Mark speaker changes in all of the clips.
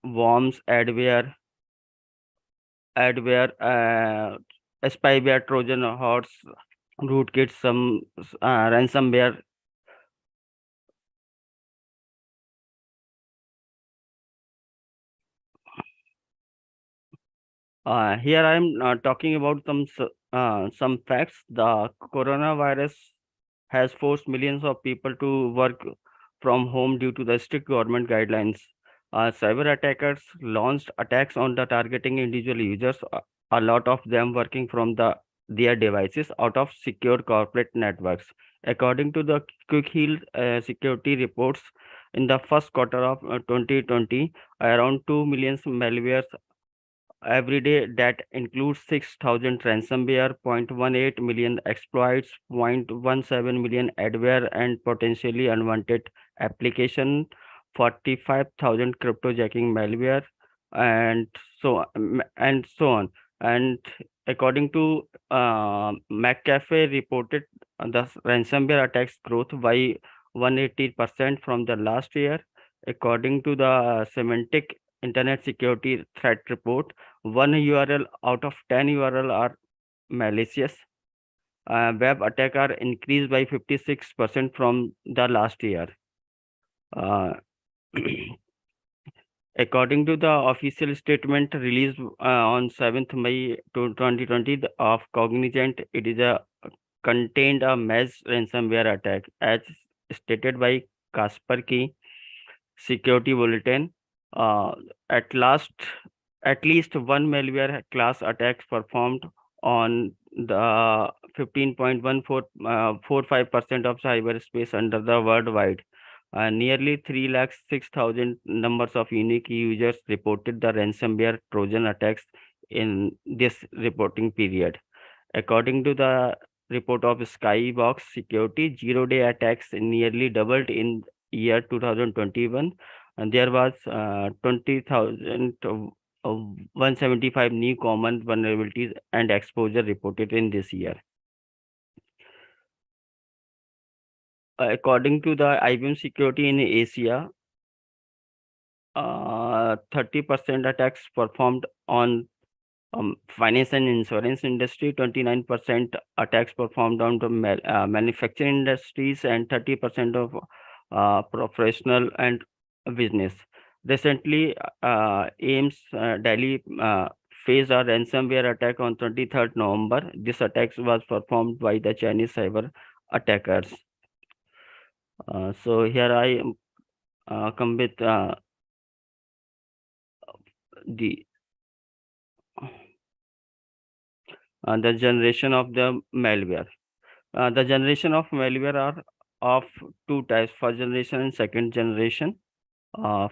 Speaker 1: worms, spyware, Trojan horse, rootkit, some ransomware. Here I am talking about some facts. The coronavirus has forced millions of people to work from home due to the strict government guidelines. Cyber attackers launched attacks on the targeting individual users, a lot of them working from their devices out of secure corporate networks. According to the Quick Heal security reports, in the first quarter of 2020, around 2 million malwares every day. That includes 6,000 ransomware, 0.18 million exploits, 0.17 million adware, and potentially unwanted application, 45,000 cryptojacking malware, and so on. And according to McAfee reported the ransomware attacks growth by 180% from the last year. According to the semantic Internet Security Threat Report, one URL out of 10 URL are malicious. Web attack are increased by 56% from the last year. Uh, According to the official statement released on 7th May 2020 of Cognizant, it is a contained a mesh ransomware attack as stated by Kaspersky Security Bulletin. Uh, at last, at least one malware class attack performed on the 15.1445% of cyberspace under the worldwide. Nearly 3,06,000 numbers of unique users reported the ransomware Trojan attacks in this reporting period. According to the report of Skybox Security, zero-day attacks nearly doubled in year 2021, and there was 20,175 new common vulnerabilities and exposure reported in this year. According to the IBM Security in Asia, 30% attacks performed on finance and insurance industry, 29% attacks performed on the manufacturing industries, and 30% of professional and business. Recently, AIMS Delhi faced a ransomware attack on 23rd November. This attack was performed by the Chinese cyber attackers. So here I come with the the generation of the malware. The generation of malware are of two types: first generation and second generation. Uh,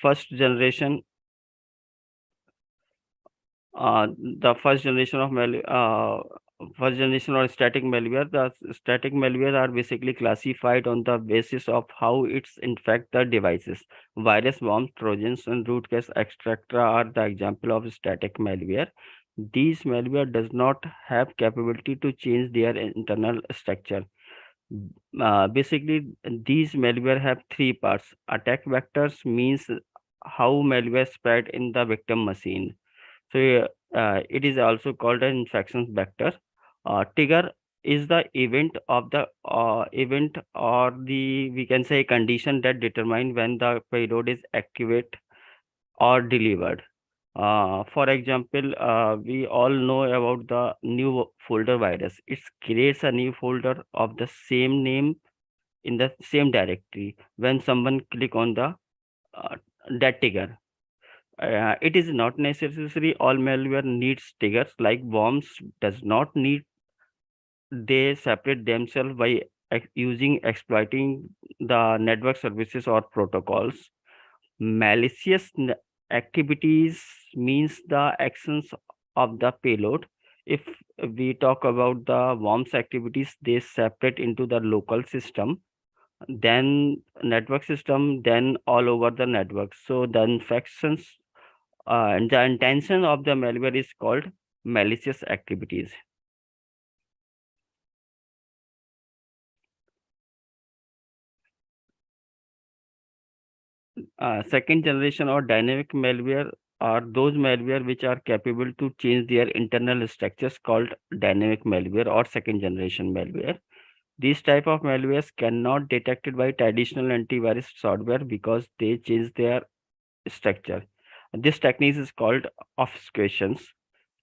Speaker 1: First generation, the first generation of first generation or static malware. The static malware are basically classified on the basis of how it's infect the devices. Virus, worms, trojans, and rootkits, etc. are the example of static malware. These malware does not have capability to change their internal structure. Basically, these malware have three parts. Attack vectors means how malware spread in the victim machine. So it is also called an infection vector. Trigger is the event or the, we can say, condition that determine when the payload is activate or delivered. For example, we all know about the new folder virus. It creates a new folder of the same name in the same directory when someone click on the uh, that trigger. It is not necessary all malware needs triggers like worms does not need. They separate themselves by using exploiting the network services or protocols. Malicious activities means the actions of the payload. If we talk about the worms activities, they separate into the local system, then network system, then all over the network. So the infections and the intention of the malware is called malicious activities. Second generation or dynamic malware are those malware which are capable to change their internal structures called dynamic malware or second generation malware. These type of malwares cannot detected by traditional antivirus software because they change their structure. This technique is called obfuscations.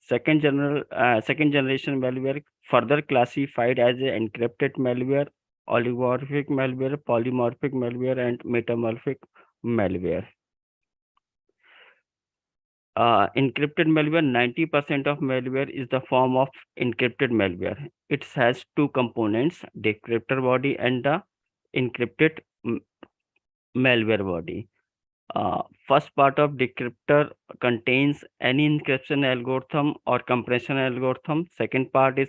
Speaker 1: Second generation malware further classified as a encrypted malware, oligomorphic malware, polymorphic malware, and metamorphic malware. Encrypted malware, 90% of malware is the form of encrypted malware. It has two components, decryptor body and the encrypted malware body. First part of decryptor contains any encryption algorithm or compression algorithm. Second part is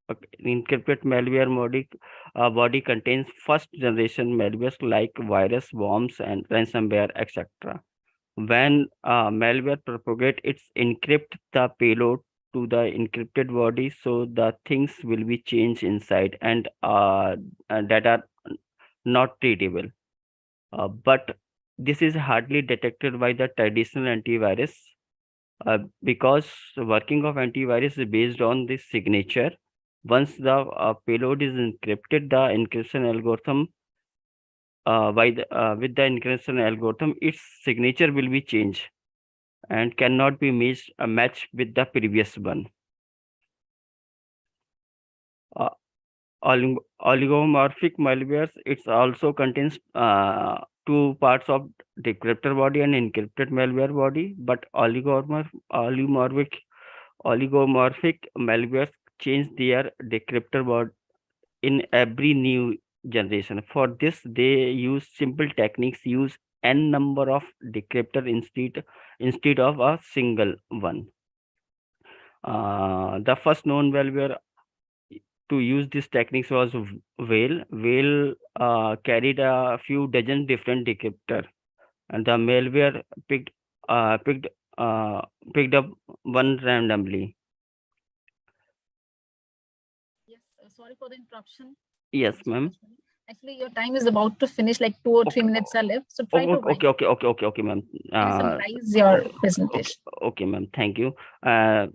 Speaker 1: uh, encrypted malware body contains first generation malwares like virus, worms, and ransomware, etc. When malware propagate, it's encrypt the payload to the encrypted body, so the things will be changed inside and that are not readable. But this is hardly detected by the traditional antivirus because working of antivirus is based on this signature. Once the payload is encrypted, the encryption algorithm with the encryption algorithm, its signature will be changed and cannot be matched with the previous one. Uh, Oligomorphic malwares, it also contains two parts of decryptor body and encrypted malware body, but oligomorphic malwares change their decryptor body in every new generation. For this, they use simple techniques, use n number of decryptor instead of a single one. The first known malware to use these techniques was Whale. Whale carried a few dozen different decryptor, and the malware uh, picked uh, picked up one randomly.
Speaker 2: Yes, sorry for the interruption,
Speaker 1: Yes,
Speaker 2: Mr.
Speaker 1: ma'am.
Speaker 2: Ashwini. Actually, your time is about to finish, like 2 or 3 minutes are left. So try to wind up
Speaker 1: Okay, ma'am.
Speaker 2: and summarize your
Speaker 1: Okay,
Speaker 2: presentation.
Speaker 1: okay, ma'am. Thank you. Uh,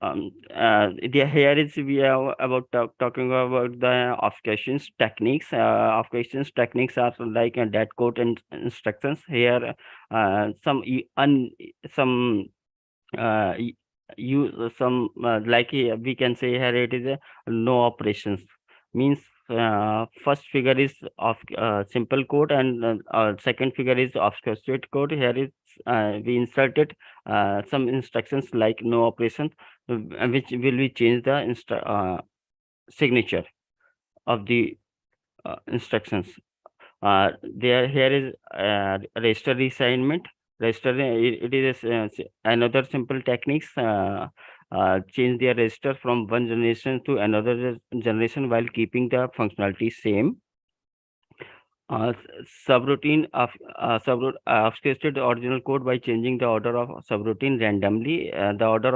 Speaker 1: Here is we are about talking about the obfuscations techniques. Obfuscations techniques are like dead code and instructions. Here, some uh, y- some like we can say here it is a no operations means first figure is of simple code and second figure is obfuscated code. Here is we inserted some instructions like no operations which will be change the signature of the instructions. There here is register reassignment. Register it is another simple techniques. Change the register from one generation to another generation while keeping the functionality same. Subroutine of obfuscated the original code by changing the order of subroutine randomly. The order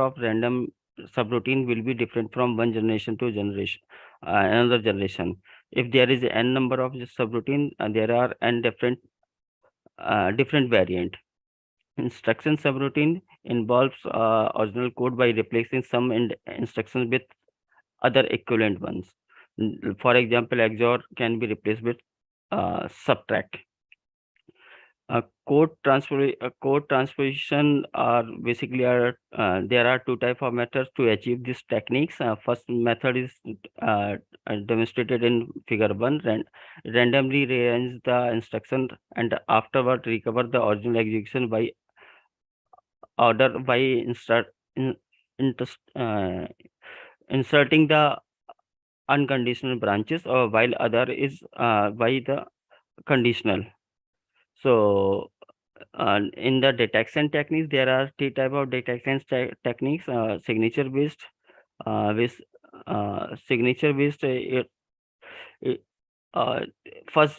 Speaker 1: of random subroutine will be different from one generation to generation another generation. If there is n number of subroutine, there are n different variant. Instruction subroutine involves original code by replacing some instructions with other equivalent ones. For example, XOR can be replaced with subtract. Code transposition are basically there are two type of methods to achieve these techniques. First method is uh, demonstrated in figure 1, randomly rearrange the instruction and afterward recover the original execution by order by in, interest, inserting the unconditional branches, or while other is by the conditional. So in the detection techniques, there are three type of detection techniques: signature based, with signature based. It, uh, first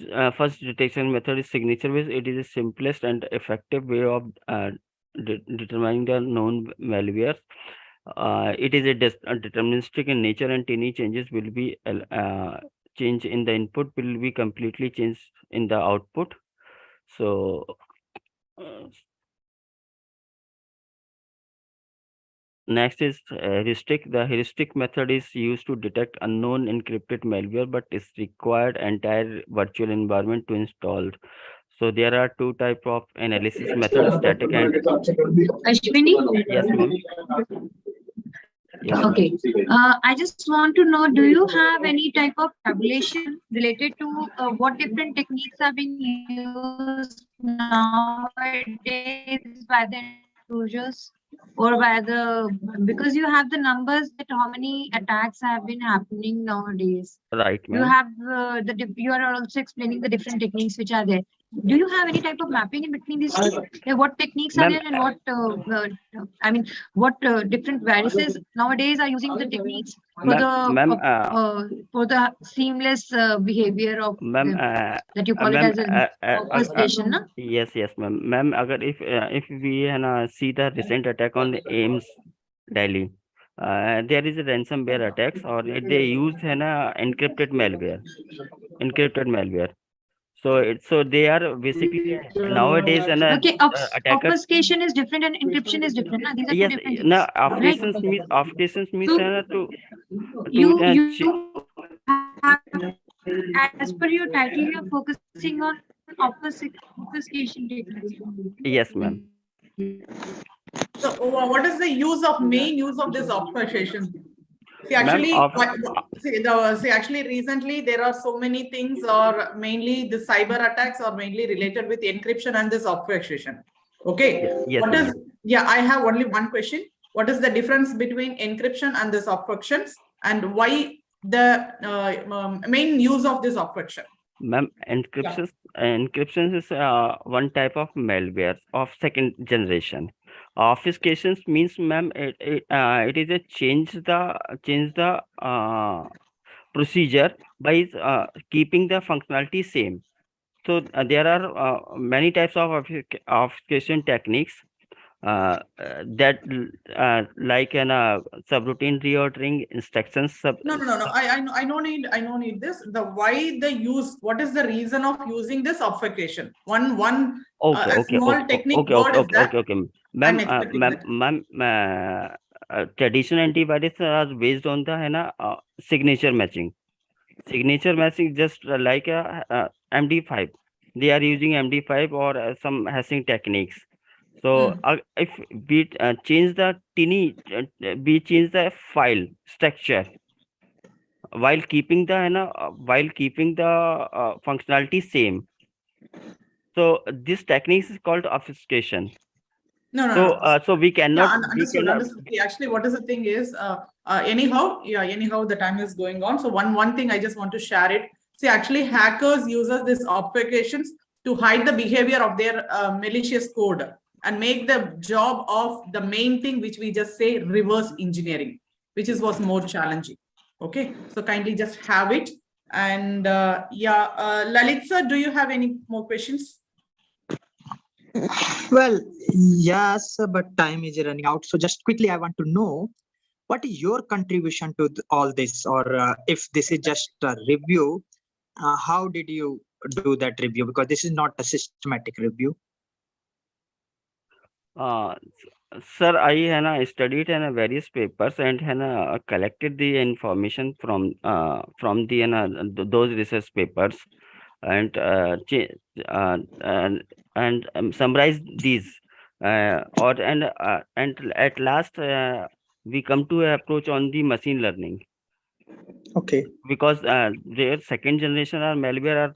Speaker 1: detection method is signature based. It is the simplest and effective way of determining the known malwares. It is a deterministic in nature, and tiny changes will be change in the input will be completely changed in the output. So next is heuristic. The heuristic method is used to detect unknown encrypted malware, but is required entire virtual environment to install. So there are two type of analysis methods: static and
Speaker 3: Ashwini?
Speaker 1: yes, ma'am. Yes, ma'am.
Speaker 3: Okay. I just want to know, do you have any type of tabulation related to what different techniques are being used nowadays by the users or by the, because you have the numbers that how many attacks have been happening nowadays.
Speaker 1: Right,
Speaker 3: You
Speaker 1: ma'am.
Speaker 3: have you are also explaining the different techniques which are there. Do you have any type of mapping in between these two? Like what techniques are
Speaker 1: Ma'am,
Speaker 3: there and what I mean, what different viruses nowadays are using the techniques for the seamless behavior of
Speaker 1: ma'am,
Speaker 3: that you call it
Speaker 1: ma'am,
Speaker 3: as an obfuscation, no?
Speaker 1: yes, yes, ma'am. Ma'am, agar if we see the recent attack on the AIMS Delhi, there is a ransomware attacks, or they use encrypted malware, So they are basically nowadays
Speaker 3: Okay,
Speaker 1: attackers.
Speaker 3: obfuscation is different and encryption is different. No? These are two
Speaker 1: Yes,
Speaker 3: different things,
Speaker 1: now
Speaker 3: right?
Speaker 1: obfuscations means
Speaker 3: So
Speaker 1: to
Speaker 3: you have, as per your title, you are focusing on obfuscation techniques.
Speaker 1: yes, ma'am.
Speaker 4: So what is the main use of this obfuscation? See,
Speaker 1: Ma'am,
Speaker 4: actually, recently there are so many things, or mainly the cyber attacks are mainly related with encryption and this obfuscation. Okay.
Speaker 1: yes,
Speaker 4: What
Speaker 1: ma'am.
Speaker 4: is? Yeah, I have only one question. What is the difference between encryption and this obfuscations, and why the main use of this obfuscation?
Speaker 1: Ma'am, encryption is one type of malware of second generation. Obfuscations means, ma'am, it is a change the procedure by keeping the functionality same. So there are many types of obfuscation techniques that like an subroutine reordering instructions.
Speaker 4: No. I no need this. The why the use. What is the reason of using this obfuscation?
Speaker 1: Okay,
Speaker 4: a
Speaker 1: okay,
Speaker 4: small
Speaker 1: okay,
Speaker 4: technique
Speaker 1: okay,
Speaker 4: word
Speaker 1: okay,
Speaker 4: is
Speaker 1: okay,
Speaker 4: that.
Speaker 1: okay, okay.
Speaker 4: I'm
Speaker 1: Ma'am,
Speaker 4: expecting that.
Speaker 1: Traditional antivirus are based on the signature matching. Signature matching just like a MD5. They are using MD5 or some hashing techniques. So if we change the we change the file structure while keeping the functionality same. So this technique is called obfuscation.
Speaker 4: No.
Speaker 1: So we cannot.
Speaker 4: Yeah, understood. See, actually, what is the thing is, anyhow, the time is going on. So one thing I just want to share it. See, actually, hackers uses this obfuscations to hide the behavior of their malicious code and make the job of the main thing, which we just say reverse engineering, which was more challenging. Okay, so kindly just have it. And Lalit sir, do you have any more questions?
Speaker 5: Well, yes, but time is running out. So just quickly, I want to know what is your contribution to all this, or if this is just a review, how did you do that review? Because this is not a systematic review.
Speaker 1: Sir, I studied various papers and collected the information from the those research papers and summarize these and at last we come to a approach on the machine learning.
Speaker 5: Okay.
Speaker 1: Because their second generation or malware are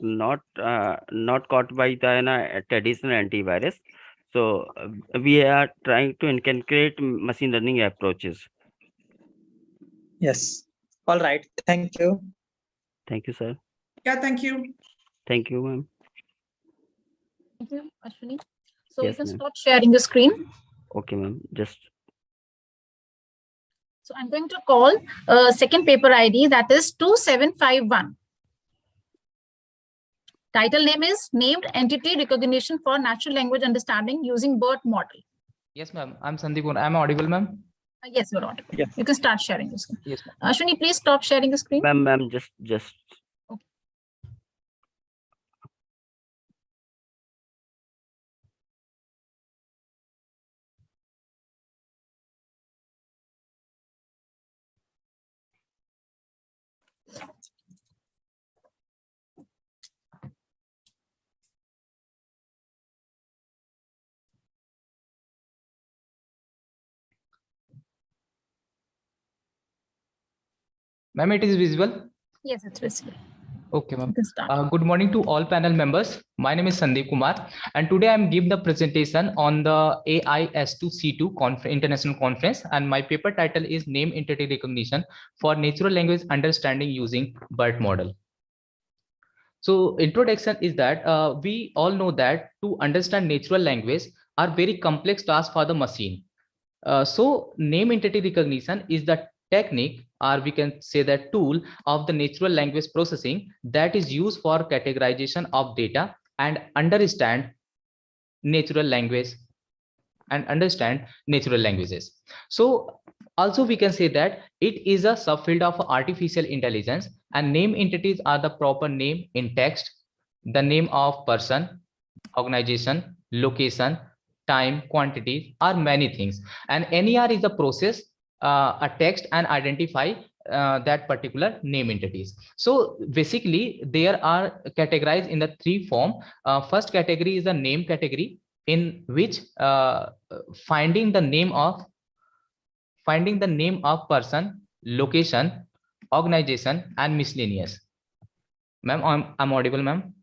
Speaker 1: not caught by the traditional antivirus. So we are trying to incorporate machine learning approaches.
Speaker 5: Yes. All right. Thank you.
Speaker 1: Thank you, sir.
Speaker 4: Yeah, thank you.
Speaker 1: Thank you, ma'am.
Speaker 2: Thank you, Ashwini. So
Speaker 1: Yes,
Speaker 2: you can
Speaker 1: ma'am.
Speaker 2: start sharing the screen.
Speaker 1: Okay, ma'am. Just.
Speaker 2: So I'm going to call second paper ID, that is 2751. Title name is Named Entity Recognition for Natural Language Understanding Using BERT Model.
Speaker 6: Yes, ma'am. I'm Sandeep. I'm audible, ma'am.
Speaker 2: Yes, you're audible.
Speaker 5: Yeah.
Speaker 2: You can start sharing the screen.
Speaker 6: Yes, ma'am.
Speaker 2: Ashwini, please stop sharing the screen.
Speaker 1: Ma'am, just.
Speaker 2: Okay.
Speaker 6: Ma'am, it is visible.
Speaker 2: Yes, it's visible.
Speaker 6: Okay, ma'am.
Speaker 2: You can start.
Speaker 6: Good morning to all panel members. My name is Sandeep Kumar, and today I'm giving the presentation on the AIS2C2 international conference, and my paper title is Name Entity Recognition for Natural Language Understanding Using BERT Model. So introduction is that we all know that to understand natural language are very complex tasks for the machine. So name entity recognition is the technique, or we can say that tool of the natural language processing that is used for categorization of data and understand natural language natural languages. So also we can say that it is a subfield of artificial intelligence, and name entities are the proper name in text, the name of person, organization, location, time, quantity, are many things. And NER is a process, a text, and identify that particular name entities. So basically there are categorized in the three form. First category is the name category, in which finding the name of person, location, organization, and miscellaneous. Ma'am, I'm audible, ma'am?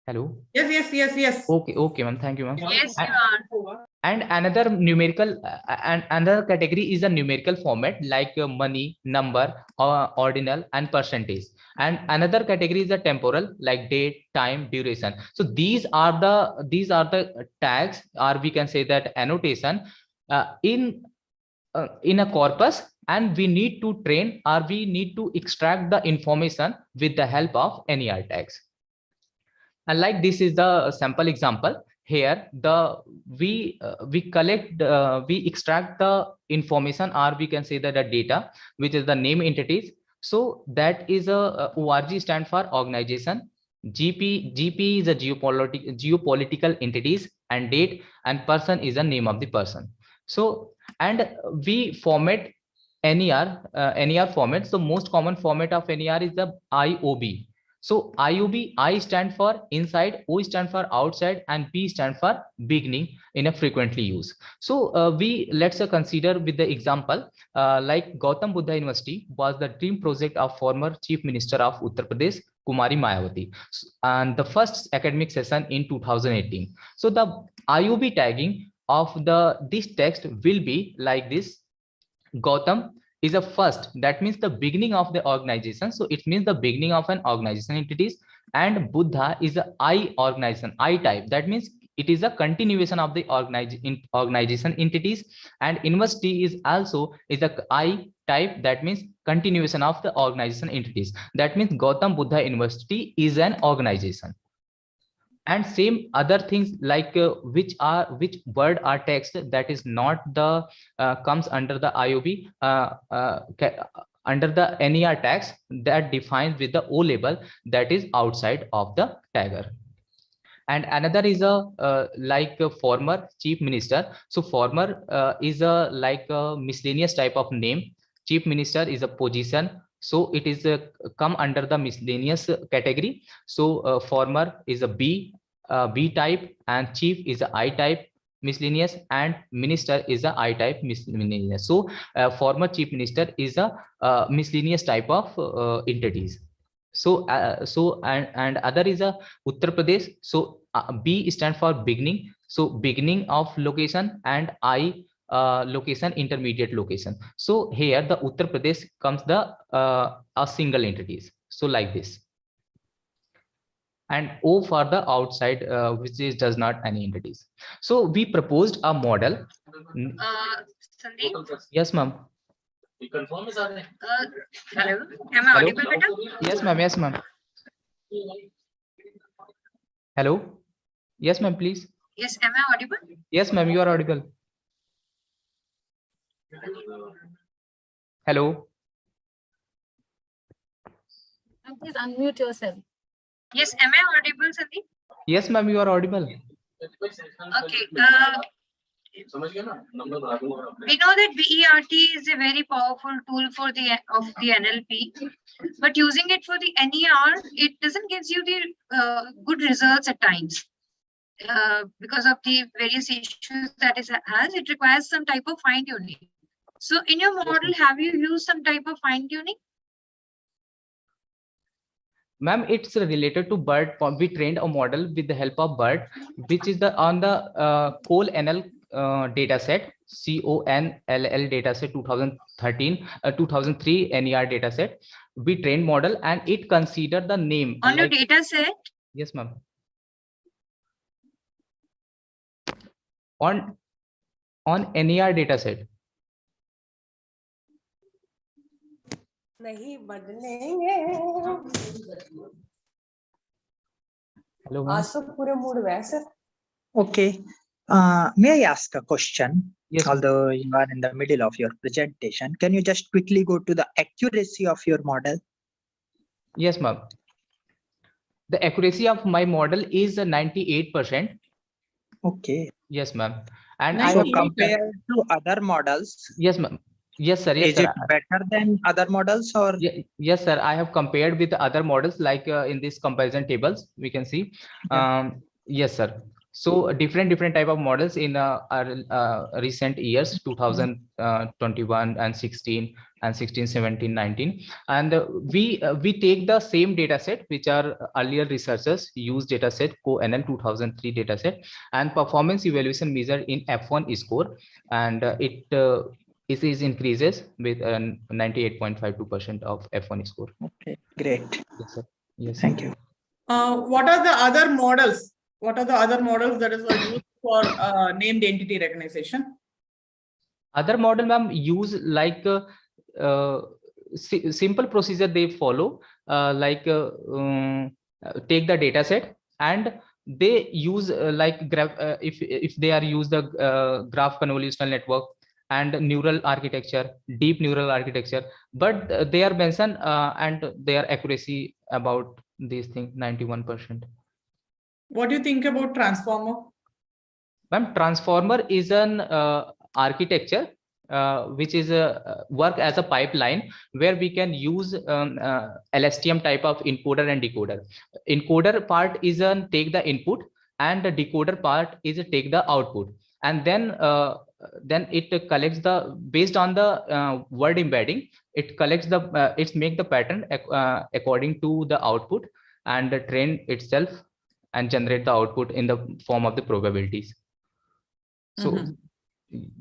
Speaker 6: Hello.
Speaker 4: Yes.
Speaker 6: Okay, ma'am. Thank you, ma'am.
Speaker 3: Yes, you are.
Speaker 6: And another numerical and another category is a numerical format like money, number, ordinal, and percentage. And another category is a temporal like date, time, duration. So these are the tags, or we can say that annotation in a corpus, and we need to train, or we need to extract the information with the help of NER tags. And like this is the sample example. Here we extract the information, or we can say that the data, which is the name entities. So that is a ORG stand for organization, GP is a geopolitical entities, and date and person is the name of the person. So and we format NER format. So most common format of NER is the IOB. So IOB, I stand for inside, O stand for outside, and B stand for beginning in a frequently used. So let's consider with the example like Gautam Buddha University was the dream project of former Chief Minister of Uttar Pradesh, Kumari Mayawati, and the first academic session in 2018. So the IOB tagging of this text will be like this: Gautam is a first, that means the beginning of the organization. So it means the beginning of an organization entities. And Buddha is a I organization, I type, that means it is a continuation of the organization entities. And university is also is a I type, that means continuation of the organization entities. That means Gautam Buddha University is an organization. And same other things like which word or text that is not the comes under the IOB under the NER tags that defines with the O label, that is outside of the tagger. And another is a like a former chief minister. So former is a like a miscellaneous type of name. Chief minister is a position, so it is come under the miscellaneous category. So former is a B type, and chief is a I type miscellaneous, and minister is a I type miscellaneous. So former chief minister is a miscellaneous type of entities. So and other is a Uttar Pradesh. So B stand for beginning, so beginning of location, and I location, intermediate location. So here the Uttar Pradesh comes the a single entities, so like this. And O for the outside, which is does not any entities. So we proposed a model.
Speaker 3: Sandeep?
Speaker 6: Yes, ma'am.
Speaker 3: Hello, am I audible, beta?
Speaker 6: Yes, ma'am. Yes, ma'am. Hello. Yes, ma'am, please.
Speaker 3: Yes, am I audible?
Speaker 6: Yes, ma'am, you are audible. Hello.
Speaker 2: Please unmute yourself.
Speaker 3: Yes, am I audible, Sandeep?
Speaker 6: Yes, ma'am, you are audible.
Speaker 3: Okay. We know that BERT is a very powerful tool for the NLP, but using it for the NER, it doesn't give you the good results at times. Because of the various issues that it has, it requires some type of fine tuning. So in your model, have you used some type of fine tuning?
Speaker 6: Ma'am, it's related to BERT. We trained a model with the help of BERT, which is on the COL-NL data set, CONLL data set 2013, 2003 NER data set. We trained model and it considered the name.
Speaker 3: On your data set?
Speaker 6: Yes, ma'am. On NER data set.
Speaker 7: नहीं बदलेंगे
Speaker 6: Hello,
Speaker 7: आज तो पूरे mood वैसे
Speaker 5: Okay. May I ask a question?
Speaker 6: Yes.
Speaker 5: Although you are in the middle of your presentation, can you just quickly go to the accuracy of your model?
Speaker 6: Yes, ma'am. The accuracy of my model is 98%.
Speaker 5: Okay.
Speaker 6: Yes, ma'am. And
Speaker 5: So
Speaker 6: I have
Speaker 5: compared to other models,
Speaker 6: yes, ma'am. Yes, sir. Yes,
Speaker 5: is
Speaker 6: sir.
Speaker 5: it better than other models or?
Speaker 6: Yes, sir. I have compared with other models like in this comparison tables, we can see. Yes, sir. So different type of models in our recent years, 2021 and 16 and 16, 17, 19. And we take the same data set, which are earlier researchers use data set CONL 2003 data set, and performance evaluation measured in F1 score. And it is increases with 98.52% of F1 score.
Speaker 5: Okay, great.
Speaker 6: Yes, sir. Yes.
Speaker 5: Thank you.
Speaker 4: What are the other models? What are the other models that is used for named entity recognition?
Speaker 6: Other model, ma'am, use like simple procedure they follow, take the data set and they use like graph. If they are use the graph convolutional network and neural architecture, deep neural architecture, but they are mentioned and their accuracy about these things 91%.
Speaker 4: What do you think about transformer?
Speaker 6: Ma'am, transformer is an architecture which is work as a pipeline where we can use LSTM type of encoder and decoder. Encoder part is take the input and the decoder part is take the output, and then it collects the based on the word embedding. It collects the it's make the pattern according to the output and train itself and generate the output in the form of the probabilities. So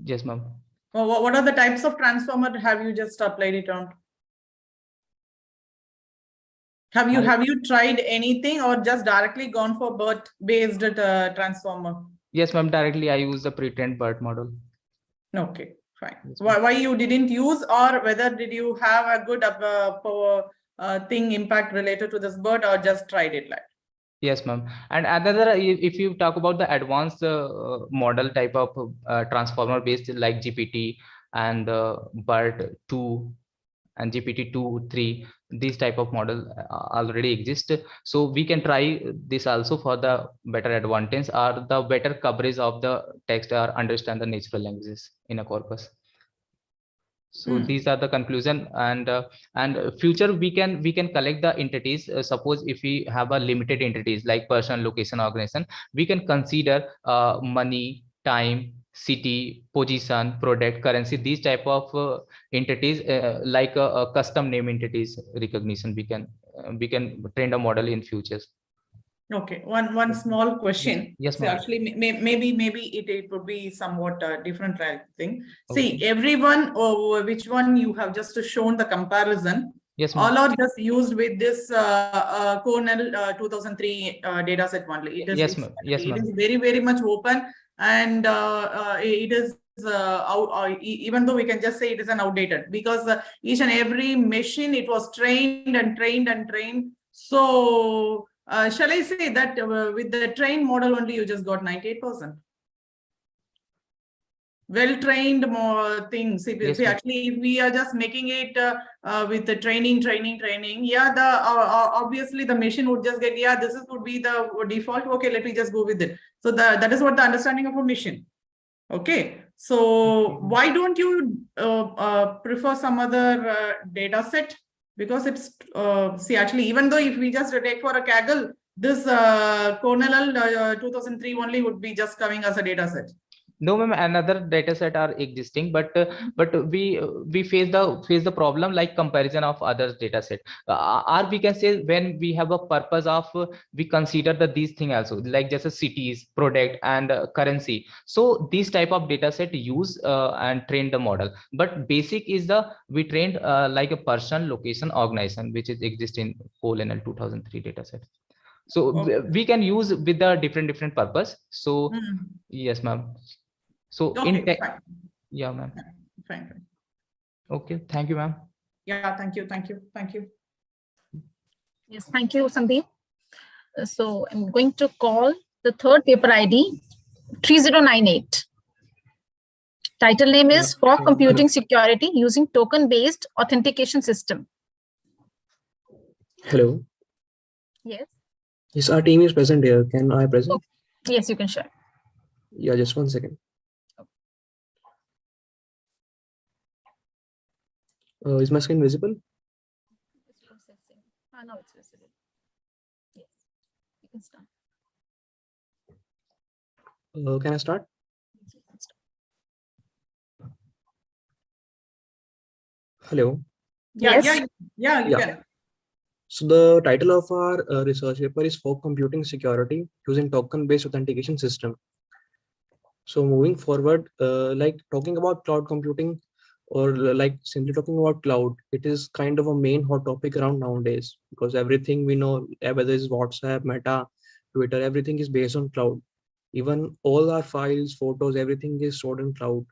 Speaker 6: yes, ma'am.
Speaker 4: Well, what are the types of transformer have you just applied it on? Have you tried anything or just directly gone for BERT based transformer?
Speaker 6: Yes, ma'am. Directly I use the pre-trained BERT model.
Speaker 4: Okay, fine.
Speaker 6: Yes,
Speaker 4: Why you didn't use, or whether did you have a good power thing impact related to this BERT or just tried it like?
Speaker 6: Yes, ma'am. And another, if you talk about the advanced model type of transformer based like GPT and BERT 2 and GPT 2, 3, these type of model already exist. So we can try this also for the better advantage or the better coverage of the text or understand the natural languages in a corpus. So these are the conclusion, and future we can collect the entities. Suppose if we have a limited entities like person, location, organization, we can consider money, time, city, position, product, currency, these type of entities like a custom name entities recognition. We can train a model in futures. Okay, one small question.
Speaker 4: Yes, so actually, maybe it would be somewhat different thing.
Speaker 6: Okay.
Speaker 4: See, everyone, which one you have just shown the comparison.
Speaker 6: Yes,
Speaker 4: all are just used with this Cornell 2003 data set only. It is,
Speaker 6: yes, ma'am. Yes,
Speaker 4: it is very much open, and it is even though we can just say it is an outdated, because each and every machine it was trained and trained. So shall I say that with the trained model only you just got 98%? Well-trained more things. If actually if we are just making it with the training, yeah, the obviously the machine would just get, yeah, this would be the default. Okay, let me just go with it. So that is what the understanding of a machine. Okay, so why don't you prefer some other data set? Because it's, see, actually, even though if we just take for a Kaggle, this Cornell 2003 only would be just coming as a data set.
Speaker 6: No, ma'am, another data set are existing, but we face the problem like comparison of others data set, or we can say when we have a purpose of we consider that these thing also like just a cities, product, and currency. So these type of data set use and train the model, but basic is the we trained like a person, location, organization, which is exist in Colonel 2003 data set. So we can use with the different purpose. So yes, ma'am. So
Speaker 4: Okay, fine.
Speaker 6: yeah, ma'am.
Speaker 4: Fine.
Speaker 6: Okay, thank you, ma'am.
Speaker 4: Yeah, thank you.
Speaker 2: Yes, thank you, Sandeep. So I'm going to call the third paper ID 3098. Title name is For Computing Security Using Token-Based Authentication System.
Speaker 8: Hello.
Speaker 2: Yes.
Speaker 8: Yes, our team is present here. Can I present?
Speaker 2: Okay. Yes, you can share.
Speaker 8: Yeah, just 1 second. Is my screen visible?
Speaker 2: It's processing. Now it's visible. Yes, you can start.
Speaker 8: Can I start?
Speaker 2: Yes, you can start.
Speaker 8: Hello.
Speaker 2: Yes.
Speaker 4: Yeah, you can.
Speaker 8: So the title of our research paper is For Computing Security Using Token-Based Authentication System. So moving forward, like talking about cloud computing, or like simply talking about cloud, it is kind of a main hot topic around nowadays, because everything we know, whether it's WhatsApp, Meta, Twitter, everything is based on cloud. Even all our files, photos, everything is stored in cloud.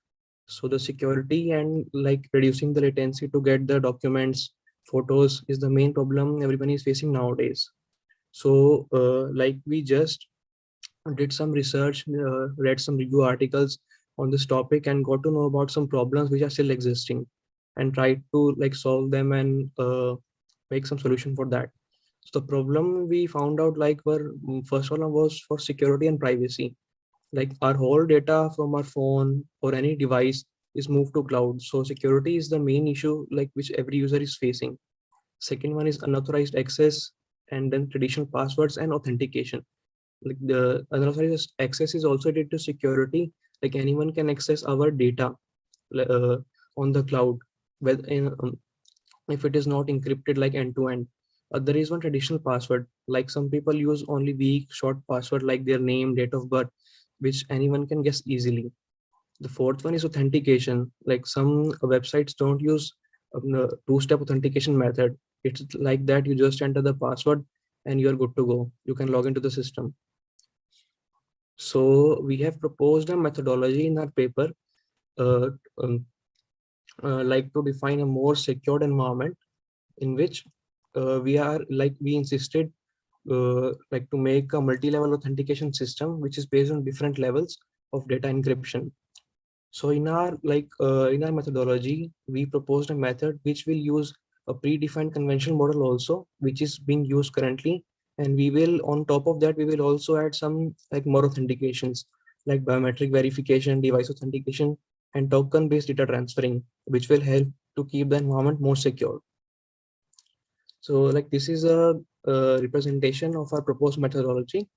Speaker 8: So the security and like reducing the latency to get the documents, photos is the main problem everybody is facing nowadays. So like we just did some research, read some review articles on this topic, and got to know about some problems which are still existing, and tried to like solve them and make some solution for that. So the problem we found out like were first one was for security and privacy. Like our whole data from our phone or any device is moved to cloud. So security is the main issue like which every user is facing. Second one is unauthorized access, and then traditional passwords and authentication. Like the unauthorized access is also related to security. Like anyone can access our data uh, on the cloud, whether if it is not encrypted like end to end. There is one traditional password, like some people use only weak short password like their name, date of birth, which anyone can guess easily. The fourth one is authentication. Like some websites don't use a two-step authentication method. It's like that you just enter the password and you're good to go. You can log into the system. So we have proposed a methodology in our paper, uh, um, like to define a more secured environment in which we insisted like to make a multi-level authentication system which is based on different levels of data encryption. So in our methodology, we proposed a method which will use a predefined conventional model also, which is being used currently. And we will, on top of that, we will also add some like more authentications, like biometric verification, device authentication, and token-based data transferring, which will help to keep the environment more secure. So like this is a representation of our proposed methodology.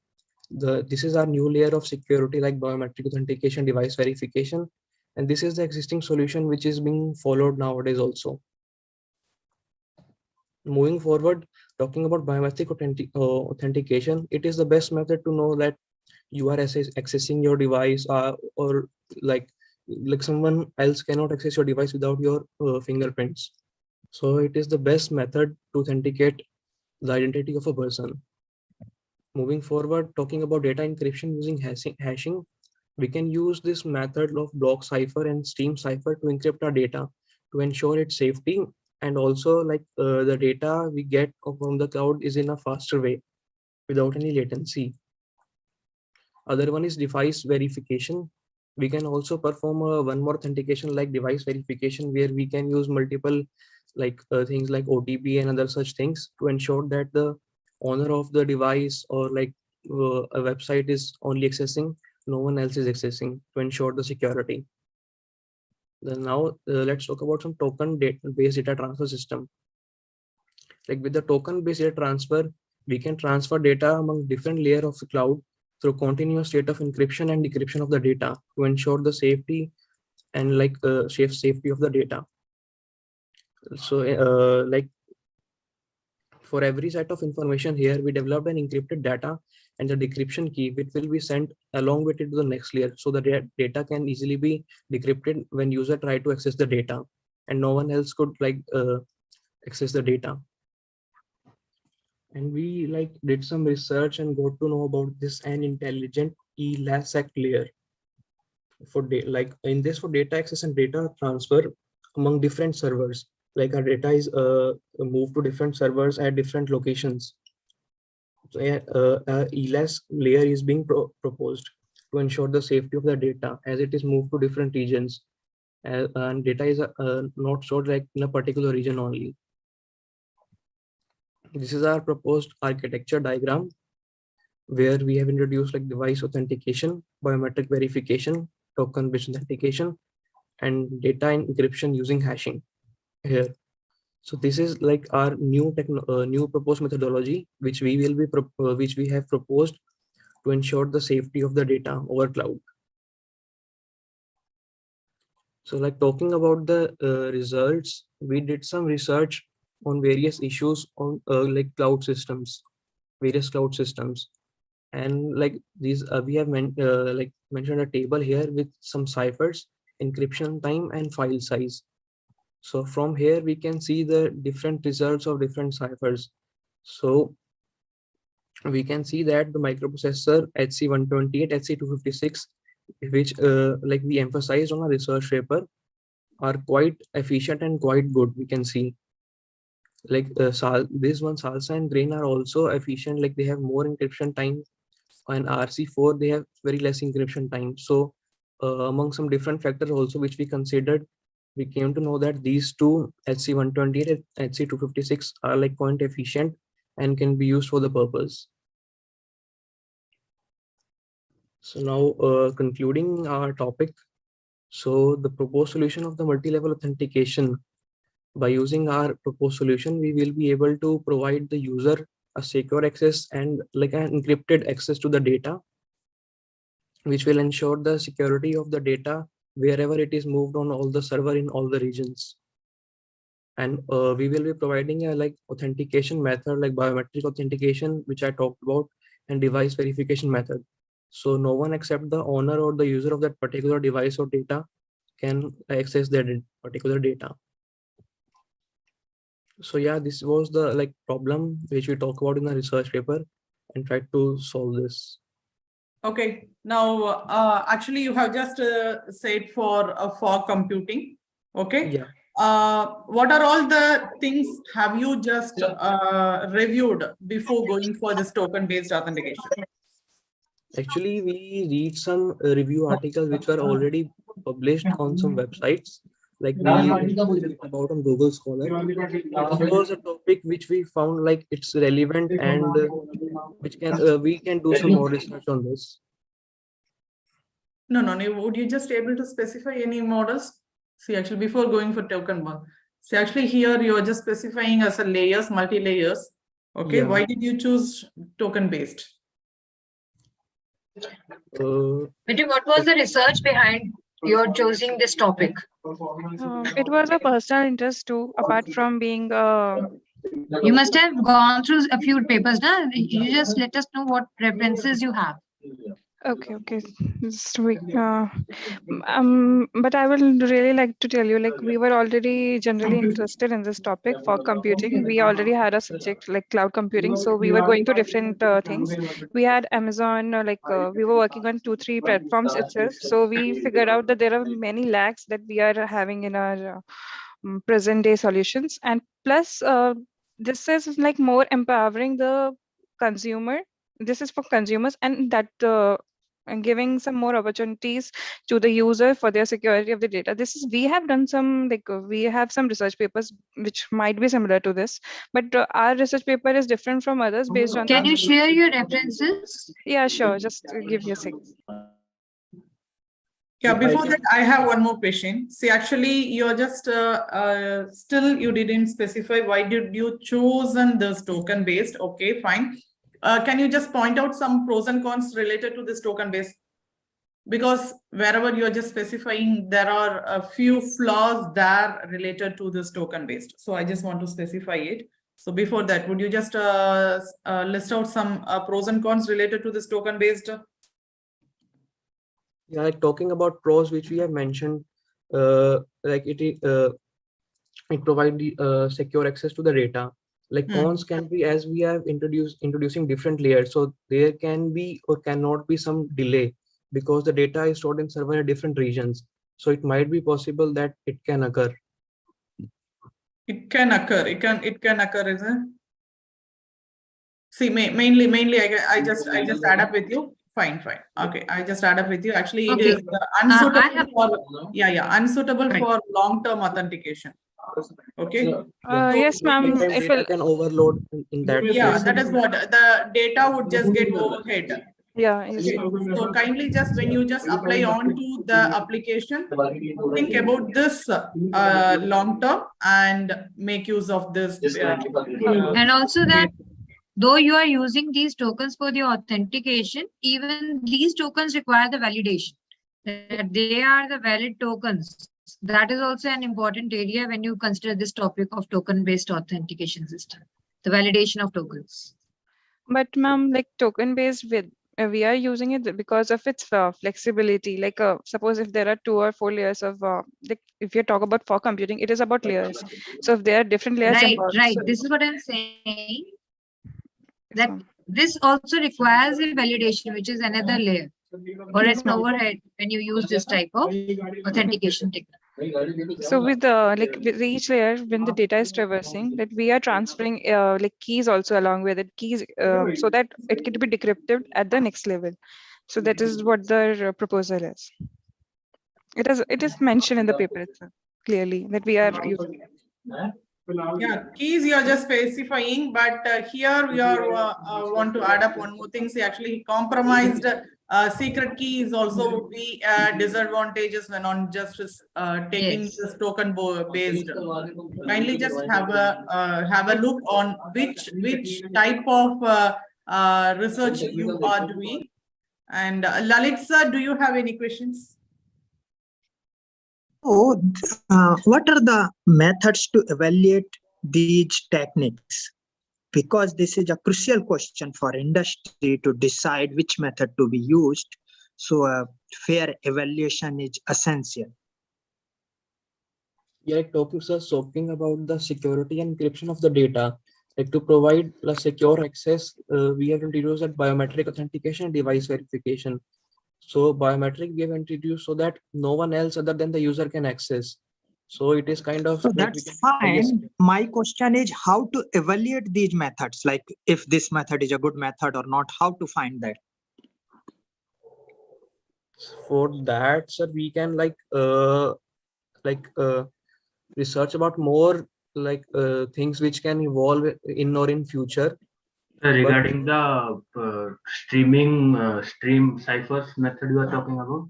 Speaker 8: This is our new layer of security like biometric authentication, device verification, and this is the existing solution which is being followed nowadays also. Moving forward, talking about biometric authentication, it is the best method to know that you are accessing your device, or like someone else cannot access your device without your fingerprints. So it is the best method to authenticate the identity of a person. Moving forward, talking about data encryption using hashing, we can use this method of block cipher and stream cipher to encrypt our data to ensure its safety, and also like the data we get from the cloud is in a faster way without any latency. Other one is device verification. We can also perform one more authentication like device verification, where we can use multiple like things like OTP and other such things to ensure that the owner of the device or like a website is only accessing no one else is accessing to ensure the security. Then now let's talk about some based data transfer system. Like with the token based data transfer, we can transfer data among different layers of the cloud through continuous state of encryption and decryption of the data to ensure the safety and like safety of the data. So like for every set of information here, we developed an encrypted data and the decryption key, which will be sent along with it to the next layer. So the data can easily be decrypted when user try to access the data and no one else could like access the data. And we like did some research and got to know about this an intelligent elastic layer for like in this for data access and data transfer among different servers. Like our data is moved to different servers at different locations. So ELAS layer is being proposed to ensure the safety of the data as it is moved to different regions, and data is not stored like in a particular region only. This is our proposed architecture diagram where we have introduced like device authentication, biometric verification, token based authentication, and data encryption using hashing here. So this is like our new new proposed methodology, which we will be which we have proposed to ensure the safety of the data over cloud. So like talking about the results, we did some research on various issues on like cloud systems, various cloud systems. And like these we have mentioned a table here with some ciphers, encryption time and file size. So from here we can see the different results of different ciphers. So we can see that the microprocessor HC128, HC256, which like we emphasized on a research paper, are quite efficient and quite good. We can see like this one salsa and grain are also efficient, like they have more encryption time, and RC4 they have very less encryption time. So among some different factors also which we considered, we came to know that these two HC128 and HC256 are like quite efficient and can be used for the purpose. So now concluding our topic. So the proposed solution of the multi-level authentication, by using our proposed solution, we will be able to provide the user a secure access and like an encrypted access to the data, which will ensure the security of the data wherever it is moved on all the server in all the regions. And we will be providing a like authentication method like biometric authentication, which I talked about, and device verification method. So no one except the owner or the user of that particular device or data can access that particular data. So yeah, this was the like problem which we talk about in the research paper and try to solve this.
Speaker 4: Okay, now actually you have just said for fog computing. Okay.
Speaker 8: Yeah.
Speaker 4: What are all the things have you just reviewed before going for this token based authentication?
Speaker 8: Actually, we read some review articles which were already published on some websites, like we read about on Google Scholar. This was a topic which we found like it's relevant and which can we can do some more research on this.
Speaker 4: No. Would you just able to specify any models? See, actually, before going for token one, see, actually here you're just specifying as a layers, multi-layers. Okay,
Speaker 8: Yeah.
Speaker 4: why did you choose token based?
Speaker 3: What was the research behind your choosing this topic?
Speaker 7: It was a personal interest too, apart from being
Speaker 3: You must have gone through a few papers, na? You just let us know what references you have.
Speaker 7: okay. But I would really like to tell you, like we were already generally interested in this topic for computing. We already had a subject like cloud computing, so we were going to different things. We had Amazon, we were working on 2-3 platforms itself. So we figured out that there are many lacks that we are having in our present day solutions, and plus this is like more empowering the consumer. This is for consumers, and that and giving some more opportunities to the user for their security of the data. This is, we have done some we have some research papers which might be similar to this, but our research paper is different from others based on.
Speaker 3: Can you share your references?
Speaker 7: Yeah, sure. Just give me a sec.
Speaker 4: Yeah, before that, I have one more question. See, actually, you're just still you didn't specify why did you choose this token based? Okay, fine. Can you just point out some pros and cons related to this token based? Because wherever you're just specifying, there are a few flaws there related to this token based. So I just want to specify it. So before that, would you just list out some pros and cons related to this token based?
Speaker 8: Yeah, like talking about pros, which we have mentioned, like it provide the secure access to the data. Like cons can be, as we have introducing different layers, so there can be or cannot be some delay because the data is stored in server in different regions. So it might be possible that it can occur.
Speaker 4: It can occur. It can occur, isn't it? See, mainly, I just add up with you. Fine. Okay, I just add up with you. Actually, it
Speaker 3: Okay.
Speaker 4: is unsuitable for unsuitable for long-term authentication. Okay.
Speaker 7: Yes, ma'am.
Speaker 8: Sometimes
Speaker 7: It
Speaker 8: data
Speaker 7: will.
Speaker 8: can overload in that
Speaker 4: Yeah,
Speaker 8: case.
Speaker 4: that is what the data would just get overhead.
Speaker 7: Yeah. Yes,
Speaker 4: Okay.
Speaker 7: ma'am.
Speaker 4: So kindly just when you just apply onto the application, think about this long term and make use of this.
Speaker 3: And also that though you are using these tokens for the authentication, even these tokens require the validation. That they are the valid tokens. That is also an important area when you consider this topic of token-based authentication system, the validation of tokens.
Speaker 7: But ma'am, like token based with we are using it because of its flexibility. Like suppose if there are 2 or 4 layers of like if you talk about fog computing, it is about layers. So if there are different layers, then
Speaker 3: Right. This is what I'm saying.
Speaker 7: Yes,
Speaker 3: That
Speaker 7: ma'am.
Speaker 3: this also requires a validation, which is another layer or
Speaker 7: Yes,
Speaker 3: an
Speaker 7: ma'am.
Speaker 3: overhead when you use this type of authentication technique.
Speaker 7: So with like with each layer, when the data is traversing, that we are transferring like keys also along with it, keys so that it can be decrypted at the next level. So that is what the proposal is. It is mentioned in the paper itself clearly that we are using it.
Speaker 4: Yeah, keys you're just specifying, but here we are want to add up one more thing. See, actually compromised secret key is also would be disadvantages when on just taking
Speaker 3: Yes.
Speaker 4: this token based. Kindly just have a look on which type of research you are doing. And Lalit sir, do you have any questions?
Speaker 5: So, what are the methods to evaluate these techniques? Because this is a crucial question for industry to decide which method to be used. So, fair evaluation is essential.
Speaker 8: Yeah, like talking about the security and encryption of the data. Like to provide a secure access, we have introduced that biometric authentication and device verification. So biometric we have introduced so that no one else other than the user can access. So it is kind of
Speaker 5: So
Speaker 8: like we
Speaker 5: that's
Speaker 8: can
Speaker 5: fine. My question is how to evaluate these methods, like if this method is a good method or not, how to find that?
Speaker 8: for that, sir, we can research about more things which can evolve in or in future.
Speaker 9: Regarding the stream ciphers method you are talking about.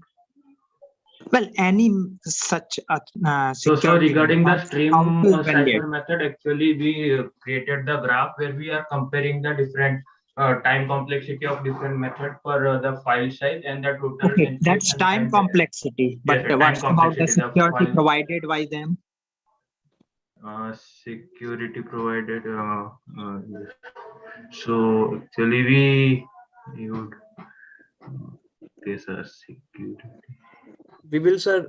Speaker 5: Well, any such
Speaker 9: So
Speaker 5: security
Speaker 9: regarding the
Speaker 5: methods,
Speaker 9: stream
Speaker 5: how to evaluate?
Speaker 9: cipher method, actually we created the graph where we are comparing the different time complexity of different method for the file size and the total
Speaker 5: Okay, that's
Speaker 9: encryption
Speaker 5: time
Speaker 9: and
Speaker 5: complexity. But
Speaker 9: time
Speaker 5: what's about the
Speaker 9: complexity, the
Speaker 5: security
Speaker 9: file
Speaker 5: provided by them?
Speaker 9: security provided. Yes. So actually we would okay, sir, security.
Speaker 8: We will, sir,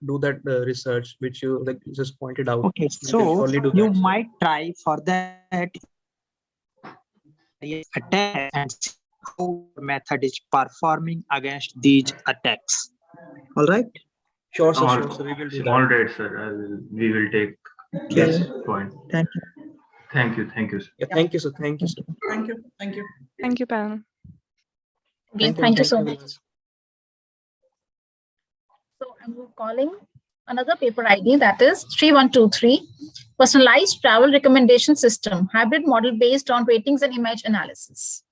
Speaker 8: do that research which you just pointed out.
Speaker 5: Okay,
Speaker 8: We
Speaker 5: so
Speaker 8: will surely do
Speaker 5: you
Speaker 8: that, sir.
Speaker 5: might try for that attack and see how method is performing against these attacks. All right.
Speaker 8: Sure, sir.
Speaker 9: All,
Speaker 8: Sure, sir. We will do that.
Speaker 9: all right, sir. We will take
Speaker 5: Okay.
Speaker 9: this point.
Speaker 5: Thank you.
Speaker 9: Thank you, sir.
Speaker 8: Yeah, thank you, sir. Thank you, sir.
Speaker 4: Thank you. Thank you.
Speaker 7: Thank you, panel.
Speaker 2: Thank you so
Speaker 8: very
Speaker 2: much. So I'm calling another paper ID, that is 3123, Personalized Travel Recommendation System, hybrid model based on ratings and image analysis.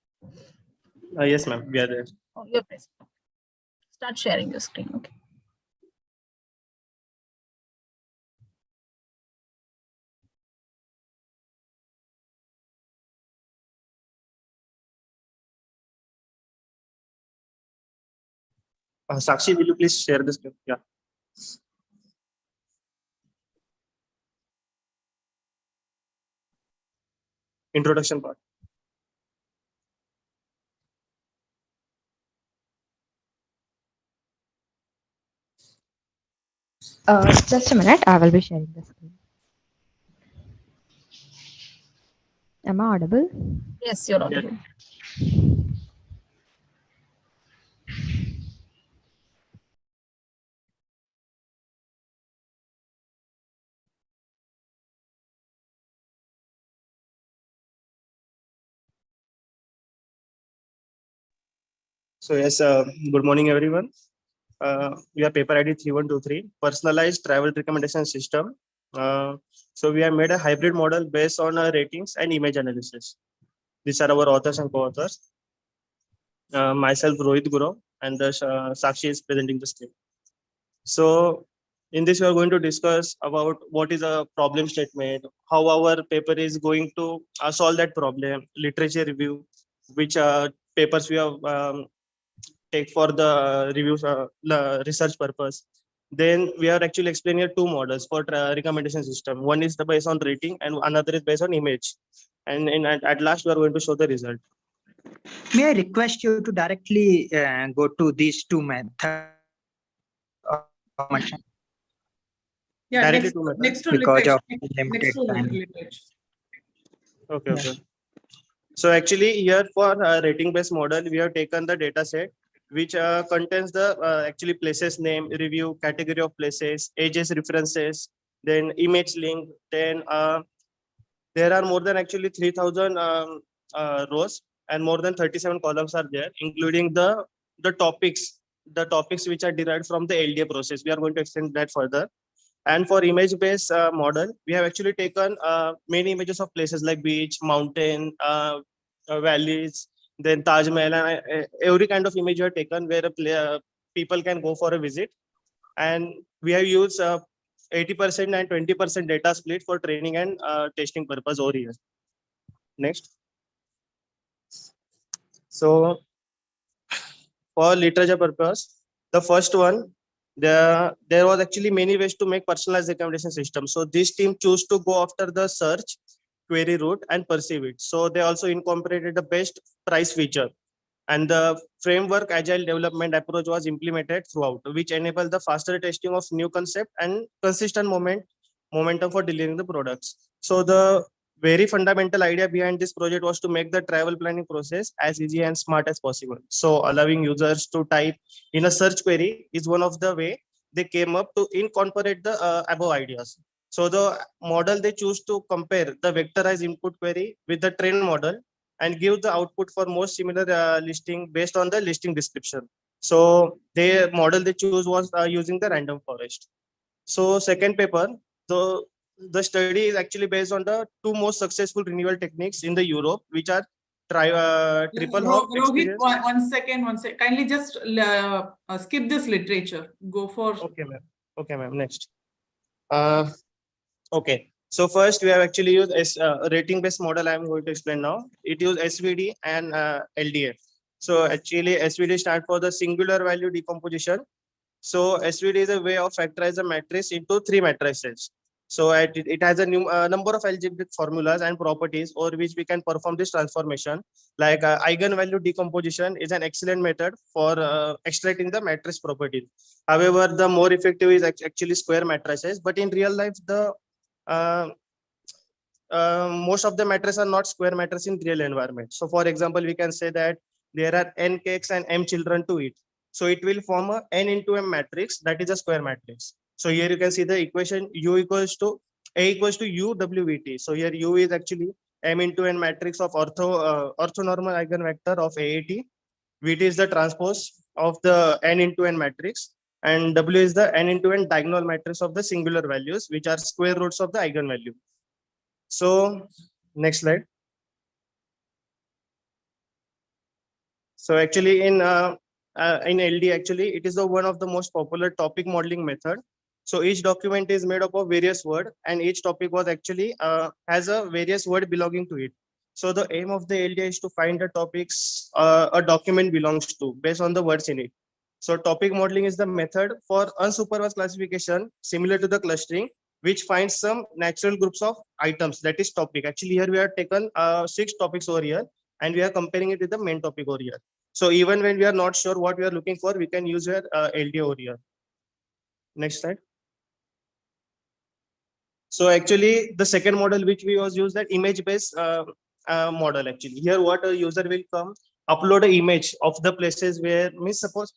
Speaker 10: Yes, ma'am. We are there.
Speaker 2: Oh, you're present. Start sharing your screen. Okay.
Speaker 8: Sakshi, will you please share the screen? Yeah. Introduction part.
Speaker 10: Just a minute, I will be sharing the screen. Am I audible?
Speaker 2: Yes, you're audible.
Speaker 8: So yes, good morning, everyone. We are paper ID 3123, personalized travel recommendation system. So we have made a hybrid model based on ratings and image analysis. These are our authors and co-authors. Myself, Rohit Guru, and Sakshi is presenting the screen. So in this, we are going to discuss about what is a problem statement, how our paper is going to solve that problem, literature review, which papers we have take for the reviews, research purpose. Then we are actually explaining two models for recommendation system. One is the based on rating and another is based on image. And at last, we are going to show the result.
Speaker 5: May I request you to directly go to these two methods?
Speaker 4: Yeah,
Speaker 8: Directly
Speaker 4: next,
Speaker 8: to method.
Speaker 4: next to
Speaker 5: Because
Speaker 4: literature.
Speaker 5: of
Speaker 4: Next
Speaker 5: limited
Speaker 4: to
Speaker 5: time.
Speaker 4: literature.
Speaker 8: Okay, okay. So actually here for rating based model, we have taken the data set which contains the actually places name, review, category of places, ages references, then image link, then there are more than actually 3000 rows and more than 37 columns are there, including the topics which are derived from the LDA process. We are going to extend that further. And for image-based model, we have actually taken many images of places like beach, mountain, valleys, then Taj Mahal, and every kind of image we have taken where people can go for a visit. And we have used 80% and 20% data split for training and testing purpose over here. Next. So for literature purpose, the first one, there was actually many ways to make personalized recommendation system. So this team chose to go after the search query route and perceive it. So they also incorporated the best price feature, and the framework agile development approach was implemented throughout, which enabled the faster testing of new concept and consistent momentum for delivering the products. So the very fundamental idea behind this project was to make the travel planning process as easy and smart as possible. So allowing users to type in a search query is one of the way they came up to incorporate the above ideas. So the model they choose to compare the vectorized input query with the trained model and give the output for most similar listing based on the listing description. So the model they choose was using the random forest. So second paper, the study is actually based on the two most successful renewal techniques in the Europe, which are triple hop
Speaker 4: Rohit,
Speaker 8: experience.
Speaker 4: one second. Kindly just skip this literature. Go for.
Speaker 8: Okay, ma'am. Okay, ma'am. Next. Okay. So first we have actually used rating-based model. I'm going to explain now. It uses SVD and LDA. So actually SVD stands for the singular value decomposition. So SVD is a way of factorize a matrix into three matrices. So it has a number of algebraic formulas and properties over which we can perform this transformation. Like eigenvalue decomposition is an excellent method for extracting the matrix properties. However, the more effective is actually square matrices. But in real life, the most of the matrices are not square matrices in real environment. So for example, we can say that there are n cakes and m children to eat. So it will form a n into m matrix that is a square matrix. So here you can see the equation u equals to a equals to u w v t. So here u is actually m into n matrix of orthonormal eigenvector of AAT. Vt is the transpose of the n into n matrix, and w is the n into n diagonal matrix of the singular values, which are square roots of the eigenvalue. So next slide. So actually in LD, actually it is the one of the most popular topic modeling method. So each document is made up of various words, and each topic was actually has a various word belonging to it. So the aim of the LD is to find the topics a document belongs to based on the words in it.
Speaker 11: So topic modeling is the method for unsupervised classification similar to the clustering, which finds some natural groups of items, that is topic. Actually, here we have taken 6 topics over here and we are comparing it with the main topic over here. So even when we are not sure what we are looking for, we can use your LD over here. Next slide. So actually the second model which we was used, that image based model. Actually here what a user will come, upload an image of the places where, means suppose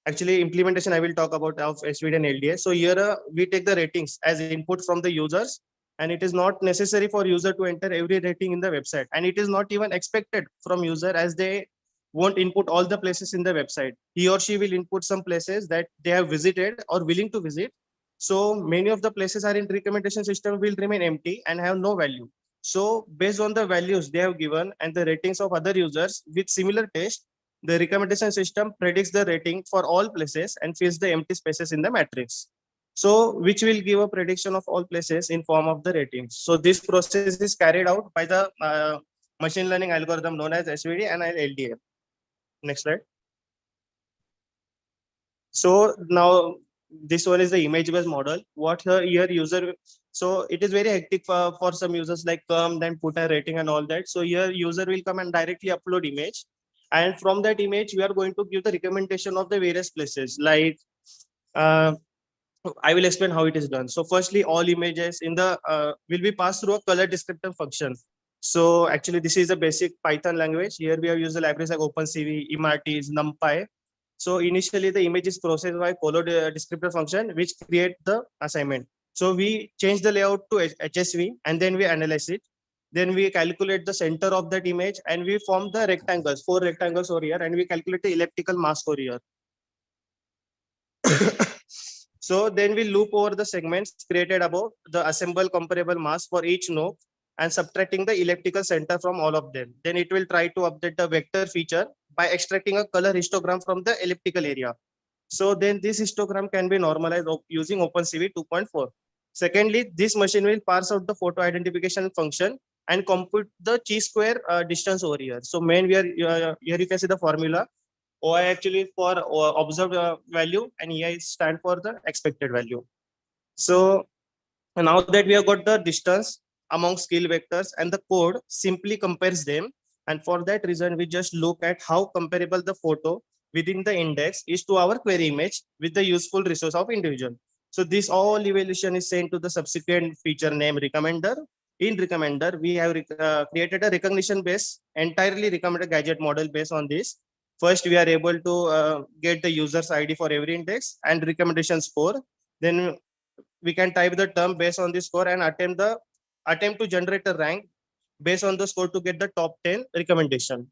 Speaker 11: actually implementation I will talk about of SVD and LDA. So here we take the ratings as input from the users, and it is not necessary for user to enter every rating in the website, and it is not even expected from user, as they won't input all the places in the website. He or she will input some places that they have visited or willing to visit. So many of the places are in recommendation system will remain empty and have no value. So based on the values they have given and the ratings of other users with similar taste, the recommendation system predicts the rating for all places and fills the empty spaces in the matrix. So which will give a prediction of all places in form of the ratings. So this process is carried out by the machine learning algorithm known as SVD and LDA. Next slide. So now this one is the image based model. What here user, so it is very hectic for some users, like come then put a rating and all that. So here user will come and directly upload image, and from that image we are going to give the recommendation of the various places. Like I will explain how it is done. So firstly, all images in the will be passed through a color descriptor function. So actually this is a basic Python language. Here we have used the libraries like OpenCV, emartis, NumPy. So initially the image is processed by color descriptor function, which create the assignment. So we change the layout to HSV and then we analyze it. Then we calculate the center of that image and we form the rectangles, 4 rectangles over here, and we calculate the elliptical mask over here. So then we loop over the segments created above the assemble comparable mask for each node and subtracting the elliptical center from all of them. Then it will try to update the vector feature by extracting a color histogram from the elliptical area. So then this histogram can be normalized using OpenCV 2.4. Secondly, this machine will parse out the photo identification function and compute the chi-square distance over here. So main we are here you can see the formula. OI actually for observed value and EI stand for the expected value. So now that we have got the distance among skill vectors and the code simply compares them. And for that reason, we just look at how comparable the photo within the index is to our query image with the useful resource of individual. So this all evaluation is sent to the subsequent feature name recommender. In recommender, we have created a recognition based entirely recommended gadget model based on this. First, we are able to get the user's ID for every index and recommendation score. Then we can type the term based on the score and attempt to generate a rank based on the score to get the top 10 recommendation.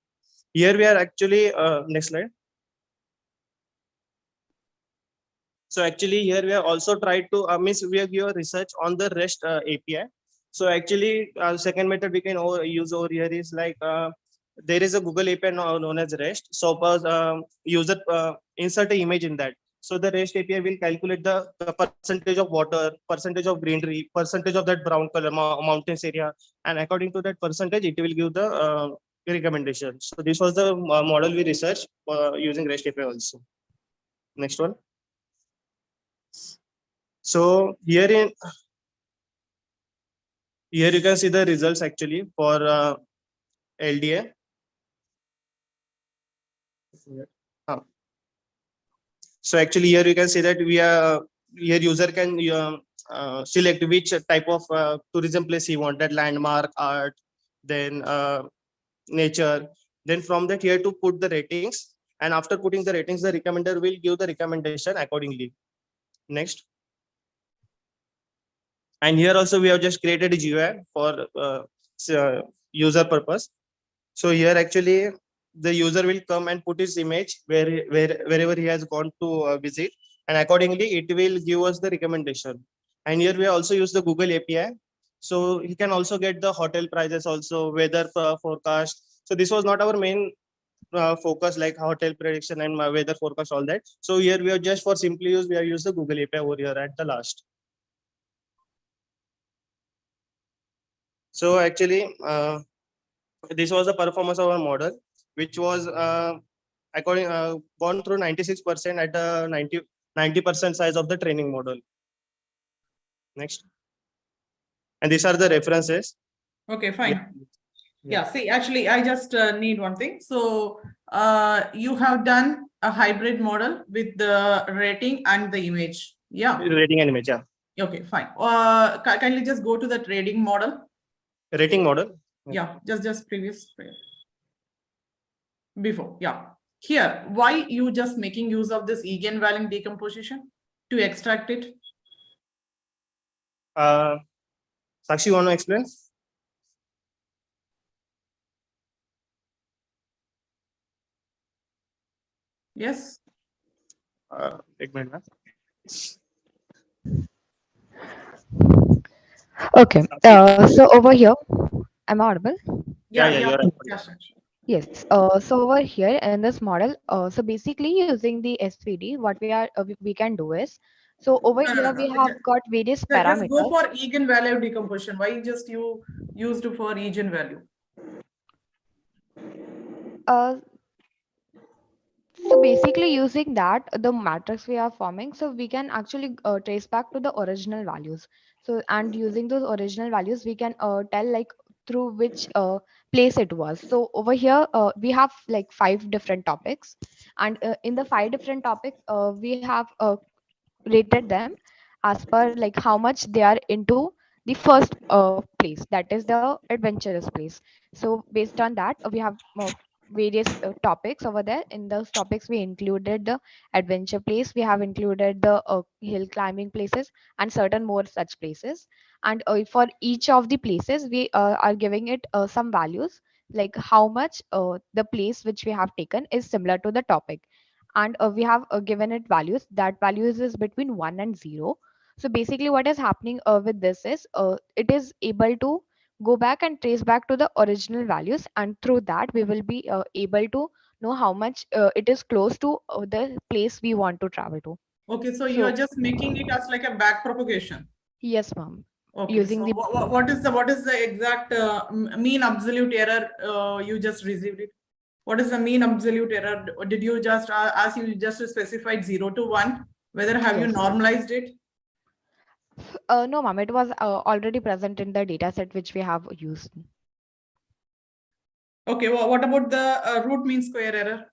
Speaker 11: Here we are actually next slide. So actually here we have also tried to means we have given research on the REST API. So actually second method we can use over here is like there is a Google API known as REST. So suppose user insert an image in that. So the REST API will calculate the percentage of water, percentage of greenery, percentage of that brown color mountains area, and according to that percentage, it will give the recommendation. So this was the model we researched using REST API also. Next one. So here you can see the results actually for LDA. So actually here you can see that we are here user can select which type of tourism place he wanted, landmark, art, then nature. Then from that here to put the ratings, and after putting the ratings, the recommender will give the recommendation accordingly. Next. And here also we have just created a GUI for user purpose. So here actually the user will come and put his image wherever he has gone to visit, and accordingly it will give us the recommendation. And here we also use the Google API. So he can also get the hotel prices, also weather forecast. So this was not our main focus, like hotel prediction and weather forecast, all that. So here we are just for simple use, we have used the Google API over here at the last. So actually, this was the performance of our model, which was according gone through 96% at the 90% size of the training model. Next. And these are the references.
Speaker 4: Okay, fine.
Speaker 11: Yeah.
Speaker 4: Yeah, see, actually, I just need one thing. So you have done a hybrid model with the rating and the image. Yeah.
Speaker 11: Rating and image, yeah.
Speaker 4: Okay, fine. Kindly just go to the trading model.
Speaker 11: Rating model.
Speaker 4: Yeah, just previous. Before, yeah. Here, why you just making use of this eigenvalue decomposition to extract it?
Speaker 11: Sakshi, you want to explain?
Speaker 4: Yes.
Speaker 11: Ek minute, ma'am.
Speaker 10: Okay. So over here, am I audible?
Speaker 11: Yeah, you're right.
Speaker 4: Yeah, sure.
Speaker 10: Yes. So over here in this model, so basically using the SVD, what we can do is, so over
Speaker 4: No,
Speaker 10: here we have got various
Speaker 4: Just go
Speaker 10: parameters.
Speaker 4: for eigenvalue decomposition. Why just you used for eigenvalue?
Speaker 10: So basically using that, the matrix we are forming, so we can actually trace back to the original values. So, and using those original values, we can tell like through which place it was. So over here, we have like 5 different topics, and in the 5 different topics, we have rated them as per like how much they are into the first place, that is the adventurous place. So based on that, we have various topics over there. In those topics we included the adventure place, we have included the hill climbing places and certain more such places. And for each of the places we are giving it some values, like how much the place which we have taken is similar to the topic. And we have given it values, that values is between 1 and 0. So basically what is happening with this is it is able to go back and trace back to the original values, and through that we will be able to know how much it is close to the place we want to travel to.
Speaker 4: Okay, so you are just making it as like a back propagation.
Speaker 10: Yes, ma'am.
Speaker 4: Okay,
Speaker 10: Using
Speaker 4: so
Speaker 10: the
Speaker 4: what is the exact mean absolute error you just received it? What is the mean absolute error? Did you just as you just specified 0 to 1? Whether have you
Speaker 10: Yes.
Speaker 4: normalized it?
Speaker 10: No, ma'am. It was already present in the data set which we have used.
Speaker 4: Okay, well, what about the root mean square error?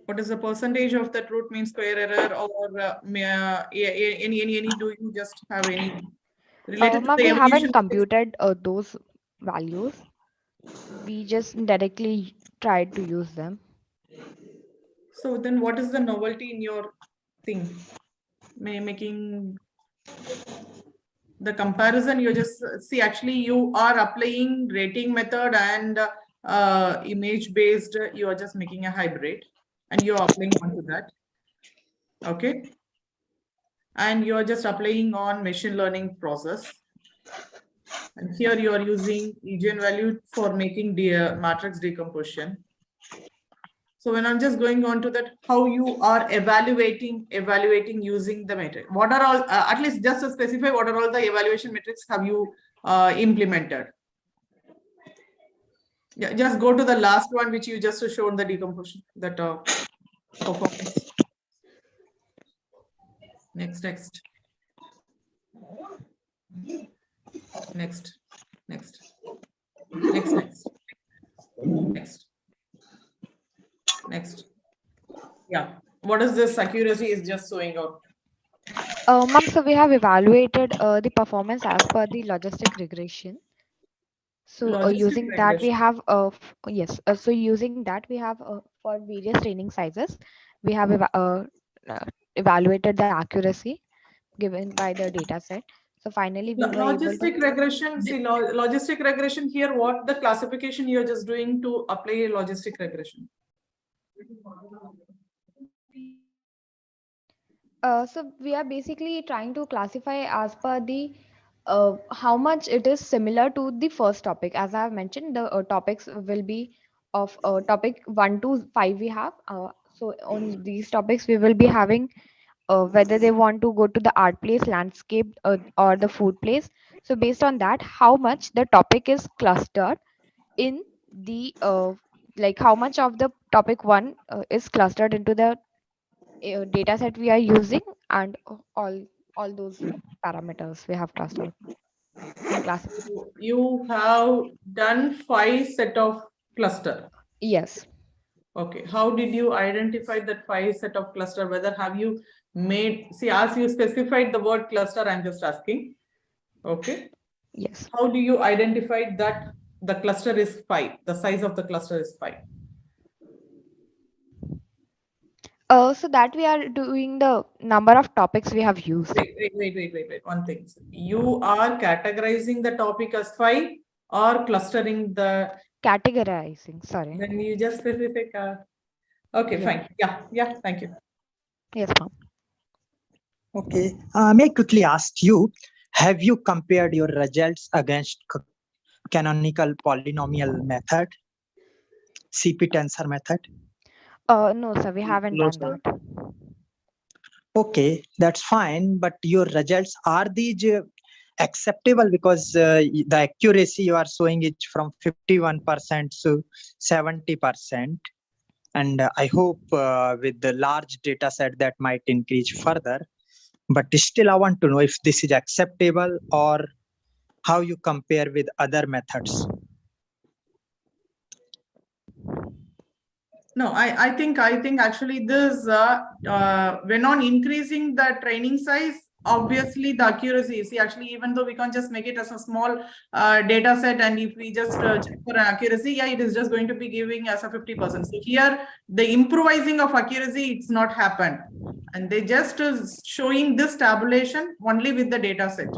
Speaker 4: What is the percentage of that root mean square error, or any? Do you just have any related to
Speaker 10: Ma'am,
Speaker 4: the
Speaker 10: we
Speaker 4: evolution?
Speaker 10: haven't computed those values. We just directly tried to use them.
Speaker 4: So then, what is the novelty in your thing? Making the comparison, you just see actually you are applying rating method and image based. You are just making a hybrid, and you are applying onto that. Okay, and you are just applying on machine learning process. And here you are using eigenvalue for making the matrix decomposition. So when I'm just going on to that, how you are evaluating using the metric. What are all, at least just to specify, what are all the evaluation metrics have you implemented? Yeah, just go to the last one, which you just showed the decomposition, that performance. Next. Next. Next. Yeah. What is this accuracy is just showing out?
Speaker 10: Ma'am, so we have evaluated the performance as per the logistic regression. So using that we have yes. So using that we have for various training sizes, we have evaluated the accuracy given by the data set. So finally we were able to.
Speaker 4: Logistic regression. See, logistic regression here. What the classification you're just doing to apply a logistic regression?
Speaker 10: So we are basically trying to classify as per the how much it is similar to the first topic. As I have mentioned, the topics will be of topic 1 to 5 we have. So on these topics we will be having whether they want to go to the art place, landscape, or the food place. So based on that, how much the topic is clustered in the like how much of the topic one is clustered into the data set we are using, and all those parameters we have clustered and classified.
Speaker 4: You have done 5 set of cluster.
Speaker 10: Yes.
Speaker 4: Okay, how did you identify that 5 set of cluster? Whether have you made, see, as you specified the word cluster, I'm just asking. Okay.
Speaker 10: Yes.
Speaker 4: How do you identify that the cluster is 5? The size of the cluster is 5.
Speaker 10: So that we are doing the number of topics we have used.
Speaker 4: Wait. One thing. You are categorizing the topic as 5 or clustering the.
Speaker 10: Categorizing. Sorry.
Speaker 4: Then you just specific. Okay,
Speaker 10: Yeah.
Speaker 4: fine. Yeah. Thank you.
Speaker 10: Yes, ma'am.
Speaker 5: Okay. May I quickly ask you, have you compared your results against canonical polynomial method, CP tensor method?
Speaker 10: No, sir, we haven't
Speaker 11: No,
Speaker 10: done
Speaker 11: sir.
Speaker 10: that.
Speaker 5: Okay, that's fine. But your results, are these acceptable? Because the accuracy you are showing is from 51% to 70%. And I hope with the large data set that might increase further. But still, I want to know if this is acceptable or how you compare with other methods.
Speaker 4: No, I think actually this when on increasing the training size, obviously the accuracy. See, actually, even though we can't just make it as a small data set, and if we just check for an accuracy, yeah, it is just going to be giving as a 50%. So here, the improvising of accuracy, it's not happened, and they just showing this tabulation only with the data set.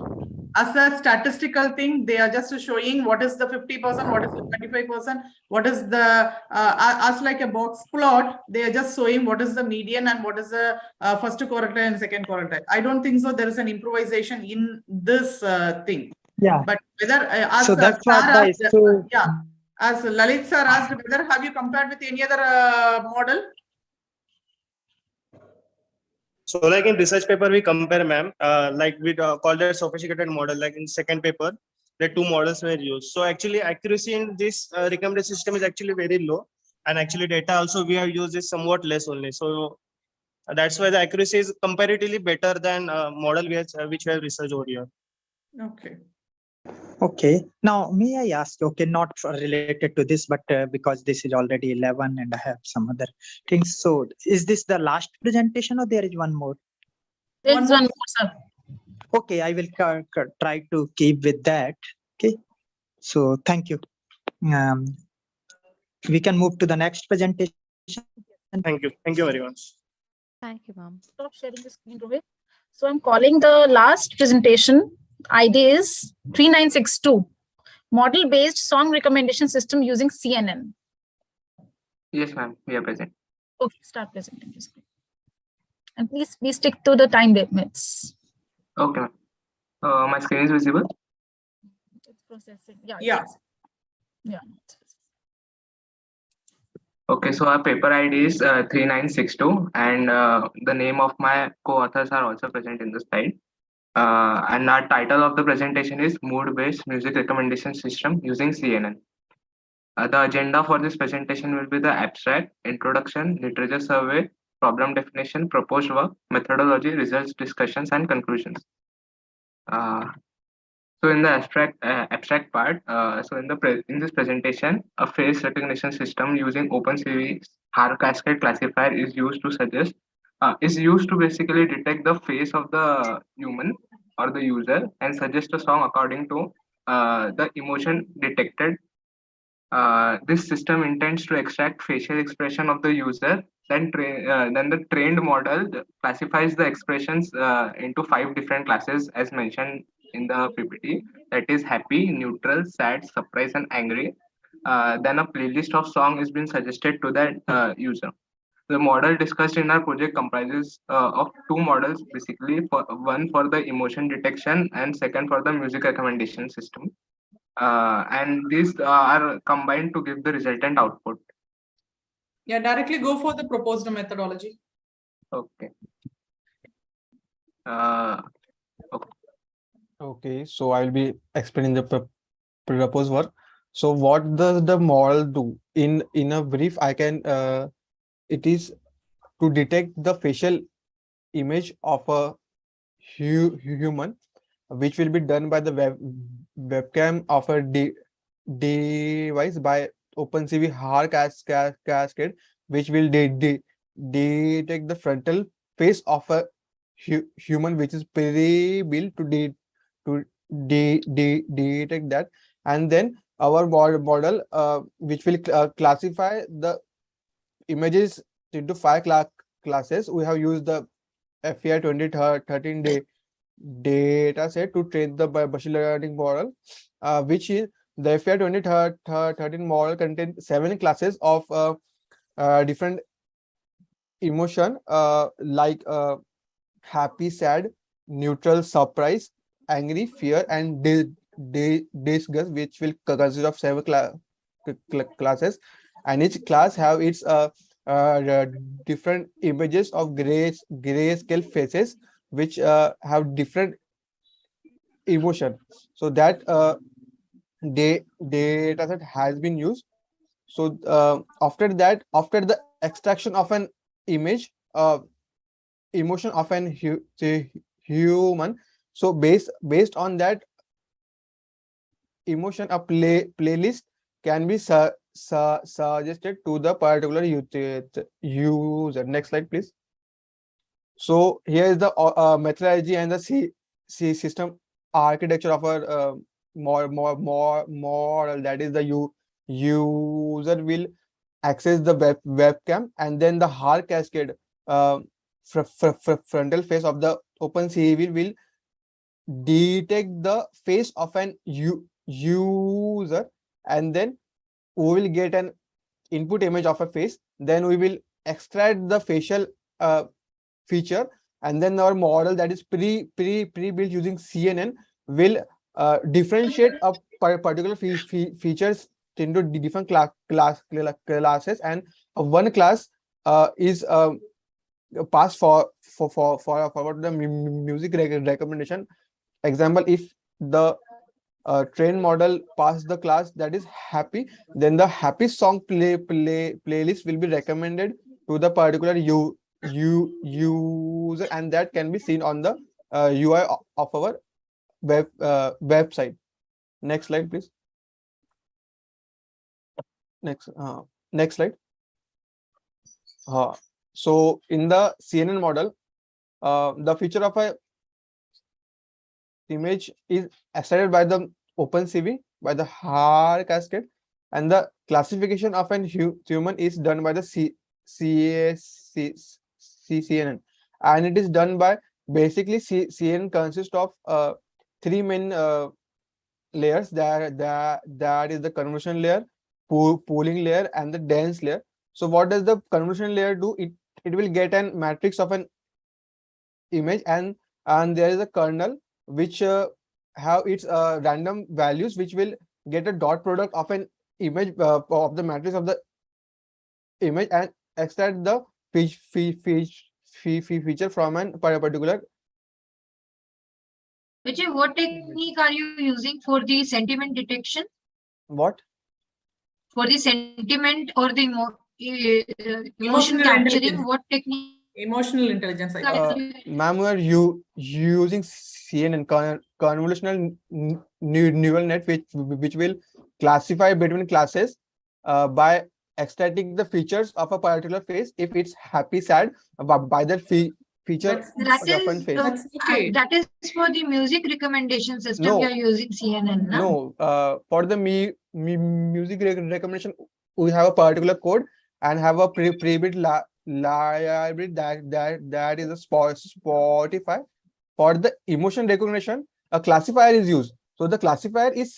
Speaker 4: As a statistical thing, they are just showing what is the 50%, what is the 25%, what is the, as like a box plot, they are just showing what is the median and what is the first quartile and second quartile. I don't think so there is an improvisation in this thing.
Speaker 5: Yeah.
Speaker 4: But whether, as
Speaker 5: so that's
Speaker 4: Sir
Speaker 5: what the
Speaker 4: asked,
Speaker 5: issue.
Speaker 4: yeah, as Lalit sir asked, whether have you compared with any other model?
Speaker 11: So like in research paper, we compare, ma'am, like we call that sophisticated model. Like in second paper, the 2 models were used. So actually accuracy in this recommendation system is actually very low. And actually data also we have used is somewhat less only. So that's why the accuracy is comparatively better than model which we have researched over here.
Speaker 4: Okay.
Speaker 5: Okay. Now, may I ask, okay, not related to this, but because this is already 11 and I have some other things. So is this the last presentation or there is one more?
Speaker 2: There's one more, sir.
Speaker 5: Okay, I will try to keep with that. Okay. So thank you. We can move to the next presentation.
Speaker 11: Thank you. Thank you very much.
Speaker 10: Thank you, ma'am.
Speaker 2: Stop sharing the screen, Rohit. So I'm calling the last presentation. ID is 3962. Model-based song recommendation system using CNN.
Speaker 12: Yes, ma'am. We are present.
Speaker 2: Okay, start presenting this. And please stick to the time limits.
Speaker 12: Okay, ma'am. My screen is visible.
Speaker 2: It's processing. Yeah.
Speaker 4: Yeah.
Speaker 2: Yeah.
Speaker 12: Okay, so our paper ID is 3962, and the name of my co-authors are also present in the slide. And our title of the presentation is Mood-Based Music Recommendation System using CNN. The agenda for this presentation will be the abstract, introduction, literature survey, problem definition, proposed work, methodology, results, discussions, and conclusions. So in the abstract part, so in this presentation, a face recognition system using OpenCV's HAR cascade classifier is used to basically detect the face of the human or the user and suggest a song according to the emotion detected. This system intends to extract facial expression of the user. Then the trained model classifies the expressions into 5 different classes as mentioned in the PPT. That is happy, neutral, sad, surprised, and angry. Then a playlist of song is being suggested to that user. The model discussed in our project comprises of 2 models, basically, one for the emotion detection and second for the music recommendation system. And these are combined to give the resultant output.
Speaker 4: Yeah, directly go for the proposed methodology.
Speaker 12: Okay. Okay.
Speaker 13: Okay, so I'll be explaining the proposed work. So what does the model do? In a brief, I can it is to detect the facial image of a human, which will be done by the webcam of a device by OpenCV hard cascade, which will detect the frontal face of a human, which is pre-built to to detect that, and then our model, which will classify the images into five classes. We have used the FEI 2013 data set to train the machine learning model, which is the FEI 2013 model contains 7 classes of different emotion, like happy, sad, neutral, surprise, angry, fear, and disgust, which will consist of 7 classes, and each class have its different images of grayscale faces, which have different emotion. So that data set has been used. So after that, after the extraction of an image, emotion of an human, so based on that emotion, a playlist can be suggested to the particular user. Next slide, please. So here is the methodology and the system architecture of our model. That is, the user will access the webcam, and then the hard cascade frontal face of the OpenCV will detect the face of an user, and then we will get an input image of a face. Then we will extract the facial feature, and then our model, that is pre-built using CNN, will differentiate a particular features into different classes, and one class is passed forward the music recommendation. Example, if the train model pass the class that is happy, then the happy song playlist will be recommended to the particular user, and that can be seen on the UI of our website. Next slide, please. Next slide. So in the CNN model, the feature of a image is extracted by the OpenCV by the hard cascade, and the classification of an human is done by the CNN, and it is done by basically CNN consists of 3 main layers. That is the convolution layer, pooling layer, and the dense layer. So what does the convolution layer do? It will get an matrix of an image, and there is a kernel which have its random values, which will get a dot product of an image of the matrix of the image, and extract the feature from an particular.
Speaker 3: Vijay, what technique are you using for the sentiment detection?
Speaker 13: What?
Speaker 3: For the sentiment or the emotion
Speaker 4: Emotional
Speaker 3: capturing,
Speaker 4: intelligence.
Speaker 3: what technique?
Speaker 4: Emotional intelligence.
Speaker 13: Ma'am, we are using CNN, convolutional neural net, which will classify between classes by extracting the features of a particular face. If it's happy, sad, by the feature of one face.
Speaker 3: That is for the music recommendation system.
Speaker 13: No.
Speaker 3: You are using CNN.
Speaker 13: No, for the music recommendation, we have a particular code and have a pre-built library that is a Spotify. For the emotion recognition, a classifier is used. So the classifier is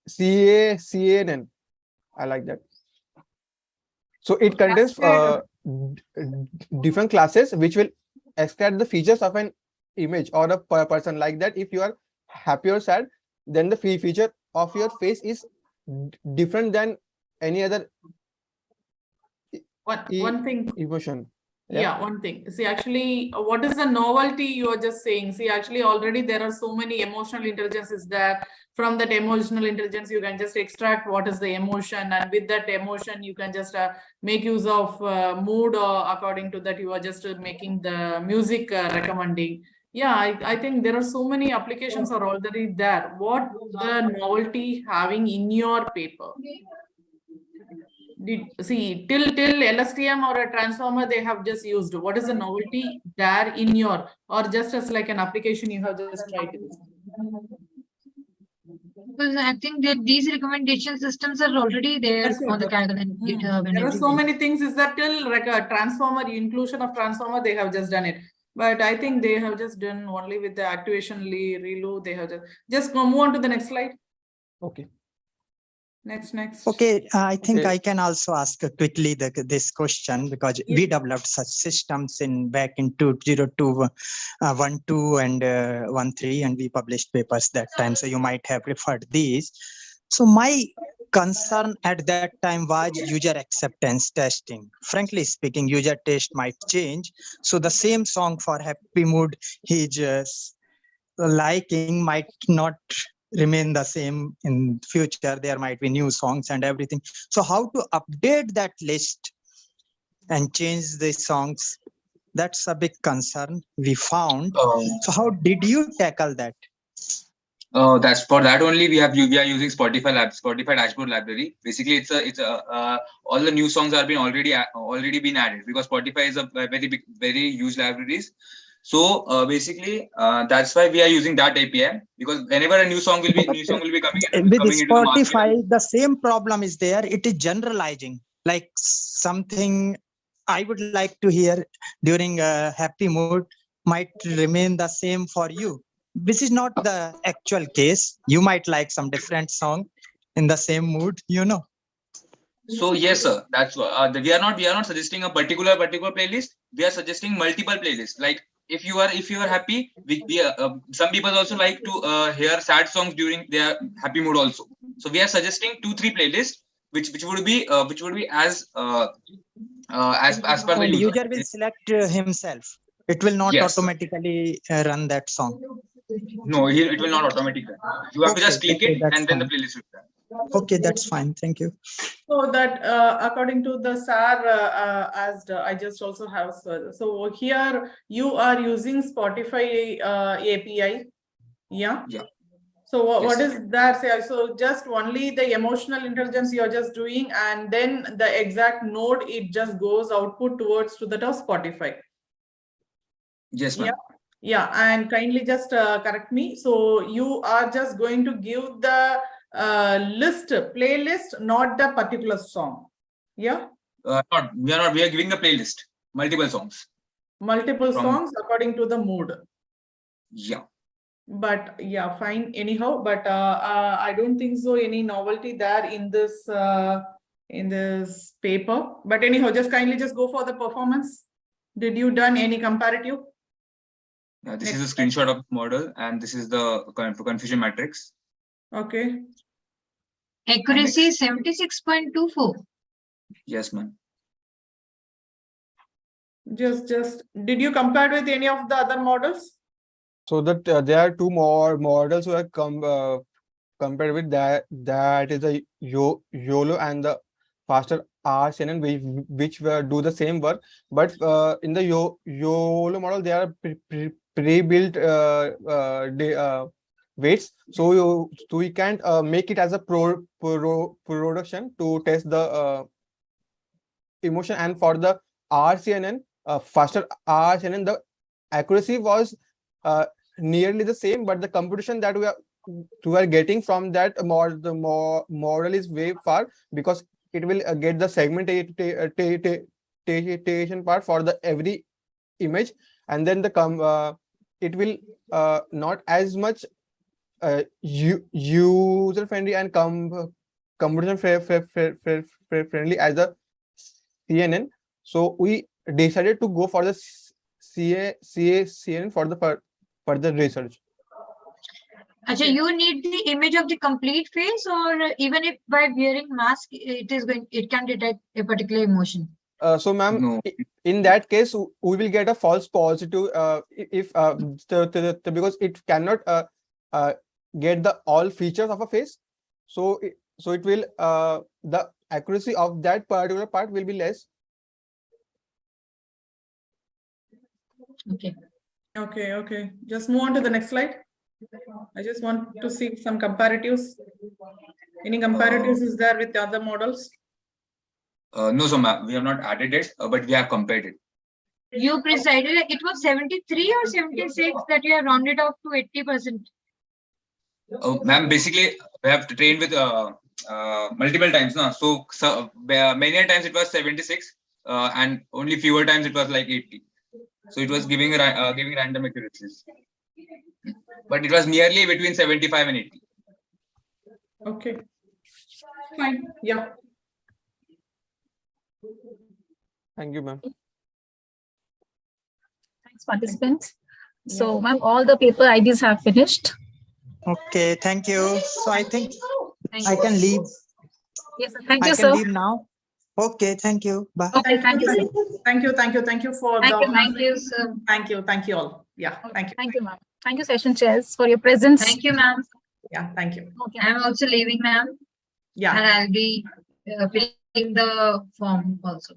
Speaker 13: CNN. I like that. So it contains different classes which will extract the features of an image or a person. Like that, if you are happy or sad, then the feature of your face is different than any other
Speaker 4: one thing
Speaker 13: emotion.
Speaker 4: Yeah, one thing. See, actually, what is the novelty you are just saying? See, actually, already there are so many emotional intelligences there. From that emotional intelligence, you can just extract what is the emotion, and with that emotion, you can just make use of mood, or according to that, you are just making the music recommending. Yeah, I think there are so many applications are already there. What the novelty having in your paper? Did see till LSTM or a transformer they have just used. What is the novelty there in your, or just as like an application you have just tried this?
Speaker 3: Because I think that these recommendation systems are already there
Speaker 4: That's
Speaker 3: on the
Speaker 4: it.
Speaker 3: Kaggle and GitHub and
Speaker 4: There are so
Speaker 3: everywhere.
Speaker 4: many things is that till like a transformer, inclusion of transformer, they have just done it. But I think they have just done only with the activation reload. They have just move on to the next slide.
Speaker 13: Okay.
Speaker 4: Next.
Speaker 5: Okay, I think
Speaker 13: Okay.
Speaker 5: I can also ask quickly this question, because we developed such systems back in 2002, 12 and 13, and we published papers that time. So you might have referred these. So my concern at that time was user acceptance testing. Frankly speaking, user taste might change. So the same song for happy mood, his liking might not remain the same in future. There might be new songs and everything. So how to update that list and change the songs? That's a big concern we found. So how did you tackle that?
Speaker 14: That's for that only we are using Spotify dashboard library. Basically, it's a all the new songs are been already been added, because Spotify is a very huge libraries. So basically, that's why we are using that API, because whenever a new song will be coming
Speaker 5: With
Speaker 14: into the market.
Speaker 5: Spotify, the same problem is there. It is generalizing, like something I would like to hear during a happy mood might remain the same for you. This is not the actual case. You might like some different song in the same mood,
Speaker 14: So yes, sir. That's we are not suggesting a particular playlist. We are suggesting multiple playlists. Like if you are happy, some people also like to hear sad songs during their happy mood also. So we are suggesting 2-3 playlists, which would be as per the
Speaker 5: and
Speaker 14: user.
Speaker 5: user will select himself. It will not
Speaker 14: Yes.
Speaker 5: automatically run that song.
Speaker 14: No, it will not automatically. You have to just click it,
Speaker 5: that's
Speaker 14: and then the
Speaker 5: fine.
Speaker 14: playlist will run.
Speaker 5: Okay, that's fine. Thank you.
Speaker 4: So that according to the SAR, as I just also have, so here you are using Spotify API. Yeah. So what is that? Say, so just only the emotional intelligence you're just doing, and then the exact node, it just goes output towards to that of Spotify.
Speaker 14: Yes, ma'am.
Speaker 4: Yeah, and kindly just correct me. So you are just going to give the playlist, not the particular song. Yeah.
Speaker 14: We are giving the playlist, multiple songs.
Speaker 4: Multiple songs according to the mood.
Speaker 14: Yeah.
Speaker 4: But yeah, fine. Anyhow, but I don't think so. Any novelty there in this paper. But anyhow, just kindly just go for the performance. Did you done any comparative?
Speaker 14: This is a screenshot of the model, and this is the confusion matrix.
Speaker 4: Okay.
Speaker 3: Accuracy 76.24.
Speaker 14: Yes, ma'am.
Speaker 4: Just did you compare with any of the other models?
Speaker 13: So that there are two more models who are compared with that. That is the YOLO and the faster RCNN, which do the same work. But in the YOLO model, there are pre-built weights, so we can't make it as a production to test the emotion. And for the RCNN, faster RCNN, the accuracy was nearly the same, but the computation that we are getting from that model is way far, because it will get the segmentation part for the every image, and then the it will not as much user friendly and computation friendly as the CNN. So we decided to go for the CNN for the further research.
Speaker 3: Actually, you need the image of the complete face, or even if by wearing mask, it can detect a particular emotion.
Speaker 13: So ma'am,
Speaker 14: No.
Speaker 13: in that case, we will get a false positive if because it cannot get the all features of a face. So it will the accuracy of that particular part will be less.
Speaker 2: Okay.
Speaker 4: Okay. Just move on to the next slide. I just want to see some comparatives. Any comparatives is there with the other models?
Speaker 14: No, so ma'am, we have not added it, but we have compared it.
Speaker 3: You presided, it was 73 or 76 that you have rounded off to 80%.
Speaker 14: Ma'am, basically, we have trained with multiple times now. So many times it was 76, and only fewer times it was like 80. So it was giving random accuracies, but it was nearly between 75 and 80.
Speaker 4: Okay. Fine. Yeah.
Speaker 13: Thank you, ma'am.
Speaker 2: Thanks, participants. So, ma'am, all the paper IDs have finished.
Speaker 5: Okay, thank you. So I think
Speaker 3: Thank
Speaker 5: I
Speaker 3: you.
Speaker 5: can leave.
Speaker 2: Yes, sir. Thank
Speaker 5: I
Speaker 2: you,
Speaker 5: can
Speaker 2: sir.
Speaker 5: leave now. Okay, thank you. Bye.
Speaker 2: Okay, thank you, sir.
Speaker 4: Thank you for
Speaker 2: Thank
Speaker 4: the.
Speaker 2: you,
Speaker 3: Thank you, sir.
Speaker 4: Thank you all. Yeah, thank you.
Speaker 2: Thank you, ma'am. Thank you, session chairs, for your presence.
Speaker 3: Thank you, ma'am.
Speaker 4: Yeah, thank you.
Speaker 2: Okay.
Speaker 3: I'm also leaving, ma'am.
Speaker 4: Yeah.
Speaker 3: And I'll be filling the form also.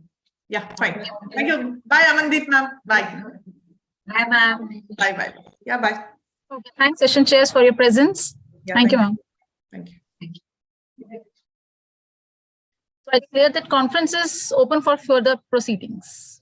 Speaker 4: Yeah, fine. Thank you. Bye, Amandeep, ma'am. Bye.
Speaker 3: Bye, ma'am.
Speaker 4: Bye. Yeah, bye.
Speaker 2: Okay. Thanks, session chairs, for your presence.
Speaker 4: Yeah,
Speaker 2: Thank you, ma'am.
Speaker 4: Thank you.
Speaker 2: So I declare that conference is open for further proceedings.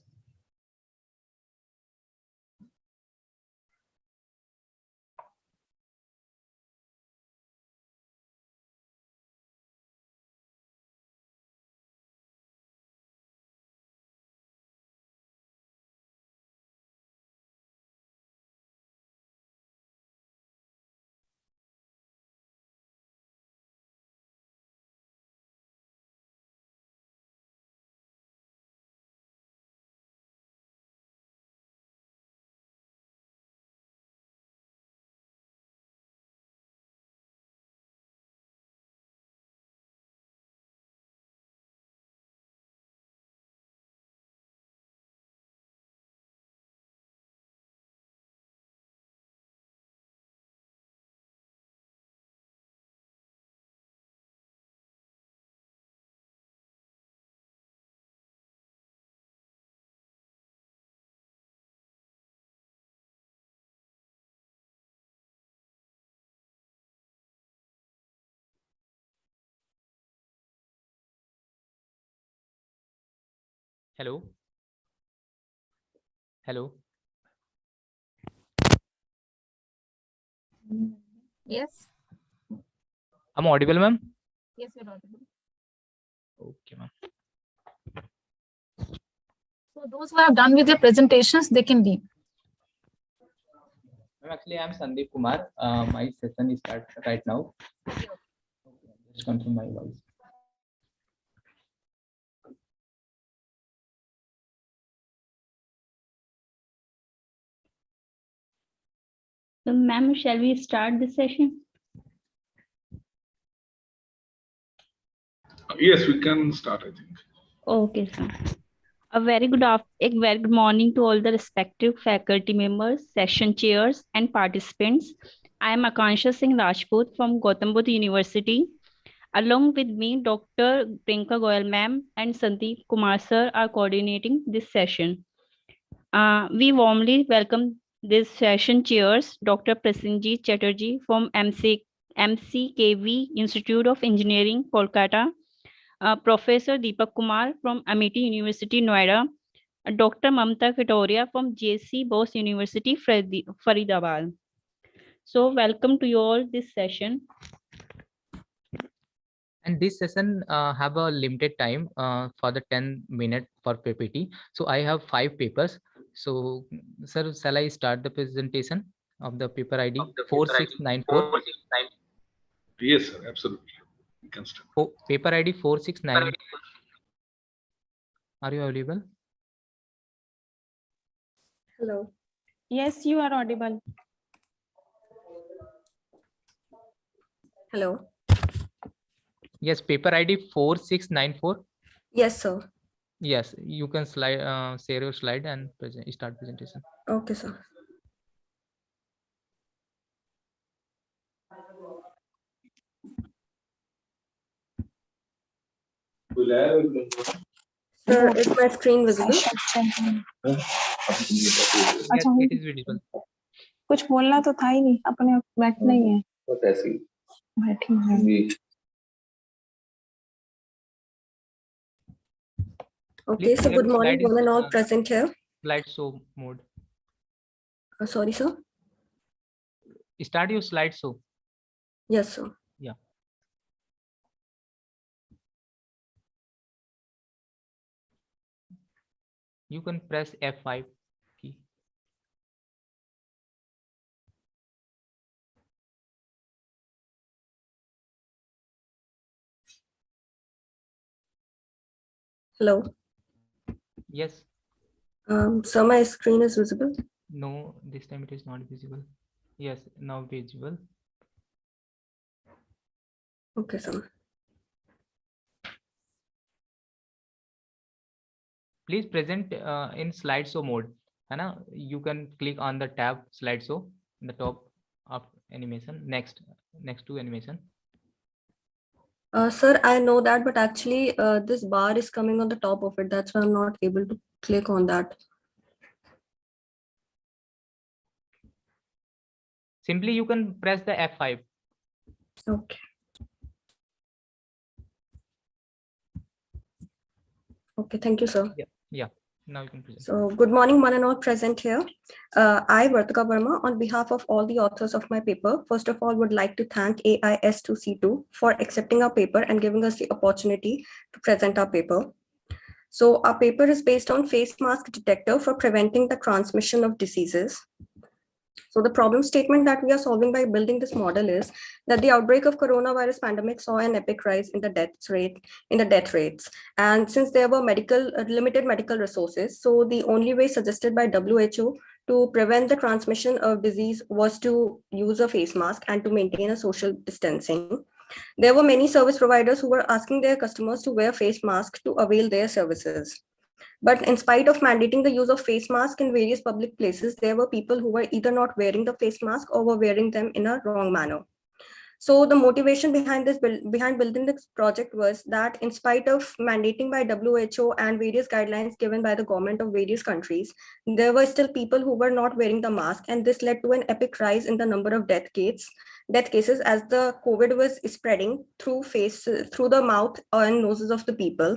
Speaker 6: Hello. Hello.
Speaker 2: Yes.
Speaker 6: I'm audible, ma'am?
Speaker 2: Yes, you're audible.
Speaker 6: Okay, ma'am.
Speaker 2: So those who have done with their presentations, they can leave.
Speaker 6: Actually, I'm Sandeep Kumar. My session is start right now. Just confirm my voice.
Speaker 15: So, ma'am, shall we start the session?
Speaker 16: Yes, we can start, I think.
Speaker 15: Okay, sir. A very good morning to all the respective faculty members, session chairs, and participants. I am Akansha Singh Rajput from Gautam Buddha University. Along with me, Dr. Priyanka Goyal ma'am and Sandeep Kumar sir are coordinating this session. We warmly welcome this session chairs, Dr. Prasenjit Chatterjee from MCKV Institute of Engineering, Kolkata, Professor Deepak Kumar from Amity University, Noida, Dr. Mamta Katoria from JC Bose University, Faridabad. So welcome to you all this session.
Speaker 6: And this session have a limited time for the 10 minutes for PPT. So I have 5 papers. So sir, shall I start the presentation of the paper ID 4694?
Speaker 16: Yes, sir, absolutely. You can start.
Speaker 6: Oh, paper ID 469. Are you available?
Speaker 17: Hello.
Speaker 15: Yes, you are audible.
Speaker 17: Hello.
Speaker 6: Yes, paper ID 4694.
Speaker 17: Yes, sir.
Speaker 6: Yes, you can share your slide and start presentation.
Speaker 17: Okay, sir. Sir, is my screen visible?
Speaker 6: Yes, it is visible.
Speaker 18: कुछ बोलना तो था ही नहीं, अपने बैठना ही है, बैठी है।
Speaker 17: Okay, so good morning, one and all present here.
Speaker 6: Slideshow mode.
Speaker 17: Sorry, sir.
Speaker 6: Start your slideshow.
Speaker 17: Yes, sir.
Speaker 6: Yeah. You can press F5 key.
Speaker 17: Hello.
Speaker 6: Yes.
Speaker 17: So my screen is visible?
Speaker 6: No, this time it is not visible. Yes, now visible.
Speaker 17: Okay, sir.
Speaker 6: Please present in slideshow mode. Hana? You can click on the tab slideshow in the top of animation. Next to animation.
Speaker 17: Sir, I know that, but actually this bar is coming on the top of it. That's why I'm not able to click on that.
Speaker 6: Simply you can press the F5.
Speaker 17: Okay. Okay, thank you, sir.
Speaker 6: Yeah. Now you can present.
Speaker 17: So good morning, one and all present here. I, Vartika Verma, on behalf of all the authors of my paper, first of all, would like to thank AIS2C2 for accepting our paper and giving us the opportunity to present our paper. So our paper is based on face mask detector for preventing the transmission of diseases. So the problem statement that we are solving by building this model is that the outbreak of coronavirus pandemic saw an epic rise in the death rates. And since there were limited medical resources, so the only way suggested by WHO to prevent the transmission of disease was to use a face mask and to maintain a social distancing. There were many service providers who were asking their customers to wear face masks to avail their services. But in spite of mandating the use of face masks in various public places, there were people who were either not wearing the face mask or were wearing them in a wrong manner. So the motivation behind building this project was that in spite of mandating by WHO and various guidelines given by the government of various countries, there were still people who were not wearing the mask, and this led to an epic rise in the number of death cases as the COVID was spreading through the mouth and noses of the people.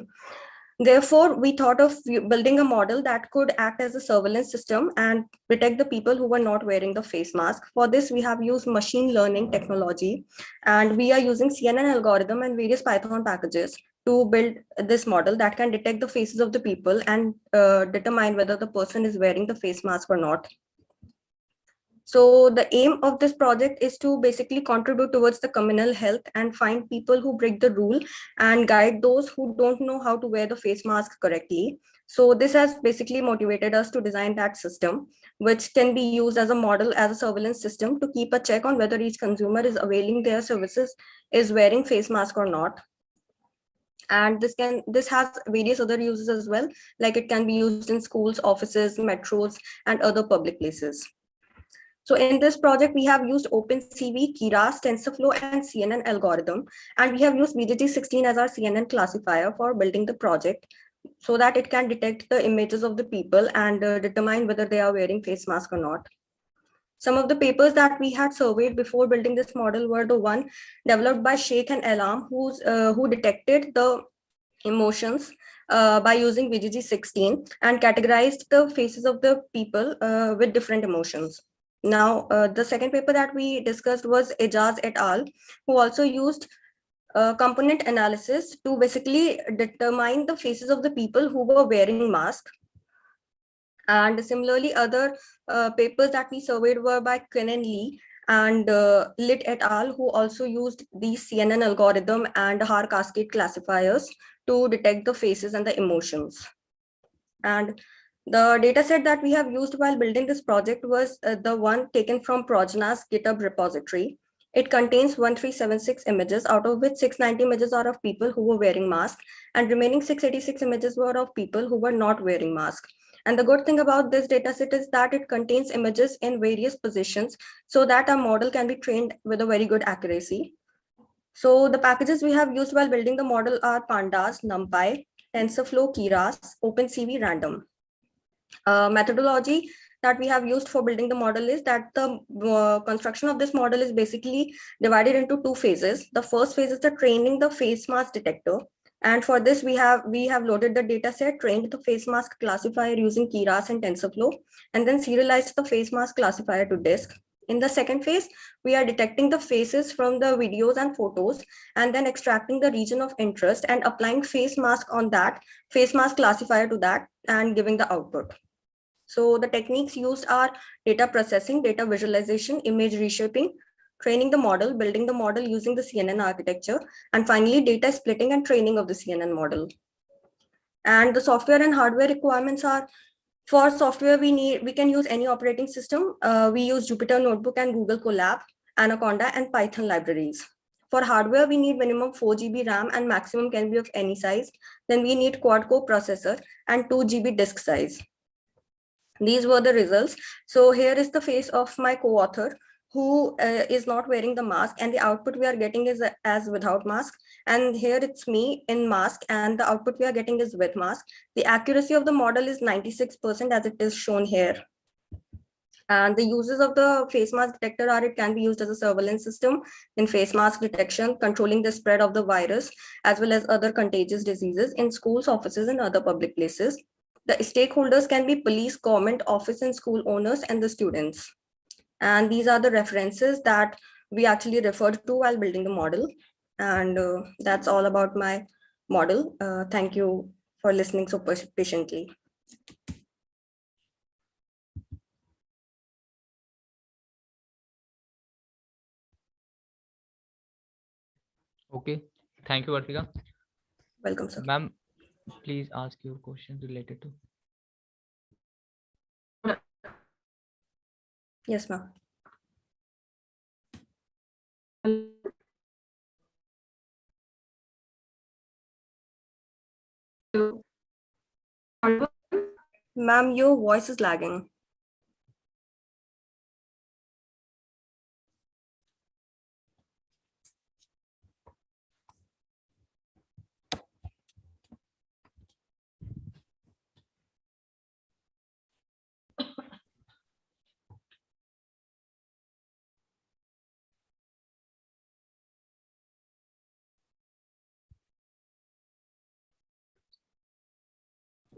Speaker 17: Therefore, we thought of building a model that could act as a surveillance system and protect the people who were not wearing the face mask. For this, we have used machine learning technology, and we are using CNN algorithm and various Python packages to build this model that can detect the faces of the people and determine whether the person is wearing the face mask or not. So the aim of this project is to basically contribute towards the communal health and find people who break the rule and guide those who don't know how to wear the face mask correctly. So this has basically motivated us to design that system, which can be used as a model, as a surveillance system to keep a check on whether each consumer is availing their services, is wearing face mask or not. And this has various other uses as well, like it can be used in schools, offices, metros, and other public places. So in this project, we have used OpenCV, Keras, TensorFlow, and CNN algorithm. And we have used BGG16 as our CNN classifier for building the project so that it can detect the images of the people and determine whether they are wearing face mask or not. Some of the papers that we had surveyed before building this model were the one developed by Sheikh and Elam, who detected the emotions by using BGG16 and categorized the faces of the people with different emotions. Now, the second paper that we discussed was Ejaz et al., who also used component analysis to basically determine the faces of the people who were wearing masks. And similarly, other papers that we surveyed were by Kenan Lee and Lit et al., who also used the CNN algorithm and Har cascade classifiers to detect the faces and the emotions. And the data set that we have used while building this project was the one taken from Projna's GitHub repository. It contains 1376 images, out of which 690 images are of people who were wearing masks, and remaining 686 images were of people who were not wearing masks. And the good thing about this dataset is that it contains images in various positions so that our model can be trained with a very good accuracy. So the packages we have used while building the model are Pandas, NumPy, TensorFlow, Keras, OpenCV, Random. Methodology that we have used for building the model is that the construction of this model is basically divided into two phases. The first phase is the training the face mask detector. And for this, we have loaded the data set, trained the face mask classifier using Keras and TensorFlow, and then serialized the face mask classifier to disk. In the second phase, we are detecting the faces from the videos and photos, and then extracting the region of interest and applying face mask on that, face mask classifier to that, and giving the output. So the techniques used are data processing, data visualization, image reshaping, training the model, building the model using the CNN architecture, and finally data splitting and training of the CNN model. And the software and hardware requirements are, for software, we can use any operating system. We use Jupyter Notebook and Google Colab, Anaconda, and Python libraries. For hardware, we need minimum 4 GB RAM and maximum can be of any size. Then we need quad-core processor and 2 GB disk size. These were the results. So here is the face of my co-author who is not wearing the mask, and the output we are getting is as without mask. And here it's me in mask, and the output we are getting is with mask. The accuracy of the model is 96% as it is shown here. And the uses of the face mask detector are, it can be used as a surveillance system in face mask detection, controlling the spread of the virus, as well as other contagious diseases in schools, offices, and other public places. The stakeholders can be police, government, office and school owners, and the students. And these are the references that we actually referred to while building the model. And that's all about my model. Thank you for listening so patiently.
Speaker 6: Okay, thank you, Vartika.
Speaker 17: Welcome, sir.
Speaker 6: Ma'am, please ask your question related to.
Speaker 17: Yes, ma'am. Ma'am, your voice is lagging.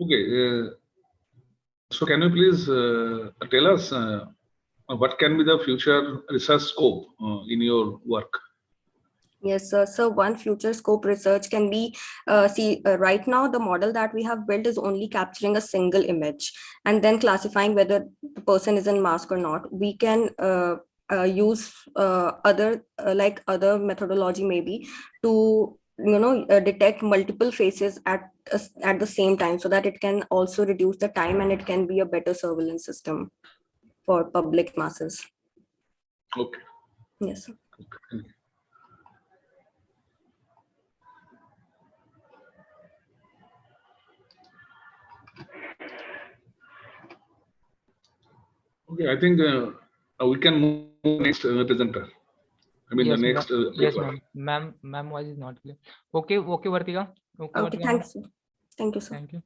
Speaker 16: Okay. So can you please tell us what can be the future research scope in your work?
Speaker 17: Yes, sir. So one future scope research can be, right now the model that we have built is only capturing a single image and then classifying whether the person is in mask or not. We can use other methodology maybe to detect multiple faces at the same time, so that it can also reduce the time and it can be a better surveillance system for public masses.
Speaker 16: Okay.
Speaker 17: Yes, sir.
Speaker 16: Okay. Okay, I think we can move to the next presenter. I mean,
Speaker 6: Yes,
Speaker 16: the next
Speaker 6: yes,
Speaker 16: paper.
Speaker 6: ma'am voice is not clear. Okay, Vartika. Okay,
Speaker 17: Okay,
Speaker 6: Vartika,
Speaker 17: thanks. Thank you, sir.
Speaker 6: thank you.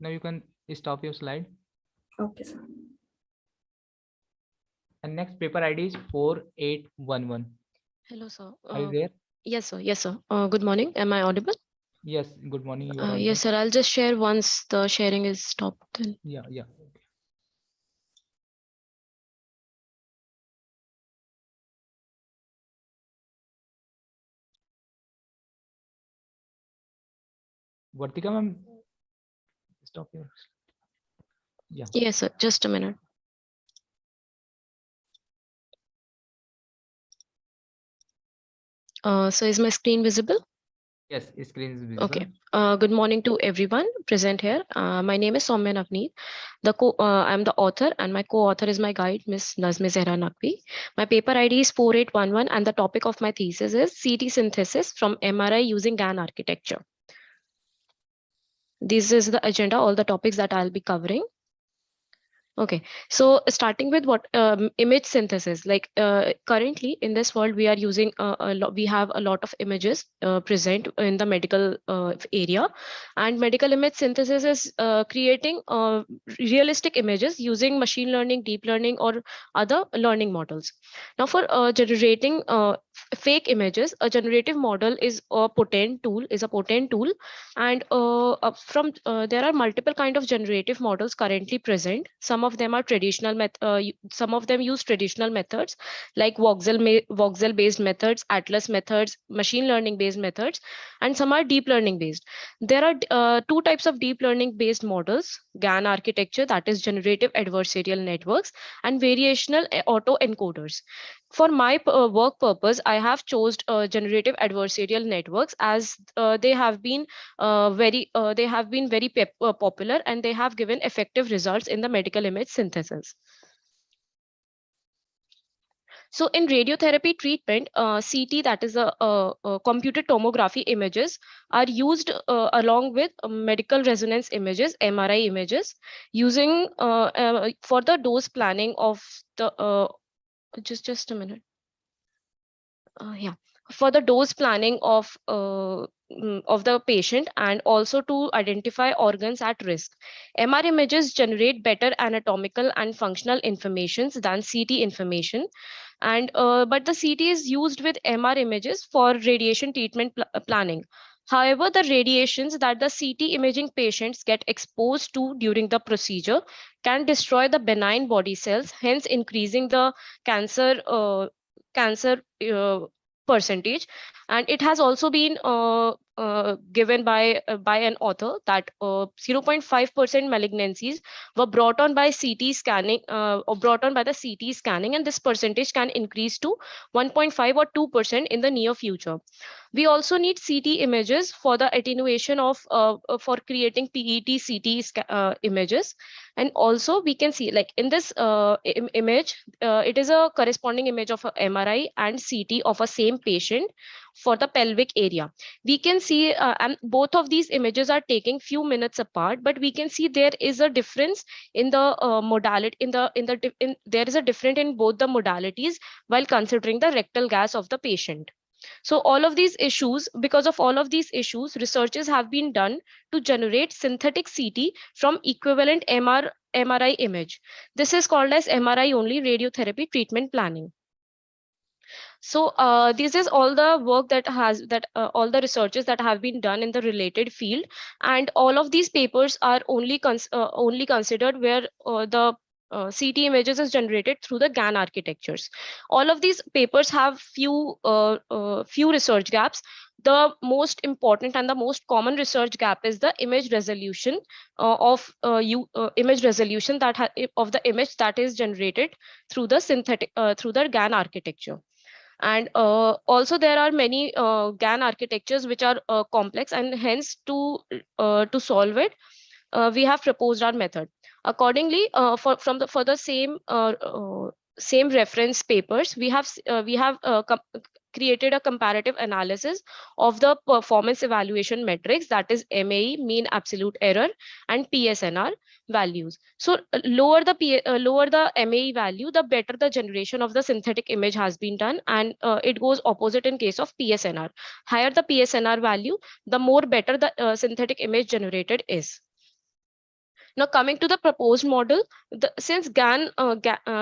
Speaker 6: Now you can stop your slide.
Speaker 17: Okay, sir.
Speaker 6: And next paper ID is 4811.
Speaker 19: Hello, sir.
Speaker 6: Are you there?
Speaker 19: Yes, sir. Yes, sir. Good morning. Am I audible?
Speaker 6: Yes, good morning. You are audible.
Speaker 19: Yes, sir. I'll just share once the sharing is stopped. Then.
Speaker 6: Yeah. Okay. Vartika ma'am, stop your. Yeah.
Speaker 19: Yes, sir. Just a minute. So is my screen visible?
Speaker 6: Yes, screen is visible.
Speaker 19: Okay. Good morning to everyone present here. My name is Soumya Navneet. I'm the author, and my co-author is my guide, Miss Nazmi Zehra Naqvi. My paper ID is 4811, and the topic of my thesis is CT synthesis from MRI using GAN architecture. This is the agenda, all the topics that I'll be covering. Okay, so starting with what image synthesis, like currently in this world, we are using we have a lot of images present in the medical area, and medical image synthesis is creating realistic images using machine learning, deep learning, or other learning models. Now, for generating fake images, a generative model is a potent tool, and there are multiple kind of generative models currently present. Some of them are some of them use traditional methods like voxel based methods, atlas methods, machine learning based methods, and some are deep learning based. There are two types of deep learning based models: GAN architecture, that is generative adversarial networks, and variational auto encoders. For my work purpose, I have chosen generative adversarial networks, as they have been very popular, and they have given effective results in the medical image synthesis. So in radiotherapy treatment, CT, that is a computed tomography images, are used along with medical resonance images, MRI images, using for the dose planning of the just a minute. Yeah, for the dose planning of the patient, and also to identify organs at risk. MR images generate better anatomical and functional informations than CT information, and but the CT is used with MR images for radiation treatment planning. However, the radiations that the CT imaging patients get exposed to during the procedure can destroy the benign body cells, hence increasing the cancer percentage. And it has also been given by an author that 0.5% malignancies were brought on by CT scanning or brought on by the CT scanning, and this percentage can increase to 1.5 or 2% in the near future. We also need CT images for the attenuation of for creating PET CT images. And also we can see, like in this image, it is a corresponding image of a MRI and CT of a same patient for the pelvic area. We can see, and both of these images are taking few minutes apart, but we can see there is a difference in the modality, there is a difference in both the modalities while considering the rectal gas of the patient. So all of these issues, because of all of these issues, researches have been done to generate synthetic CT from equivalent MRI image. This is called as MRI only radiotherapy treatment planning. So this is all the work all the researches that have been done in the related field, and all of these papers are only considered where the CT images is generated through the GAN architectures. All of these papers have few research gaps. The most important and the most common research gap is the image resolution image resolution of the image that is generated through the GAN architecture. And also there are many GAN architectures which are complex, and hence to solve it, we have proposed our method. Accordingly, for the same reference papers, we have created a comparative analysis of the performance evaluation metrics, that is MAE, mean absolute error, and PSNR values. So lower the MAE value, the better the generation of the synthetic image has been done, and it goes opposite in case of PSNR. Higher the PSNR value, the more better the synthetic image generated is. Now coming to the proposed model, since GAN,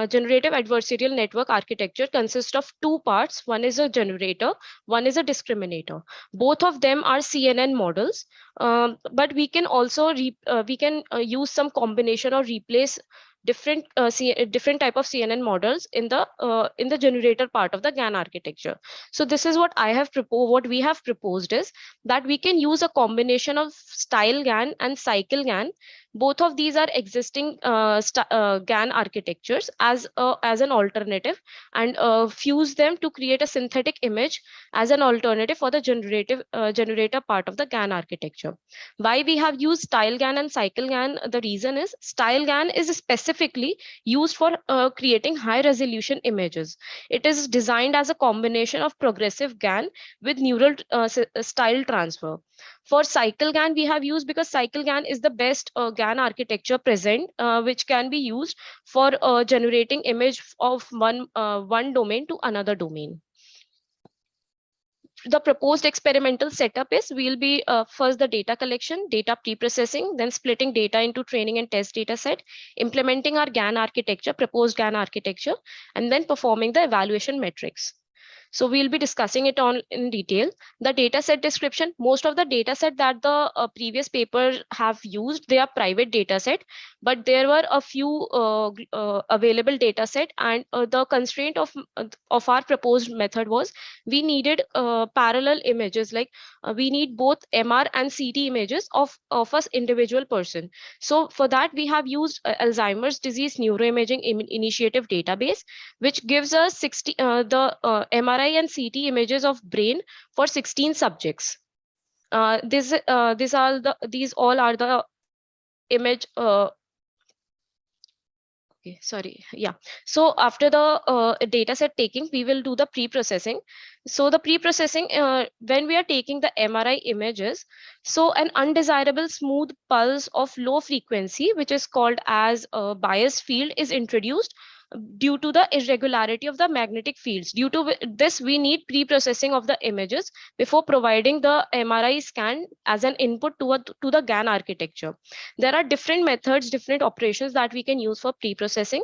Speaker 19: generative adversarial network architecture, consists of two parts. One is a generator, one is a discriminator. Both of them are CNN models, but we can also use some combination or replace different type of CNN models in the generator part of the GAN architecture. So this is what I have proposed. What we have proposed is that we can use a combination of style GAN and cycle GAN, Both of these are existing GAN architectures as an alternative, and fuse them to create a synthetic image as an alternative for the generator part of the GAN architecture. Why we have used style GAN and cycle GAN? The reason is style GAN is specifically used for creating high resolution images. It is designed as a combination of progressive GAN with neural style transfer. For cycle GAN, we have used because cycle GAN is the best GAN architecture present, which can be used for generating image of one domain to another domain. The proposed experimental setup is we'll be first the data collection, data pre-processing, then splitting data into training and test data set, implementing our GAN architecture, proposed GAN architecture, and then performing the evaluation metrics. So we'll be discussing it in detail. The data set description, most of the data set that the previous paper have used, they are private data set, but there were a few available data set, and the constraint of our proposed method was we needed parallel images, like we need both MR and CT images of us individual person. So for that we have used Alzheimer's disease neuroimaging initiative database, which gives us the MRI and CT images of brain for 16 subjects. These all are the image. Okay, sorry. Yeah. So after the data set taking, we will do the pre-processing. So the pre-processing, when we are taking the MRI images, so an undesirable smooth pulse of low frequency, which is called as a bias field, is introduced due to the irregularity of the magnetic fields. Due to this, we need pre-processing of the images before providing the MRI scan as an input to the GAN architecture. There are different methods, different operations that we can use for pre-processing.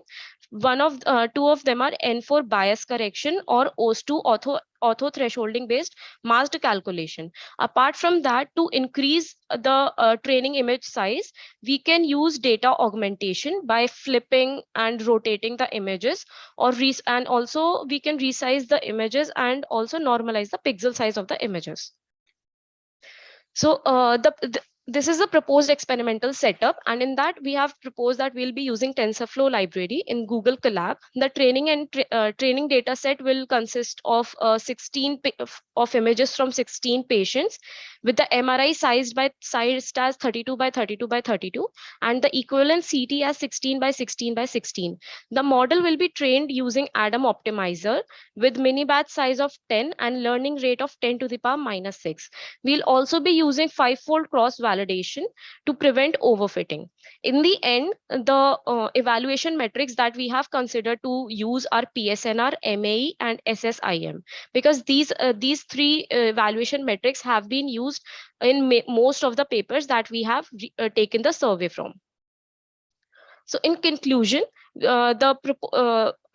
Speaker 19: Two of them are N4 bias correction or OS2 auto thresholding based masked calculation. Apart from that, to increase the training image size, we can use data augmentation by flipping and rotating the images, and also we can resize the images and also normalize the pixel size of the images. So this is a proposed experimental setup, and in that we have proposed that we'll be using TensorFlow library in Google Colab. The training and training data set will consist of 16 of images from 16 patients with the MRI sized as 32 by 32 by 32 and the equivalent CT as 16 by 16 by 16. The model will be trained using Adam optimizer with mini batch size of 10 and learning rate of 10 to the power -6. We'll also be using 5-fold cross validation to prevent overfitting. In the end, the evaluation metrics that we have considered to use are PSNR, MAE, and SSIM, because these three evaluation metrics have been used in most of the papers that we have taken the survey from. So in conclusion,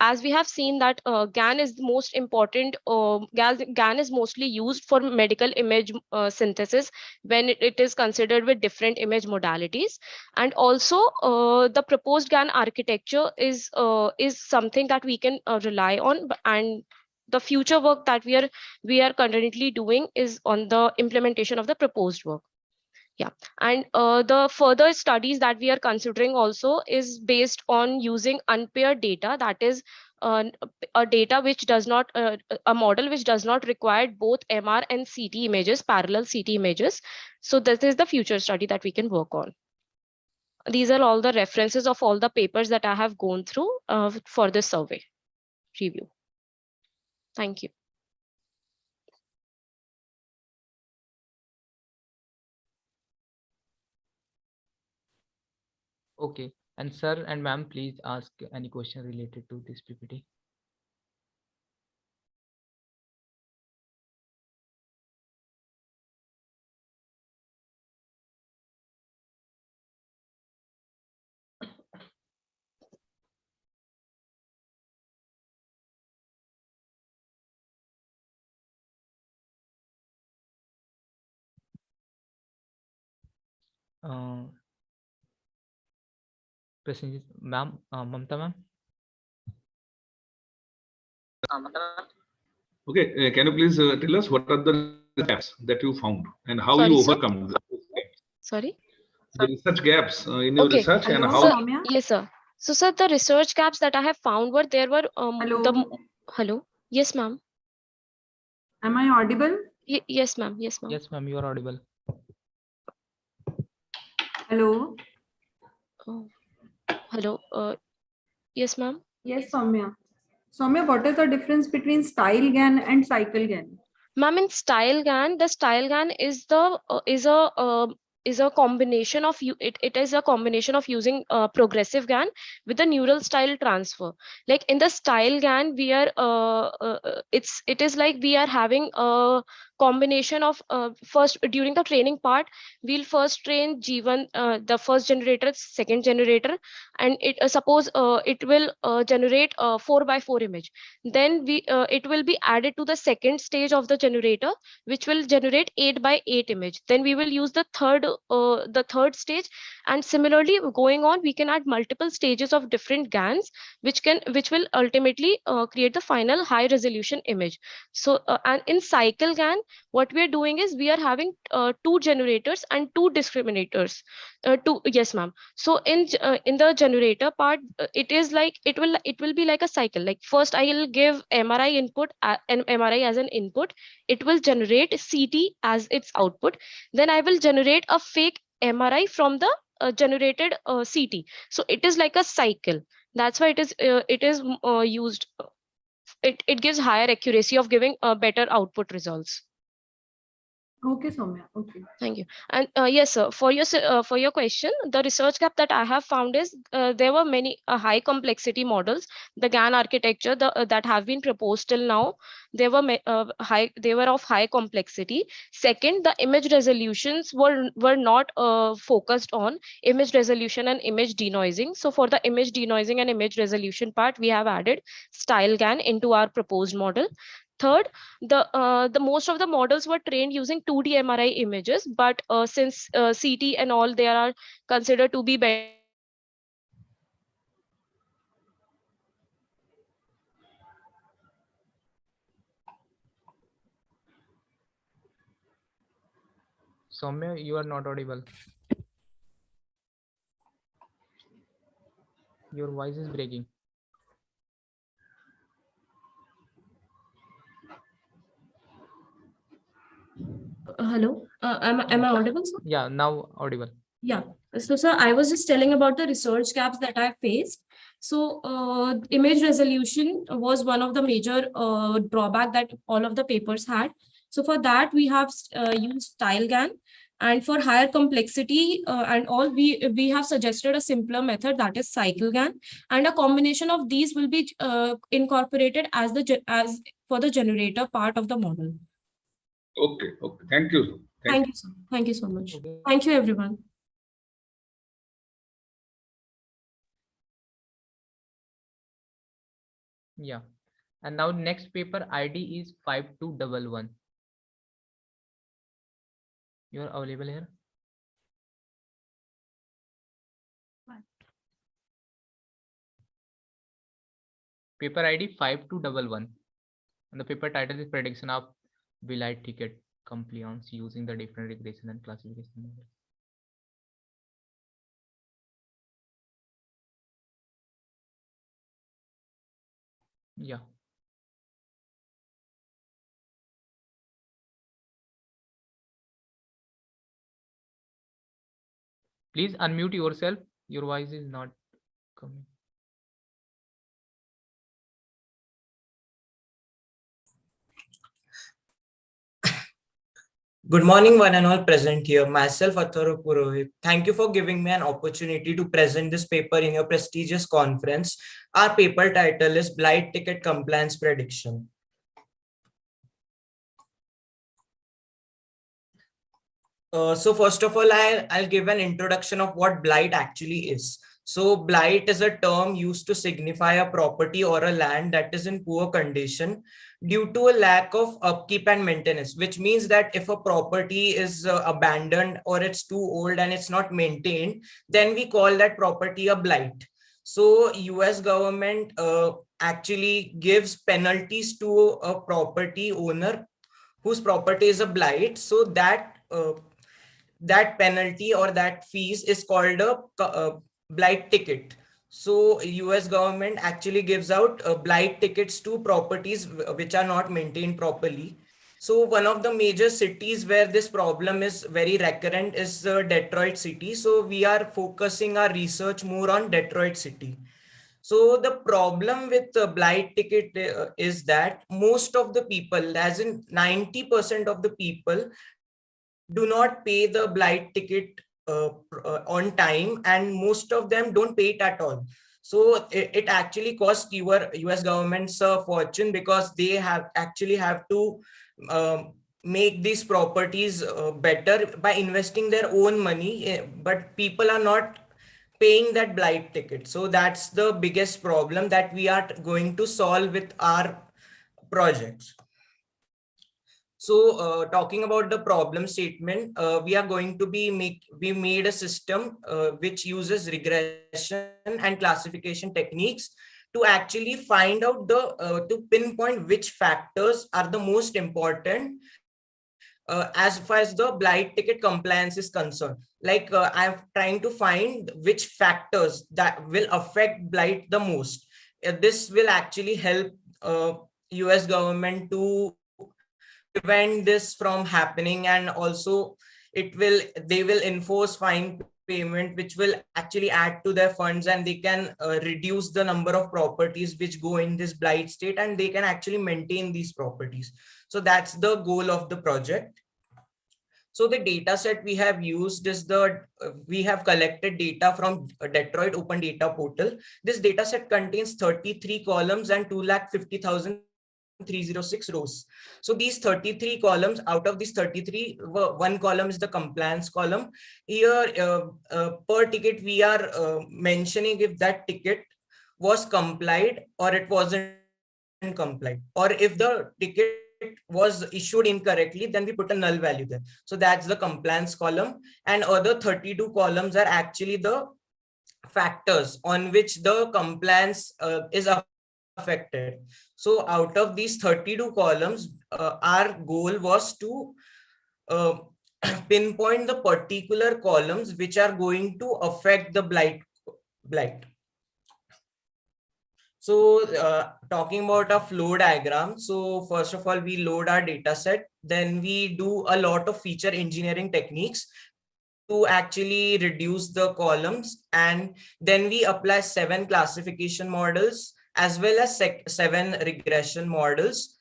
Speaker 19: as we have seen that GAN is the most important, GAN is mostly used for medical image synthesis when it is considered with different image modalities. And also the proposed GAN architecture is something that we can rely on, and the future work that we are currently doing is on the implementation of the proposed work. Yeah, and the further studies that we are considering also is based on using unpaired data, that is a data which does not, a model which does not require both MR and CT images, parallel CT images. So this is the future study that we can work on. These are all the references of all the papers that I have gone through for this survey review. Thank you.
Speaker 6: Okay, and sir and ma'am, please ask any question related to this PPT. Ma'am, Mamta ma'am.
Speaker 16: Okay, can you please tell us what are the gaps that you found and how
Speaker 19: Sorry,
Speaker 16: you
Speaker 19: sir?
Speaker 16: overcome them?
Speaker 19: Sorry?
Speaker 16: the research gaps in your
Speaker 19: Okay.
Speaker 16: research and
Speaker 19: So,
Speaker 16: how.
Speaker 19: yes, sir. So, sir, the research gaps that I have found were there were hello. Yes, ma'am.
Speaker 20: Am I audible?
Speaker 19: Yes, ma'am. Yes, ma'am.
Speaker 6: Yes, ma'am, you are audible.
Speaker 20: Hello.
Speaker 19: Hello. Yes, ma'am.
Speaker 20: Yes, Soumya. Soumya, what is the difference between style GAN and cycle GAN?
Speaker 19: Ma'am, in style GAN, the style GAN is the is a combination of it is a combination of using progressive GAN with the neural style transfer. Like in the style GAN, we are it is like we are having a combination of first during the training part, we'll first train G1, the first generator, second generator, and it suppose it will generate a 4x4 image. Then it will be added to the second stage of the generator, which will generate 8x8 image. Then we will use the third stage, and similarly going on, we can add multiple stages of different GANs, which will ultimately create the final high resolution image. So and in cycle GAN, what we are doing is we are having two generators and two discriminators. Yes, ma'am. So in the generator part, it is like it will be like a cycle. Like first I will give MRI input and MRI as an input. It will generate CT as its output. Then I will generate a fake MRI from the generated CT. So it is like a cycle. That's why it is used. It gives higher accuracy of giving better output results.
Speaker 20: Okay, Soumya. Okay.
Speaker 19: Thank you. And yes, sir, for your question, the research gap that I have found is there were many high complexity models. The GAN architecture that have been proposed till now, they were of high complexity. Second, the image resolutions were not focused on image resolution and image denoising. So for the image denoising and image resolution part, we have added style GAN into our proposed model. Third, the most of the models were trained using 2D MRI images, but since CT and all, they are considered to be better.
Speaker 6: Soumya, you are not audible. Your voice is breaking.
Speaker 21: Hello, am I audible, sir?
Speaker 6: Yeah, now audible.
Speaker 21: Yeah. So, sir, I was just telling about the research gaps that I faced. So, image resolution was one of the major drawback that all of the papers had. So, for that, we have used style GAN. And for higher complexity and all, we have suggested a simpler method, that is cycle GAN. And a combination of these will be incorporated as for the generator part of the model.
Speaker 16: Okay, okay. Thank you.
Speaker 21: Thank you, sir. Thank you so much. Thank you, everyone.
Speaker 6: Yeah. And now next paper ID is 5211. You are available here. Paper ID 5211. And the paper title is Prediction of Belite Ticket Compliance using the different regression and classification model. Yeah. Please unmute yourself. Your voice is not coming.
Speaker 22: Good morning, one and all present here. Myself, Atharva Purohit. Thank you for giving me an opportunity to present this paper in your prestigious conference. Our paper title is Blight Ticket Compliance Prediction. So first of all, I'll give an introduction of what blight actually is. So blight is a term used to signify a property or a land that is in poor condition due to a lack of upkeep and maintenance, which means that if a property is abandoned or it's too old and it's not maintained, then we call that property a blight. So US government actually gives penalties to a property owner whose property is a blight, so that that penalty or that fees is called a blight ticket. So US government actually gives out blight tickets to properties which are not maintained properly. So one of the major cities where this problem is very recurrent is Detroit city. So we are focusing our research more on Detroit city. So the problem with the blight ticket is that most of the people, as in 90% of the people, do not pay the blight ticket on time, and most of them don't pay it at all. So it actually costs US governments a fortune, because they have to make these properties better by investing their own money, but people are not paying that blight ticket. So that's the biggest problem that we are going to solve with our projects. So talking about the problem statement, we are going to we made a system which uses regression and classification techniques to actually find out to pinpoint which factors are the most important as far as the blight ticket compliance is concerned. Like I'm trying to find which factors that will affect blight the most. This will actually help US government to prevent this from happening, and also they will enforce fine payment, which will actually add to their funds, and they can reduce the number of properties which go in this blight state, and they can actually maintain these properties. So that's the goal of the project. So the data set we have used is we have collected data from Detroit Open Data Portal. This data set contains 33 columns and 250,306 rows. So these 33 columns, out of these 33, one column is the compliance column. Here per ticket, we are mentioning if that ticket was complied or it wasn't complied, or if the ticket was issued incorrectly, then we put a null value there. So that's the compliance column, and other 32 columns are actually the factors on which the compliance is affected. So out of these 32 columns, our goal was to pinpoint the particular columns which are going to affect the blight. So talking about a flow diagram. So first of all, we load our data set. Then we do a lot of feature engineering techniques to actually reduce the columns. And then we apply 7 classification models as well as 7 regression models.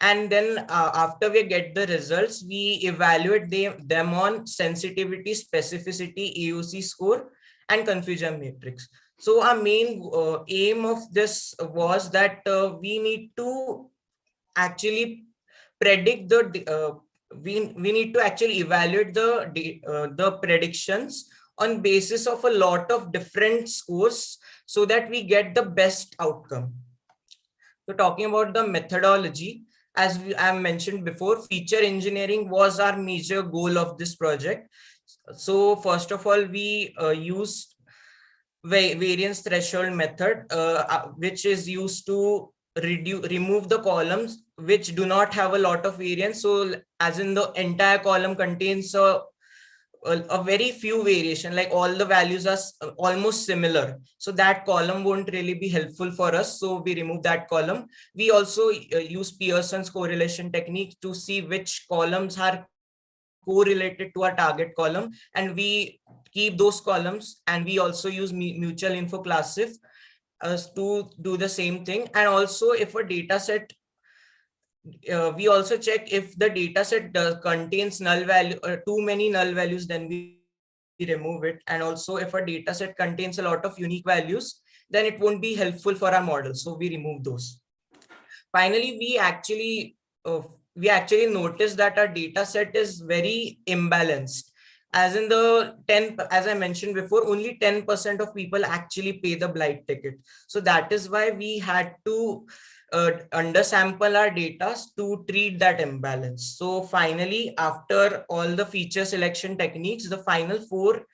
Speaker 22: And then after we get the results, we evaluate them on sensitivity, specificity, AUC score, and confusion matrix. So our main aim of this was that we need to actually predict we need to actually evaluate the predictions on basis of a lot of different scores so that we get the best outcome. So talking about the methodology, as I mentioned before, feature engineering was our major goal of this project. So first of all, we used variance threshold method, which is used to remove the columns which do not have a lot of variance. So as in the entire column contains a very few variation, like all the values are almost similar. So that column won't really be helpful for us. So we remove that column. We also use Pearson's correlation technique to see which columns are correlated to our target column, and we keep those columns. And we also use mutual info classif to do the same thing. And also if a data set, we also check if the data set contains null value or too many null values, then we remove it. And also if a data set contains a lot of unique values, then it won't be helpful for our model, so we remove those. Finally, we actually noticed that our data set is very imbalanced. As in as I mentioned before, only 10% of people actually pay the blight ticket. So that is why we had to undersample our data to treat that imbalance. So finally, after all the feature selection techniques, the final four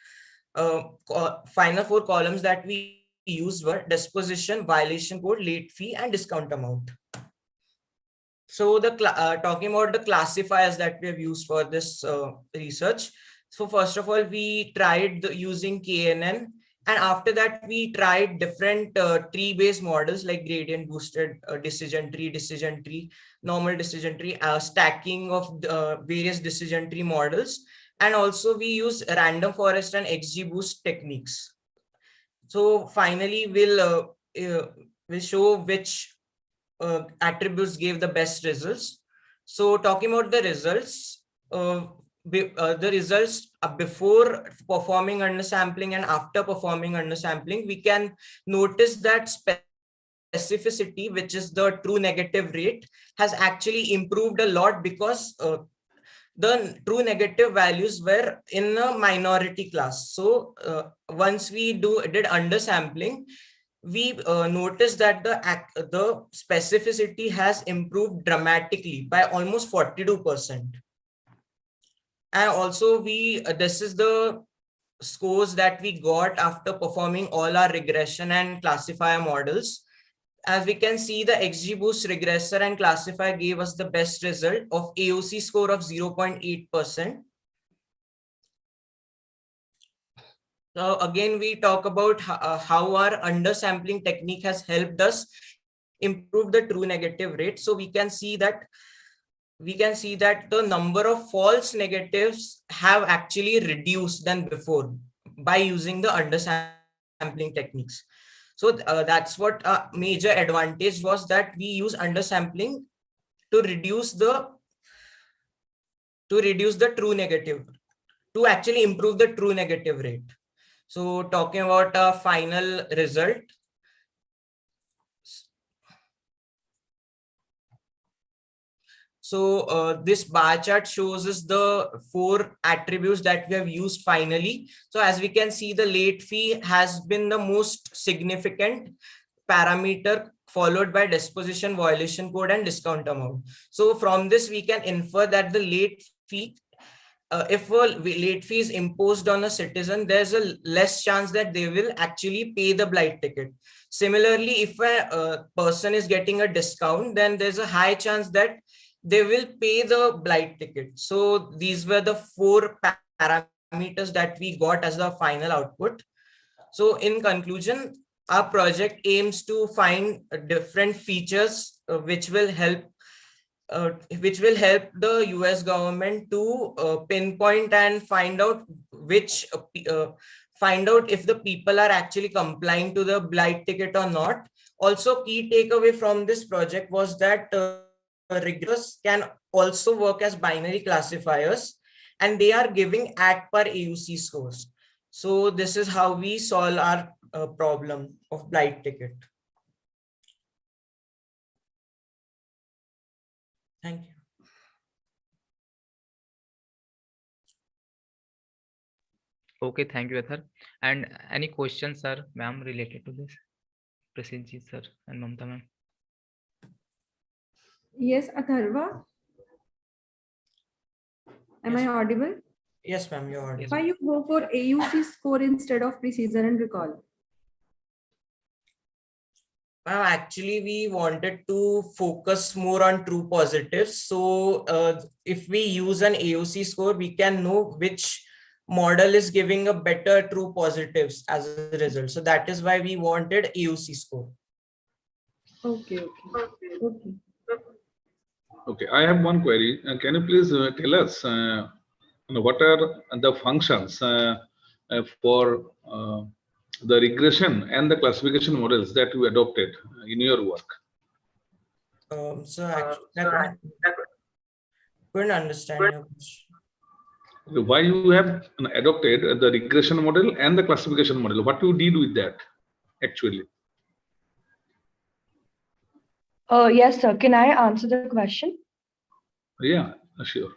Speaker 22: columns that we used were disposition, violation code, late fee, and discount amount. So talking about the classifiers that we have used for this research. So first of all, we tried using KNN, and after that we tried different tree-based models like gradient boosted decision tree, normal decision tree, stacking of various decision tree models, and also we use random forest and XGBoost techniques. So finally, we'll show which attributes gave the best results. So talking about the results, before performing undersampling and after performing undersampling, we can notice that specificity, which is the true negative rate, has actually improved a lot, because the true negative values were in a minority class. So once we did undersampling, we noticed that the specificity has improved dramatically by almost 42%. And also this is the scores that we got after performing all our regression and classifier models. As we can see, the XGBoost regressor and classifier gave us the best result of AOC score of 0.8%. So again, we talk about how our undersampling technique has helped us improve the true negative rate. So we can see that the number of false negatives have actually reduced than before by using the undersampling techniques. So that's what a major advantage was, that we use undersampling to reduce the true negative, to actually improve the true negative rate. So talking about a final result. So this bar chart shows us the 4 attributes that we have used finally. So as we can see, the late fee has been the most significant parameter, followed by disposition, violation code, and discount amount. So from this, we can infer that the late fee, if a late fee is imposed on a citizen, there's a less chance that they will actually pay the blight ticket. Similarly, if a person is getting a discount, then there's a high chance that they will pay the blight ticket. So these were the 4 parameters that we got as the final output. So in conclusion, our project aims to find different features which will help the US government to pinpoint and find out if the people are actually complying to the blight ticket or not. Also, key takeaway from this project was that riggers can also work as binary classifiers, and they are giving at per AUC scores. So this is how we solve our problem of blight ticket. Thank you.
Speaker 6: Okay, thank you, Athar. And any questions, sir, ma'am, related to this? Prasidji, sir, and Mamta, ma'am.
Speaker 20: Yes, Atharva. Am I audible?
Speaker 22: Yes, ma'am, you're audible.
Speaker 20: Why you go for AUC score instead of precision and recall?
Speaker 22: Actually, we wanted to focus more on true positives. So if we use an AOC score, we can know which model is giving a better true positives as a result. So that is why we wanted AOC score.
Speaker 20: Okay.
Speaker 16: Okay, I have one query. Can you please tell us what are the functions for the regression and the classification models that you adopted in your work?
Speaker 22: So actually, couldn't understand your question.
Speaker 16: Why you have adopted the regression model and the classification model? What you did with that actually?
Speaker 1: Yes, sir. Can I answer the question?
Speaker 16: Yeah, sure.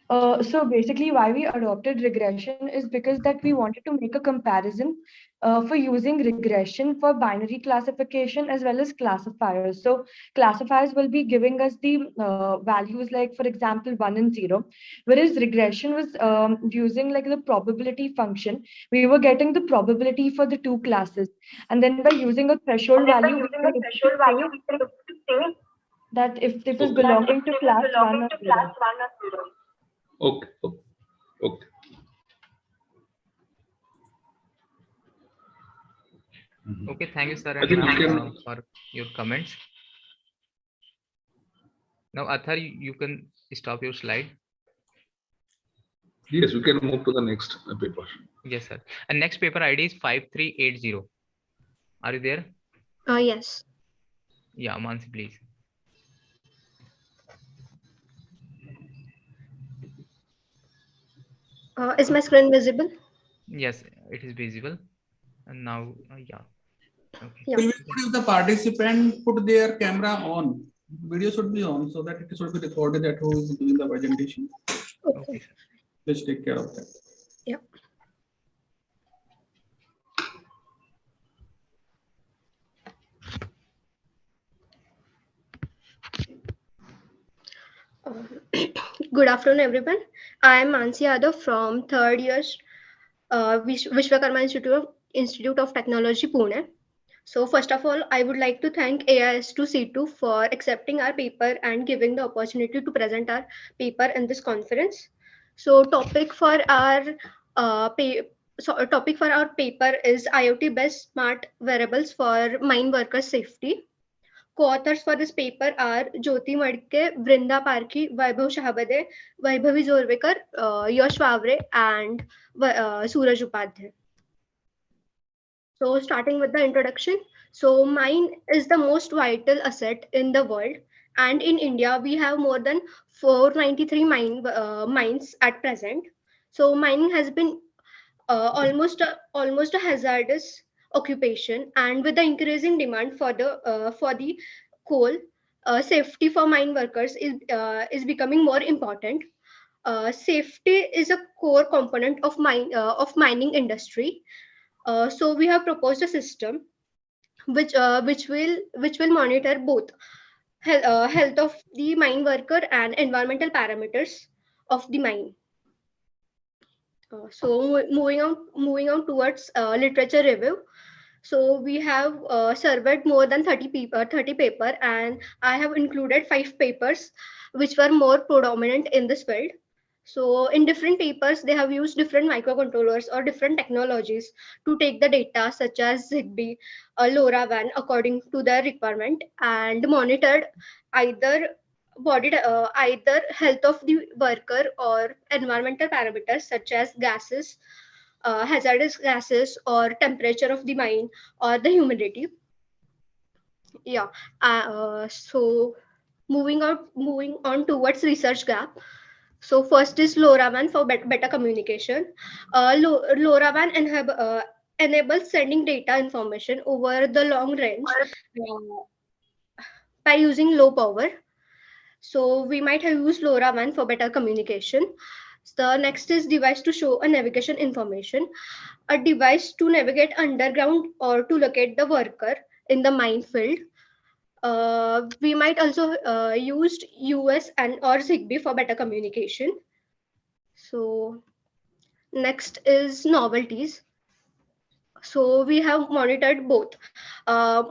Speaker 1: So basically why we adopted regression is because that we wanted to make a comparison for using regression for binary classification as well as classifiers. So classifiers will be giving us the values like, for example, 1 and 0, whereas regression was using like the probability function. We were getting the probability for the 2 classes, and then by using a threshold value, we can say that if it is belonging to class 1 or 0.
Speaker 16: Okay.
Speaker 6: Okay, thank you, sir
Speaker 16: I
Speaker 6: and
Speaker 16: think we
Speaker 6: ma'am,
Speaker 16: can.
Speaker 6: for your comments. Now, Athar, you can stop your slide.
Speaker 16: Yes, we can move to the next paper.
Speaker 6: Yes, sir. And next paper ID is 5380. Are you there?
Speaker 7: Yes.
Speaker 6: Yeah, Mansi, please.
Speaker 7: Is my screen visible?
Speaker 6: Yes, it is visible. And now, yeah. Okay.
Speaker 7: Yeah.
Speaker 4: If the participant put their camera on, video should be on so that it should be recorded that who is doing the presentation.
Speaker 7: Okay.
Speaker 4: Please take care of that.
Speaker 7: Yeah. Good afternoon, everyone. I am Mansi Yadav from third year Vishwakarma Institute of Technology, Pune. So first of all, I would like to thank AIS2C2 for accepting our paper and giving the opportunity to present our paper in this conference. So topic for our paper is IoT-based smart wearables for mine worker safety. Co-authors for this paper are Jyoti Madke, Vrinda Parki, Vaibhav Shahabade, Vaibhavi Zorvekar, Yash Vavre, and Suraj Upadhyay. So starting with the introduction. So mine is the most vital asset in the world. And in India, we have more than 493 mines at present. So mining has been almost a hazardous occupation, and with the increasing demand for the coal, safety for mine workers is becoming more important. Safety is a core component of mining industry. So we have proposed a system which will monitor both health of the mine worker and environmental parameters of the mine. Moving on towards literature review. So we have surveyed more than 30 paper, and I have included 5 papers which were more predominant in this field. So in different papers, they have used different microcontrollers or different technologies to take the data such as Zigbee, LoRaWAN according to their requirement, and monitored either either health of the worker or environmental parameters such as gases, hazardous gases, or temperature of the mine, or the humidity. Yeah. So moving on towards research gap. So first is LoRaWAN for better communication. LoRaWAN enables sending data information over the long range by using low power. So we might have used LoRaWAN for better communication. The next is device to show a navigation information. A device to navigate underground or to locate the worker in the mine field. We might also used US and or Zigbee for better communication. So next is novelties. So we have monitored both health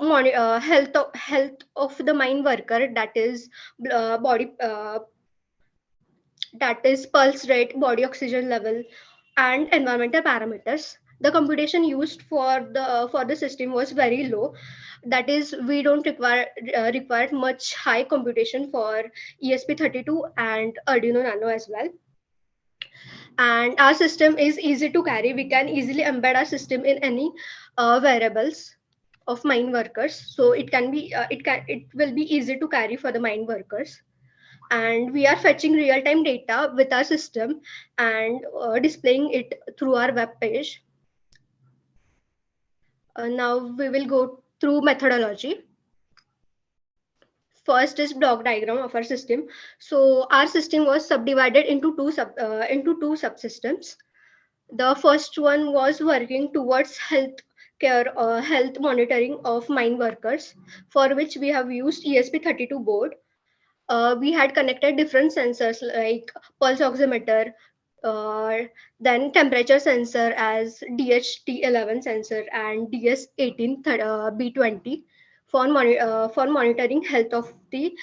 Speaker 7: of the mine worker, body that is pulse rate, body oxygen level, and environmental parameters. The computation used for the system was very low. That is, we don't require much high computation for ESP32 and Arduino Nano as well. And our system is easy to carry. We can easily embed our system in any variables of mine workers. So it will be easy to carry for the mine workers. And we are fetching real-time data with our system and displaying it through our web page. Now we will go through methodology. First is block diagram of our system. So our system was subdivided into two subsystems. The first one was working towards health monitoring of mine workers, for which we have used ESP32 board. We had connected different sensors like pulse oximeter, uh, then temperature sensor as DHT11 sensor and DS18B20 for monitoring health of the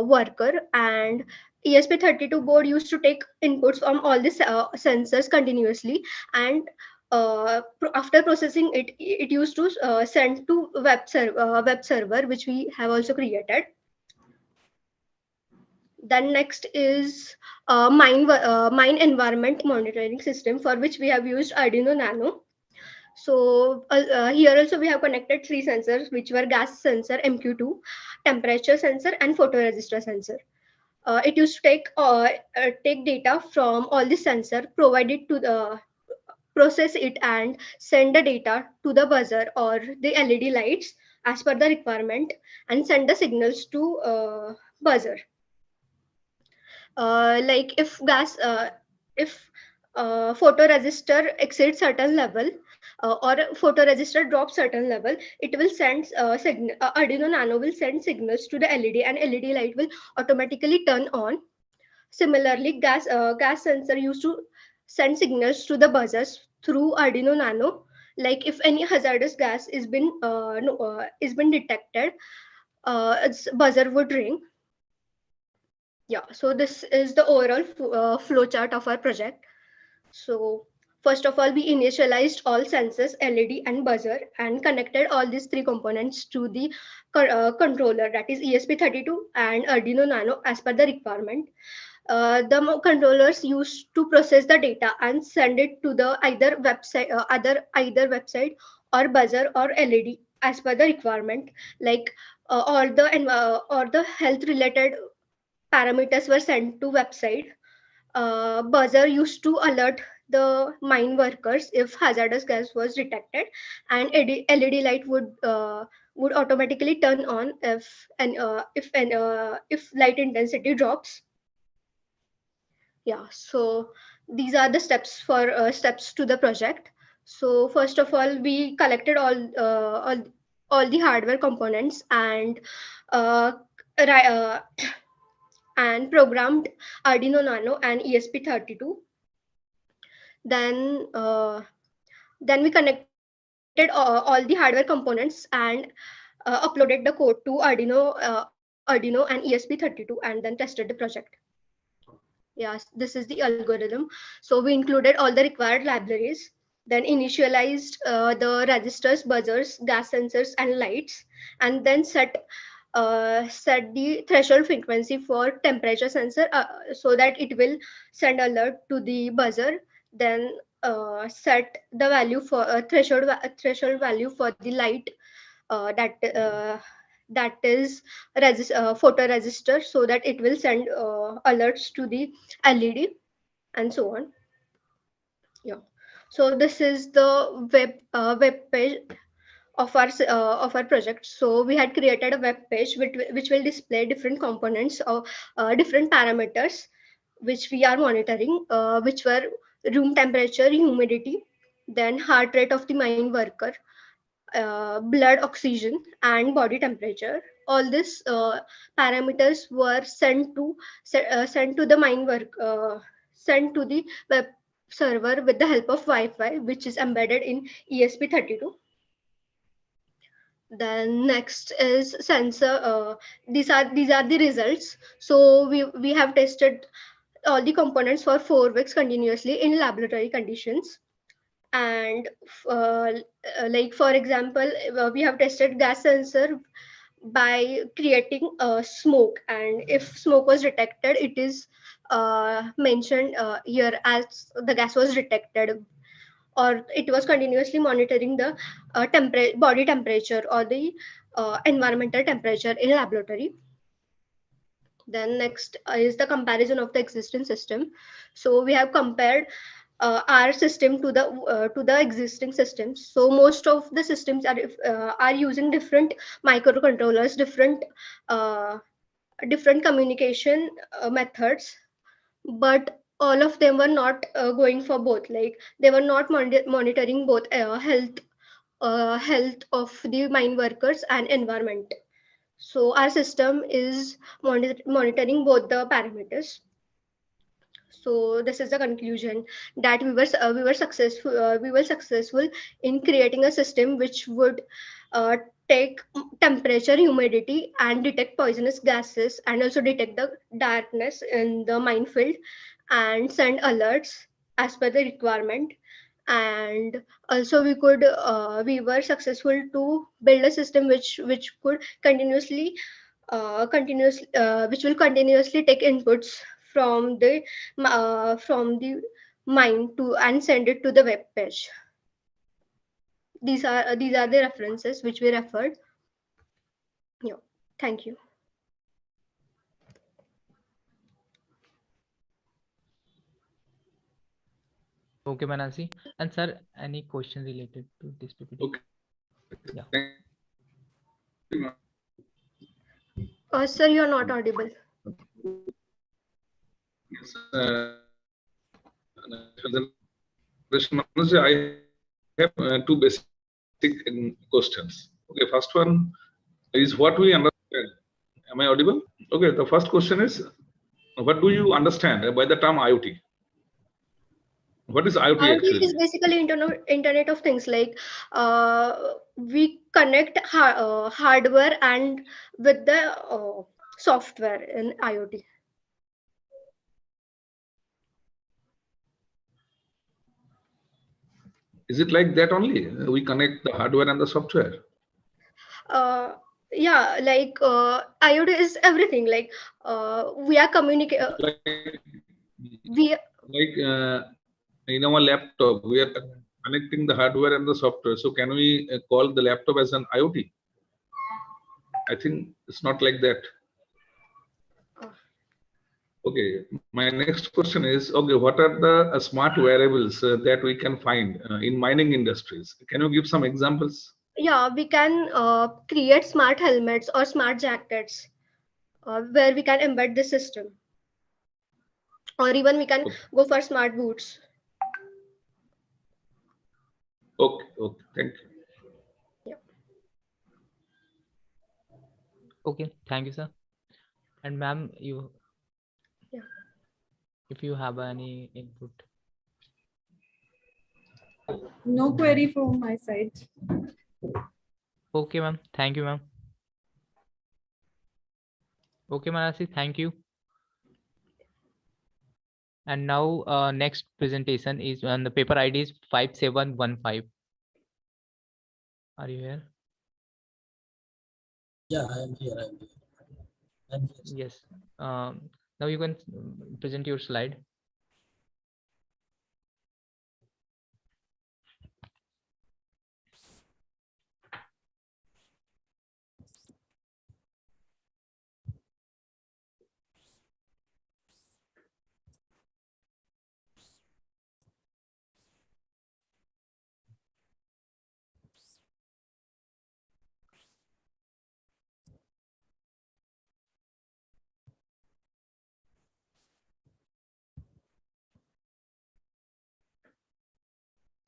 Speaker 7: worker. And ESP32 board used to take inputs from all these sensors continuously and After processing it, it used to send to web server, which we have also created. Then next is mine environment monitoring system, for which we have used Arduino Nano. So here also we have connected 3 sensors, which were gas sensor MQ2, temperature sensor, and photoresistor sensor. It used to take data from all the sensor, provide it to the process it, and send the data to the buzzer or the LED lights as per the requirement, and send the signals to buzzer. Like if photoresistor exceeds certain level, or photoresistor drops certain level, it will send Arduino Nano will send signals to the LED, and LED light will automatically turn on. Similarly, gas sensor used to send signals to the buzzers through Arduino Nano. Like if any hazardous gas is been detected, its buzzer would ring. Yeah, so this is the overall flow chart of our project. So first of all, we initialized all sensors, LED and buzzer, and connected all these 3 components to the controller, that is ESP32 and Arduino Nano as per the requirement. The controllers used to process the data and send it to the either website or buzzer or LED as per the requirement. Like all the health related parameters were sent to website. Buzzer used to alert the mine workers if hazardous gas was detected, and LED light would automatically turn on if light intensity drops. Yeah, so these are the steps to the project. So first of all, we collected all the hardware components and uh, and programmed Arduino Nano and ESP32. Then we connected all the hardware components and uploaded the code to Arduino and ESP32, and then tested the project. Yes, this is the algorithm. So we included all the required libraries, then initialized the registers, buzzers, gas sensors, and lights, and then set the threshold frequency for temperature sensor, so that it will send alert to the buzzer. Then set the value for threshold value for the light, that is photoresistor, so that it will send alerts to the LED, and so on. Yeah. So this is the web page of our project. So we had created a web page which will display different components of different parameters which we are monitoring, which were room temperature, humidity, then heart rate of the mine worker, blood oxygen, and body temperature. All these parameters were sent to the sent to the web server with the help of Wi-Fi, which is embedded in ESP32. Then next is sensor. These are the results. So we have tested all the components for 4 weeks continuously in laboratory conditions. And like for example, we have tested gas sensor by creating smoke, and if smoke was detected, it is mentioned here as the gas was detected, or it was continuously monitoring the body temperature or the environmental temperature in laboratory. Then next is the comparison of the existing system. So we have compared our system to the existing systems. So most of the systems are using different microcontrollers, different communication methods, but all of them were not going for both. Like they were not monitoring both health of the mine workers and environment. So our system is monitoring both the parameters. So this is the conclusion, that we were successful in creating a system which would take temperature, humidity, and detect poisonous gases, and also detect the darkness in the minefield and send alerts as per the requirement. And also we were successful to build a system which could which will continuously take inputs from the mind to and send it to the web page. These are the references which we referred. Yeah, thank you.
Speaker 6: Okay, Manasi. And sir, any question related to this PPT?
Speaker 16: Okay.
Speaker 6: Yeah.
Speaker 7: Sir, you're not audible.
Speaker 16: Yes, I have two basic questions. Okay, first one is what we understand. Am I audible? Okay, the first question is, what do you understand by the term IoT? What is IoT
Speaker 7: IoT
Speaker 16: actually?
Speaker 7: is basically Internet of Things. Like we connect hardware and with the software in IoT.
Speaker 16: Is it like that only? We connect the hardware and the software.
Speaker 7: Yeah, like IoT is everything. Like we are communicating.
Speaker 16: In our laptop, we are connecting the hardware and the software. So can we call the laptop as an IoT? I think it's not like that. Okay, my next question is, okay, what are the smart wearables that we can find in mining industries? Can you give some examples?
Speaker 7: Yeah, we can create smart helmets or smart jackets where we can embed the system, or even we can go for smart boots.
Speaker 16: Okay, okay, thank you.
Speaker 6: Okay, thank you, sir. And ma'am, if you have any input.
Speaker 20: No query from my side.
Speaker 6: Okay, ma'am. Thank you, ma'am. Okay, Manasi, thank you. And now next presentation is on the paper ID is 5715. Are you here?
Speaker 8: Yeah, I am here. I'm here.
Speaker 6: Yes. Now you can present your slide.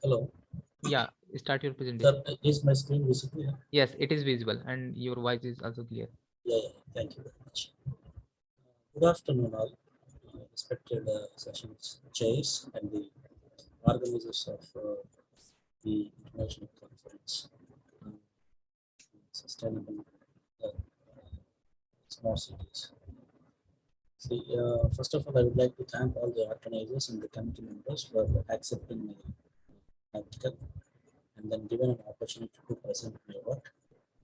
Speaker 8: Hello.
Speaker 6: Yeah, start your presentation.
Speaker 8: Sir, is my screen visible? Yeah?
Speaker 6: Yes, it is visible and your voice is also clear.
Speaker 8: Yeah, thank you very much. Good afternoon, all respected sessions chairs and the organizers of the international conference on sustainable smart cities. See, first of all, I would like to thank all the organizers and the committee members for accepting my article and then given an opportunity to present my work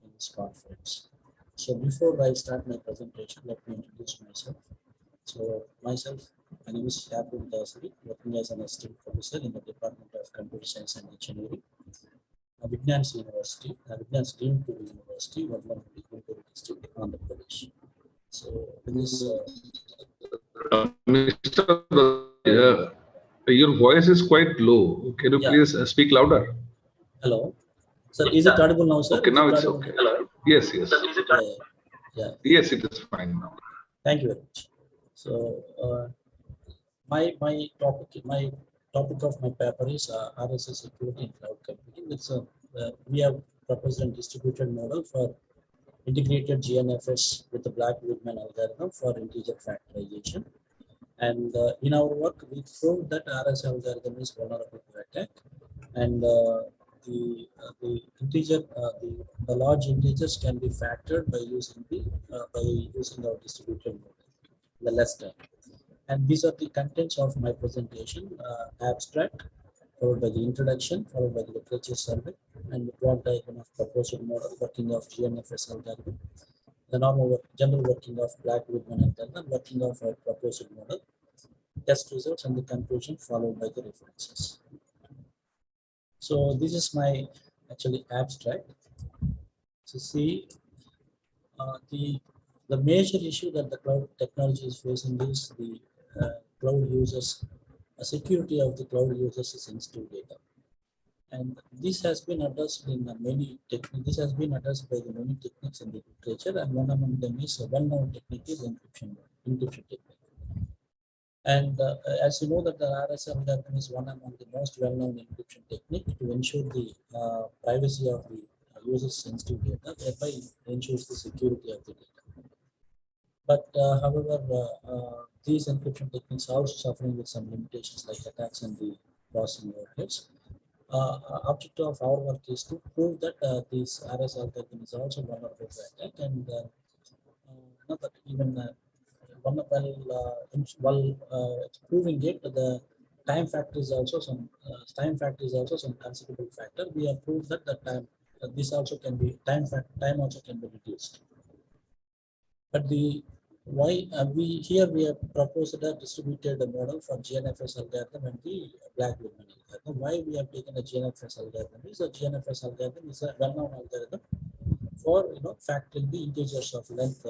Speaker 8: in this conference. So before I start my presentation, let me introduce myself. So myself, my name is Arun, working as an assistant professor in the Department of Computer Science and Engineering, Vignans University, Vignans deemed to the University, Vadlampudi, Guntur district, Andhra Pradesh. So in this,
Speaker 16: Mr. Your voice is quite low. Can you please speak louder?
Speaker 8: Hello. Sir, is it audible now, sir?
Speaker 16: Okay, now it's okay. Hello. Yes, yes.
Speaker 8: Yeah.
Speaker 16: Yes, it is fine now.
Speaker 8: Thank you very much. So my topic of my paper is RSS security in cloud computing. It's we have proposed a distributed model for integrated GNFS with the Black-Widman algorithm for integer factorization. And in our work, we proved that RSS algorithm is vulnerable to attack, and the integer, the large integers can be factored by using our distributed model, the less time. And these are the contents of my presentation. Abstract. followed by the introduction, followed by the literature survey, and the block diagram of proposed model, working of GNFS algorithm, the normal general working of Black-Woodman algorithm, working of a proposed model, test results, and the conclusion followed by the references. So this is my actually abstract. So see, the major issue that the cloud technology is facing is the cloud users, security of the cloud users is sensitive data. And this has been addressed in many techniques. This has been addressed by the many techniques in the literature, and one among them is a well-known technique is encryption technique. And as you know that the RS algorithm is one among the most well-known encryption technique to ensure the privacy of the user's sensitive data, thereby ensures the security of the data. But however, these encryption techniques are also suffering with some limitations like attacks and the processing overheads. Objective of our work is to prove that this RS algorithm is also vulnerable to attack, and not that even while proving it, the time factor is also some considerable factor. We have proved that the time this also can be time also can be reduced. But the why we have proposed a distributed model for GNFS algorithm and the Black-Woodman algorithm. Why we have taken a GNFS algorithm is a GNFS algorithm is a well-known algorithm for factoring the integers of length,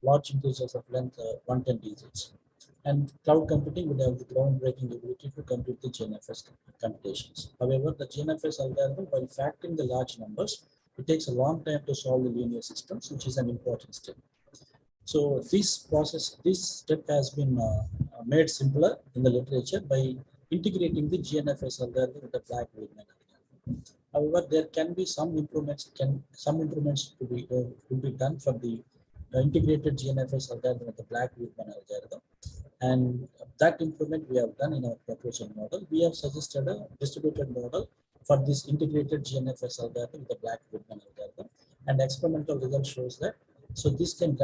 Speaker 8: large integers of length 110 digits. And cloud computing would have the groundbreaking ability to compute the GNFS computations. However, the GNFS algorithm, while factoring the large numbers, it takes a long time to solve the linear systems, which is an important step. So this step has been made simpler in the literature by integrating the GNFS algorithm with the Black-Woodman algorithm. However, there can be some improvements to be done for the integrated GNFS algorithm with the Black-Woodman algorithm, and that improvement we have done in our proposal model. We have suggested a distributed model for this integrated GNFS algorithm with the Black-Woodman algorithm, and experimental result shows that. So this can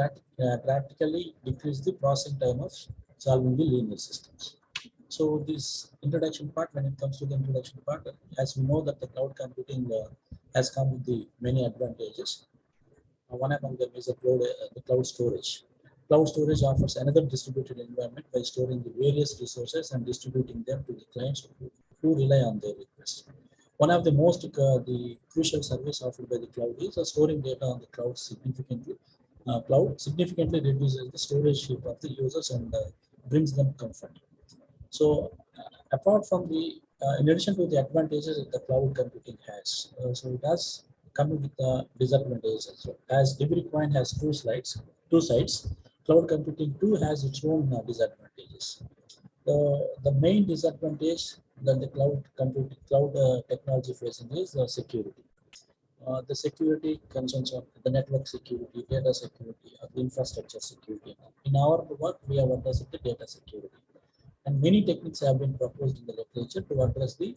Speaker 8: practically decrease the processing time of solving the linear systems. So this introduction part, when it comes to the introduction part, as we know that the cloud computing has come with the many advantages. One among them is the cloud storage. Cloud storage offers another distributed environment by storing the various resources and distributing them to the clients who rely on their requests. One of the most the crucial service offered by the cloud is storing data on the cloud significantly. Cloud significantly reduces the storage heap of the users and brings them comfort. So apart from the, in addition to the advantages that the cloud computing has, so it does come with the disadvantages. So as every coin has two sides, cloud computing too has its own disadvantages. The main disadvantage that the cloud technology facing is security. The security concerns of the network security, data security, the infrastructure security. In our work, we have addressed the data security. And many techniques have been proposed in the literature to address the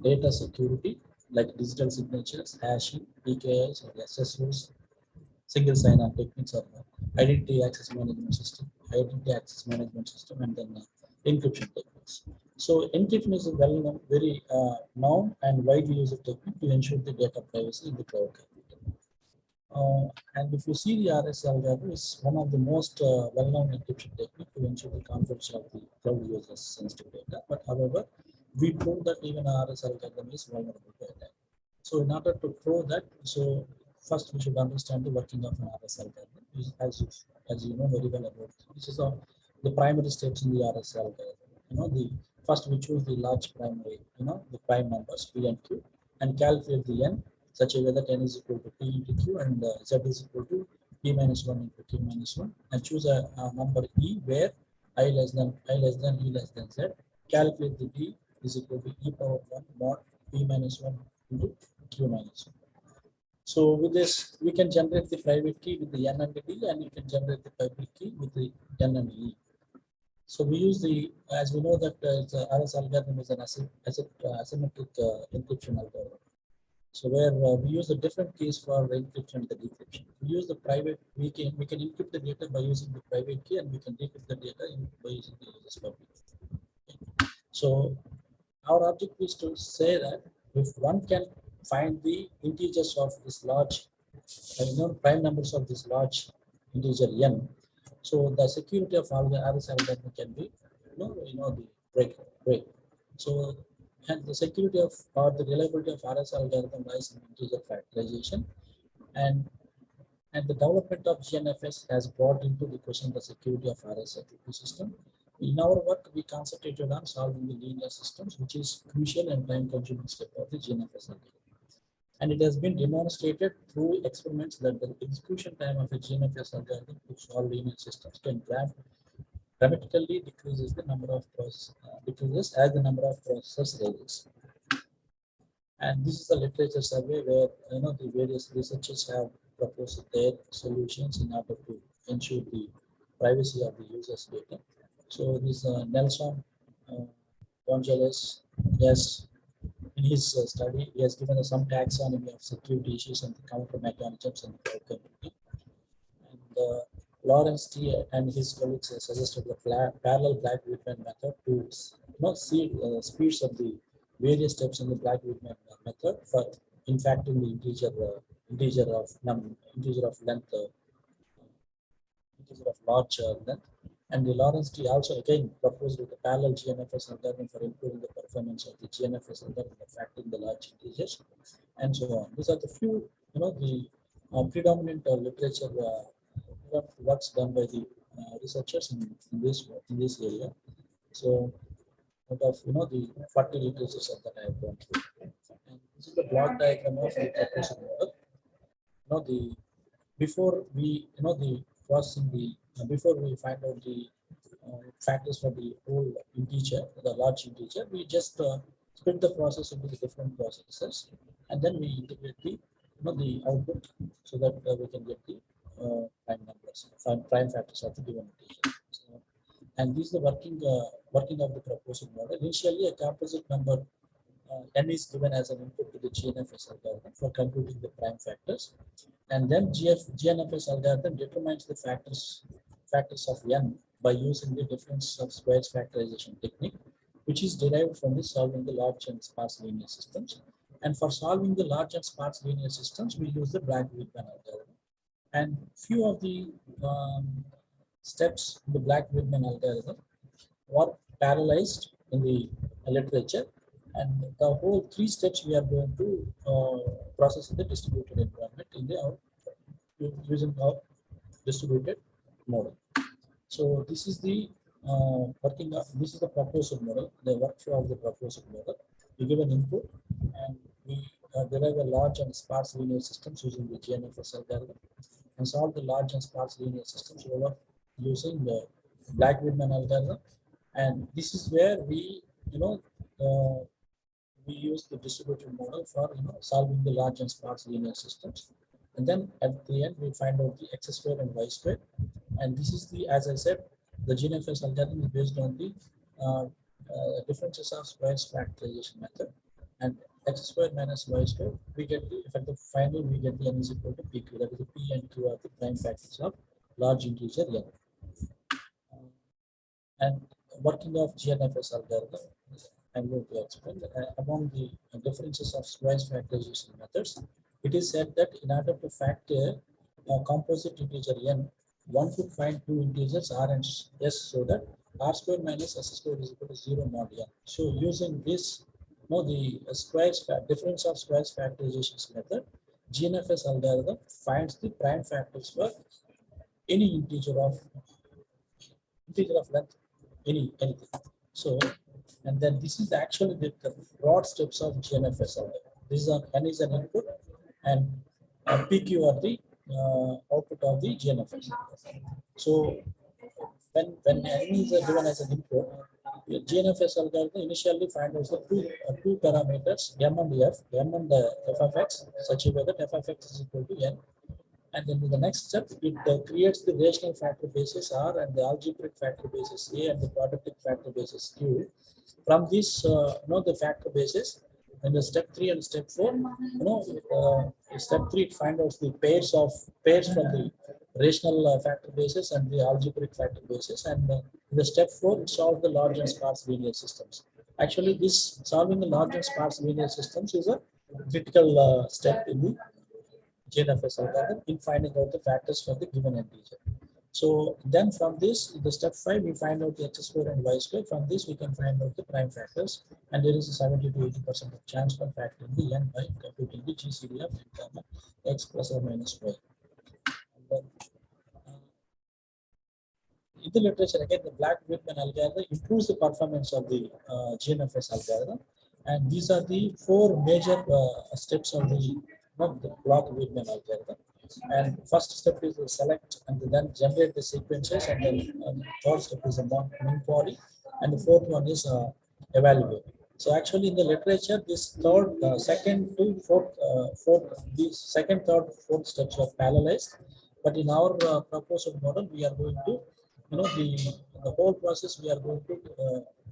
Speaker 8: data security, like digital signatures, hashing, PKIs, or SSOs, single sign-on techniques, or identity access management system, and then encryption techniques. So encryption is a well-known, very known and widely used technique to ensure the data privacy in the cloud computing. And if you see the RS algorithm is one of the most well-known encryption technique to ensure the confidence of the cloud users' sensitive data. But however, we prove that even RS algorithm is vulnerable to attack. So in order to prove that, so first we should understand the working of an RS algorithm, as you know very well about. This is the primary steps in the RS algorithm. First we choose the large primary, the prime numbers P and Q, and calculate the n such a way that n is equal to P into Q and z is equal to P minus 1 into Q minus 1, and choose a number E where I less than E less than Z. Calculate the D is equal to E power 1 mod P minus 1 into Q minus 1. So with this, we can generate the private key with the N and the D, and you can generate the public key with the N and E. So we use as we know that the RS algorithm is an asymmetric encryption algorithm. So where we use the different keys for encryption and the decryption. We use the private, we can encrypt the data by using the private key, and we can decrypt the data by using the user's public key. So our objective is to say that if one can find the integers of this large, prime numbers of this large integer n, so the security of RS algorithm can be, the break. So, and the security of or the reliability of RS algorithm lies in integer factorization, and the development of GNFS has brought into the question the security of RSA system. In our work, we concentrated on solving the linear systems, which is crucial and time-consuming step of the GNFS algorithm. And it has been demonstrated through experiments that the execution time of a GNFS algorithm to solve linear systems can dramatically decreases the number of decreases as the number of processes raises. And this is a literature survey where the various researchers have proposed their solutions in order to ensure the privacy of the user's data. So this Nelson Gonzalez, yes, in his study, he has given some taxonomy of security issues and the counter mechanisms in the cloud computing. And Lawrence T. and his colleagues suggested the parallel Black-Whitman method to see speeds of the various steps in the Black-Whitman method for in fact in the integer of length, integer of large length. And the Lawrence T also again proposed with the parallel GNFS algorithm for improving the performance of the GNFS algorithm for factoring the large integers, and so on. These are the few, the predominant literature works done by the researchers in this area. So, out of the 40 literatures that I have gone through, and this is the block diagram of the proposed model. Before we the processing before we find out the factors for the whole integer, the large integer, we just split the process into the different processes, and then we integrate the the output so that we can get the prime numbers, prime factors of the given integer. So, and this is the working of the proposed model. Initially, a composite number n is given as an input to the GNFS algorithm for computing the prime factors, and then GNFS algorithm determines the factors of n by using the difference of squares factorization technique, which is derived from the solving the large and sparse linear systems. And for solving the large and sparse linear systems, we use the Black-Whitman algorithm. And few of the steps in the Black-Whitman algorithm were parallelized in the literature, and the whole 3 steps we are going to process in the distributed environment in the using our distributed model. So this is the this is the proposed model, the workflow of the proposed model. We give an input and we derive a large and sparse linear systems using the GNFS algorithm, and solve the large and sparse linear systems over using the Black-Whitman algorithm. And this is where we we use the distributed model for solving the large and sparse linear systems. And then at the end we find out the x squared and y squared. And this is the, as I said, the GNFS algorithm is based on the differences of squares factorization method. And x squared minus y squared, we get the, at the final we get the n is equal to pq, that is the p and q are the prime factors of large integer n. And working of GNFS algorithm, I'm going to explain among the differences of squares factorization methods. It is said that in order to factor a composite integer n, one could find 2 integers r and s, so that r squared minus s squared is equal to 0 mod n. So using this, the difference of squares factorization method, GNFS algorithm finds the prime factors for any integer of length, anything. So, and then this is actually the broad steps of GNFS algorithm. This is n is an input, and PQ are the output of the GNFS. So when n is given as an input, the GNFS algorithm initially finds the two parameters m and f, m and f of x, such a way that f of x is equal to n. And then in the next step, it creates the rational factor basis R and the algebraic factor basis A and the quadratic factor basis Q. From this, the factor basis, in the step 3 and step 4, step 3 it finds out the pairs from the rational factor basis and the algebraic factor basis, and in the step 4 it solves the large and sparse linear systems. Actually, this solving the large and sparse linear systems is a critical step in the GNFS algorithm in finding out the factors for the given integer. So then from this, the step 5, we find out the x square and y square. From this, we can find out the prime factors, and there is a 70 to 80% of chance for factoring the n by computing the GCD of n comma x plus or minus y. And then, in the literature, again, the Black-Whitman algorithm improves the performance of the GNFS algorithm, and these are the 4 major steps of the Black-Whitman algorithm. And first step is to select and then generate the sequences, and then third step is a min poly, and the fourth one is evaluate. So actually, in the literature, this third, second to fourth, these second, third, fourth steps are parallelized. But in our proposed model, we are going to, the whole process we are going to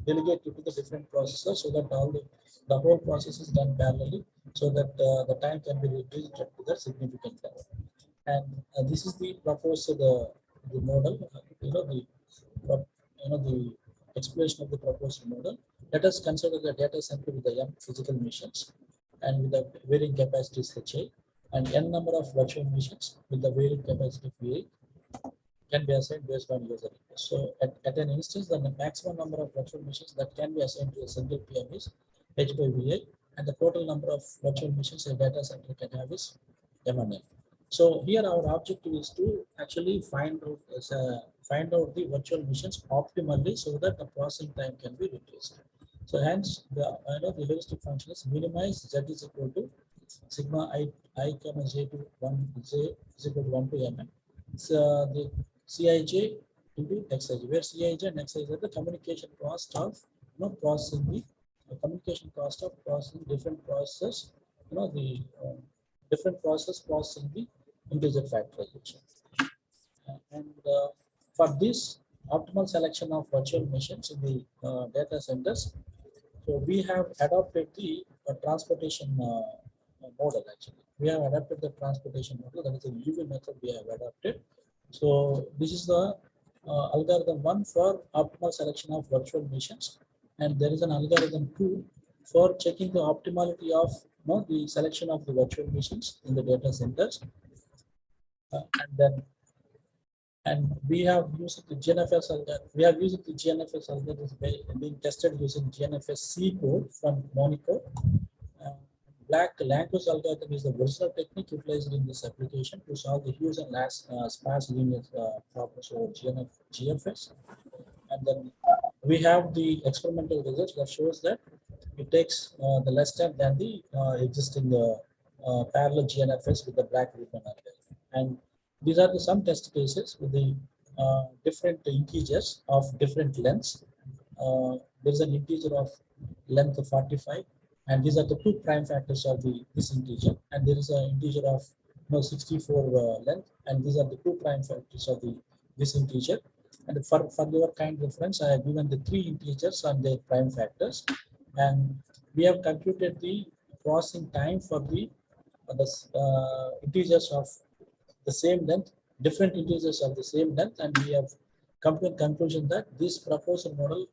Speaker 8: delegate it to the different processors, so that all the whole process is done parallelly, so that the time can be reduced to the significant level. And this is the proposed the model, the explanation of the proposed model. Let us consider the data center with the m physical machines and with the varying capacities HA, and n number of virtual machines with the varying capacity VA can be assigned based on user request. So at an instance, the maximum number of virtual machines that can be assigned to a single PM is H by VA, and the total number of virtual machines a data center can have is M and N. So here our objective is to actually find out the virtual machines optimally, so that the processing time can be reduced. So hence the heuristic function is minimize z is equal to sigma I comma j to 1 j is equal to 1 to mn. So the Cij into Xij, where Cij and Xij are the communication cost of processing the communication cost of processing different processes, the different process processing the integer factorization. And for this optimal selection of virtual machines in the data centers, so we have adopted the transportation model. Actually, we have adapted the transportation model, that is a UV method we have adopted. So this is the algorithm 1 for optimal selection of virtual machines, and there is an algorithm 2 for checking the optimality of the selection of the virtual machines in the data centers. And we have used the GNFS algorithm. We have used the GNFS algorithm being tested using GNFS C code from Monaco. Black language algorithm is the original technique utilized in this application to solve the huge and sparse linear problems over GFS. And then we have the experimental results that shows that it takes the less time than the existing parallel GNFS with the Black-Whitman algorithm. And these are some test cases with the different integers of different lengths. There is an integer of length of 45, and these are the 2 prime factors of this integer. And there is an integer of 64 length, and these are the 2 prime factors of this integer. And for your kind reference, I have given the 3 integers and their prime factors, and we have computed the processing time for the integers of the same length, different integers of the same length, and we have come to a conclusion that this proposed model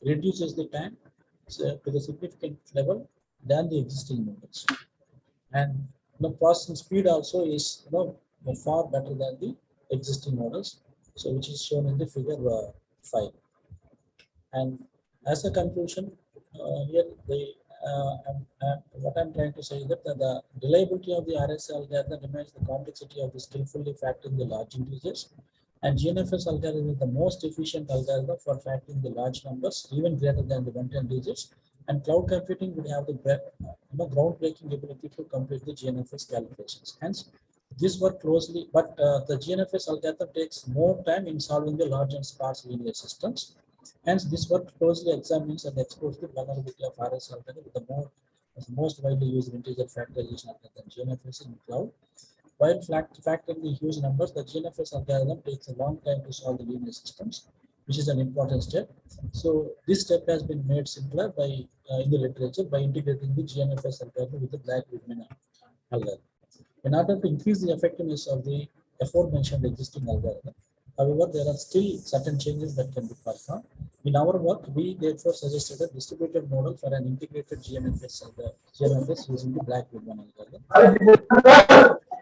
Speaker 8: reduces the time to the significant level than the existing models. And the processing speed also is far better than the existing models, so which is shown in the figure 5. And as a conclusion, here what I'm trying to say is that the reliability of the RSA algorithm remains the complexity of the skillfully factoring the large integers, and GNFS algorithm is the most efficient algorithm for factoring the large numbers, even greater than the 110 digits. And cloud computing would have the groundbreaking ability to complete the GNFS calculations. Hence, this work closely, but the GNFS algorithm takes more time in solving the large and sparse linear systems. Hence, this work closely examines and explores the vulnerability of RSA algorithm with the most widely used integer factorization algorithm GNFS in cloud. While factoring the huge numbers, the GNFS algorithm takes a long time to solve the linear systems, which is an important step. So this step has been made simpler by in the literature by integrating the GNFS algorithm with the Black-Whitman algorithm. In order to increase the effectiveness of the aforementioned existing algorithm, However, there are still certain changes that can be performed. In our work, we therefore suggested a distributed model for an integrated GNFS using the Black Woodman algorithm.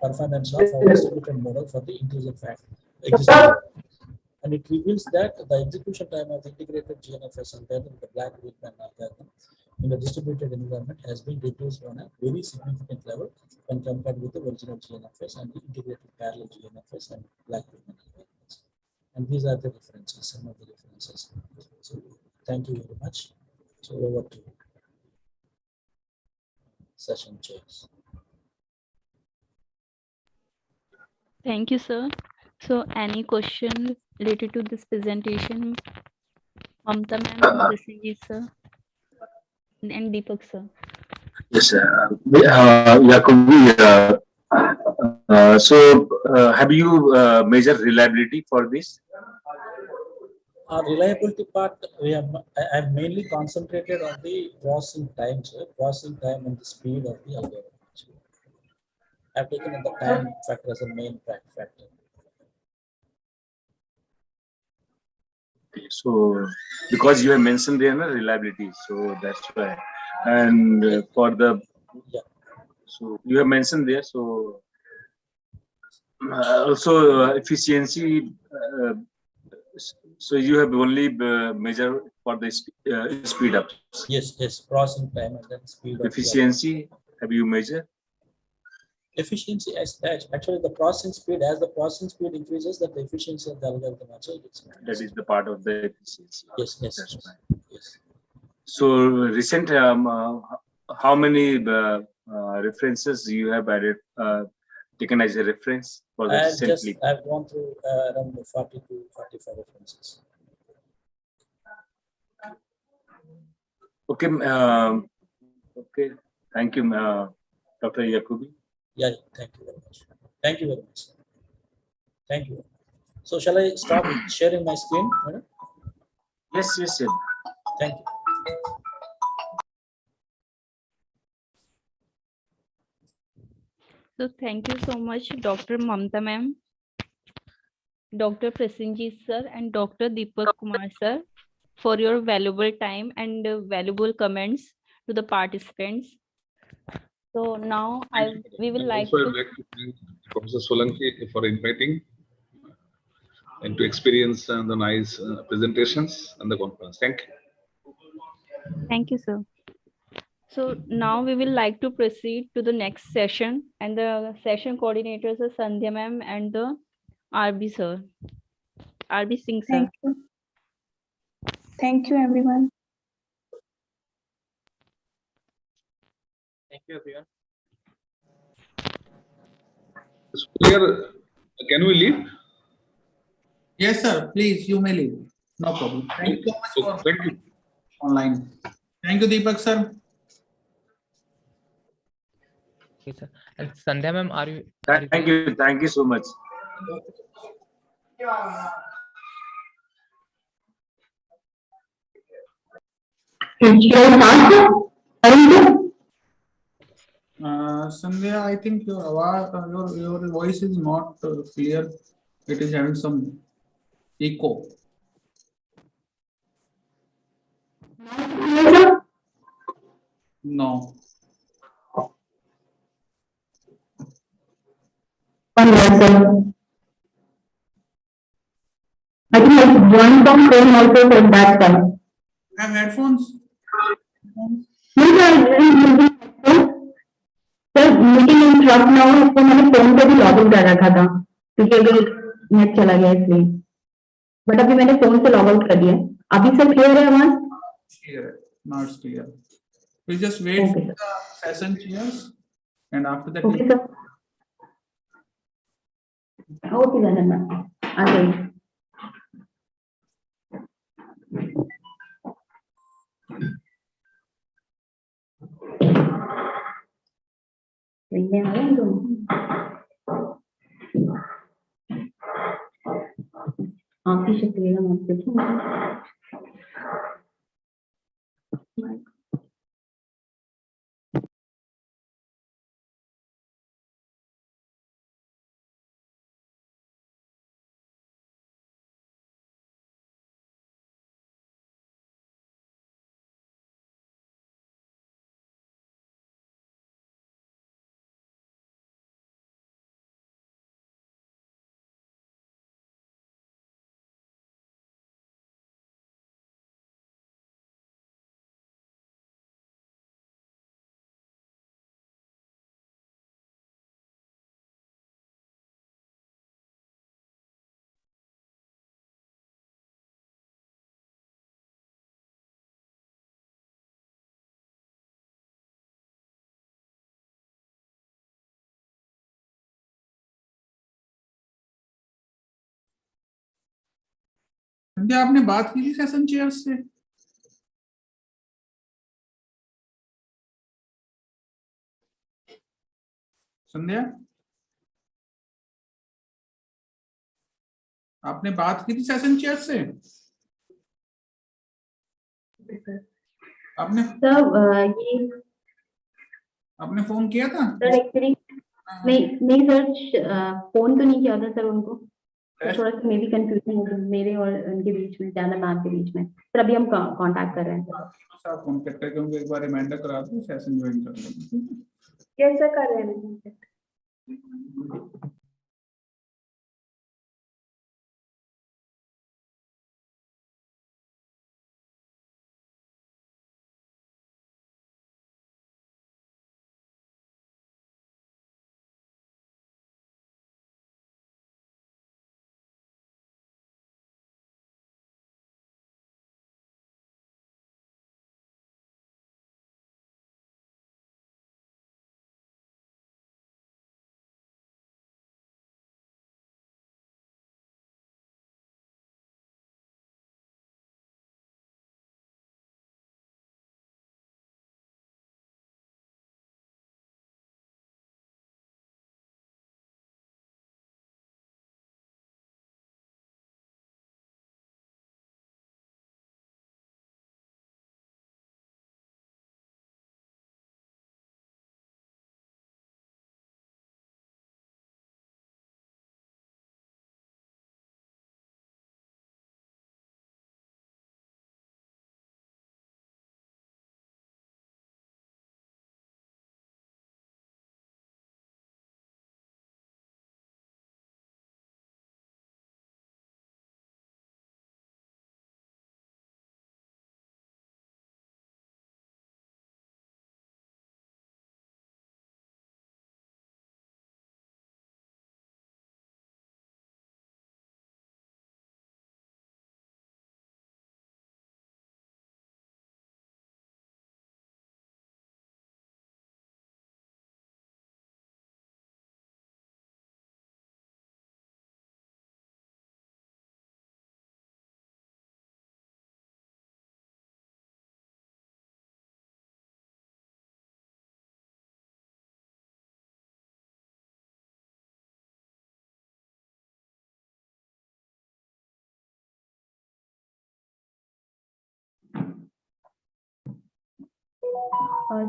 Speaker 8: Performance of our distributed model for the integer fact existing. And it reveals that the execution time of the integrated GNFS compared with the Black Woodman algorithm in the distributed environment has been reduced on a very significant level when compared with the original GNFS and the integrated parallel GNFS and Black Woodman algorithms. And these are the differences, some of the differences. So thank you very much. So over to you. Session chairs.
Speaker 15: Thank you, sir. So any question related to this presentation? Mamta ma'am and Prasenjit sir and Deepak sir.
Speaker 9: Yes, Yakubi, have you measured reliability for this?
Speaker 8: Reliability part, I've mainly concentrated on the processing time, sir. Processing time and the speed of the algorithm. I've taken in the time factor as a main factor.
Speaker 9: So, because you have mentioned there reliability, so that's why. And for the, so you have mentioned there, so also efficiency. So you have only measured for the speed ups.
Speaker 8: Yes, processing time and then speed.
Speaker 9: Efficiency, have you measured?
Speaker 8: Efficiency as actually the processing speed, as the processing speed increases, that the efficiency of the algorithm also gets increased.
Speaker 9: That is the part of the efficiency.
Speaker 8: Yes.
Speaker 9: Yes. So recent, how many references you have added, taken as a reference for the recently?
Speaker 8: I've gone through around 40 to 45 references.
Speaker 9: Okay. Okay. Thank you, Dr. Yakubi.
Speaker 8: Yeah, thank you very much. Thank you very much. Thank you. So shall I stop sharing my screen?
Speaker 9: Yes.
Speaker 8: Thank you.
Speaker 15: So thank you so much, Dr. Mamta ma'am, Dr. Prasenjit sir, and Dr. Deepak Kumar sir for your valuable time and valuable comments to the participants. So now we will like
Speaker 16: to thank Professor Solanki for inviting and to experience the nice presentations and the conference. Thank you.
Speaker 15: Thank you, sir. So now we will like to proceed to the next session, and the session coordinators are Sandhya ma'am and the RB sir. RB Singh sir.
Speaker 18: Thank you. Thank you, everyone.
Speaker 6: Thank you, everyone.
Speaker 16: Here, can we leave?
Speaker 4: Yes, sir. Please, you may leave. No problem. Thank you so much for online. Thank you, Deepak sir.
Speaker 6: Okay, sir. And Sandhya ma'am, are you?
Speaker 9: Thank you so much.
Speaker 4: Sandhya, I think your voice is not clear. It is having some echo. No.
Speaker 11: I think I joined from phone also at that time.
Speaker 4: Have headphones?
Speaker 11: Maybe I using headphones. Sir meeting interrupt ना हो इसको मैंने phone पे भी log in कर रखा था क्योंकि अगर नेट चला गया इसलिए बट अभी मैंने फोन से लॉग आउट कर दिया अभी सर क्लियर है आवाज
Speaker 4: Clear. Now it's clear. We just wait for the session chairs and after that.
Speaker 11: Okay, sir. Okay, then ma'am. आ गई आपकी शुक्रिया मुझसे
Speaker 4: संध्या आपने बात की थी सेशन चेयर से? संध्या आपने बात की थी सेशन चेयर से? आपने
Speaker 11: ये
Speaker 4: आपने फोन किया था?
Speaker 11: सर एक्चुअली नहीं सर, फोन तो नहीं किया था सर उनको, तो थोड़ा सा मे भी कंफ्यूजन हो गया मेरे और उनके बीच में, जाना मैम के बीच में। सर अभी हम कांटेक्ट कर रहे हैं सर।
Speaker 4: आप फोन करके क्योंकि एक बार रिमाइंडर करा दो, सेशन ज्वाइन कर लेंगे।
Speaker 11: कैसे कर रहे हैं?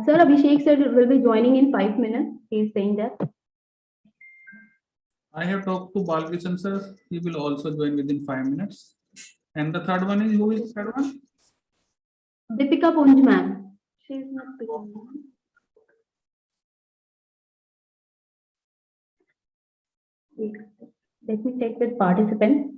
Speaker 11: Sir, Abhishek sir will be joining in 5 minutes. He is saying that.
Speaker 4: I have talked to Balkishan sir. He will also join within 5 minutes. And the third one is, who is the third one?
Speaker 11: Deepika Punj ma'am. She is not picking. Let me check with participants.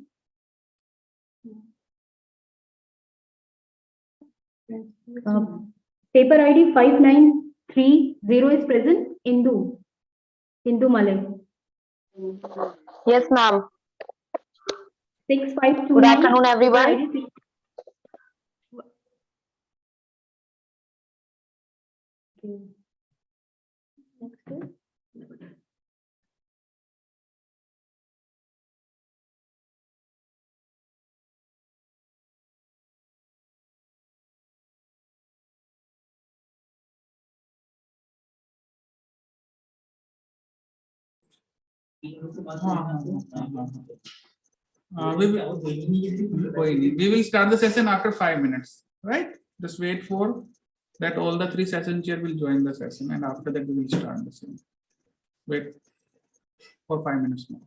Speaker 11: Paper ID 5930 is present. Indu Malay.
Speaker 10: Yes, ma'am.
Speaker 11: 6529.
Speaker 10: Good afternoon, everyone.
Speaker 11: Next.
Speaker 4: We will start the session after 5 minutes, right? Just wait for that all the 3 session chair will join the session, and after that we will start the session. Wait for 5 minutes more.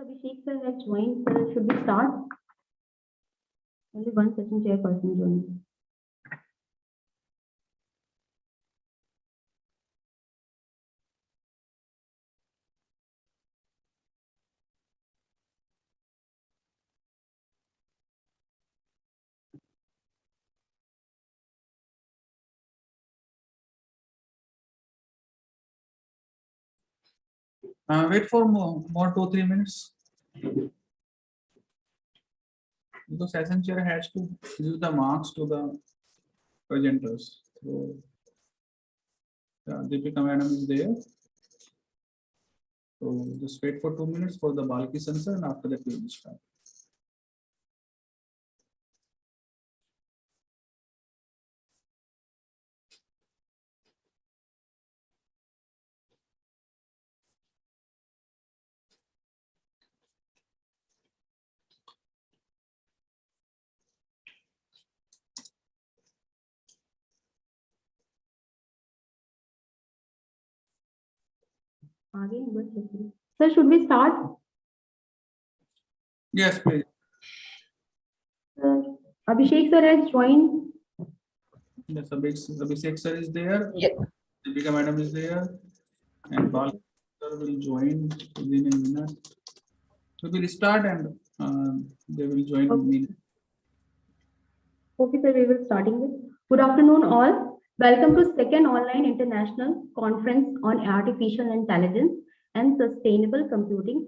Speaker 11: Abhishek sir has joined. Sir, should we start? Only one session chairperson joined.
Speaker 12: Wait for more 2-3 minutes. The session chair has to give the marks to the presenters. So, Deepika madam is there. So just wait for 2 minutes for the bulky sensor, and after that we will start.
Speaker 11: Sir, should we start?
Speaker 12: Yes, please.
Speaker 11: Abhishek sir has joined.
Speaker 12: Yes, Abhishek sir is there.
Speaker 11: Yes.
Speaker 12: Deepika madam is there. And Bal sir will join within a minute. So we will start and they will join me.
Speaker 11: Okay, sir, we will starting with. Good afternoon, all. Welcome to second online international conference on artificial intelligence and sustainable computing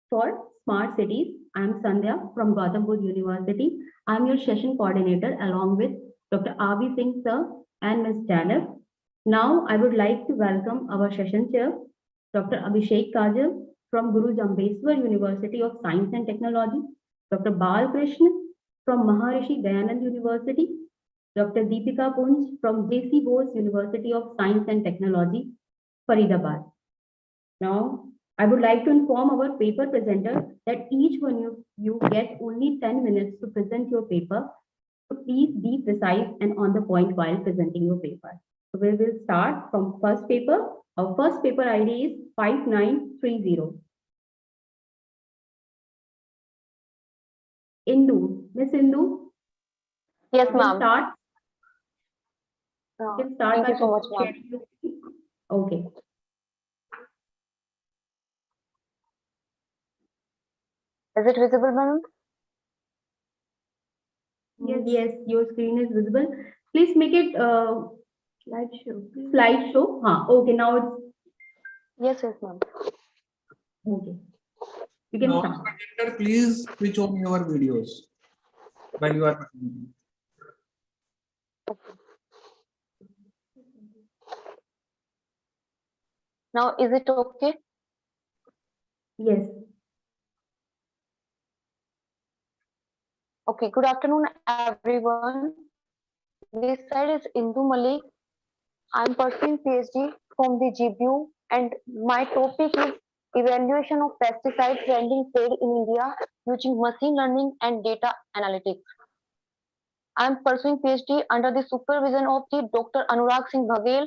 Speaker 11: for smart cities. I am Sandhya from Gautam Buddha University. I am your session coordinator along with Dr. Avi Singh sir and Ms. Janif. Now, I would like to welcome our session chair, Dr. Abhishek Kajal from Guru Jambeswar University of Science and Technology, Dr. Bal Krishna from Maharishi Dayanand University, Dr. Deepika Punj from JC Bose University of Science and Technology, Faridabad. Now, I would like to inform our paper presenter that each one of you get only 10 minutes to present your paper. So please be precise and on the point while presenting your paper. So we will start from first paper. Our first paper ID is 5930. Indu. Miss Indu?
Speaker 10: Yes, ma'am.
Speaker 11: Start. You can start.
Speaker 10: Thank you so much, ma'am.
Speaker 11: Okay.
Speaker 10: Is it visible, ma'am?
Speaker 11: Yes, your screen is visible. Please make it slideshow. Slideshow. Okay, now it's.
Speaker 10: Yes, ma'am.
Speaker 11: Okay. You can start.
Speaker 12: Presenter, please switch on your videos while you are presenting.
Speaker 10: Now, is it okay?
Speaker 11: Yes.
Speaker 10: Okay, good afternoon, everyone. This side is Indu Malik. I'm pursuing PhD from the GBU, and my topic is evaluation of pesticide trending trade in India using machine learning and data analytics. I'm pursuing PhD under the supervision of the Dr. Anurag Singh Baghel.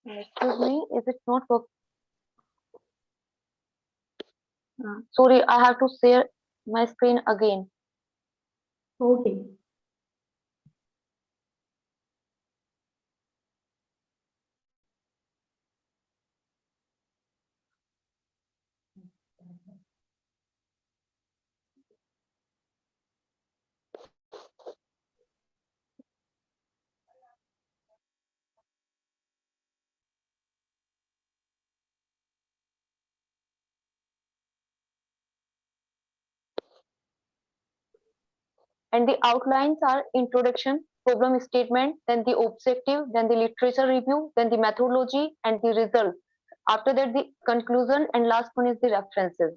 Speaker 10: Excuse me, is it not working? Sorry, I have to share my screen again.
Speaker 11: Okay.
Speaker 10: And the outlines are introduction, problem statement, then the objective, then the literature review, then the methodology and the result. After that, the conclusion, and last one is the references.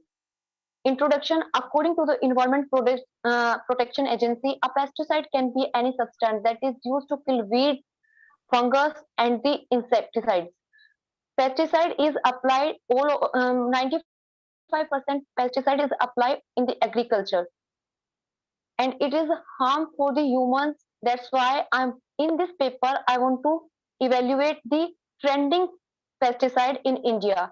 Speaker 10: Introduction: according to the Environment Protection Agency, a pesticide can be any substance that is used to kill weeds, fungus, and the insecticides. Pesticide is applied 95% pesticide is applied in the agriculture. and it is harm for the humans. That's why I'm in this paper. I want to evaluate the trending pesticide in India.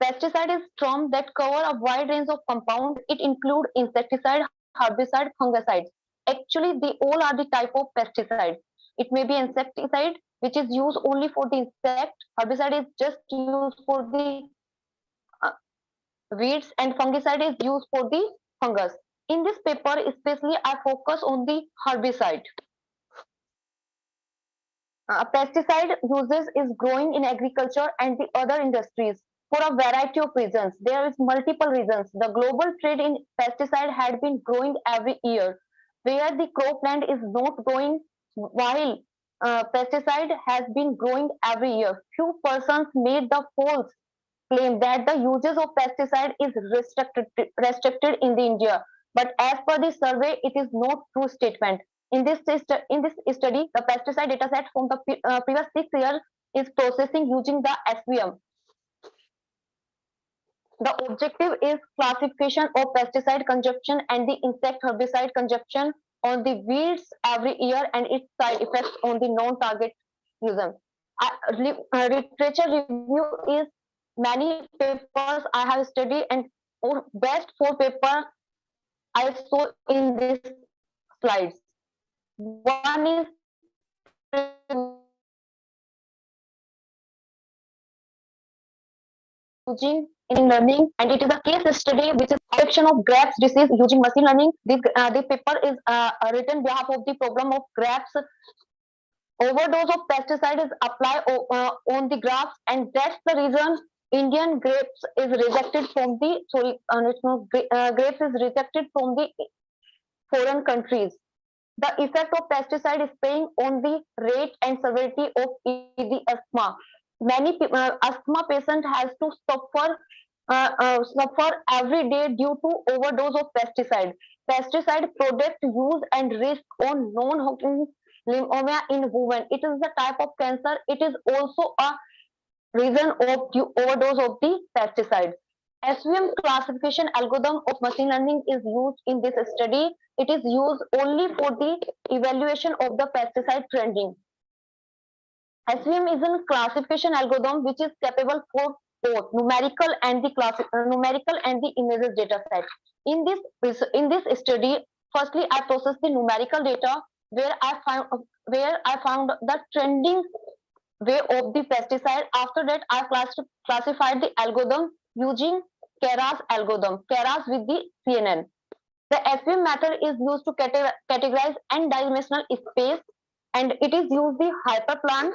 Speaker 10: Pesticide is term that cover a wide range of compound. It include insecticide, herbicide, fungicides. Actually, they all are the type of pesticide. It may be insecticide, which is used only for the insect. Herbicide is just used for the weeds, and fungicide is used for the fungus. In this paper, especially, I focus on the herbicide. Pesticide uses is growing in agriculture and the other industries for a variety of reasons. There is multiple reasons. The global trade in pesticide had been growing every year, where the cropland is not growing, while pesticide has been growing every year. Few persons made the false claim that the uses of pesticide is restricted in the India, but as per the survey, it is not true statement. In this study, the pesticide dataset from the previous 6 years is processing using the SVM. The objective is classification of pesticide consumption and the insect herbicide consumption on the weeds every year and its side effects on the non-target user. Literature review is many papers I have studied, and best 4 papers I saw in these slides. One is using in learning, and it is a case study which is detection of grapes disease using machine learning. This paper is written on behalf of the problem of grapes. Overdose of pesticide is applied on the grapes, and that's the reason Indian grapes is rejected from the grapes is rejected from the foreign countries. The effect of pesticide is playing on the rate and severity of the asthma. Many asthma patients has to suffer every day due to overdose of pesticide. Pesticide product use and risk on non-Hodgkin lymphoma in women. It is the type of cancer. It is also a reason of the overdose of the pesticide. SVM classification algorithm of machine learning is used in this study. It is used only for the evaluation of the pesticide trending. SVM is a classification algorithm which is capable for both numerical and the images data set. In this study, firstly I processed the numerical data where I found the trending way of the pesticide. After that, I classified the algorithm using Keras algorithm, Keras with the CNN. The SVM method is used to categorize n-dimensional space, and it is used the hyperplan.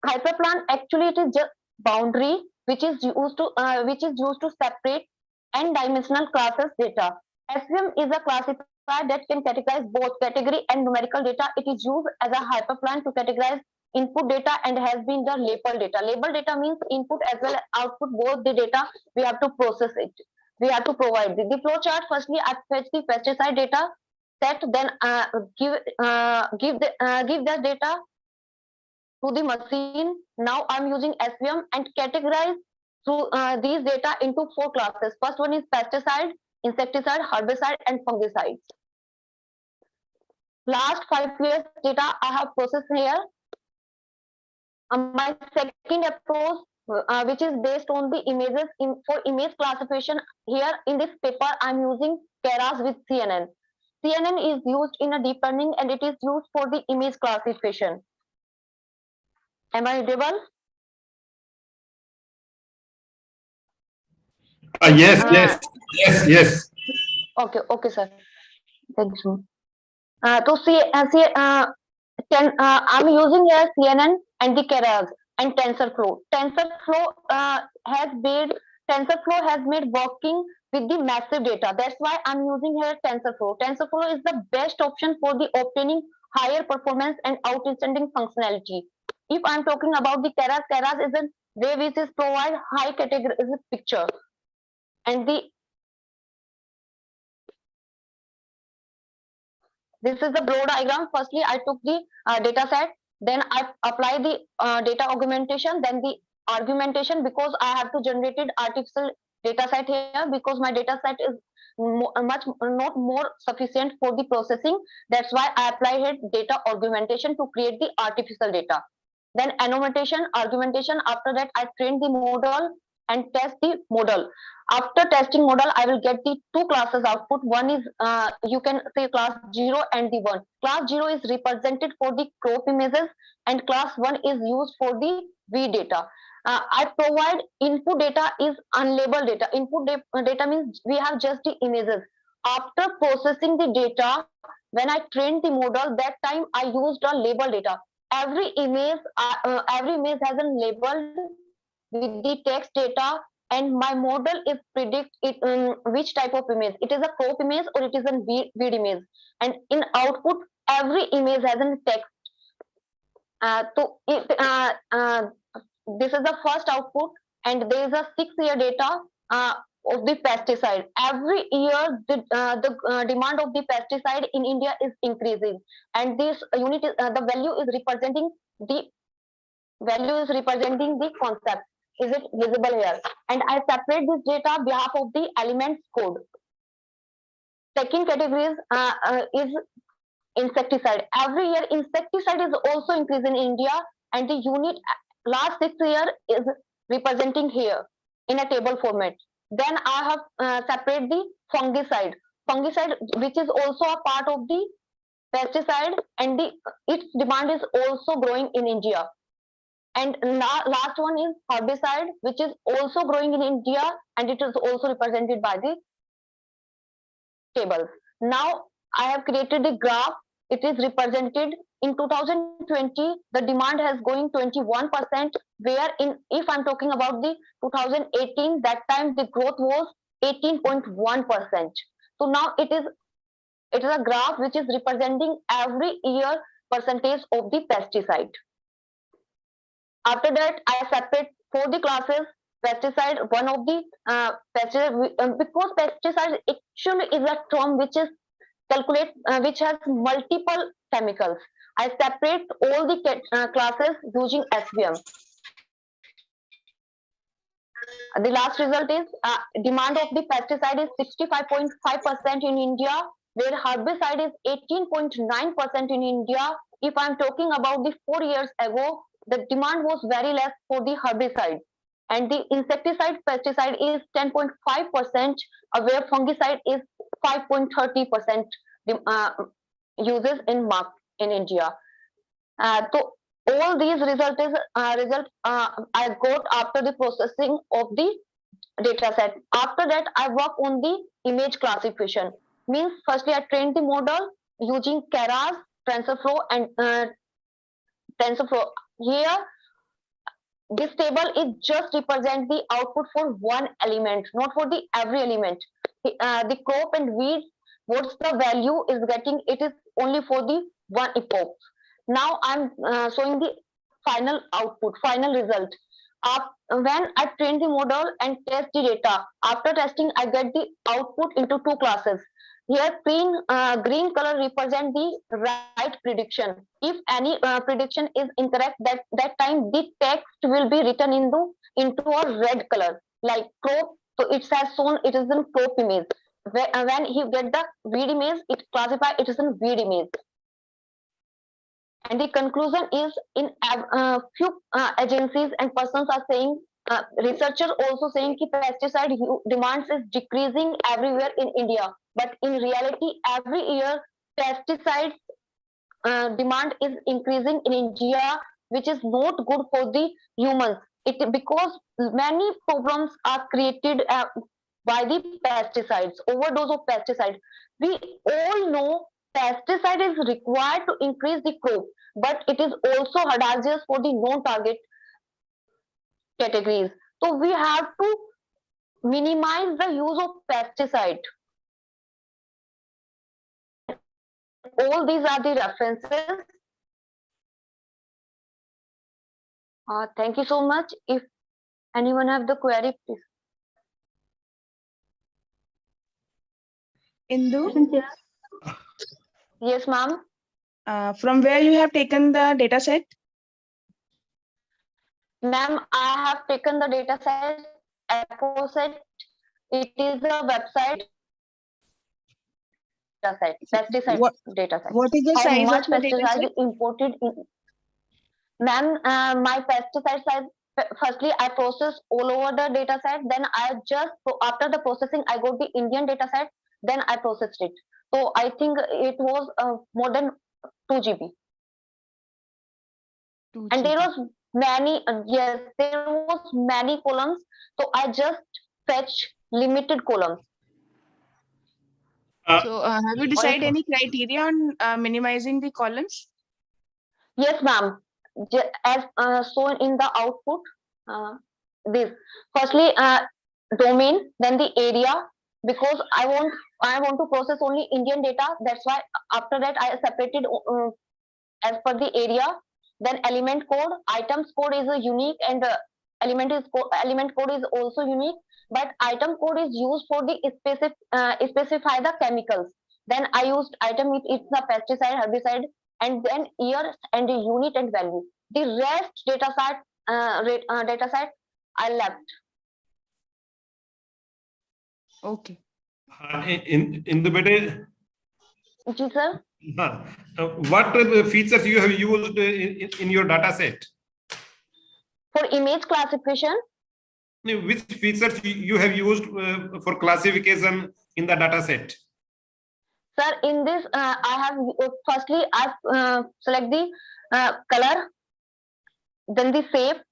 Speaker 10: Hyperplan actually it is just boundary which is used to separate n-dimensional classes data. SVM is a classifier that can categorize both category and numerical data. It is used as a hyperplan to categorize input data and has been the label data. Label data means input as well as output, both the data we have to process it. We have to provide the flow chart. Firstly, I fetch the pesticide data set, then give the data to the machine. Now I'm using SVM and categorize through these data into 4 classes. First one is pesticide, insecticide, herbicide, and fungicides. Last 5 years data I have processed here. My second approach, which is based on the images for image classification. Here in this paper, I'm using Keras with CNN. CNN is used in a deep learning and it is used for the image classification. Am I audible?
Speaker 13: Yes.
Speaker 10: Okay, sir. Thank you. I'm using here CNN and the Keras and TensorFlow. TensorFlow has made working with the massive data. That's why I'm using here TensorFlow. TensorFlow is the best option for the obtaining higher performance and outstanding functionality. If I'm talking about the Keras is a way which is provide high category is a picture, and this is the blow diagram. Firstly, I took the data set, then I apply the data augmentation, then the argumentation, because I have to generate artificial data set here because my data set is not more sufficient for the processing. That's why I applied here data augmentation to create the artificial data. Then annotation, argumentation. After that, I train the model and test the model. After testing model, I will get the two classes output. One is you can say class 0 and the 1. Class 0 is represented for the crop images and class 1 is used for the V data. I provide input data is unlabeled data. Input data means we have just the images. After processing the data, when I trained the model, that time I used a label data. Every image has a label with the text data, and my model is predict it which type of image. It is a crop image or it is a vid image. And in output, every image has a text. This is the first output, and there is a 6-year data of the pesticide. Every year, the demand of the pesticide in India is increasing, and this unit is, the value is representing the concept. Is it visible here? And I separate this data on behalf of the elements code. Second category is insecticide. Every year, insecticide is also increasing in India, and the unit last 6 years is representing here in a table format. Then I have separate the fungicide. Fungicide, which is also a part of the pesticide, and its demand is also growing in India. And last one is herbicide, which is also growing in India, and it is also represented by the tables. Now I have created a graph. It is represented in 2020. The demand has going 21%. Where if I'm talking about the 2018, that time the growth was 18.1%. So now it is a graph which is representing every year percentage of the pesticide. After that, I separate for the classes pesticide. One of the pesticide, because pesticide actually is a term which is which has multiple chemicals. I separate all the classes using SVM. The last result is demand of the pesticide is 65.5% in India, where herbicide is 18.9% in India. If I'm talking about the 4 years ago, the demand was very less for the herbicide, and the insecticide pesticide is 10.5%, where fungicide is 5.30% uses in India. So all these results I got after the processing of the data set. After that, I work on the image classification. Means firstly, I trained the model using Keras, TensorFlow, and TensorFlow. Here, this table is just represent the output for one element, not for the every element. The crop and weeds, what's the value is getting, it is only for the one epoch. Now I'm showing the final output, final result. When I train the model and test the data, after testing, I get the output into two classes. Here, green color represent the right prediction. If any prediction is incorrect, that time the text will be written into a red color, like crop. So it has shown it is in crop image. When you get the weed image, it classify it is in weed image. And the conclusion is in few agencies and persons are saying, researchers also saying that pesticide demands is decreasing everywhere in India. But in reality, every year pesticide demand is increasing in India, which is not good for the humans. Because many problems are created by the pesticides, overdose of pesticides. We all know pesticide is required to increase the crop, but it is also hazardous for the non-target categories. So we have to minimize the use of pesticide. All these are the references. Thank you so much. If anyone have the query, please.
Speaker 13: Indu?
Speaker 10: Yes, ma'am.
Speaker 13: From where you have taken the data set?
Speaker 10: Ma'am, I have taken the data set. It is a website set, pesticide data set.
Speaker 13: What is the
Speaker 10: How
Speaker 13: size
Speaker 10: much
Speaker 13: of the data
Speaker 10: pesticide
Speaker 13: set?
Speaker 10: is imported in? Ma'am, my pesticide size, firstly, I process all over the data set. Then I just, after the processing, I got the Indian data set. Then I processed it. So I think it was more than 2 GB. And there was many, yes, there was many columns. So I just fetch limited columns.
Speaker 13: So have you decided any criteria on minimizing the columns?
Speaker 10: Yes, ma'am. As shown in the output, this firstly domain, then the area, because I want to process only Indian data. That's why after that I separated as per the area. Then element code, items code is a unique, and element code is also unique. But item code is used for the specify the chemicals. Then I used item, it's a pesticide, herbicide, and then year and the unit and value. The rest data set I left.
Speaker 13: Okay.
Speaker 5: In the better.
Speaker 10: Ji sir.
Speaker 5: What features you have used in your data set?
Speaker 10: For image classification.
Speaker 5: Which features you have used for classification in the data set?
Speaker 10: Sir, in this, I have firstly I select the color, then the shape.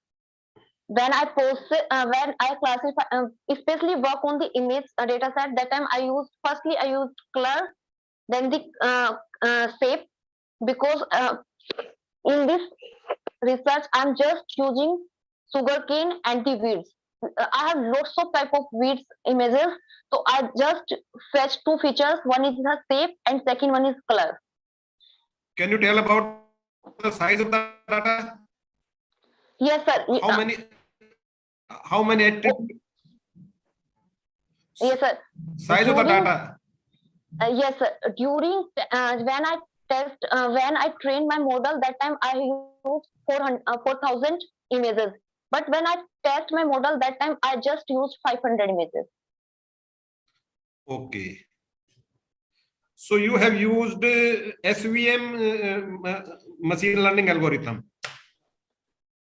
Speaker 10: When I when I classify, especially work on the image data set. That time I used color, then the shape, because in this research I'm just using sugarcane and the weeds. I have lots of type of weeds images, so I just fetch 2 features. One is the shape and second one is color.
Speaker 5: Can you tell about the size of the data?
Speaker 10: Yes, sir.
Speaker 5: How many
Speaker 10: Yes, sir.
Speaker 5: Size of the data?
Speaker 10: Yes, sir. During when I when I trained my model, that time I used 4,000 images. But when I test my model, that time I just used 500 images.
Speaker 5: Okay. So you have used SVM machine learning algorithm.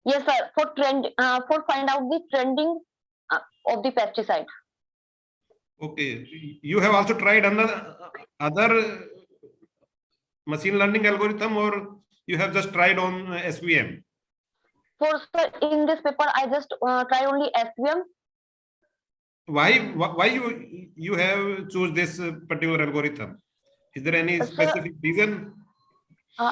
Speaker 10: Yes, sir. For find out the trending of the pesticide.
Speaker 5: Okay. You have also tried other machine learning algorithm, or you have just tried on SVM?
Speaker 10: For in this paper, I just try only SVM.
Speaker 5: Why you have choose this particular algorithm? Is there any specific reason?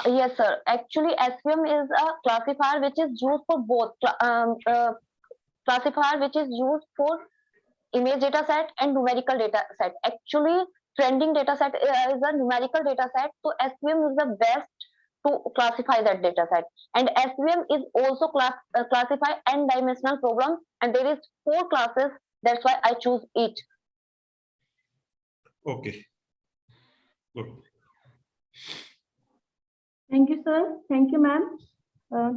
Speaker 10: Yes, sir. Actually, SVM is a classifier which is used for both classifier which is used for image data set and numerical data set. Actually, trending data set is a numerical data set, so SVM is the best to classify that data set. And SVM is also classify n-dimensional problem, and there is 4 classes. That's why I choose it.
Speaker 5: Okay. Good.
Speaker 11: Thank you, sir. Thank you, ma'am.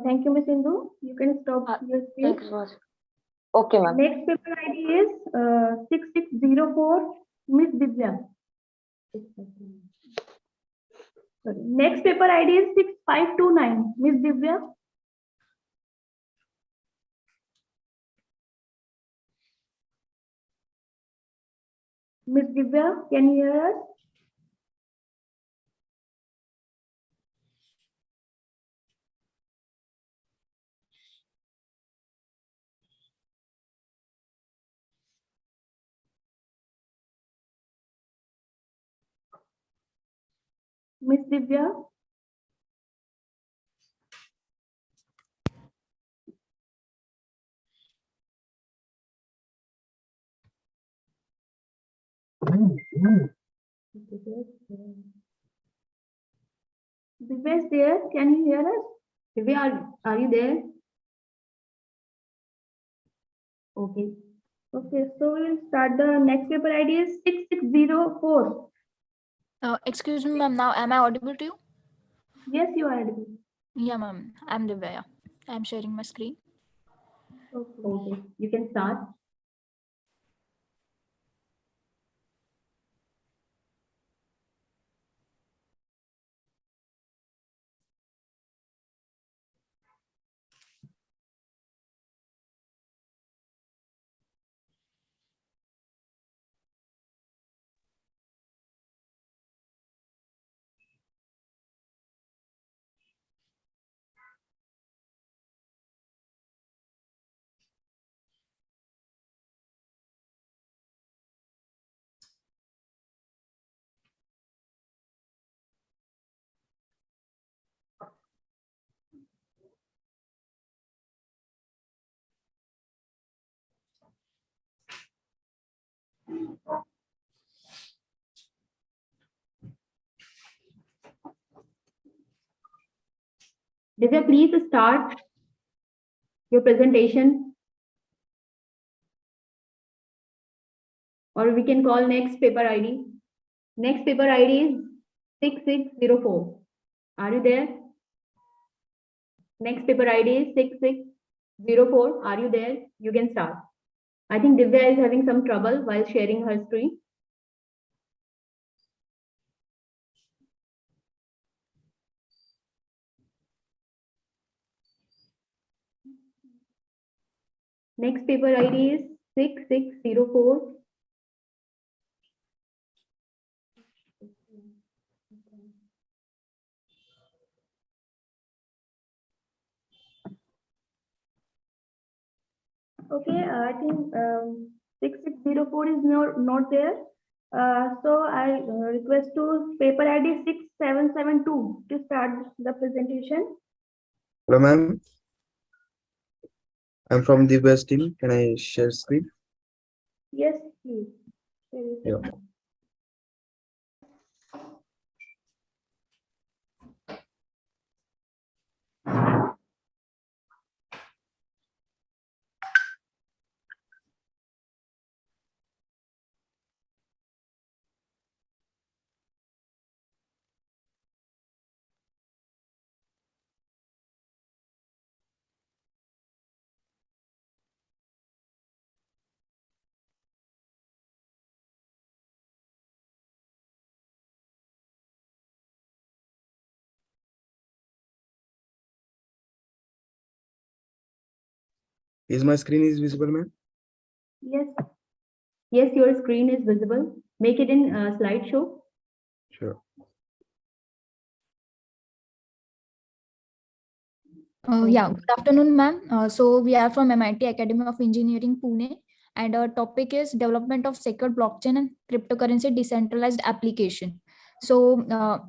Speaker 11: Thank you, Ms. Indu. You can stop your screen.
Speaker 10: Thanks so much. Okay, ma'am.
Speaker 11: Next paper ID is 6604, Miss Divya. Sorry. Next paper ID is 6529, Miss Divya. Miss Divya, can you hear us? Miss Divya? Divya is there. Can you hear us? Divya, are you there? Okay. Okay, so we'll start. The next paper ID is 6604.
Speaker 14: Excuse me, ma'am. Now, am I audible to you?
Speaker 11: Yes, you are audible.
Speaker 14: Yeah, ma'am. I'm Divya. I'm sharing my screen.
Speaker 11: Okay, you can start. Divya, please start your presentation. Or we can call next paper ID. Next paper ID is 6604. Are you there? Next paper ID is 6604. Are you there? You can start. I think Divya is having some trouble while sharing her screen. Next paper ID is 6604. Okay, I think 6604 is not there. So I request to paper ID 6772 to start the presentation.
Speaker 2: Hello, ma'am. I'm from the West team. Can I share screen?
Speaker 11: Yes, please.
Speaker 2: Yeah. Is my screen is visible, ma'am?
Speaker 11: Yes. Yes, your screen is visible. Make it in slideshow.
Speaker 2: Sure.
Speaker 14: Yeah, good afternoon, ma'am. So we are from MIT Academy of Engineering, Pune, and our topic is development of secure blockchain and cryptocurrency decentralized application. So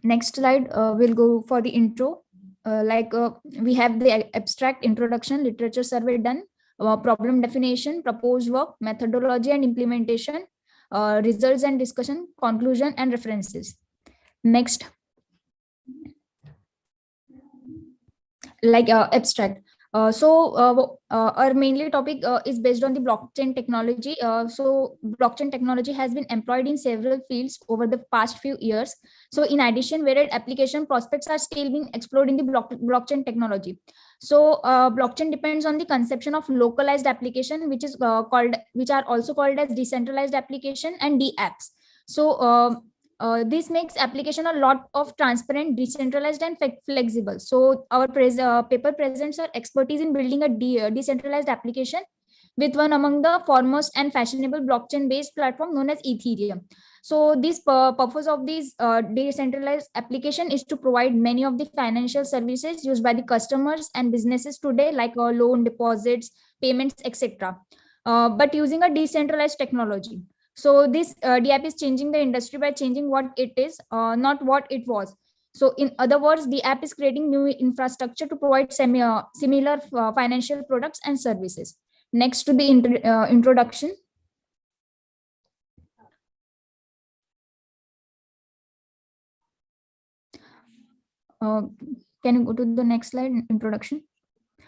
Speaker 14: next slide, we'll go for the intro. We have the abstract introduction, literature survey done, problem definition, proposed work, methodology and implementation, results and discussion, conclusion and references. Next. Abstract. Our mainly topic is based on the blockchain technology. So blockchain technology has been employed in several fields over the past few years. So in addition, varied application prospects are still being explored in the blockchain technology. So blockchain depends on the conception of localized application, which are also called as decentralized application and DApps. So this makes application a lot of transparent, decentralized, and flexible. So our paper presents our expertise in building a decentralized application with one among the foremost and fashionable blockchain-based platform known as Ethereum. So this purpose of this decentralized application is to provide many of the financial services used by the customers and businesses today, like loan, deposits, payments, etc. But using a decentralized technology. So this DApp is changing the industry by changing what it is, not what it was. So in other words, the app is creating new infrastructure to provide similar financial products and services. Next to the introduction. Can you go to the next slide, introduction?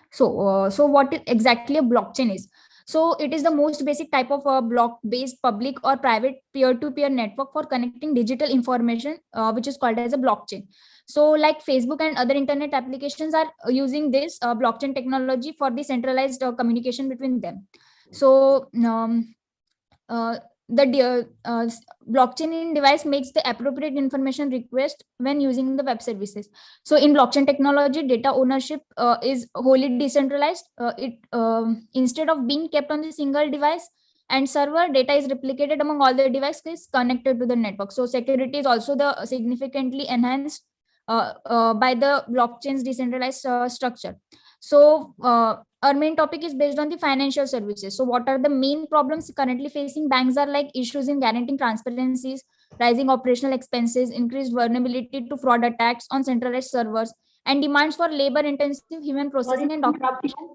Speaker 14: So what exactly a blockchain is? So it is the most basic type of a block-based public or private peer-to-peer network for connecting digital information, which is called as a blockchain. So like Facebook and other internet applications are using this blockchain technology for the centralized communication between them. So the blockchain in device makes the appropriate information request when using the web services. So in blockchain technology, data ownership is wholly decentralized. Instead of being kept on the single device and server, data is replicated among all the devices connected to the network. So security is also the significantly enhanced by the blockchain's decentralized structure. So our main topic is based on the financial services. So what are the main problems currently facing banks are like issues in guaranteeing transparencies, rising operational expenses, increased vulnerability to fraud attacks on centralized servers, and demands for labor intensive human processing and documentation.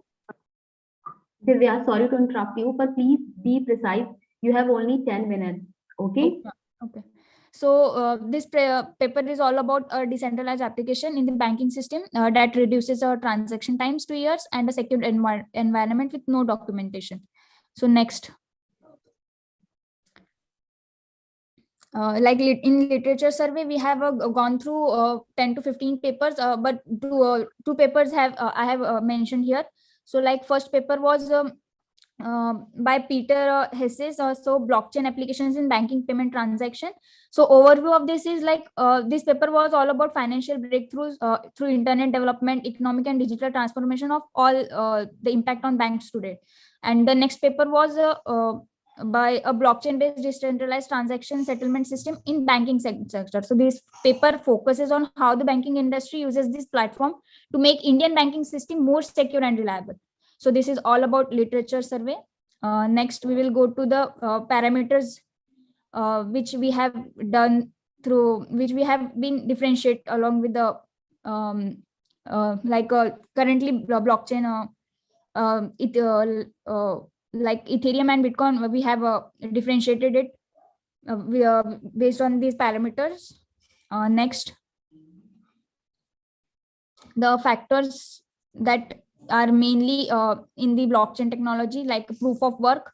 Speaker 11: Divya, sorry to interrupt you, but please be precise. You have only 10 minutes. Okay.
Speaker 14: Okay. So this paper is all about a decentralized application in the banking system that reduces our transaction times to years and a secure environment with no documentation. So next. Like in literature survey, we have gone through 10 to 15 papers, but two papers have I have mentioned here. So like first paper was by Peter Hesses, so blockchain applications in banking payment transaction. So overview of this is like this paper was all about financial breakthroughs through internet development, economic and digital transformation of all the impact on banks today. And the next paper was by a blockchain-based decentralized transaction settlement system in banking sector. So this paper focuses on how the banking industry uses this platform to make Indian banking system more secure and reliable. So this is all about literature survey. Next, we will go to the parameters which we have done through, which we have been differentiate along with the currently blockchain like Ethereum and Bitcoin, we have differentiated it based on these parameters. Next, the factors that are mainly in the blockchain technology, like proof of work,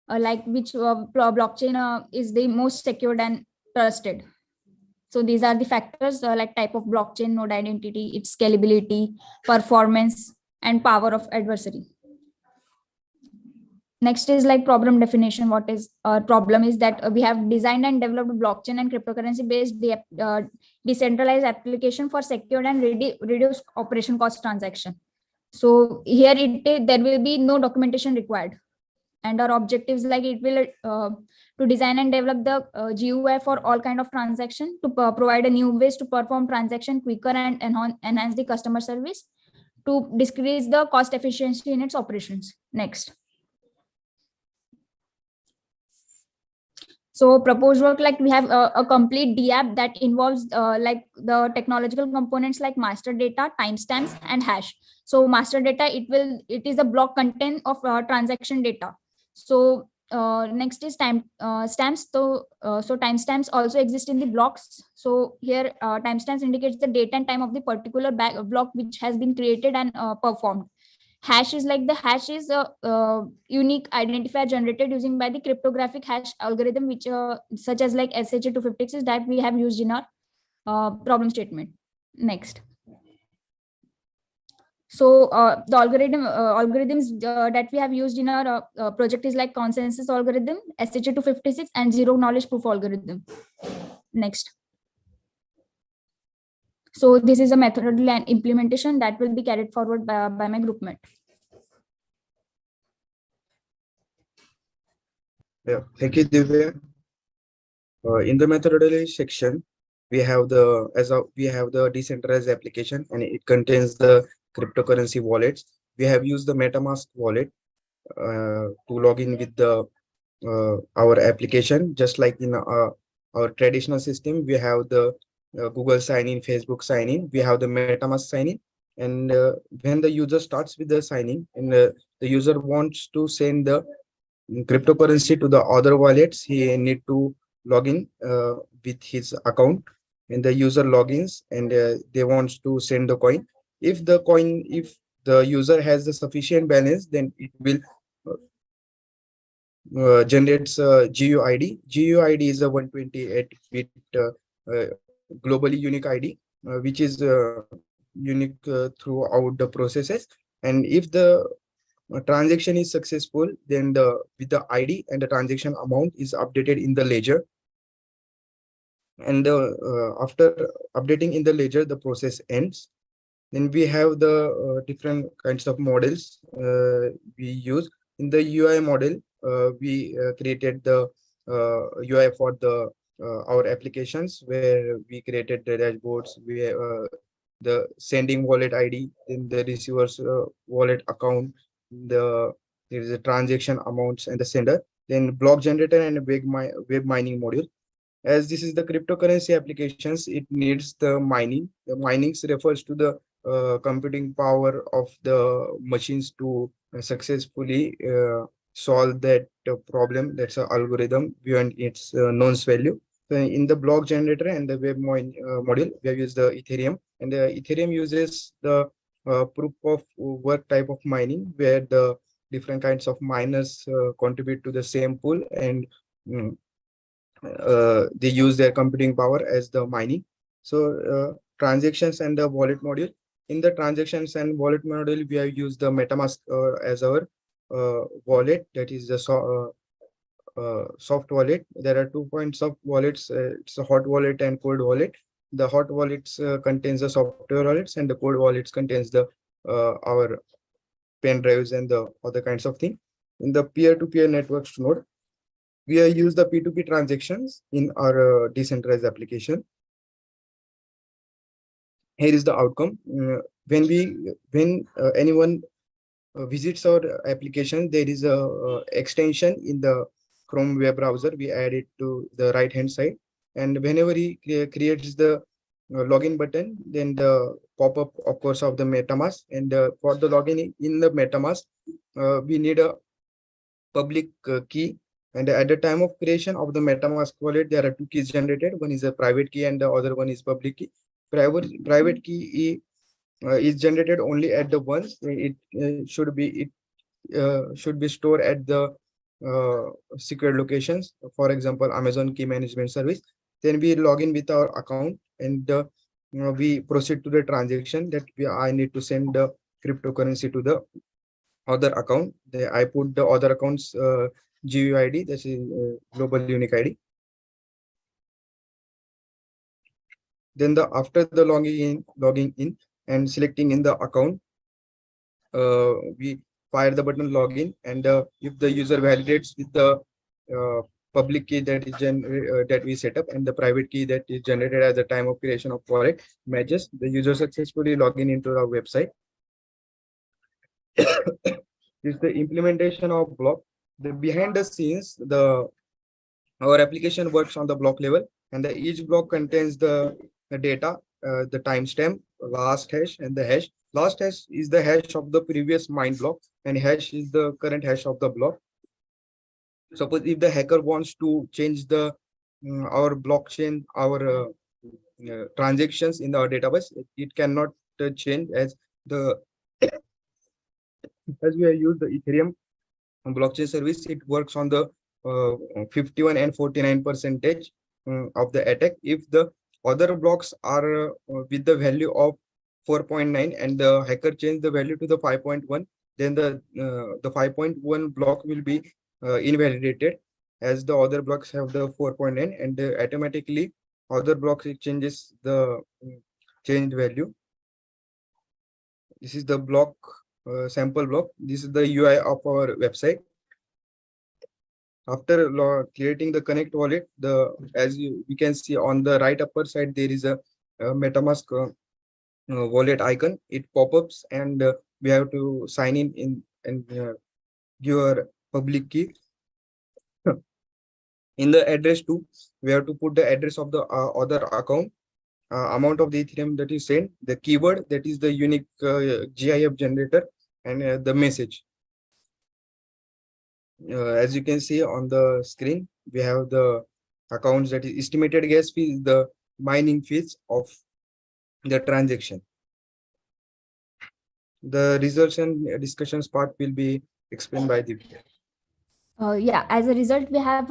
Speaker 14: like which blockchain is the most secured and trusted. So these are the factors like type of blockchain, node identity, its scalability, performance, and power of adversary. Next is like problem definition. What is our problem is that we have designed and developed blockchain and cryptocurrency based decentralized application for secured and reduced operation cost transaction. So here there will be no documentation required. And our objectives like it will to design and develop the GUI for all kind of transaction, to provide a new ways to perform transaction quicker and enhance the customer service, to decrease the cost efficiency in its operations. Next. So proposed work, like we have a complete DApp that involves like the technological components like master data, timestamps, and hash. So master data, it is a block content of transaction data. So next is stamps. So timestamps also exist in the blocks. So here timestamps indicates the date and time of the particular block which has been created and performed. Hash is like the hash is a unique identifier generated using by the cryptographic hash algorithm, which such as like SHA-256 that we have used in our problem statement. Next. So the algorithms that we have used in our project is like consensus algorithm, SHA-256, and zero knowledge proof algorithm. Next. So this is a methodology and implementation that will be carried forward by my group mate.
Speaker 2: Yeah, thank you, Divya. In the methodology section, we have the decentralized application, and it contains the cryptocurrency wallets. We have used the MetaMask wallet to log in with the our application, just like in our traditional system. We have the Google sign in, Facebook sign in, we have the MetaMask sign in. And when the user starts with the signing, and the user wants to send the cryptocurrency to the other wallets, he need to log in with his account, and the user logins, and they want to send the coin. If the user has the sufficient balance, then it will generates GUID. GUID is a 128-bit globally unique ID, which is unique throughout the processes. And if the transaction is successful, then with the ID and the transaction amount is updated in the ledger. And after updating in the ledger, the process ends. Then we have the different kinds of models we use. In the UI model, we created the UI for the our applications, where we created the dashboards. We the sending wallet ID, then the receiver's wallet account, there is a transaction amounts and the sender, then block generator and a web mining module. As this is the cryptocurrency applications, it needs the mining. The minings refers to the computing power of the machines to successfully solve that problem. That's an algorithm beyond its nonce value. So in the block generator and the web module, we have used the Ethereum, and the Ethereum uses the proof of work type of mining, where the different kinds of miners contribute to the same pool, and they use their computing power as the mining. So transactions and the wallet module. In the transactions and wallet module, we have used the MetaMask as our wallet, that is the soft wallet. There are 2 points of wallets. It's a hot wallet and cold wallet. The hot wallets contains the software wallets, and the cold wallets contains the our pen drives and the other kinds of thing. In the peer-to-peer networks node, we have used the P2P transactions in our decentralized application. Here is the outcome. When anyone visits our application, there is a extension in the Chrome web browser. We add it to the right hand side, and whenever he creates the login button, then the pop-up of course of the MetaMask, and for the login in the MetaMask, we need a public key. And at the time of creation of the MetaMask wallet, there are 2 keys generated. One is a private key and the other one is public key. Private key is generated only at the once. It should be stored at the secure locations. For example, Amazon Key Management Service. Then we log in with our account, and we proceed to the transaction that I need to send the cryptocurrency to the other account. I put the other account's GUID, that is global unique ID. Then after the logging in and selecting in the account, we fire the button login, and if the user validates with the public key that is that we set up, and the private key that is generated at the time of creation of wallet matches, the user successfully login into our website. Is the implementation of block. The behind the scenes, our application works on the block level, and each block contains the data, the timestamp, last hash, and the hash. Last hash is the hash of the previous mine block, and hash is the current hash of the block. Suppose if the hacker wants to change the our blockchain, our transactions in our database, it cannot change, as we have used the Ethereum blockchain service. It works on the 51 and 49% of the attack. If the other blocks are with the value of 4.9 and the hacker changed the value to the 5.1, then the 5.1 block will be invalidated, as the other blocks have the 4.9, and automatically other blocks it changes the changed value. This is the block sample block. This is the UI of our website. After creating the connect wallet, as we can see on the right upper side, there is a MetaMask wallet icon. It pop-ups, and we have to sign in and give our public key. In the address too, we have to put the address of the other account, amount of the Ethereum that is sent, the keyword that is the unique GIF generator, and the message. As you can see on the screen, we have the accounts that is estimated gas fee, is the mining fees of the transaction. The results and discussions part will be explained by Divya.
Speaker 14: Yeah, as a result, we have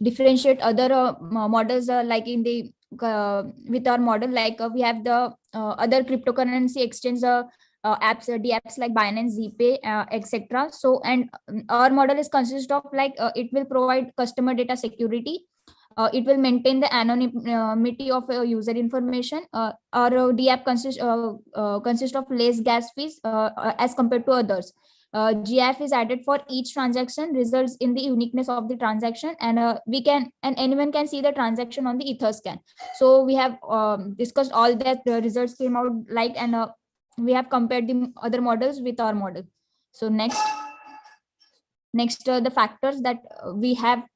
Speaker 14: differentiate other models like in the with our model, like we have the other cryptocurrency exchange apps, DApps like Binance, Zpay, etc. So, and our model is consist of like it will provide customer data security. It will maintain the anonymity of user information. Our DApp consists of less gas fees as compared to others. GIF is added for each transaction, results in the uniqueness of the transaction, and anyone can see the transaction on the Etherscan. So we have discussed all that. Results came out like, and we have compared the other models with our model. So next the factors that we have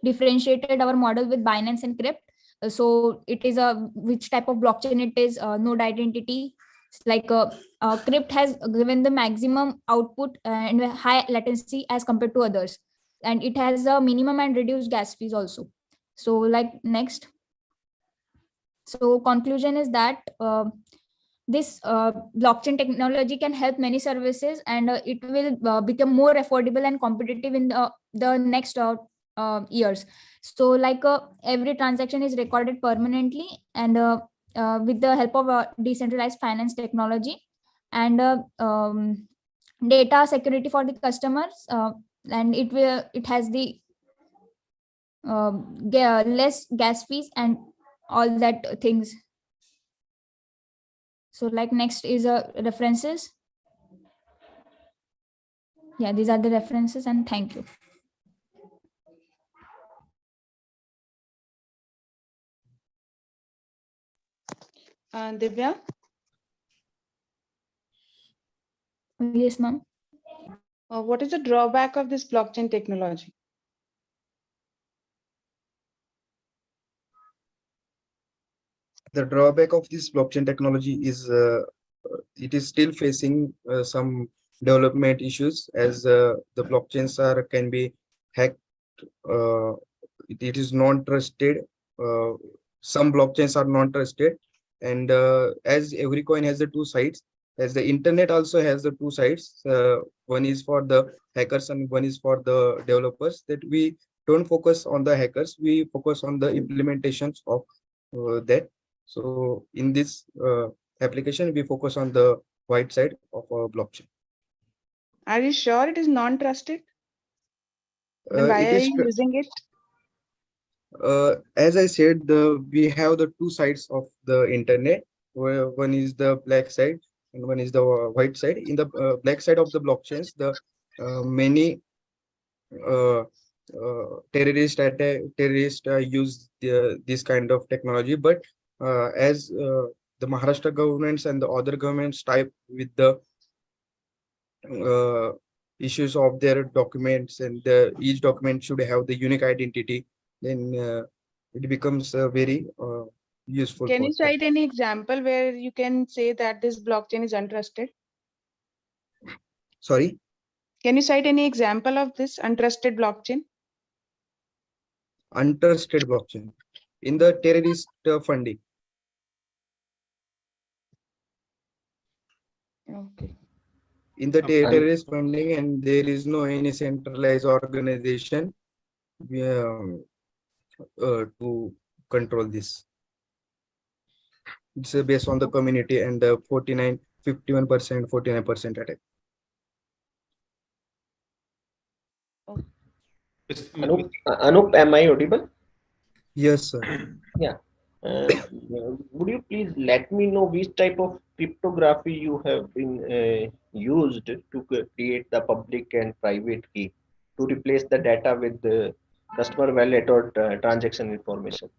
Speaker 14: differentiated our model with Binance and Crypt. So it is which type of blockchain it is, node identity. Like Crypt has given the maximum output and high latency as compared to others. and it has a minimum and reduced gas fees also. So like next. So conclusion is that this blockchain technology can help many services, and it will become more affordable and competitive in the next years. So like every transaction is recorded permanently, and with the help of decentralized finance technology, and data security for the customers, and it has the less gas fees and all that things. So like next is references. Yeah, these are the references, and thank you.
Speaker 13: Divya?
Speaker 14: Yes, ma'am.
Speaker 13: What is the drawback of this blockchain technology?
Speaker 2: The drawback of this blockchain technology is it is still facing some development issues, as the blockchains can be hacked. It is non-trusted. Some blockchains are non-trusted, and as every coin has the two sides, as the internet also has the two sides. One is for the hackers and one is for the developers. That we don't focus on the hackers, we focus on the implementations of that. So in this application, we focus on the white side of a blockchain.
Speaker 13: Are you sure it is non-trusted? Then why
Speaker 2: It
Speaker 13: are
Speaker 2: is
Speaker 13: you using it?
Speaker 2: as I said, we have the two sides of the internet, where one is the black side and one is the white side. In the black side of the blockchains, the many terrorists use this kind of technology, but as the Maharashtra governments and the other governments type with the issues of their documents, and each document should have the unique identity, then it becomes very useful.
Speaker 13: Can
Speaker 2: For
Speaker 13: you cite any example where you can say that this blockchain is untrusted?
Speaker 2: Sorry?
Speaker 13: Can you cite any example of this untrusted blockchain?
Speaker 2: Untrusted blockchain in the terrorist funding.
Speaker 13: Okay.
Speaker 2: In the terrorist funding, and there is no any centralized organization to control this. It's based on the community, and 51%, 49% attack.
Speaker 3: Anup, am I audible?
Speaker 2: Yes, sir.
Speaker 3: Yeah. Would you please let me know which type of cryptography you have been used to create the public and private key to replace the data with the customer wallet or transaction information?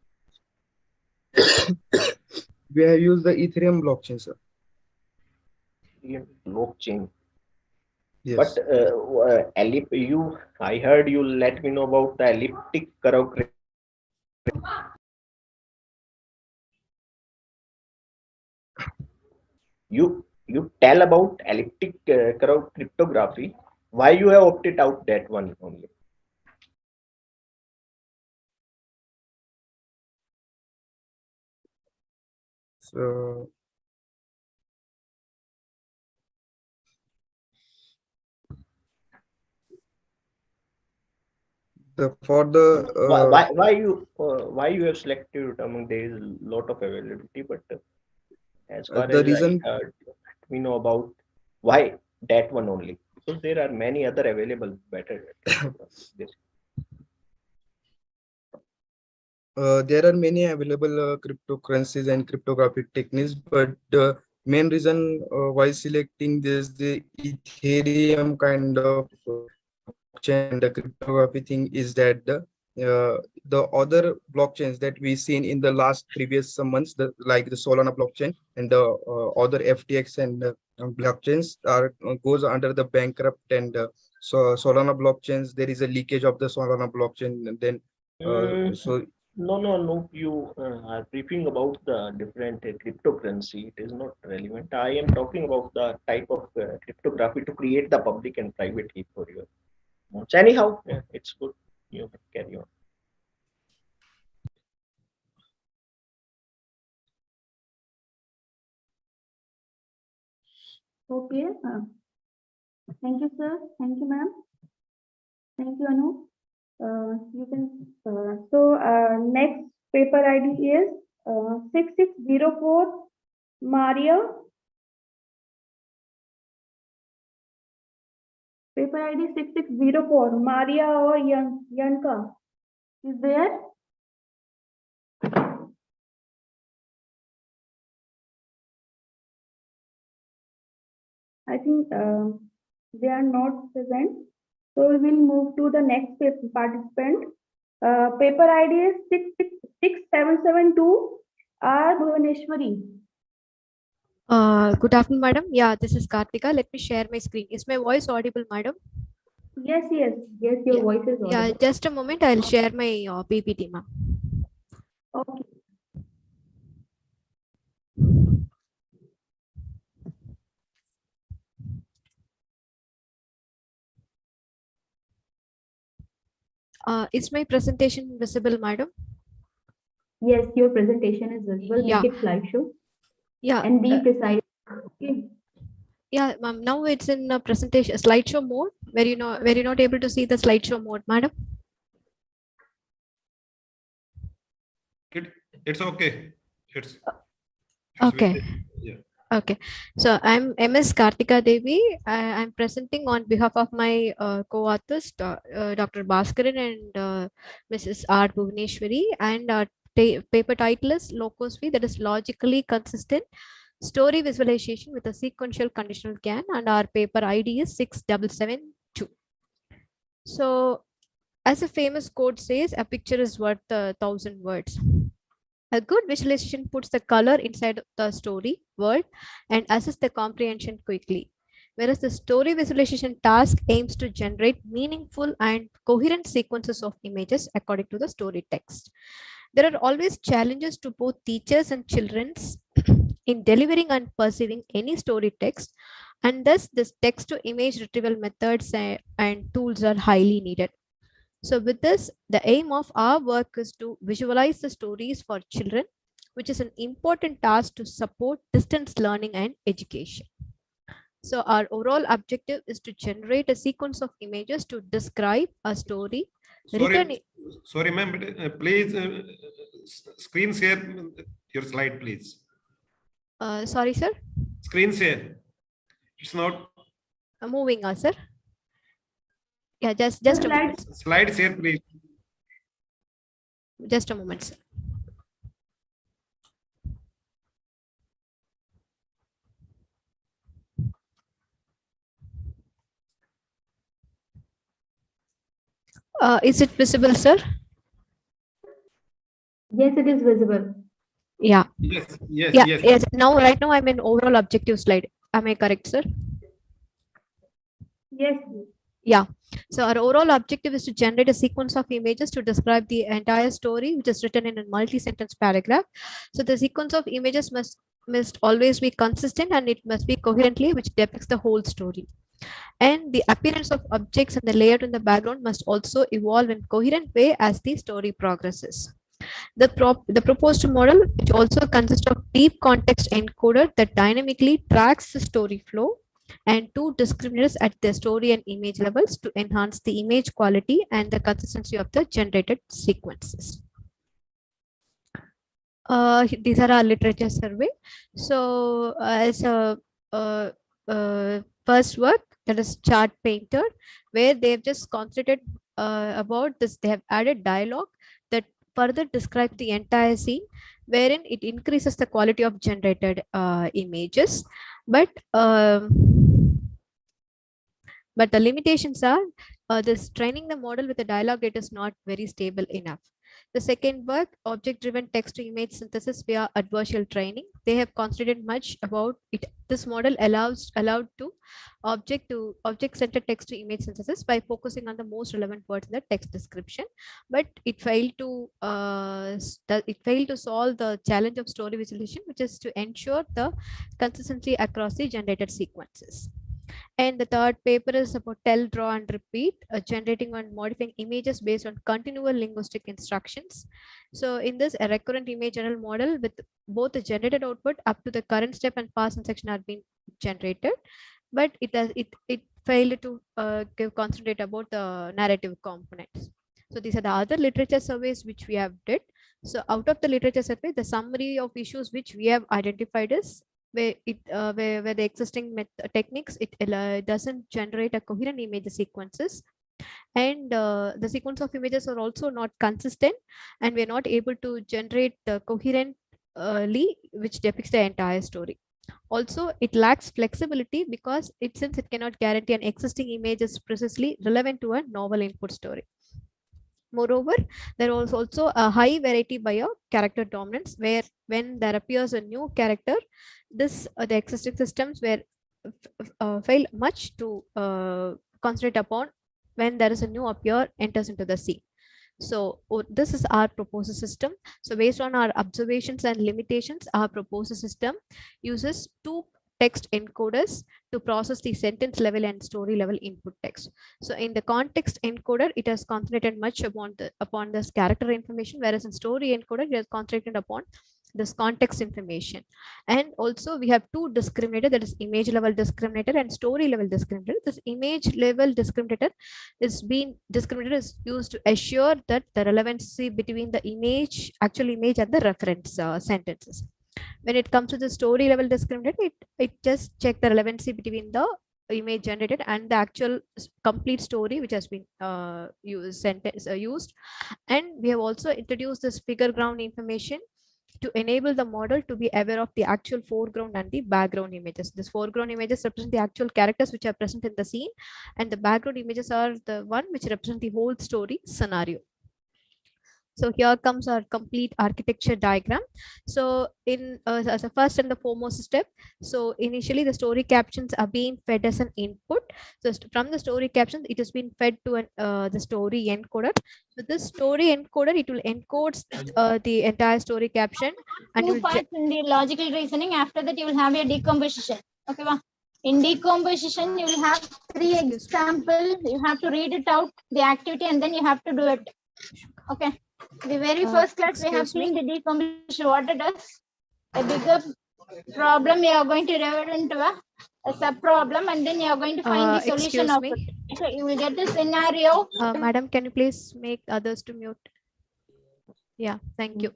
Speaker 2: We have used the Ethereum blockchain, sir.
Speaker 3: Blockchain.
Speaker 2: Yes.
Speaker 3: But I heard you let me know about the elliptic curve. You tell about elliptic curve cryptography. Why you have opted out that one only?
Speaker 2: So
Speaker 3: why you have selected? I mean, there is a lot of availability, but as far
Speaker 2: the
Speaker 3: as
Speaker 2: reason
Speaker 3: I heard, we know about why that one only, because there are many other available better.
Speaker 2: There are many available cryptocurrencies and cryptographic techniques, but the main reason why selecting this the Ethereum kind of blockchain and the cryptography thing is that the other blockchains that we seen in the last previous some months, like the Solana blockchain and the other FTX and blockchains are goes under the bankrupt, and so Solana blockchains, there is a leakage of the Solana blockchain, and then so.
Speaker 3: No. You are briefing about the different cryptocurrency. It is not relevant. I am talking about the type of cryptography to create the public and private key for you. So anyhow, yeah, it's good. You can carry on.
Speaker 11: Okay. Thank you, sir. Thank you, ma'am. Thank you, Anu. You can. Next paper ID is 6604 Maria. Paper ID 6604 Maria or Yanka is there. I think they are not present. So we will move to the next participant. Paper ID is 6772 R. Bhuvaneshwari.
Speaker 17: Good afternoon, madam. Yeah, this is Kartika. Let me share my screen. Is my voice audible, madam?
Speaker 11: Yes, your voice is audible.
Speaker 17: Yeah, just a moment. I'll share my PPT, ma'am.
Speaker 11: Okay.
Speaker 17: Is my presentation visible, madam?
Speaker 11: Yes, your presentation is visible.
Speaker 17: Yeah.
Speaker 11: Make it slideshow.
Speaker 17: Yeah.
Speaker 11: And be precise. Okay.
Speaker 17: Yeah, ma'am. Now it's in presentation slideshow mode. Where you're not able to see the slideshow mode, madam.
Speaker 5: It's okay. It's
Speaker 17: okay.
Speaker 5: Yeah.
Speaker 17: Okay, so I'm MS Kartika Devi. I'm presenting on behalf of my co-authors, Dr. Bhaskaran and Mrs. R. Bhuvaneshwari, and paper title is Locosv, that is logically consistent story visualization with a sequential conditional can, and our paper ID is 6772. So, as a famous quote says, a picture is worth 1,000 words. A good visualization puts the color inside the story world and assists the comprehension quickly. Whereas the story visualization task aims to generate meaningful and coherent sequences of images according to the story text. There are always challenges to both teachers and children in delivering and perceiving any story text, and thus this text to image retrieval methods and tools are highly needed. So with this, the aim of our work is to visualize the stories for children, which is an important task to support distance learning and education. So our overall objective is to generate a sequence of images to describe a story.
Speaker 5: Sorry, ma'am, but please screen share your slide, please.
Speaker 17: Sorry, sir.
Speaker 5: Screen share. It's not
Speaker 17: moving, sir. Yeah, just a moment.
Speaker 5: Slide share, please.
Speaker 17: Just a moment, sir. Is it visible, sir?
Speaker 11: Yes, it is visible.
Speaker 17: Yeah.
Speaker 5: Yes.
Speaker 17: Right now, I'm in overall objective slide. Am I correct, sir?
Speaker 11: Yes.
Speaker 17: Yeah. So our overall objective is to generate a sequence of images to describe the entire story, which is written in a multi-sentence paragraph. So the sequence of images must always be consistent, and it must be coherently, which depicts the whole story. And the appearance of objects and the layout in the background must also evolve in coherent way as the story progresses. The proposed model, which also consists of deep context encoder that dynamically tracks the story flow, and two discriminators at the story and image levels to enhance the image quality and the consistency of the generated sequences. These are our literature survey. So as a first work, that is Chart Painter, where they have just concentrated about this. They have added dialogue that further describes the entire scene, wherein it increases the quality of generated images. But the limitations are this training the model with a dialogue data is not very stable enough. The second work, object-driven text-to-image synthesis via adversarial training. They have concentrated much about it. This model allowed to object-centered text-to-image synthesis by focusing on the most relevant words in the text description, but it failed to solve the challenge of story visualization, which is to ensure the consistency across the generated sequences. And the third paper is about tell, draw, and repeat, generating and modifying images based on continual linguistic instructions. So in this, a recurrent image general model with both the generated output up to the current step and pass and section are being generated, but it failed to concentrate about the narrative components. So these are the other literature surveys which we have did. So out of the literature survey, the summary of issues which we have identified is where the existing techniques doesn't generate a coherent image sequences, and the sequence of images are also not consistent, and we're not able to generate coherently which depicts the entire story. Also, it lacks flexibility because since it cannot guarantee an existing image is precisely relevant to a novel input story. Moreover, there was also a high variety by a character dominance, where when there appears a new character, the existing systems were fail much to concentrate upon when there is a new appear enters into the scene. So this is our proposed system. So based on our observations and limitations, our proposed system uses two text encoders to process the sentence level and story level input text. So in the context encoder, it has concentrated much upon this character information, whereas in story encoder, it has concentrated upon this context information. And also we have two discriminator, that is image level discriminator and story level discriminator. This image level discriminator is used to assure that the relevancy between the actual image and the reference sentences. When it comes to the story level discriminator, it just check the relevancy between the image generated and the actual complete story which has been used. And we have also introduced this figure ground information to enable the model to be aware of the actual foreground and the background images. This foreground images represent the actual characters which are present in the scene, and the background images are the one which represent the whole story scenario. So here comes our complete architecture diagram. So in as a first and the foremost step, so initially the story captions are being fed as an input. So from the story captions, it has been fed to the story encoder. So this story encoder, it will encode the entire story caption. And
Speaker 19: two parts in the logical reasoning. After that, you will have a decomposition. Okay, in decomposition, you will have three examples. You have to read it out, the activity, and then you have to do it. Okay. The very first class we have seen the decomposition. What it is, a bigger problem you are going to divide into a sub problem, and then you are going to find the solution of it. So you will get the scenario.
Speaker 17: Madam, can you please make others to mute? Yeah, thank you.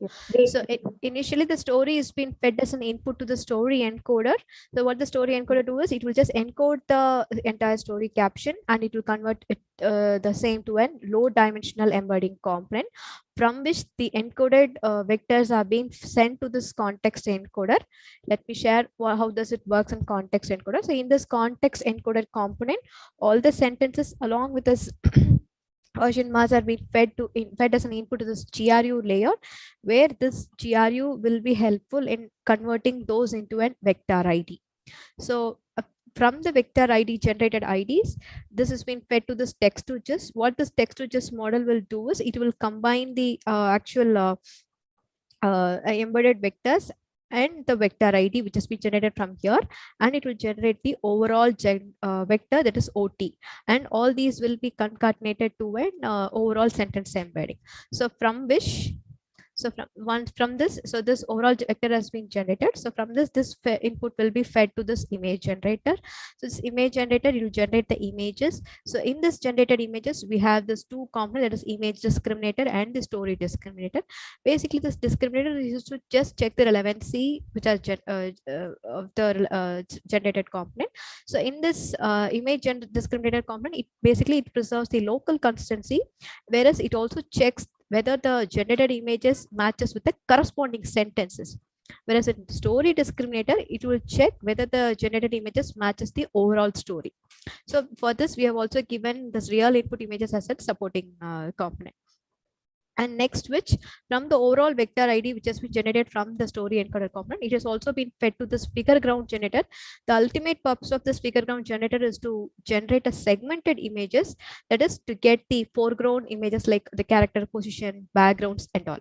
Speaker 17: So initially the story is being fed as an input to the story encoder. So what the story encoder do is it will just encode the entire story caption, and it will convert it the same to a low dimensional embedding component, from which the encoded vectors are being sent to this context encoder. Let me share how does it works in context encoder. So in this context encoder component, all the sentences along with this Gaussian mask are being fed as an input to this GRU layer, where this GRU will be helpful in converting those into a vector ID. So from the vector ID generated IDs, this has been fed to this text to gist. What this text to gist model will do is it will combine the actual embedded vectors and the vector ID which has been generated from here, and it will generate the overall vector, that is OT, and all these will be concatenated to an overall sentence embedding. So from which, from this, so this overall vector has been generated. So from this input will be fed to this image generator. So this image generator, it will generate the images. So in this generated images, we have this two components, that is image discriminator and the story discriminator. Basically, this discriminator is used to just check the relevancy which are of the generated component. So in this image discriminator component, it preserves the local consistency, whereas it also checks whether the generated images matches with the corresponding sentences. Whereas in story discriminator, it will check whether the generated images matches the overall story. So for this, we have also given this real input images as a supporting component. And next, which from the overall vector ID which has been generated from the story encoder component, it has also been fed to this figure ground generator. The ultimate purpose of this figure ground generator is to generate a segmented images, that is to get the foreground images like the character position, backgrounds and all.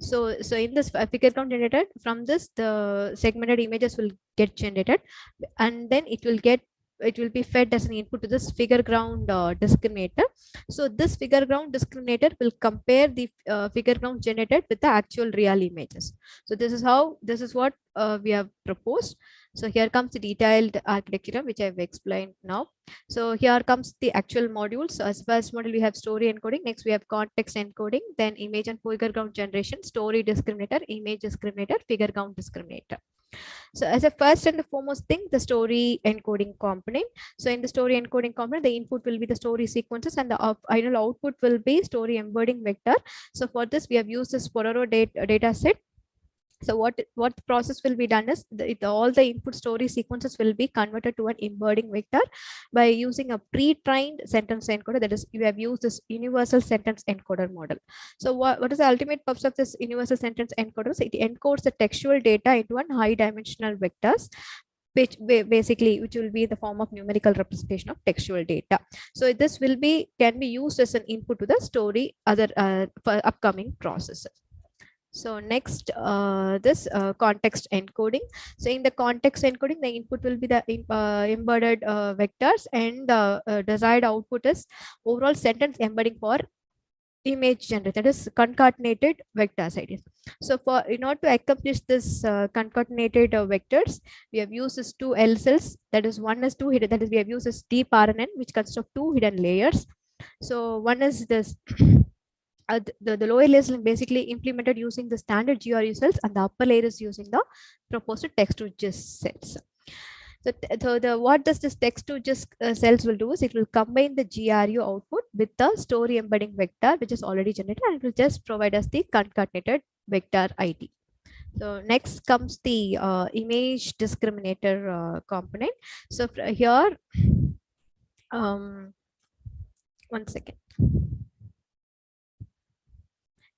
Speaker 17: So in this figure ground generator, from this the segmented images will get generated, and then it will get it will be fed as an input to this figure ground discriminator. So this figure ground discriminator will compare the figure ground generated with the actual real images. So this is what we have proposed. So here comes the detailed architecture which I've explained now. So here comes the actual modules. So as first module we have story encoding, next we have context encoding, then image and figure ground generation, story discriminator, image discriminator, figure ground discriminator. So as a first and the foremost thing, the story encoding component. So in the story encoding component, the input will be the story sequences and the final output will be story embedding vector. So for this, we have used this Pororo data set. So what process will be done is all the input story sequences will be converted to an embedding vector by using a pre-trained sentence encoder. That is, you have used this universal sentence encoder model. So what is the ultimate purpose of this universal sentence encoder? So it encodes the textual data into one high dimensional vectors, which will be the form of numerical representation of textual data. So this can be used as an input to the story for upcoming processes. So next, this context encoding. So in the context encoding, the input will be the embedded vectors, and the desired output is overall sentence embedding for image generated, that is concatenated vectors ideas. So in order to accomplish this concatenated vectors, we have used this two L cells. That is, one is two hidden. That is, we have used this deep RNN, which consists of two hidden layers. So one is this. The lower layer is basically implemented using the standard GRU cells, and the upper layer is using the proposed text to gist cells. So what does this text to gist cells will do is it will combine the GRU output with the story embedding vector, which is already generated, and it will just provide us the concatenated vector ID. So next comes the image discriminator component. So here, one second.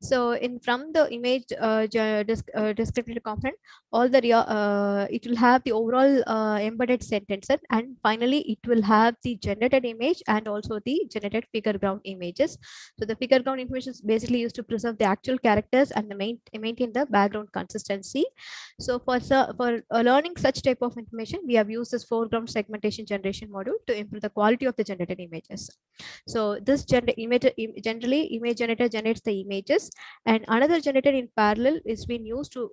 Speaker 17: So from the image descriptive component, all the it will have the overall embedded sentence, and finally it will have the generated image and also the generated figure ground images. So the figure ground information is basically used to preserve the actual characters and maintain the background consistency. So for learning such type of information, we have used this foreground segmentation generation module to improve the quality of the generated images. So this generally image generator generates the images, and another generator in parallel is being used to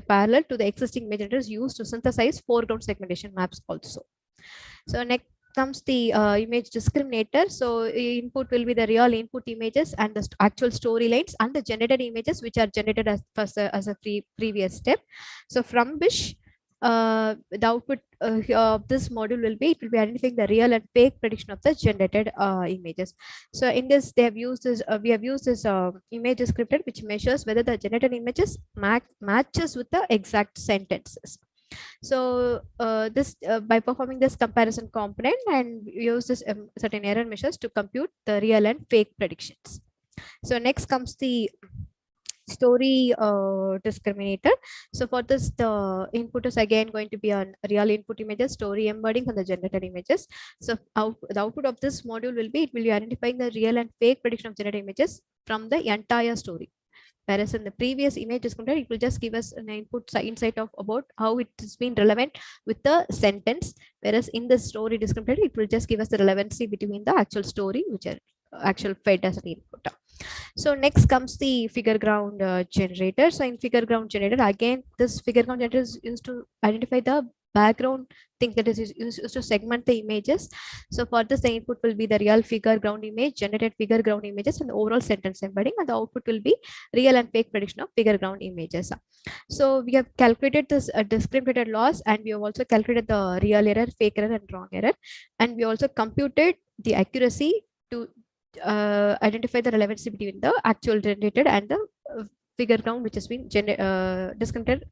Speaker 17: parallel to the existing image generators used to synthesize foreground segmentation maps also. So next comes the image discriminator. So input will be the real input images and the actual storylines and the generated images, which are generated as a previous step. So from which the output of this module will be identifying the real and fake prediction of the generated images. So in this, they have used this. We have used this image descriptor, which measures whether the generated images matches with the exact sentences. So this by performing this comparison component, and we use this certain error measures to compute the real and fake predictions. So next comes the story discriminator. So for this, the input is again going to be on real input images, story embedding, and the generated images. So the output of this module will be identifying the real and fake prediction of generated images from the entire story. Whereas in the previous image discriminator, it will just give us an insight of about how it has been relevant with the sentence. Whereas in the story discriminator, it will just give us the relevancy between the actual story, which are actual fed as an input. So next comes the figure ground generator. So in figure ground generator, again, this figure ground generator is used to identify the background thing, that is used to segment the images. So for this, the input will be the real figure ground image, generated figure ground images, and the overall sentence embedding, and the output will be real and fake prediction of figure ground images. So we have calculated this discriminated loss, and we have also calculated the real error, fake error, and wrong error, and we also computed the accuracy to identify the relevancy between the actual generated and the figure ground which has been discriminated,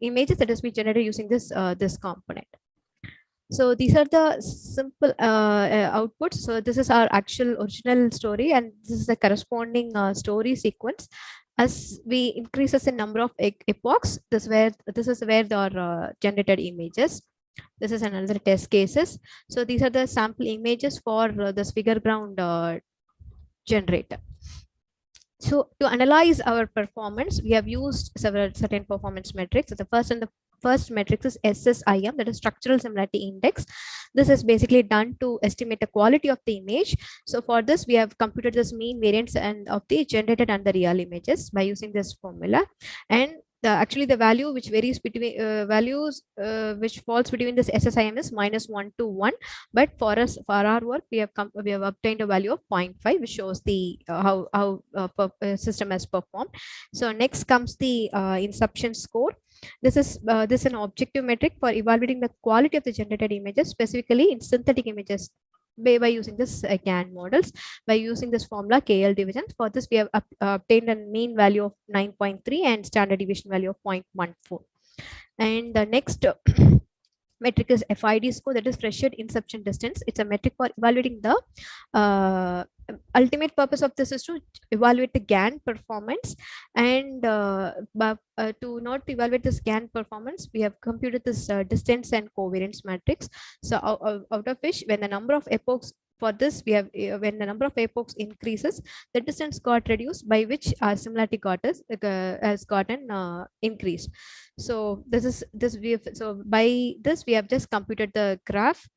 Speaker 17: images that has been generated using this this component. So these are the simple outputs. So this is our actual original story, and this is the corresponding story sequence. As we increases in number of epochs, this is where the generated images. This is another test cases. So these are the sample images for this figure ground generator. So to analyze our performance, we have used certain performance metrics. So the first and the first metric is SSIM, that is Structural Similarity Index. This is basically done to estimate the quality of the image. So for this, we have computed this mean variance and of the generated and the real images by using this formula. And actually the value which varies between values which falls between this SSIM is -1 to 1, but for us, for our work, we have obtained a value of 0.5, which shows the how system has performed. So next comes the inception score. This is an objective metric for evaluating the quality of the generated images, specifically in synthetic images, by using this GAN models, by using this formula KL divisions. For this, we have obtained a mean value of 9.3 and standard deviation value of 0.14. And the next metric is FID score, that is threshold inception distance. It's a metric for evaluating the ultimate purpose of this is to evaluate the GAN performance. And to not evaluate this GAN performance, we have computed this distance and covariance matrix. So out of which, when the number of epochs, for this we have when the number of epochs increases, the distance got reduced, by which our similarity has gotten increased. So by this we have just computed the graph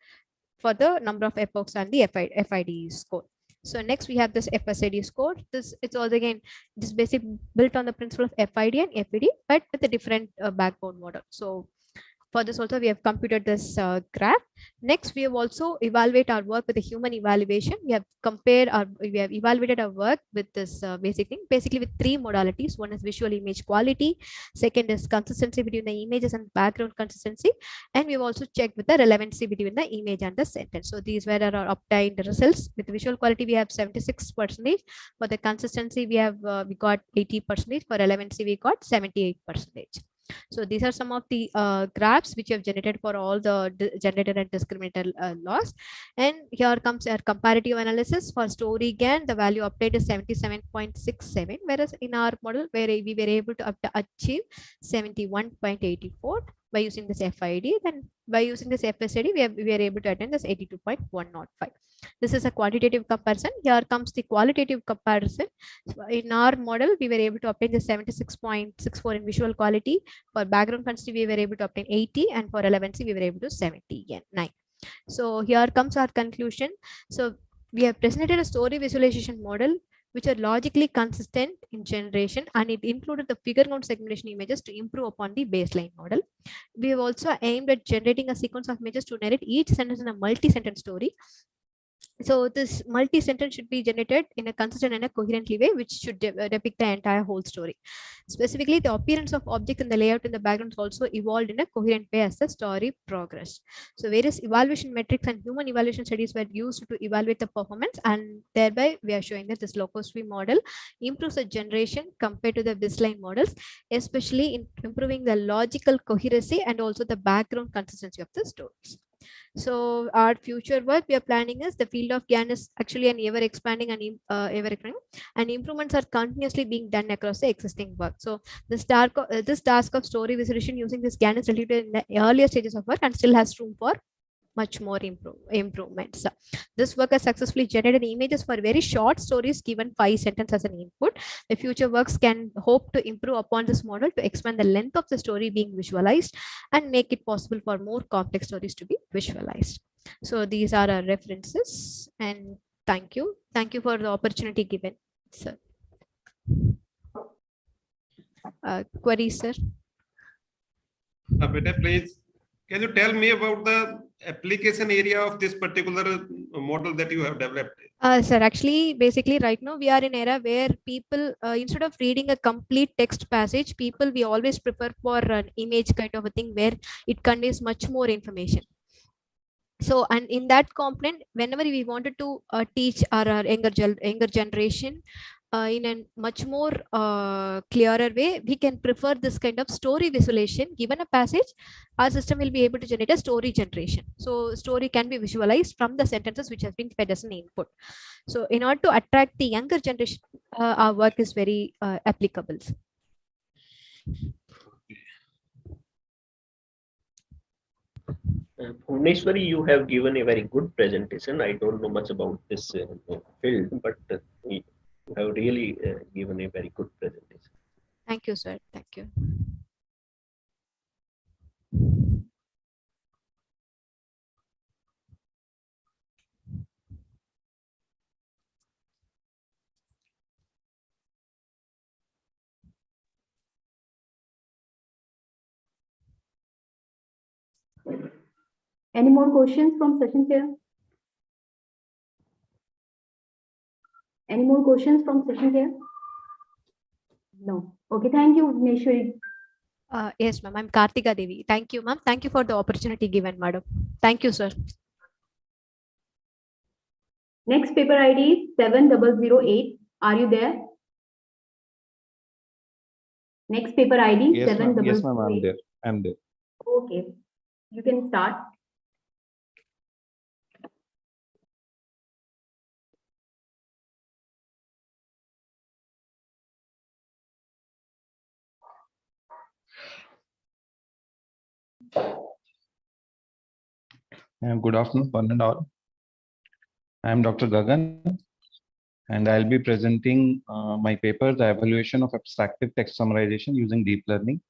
Speaker 17: for the number of epochs and the FID score. So next we have this FSID score. It's also again this basic built on the principle of FID and FED, but with a different backbone model. So for this also we have computed this graph. Next, we have also evaluate our work with a human evaluation. We have evaluated our work with this basically with three modalities. One is visual image quality. Second is consistency between the images and background consistency. And we have also checked with the relevancy between the image and the sentence. So these were our obtained results. With visual quality, we have 76%. For the consistency, we got 80%. For relevancy, we got 78%. So these are some of the graphs which you have generated for all the generated and discriminated loss. And here comes our comparative analysis. For story GAN, the value obtained is 77.67, whereas in our model, where we were able to achieve 71.84 by using this FID. Then by using this FSID, we are able to attain this 82.105. This is a quantitative comparison. Here comes the qualitative comparison. So in our model, we were able to obtain the 76.64 in visual quality. For background consistency, we were able to obtain 80, and for relevancy, we were able to 79. So here comes our conclusion. So we have presented a story visualization model which are logically consistent in generation, and it included the figure count segmentation images to improve upon the baseline model. We have also aimed at generating a sequence of images to narrate each sentence in a multi-sentence story. So this multi-sentence should be generated in a consistent and a coherently way, which should depict the entire whole story. Specifically, the appearance of objects and the layout in the background also evolved in a coherent way as the story progressed. So various evaluation metrics and human evaluation studies were used to evaluate the performance, and thereby we are showing that this locus-free model improves the generation compared to the baseline models, especially in improving the logical coherency and also the background consistency of the stories. So our future work we are planning is the field of GAN is actually an ever expanding and improvements are continuously being done across the existing work. So this task of story visualization using this GAN is related in the earlier stages of work and still has room for much more improvements. This work has successfully generated images for very short stories given 5 sentences as an input. The future works can hope to improve upon this model to expand the length of the story being visualized and make it possible for more complex stories to be visualized. So these are our references, and thank you. Thank you for the opportunity given, sir. Query, sir.
Speaker 5: Beta, please. Can you tell me about the application area of this particular model that you have developed?
Speaker 17: Sir, actually, basically right now we are in an era where people, instead of reading a complete text passage, we always prefer for an image kind of a thing where it contains much more information. So, and in that component, whenever we wanted to teach our younger generation in a much more clearer way, we can prefer this kind of story visualization. Given a passage, our system will be able to generate a story generation. So story can be visualized from the sentences which has been fed as an input. So in order to attract the younger generation, our work is very applicable.
Speaker 3: Bhuvneshwari, you have given a very good presentation. I don't know much about this field, but you have really given a very good presentation.
Speaker 17: Thank you, sir. Thank you.
Speaker 11: Any more questions from session chair? Any more questions from session chair? No. Okay, thank you, Neshwari.
Speaker 17: Yes, ma'am. I'm Kartika Devi. Thank you, ma'am. Thank you for the opportunity given, madam. Thank you, sir.
Speaker 11: Next paper ID is 7008. Are you there? Next paper ID
Speaker 21: Yes, ma'am.
Speaker 11: 7008.
Speaker 21: Yes, ma'am. I'm there. I'm there.
Speaker 11: Okay, you can start.
Speaker 21: Good afternoon, one and all. I am Dr. Gagan, and I'll be presenting my paper, The Evaluation of Abstractive Text Summarization Using Deep Learning.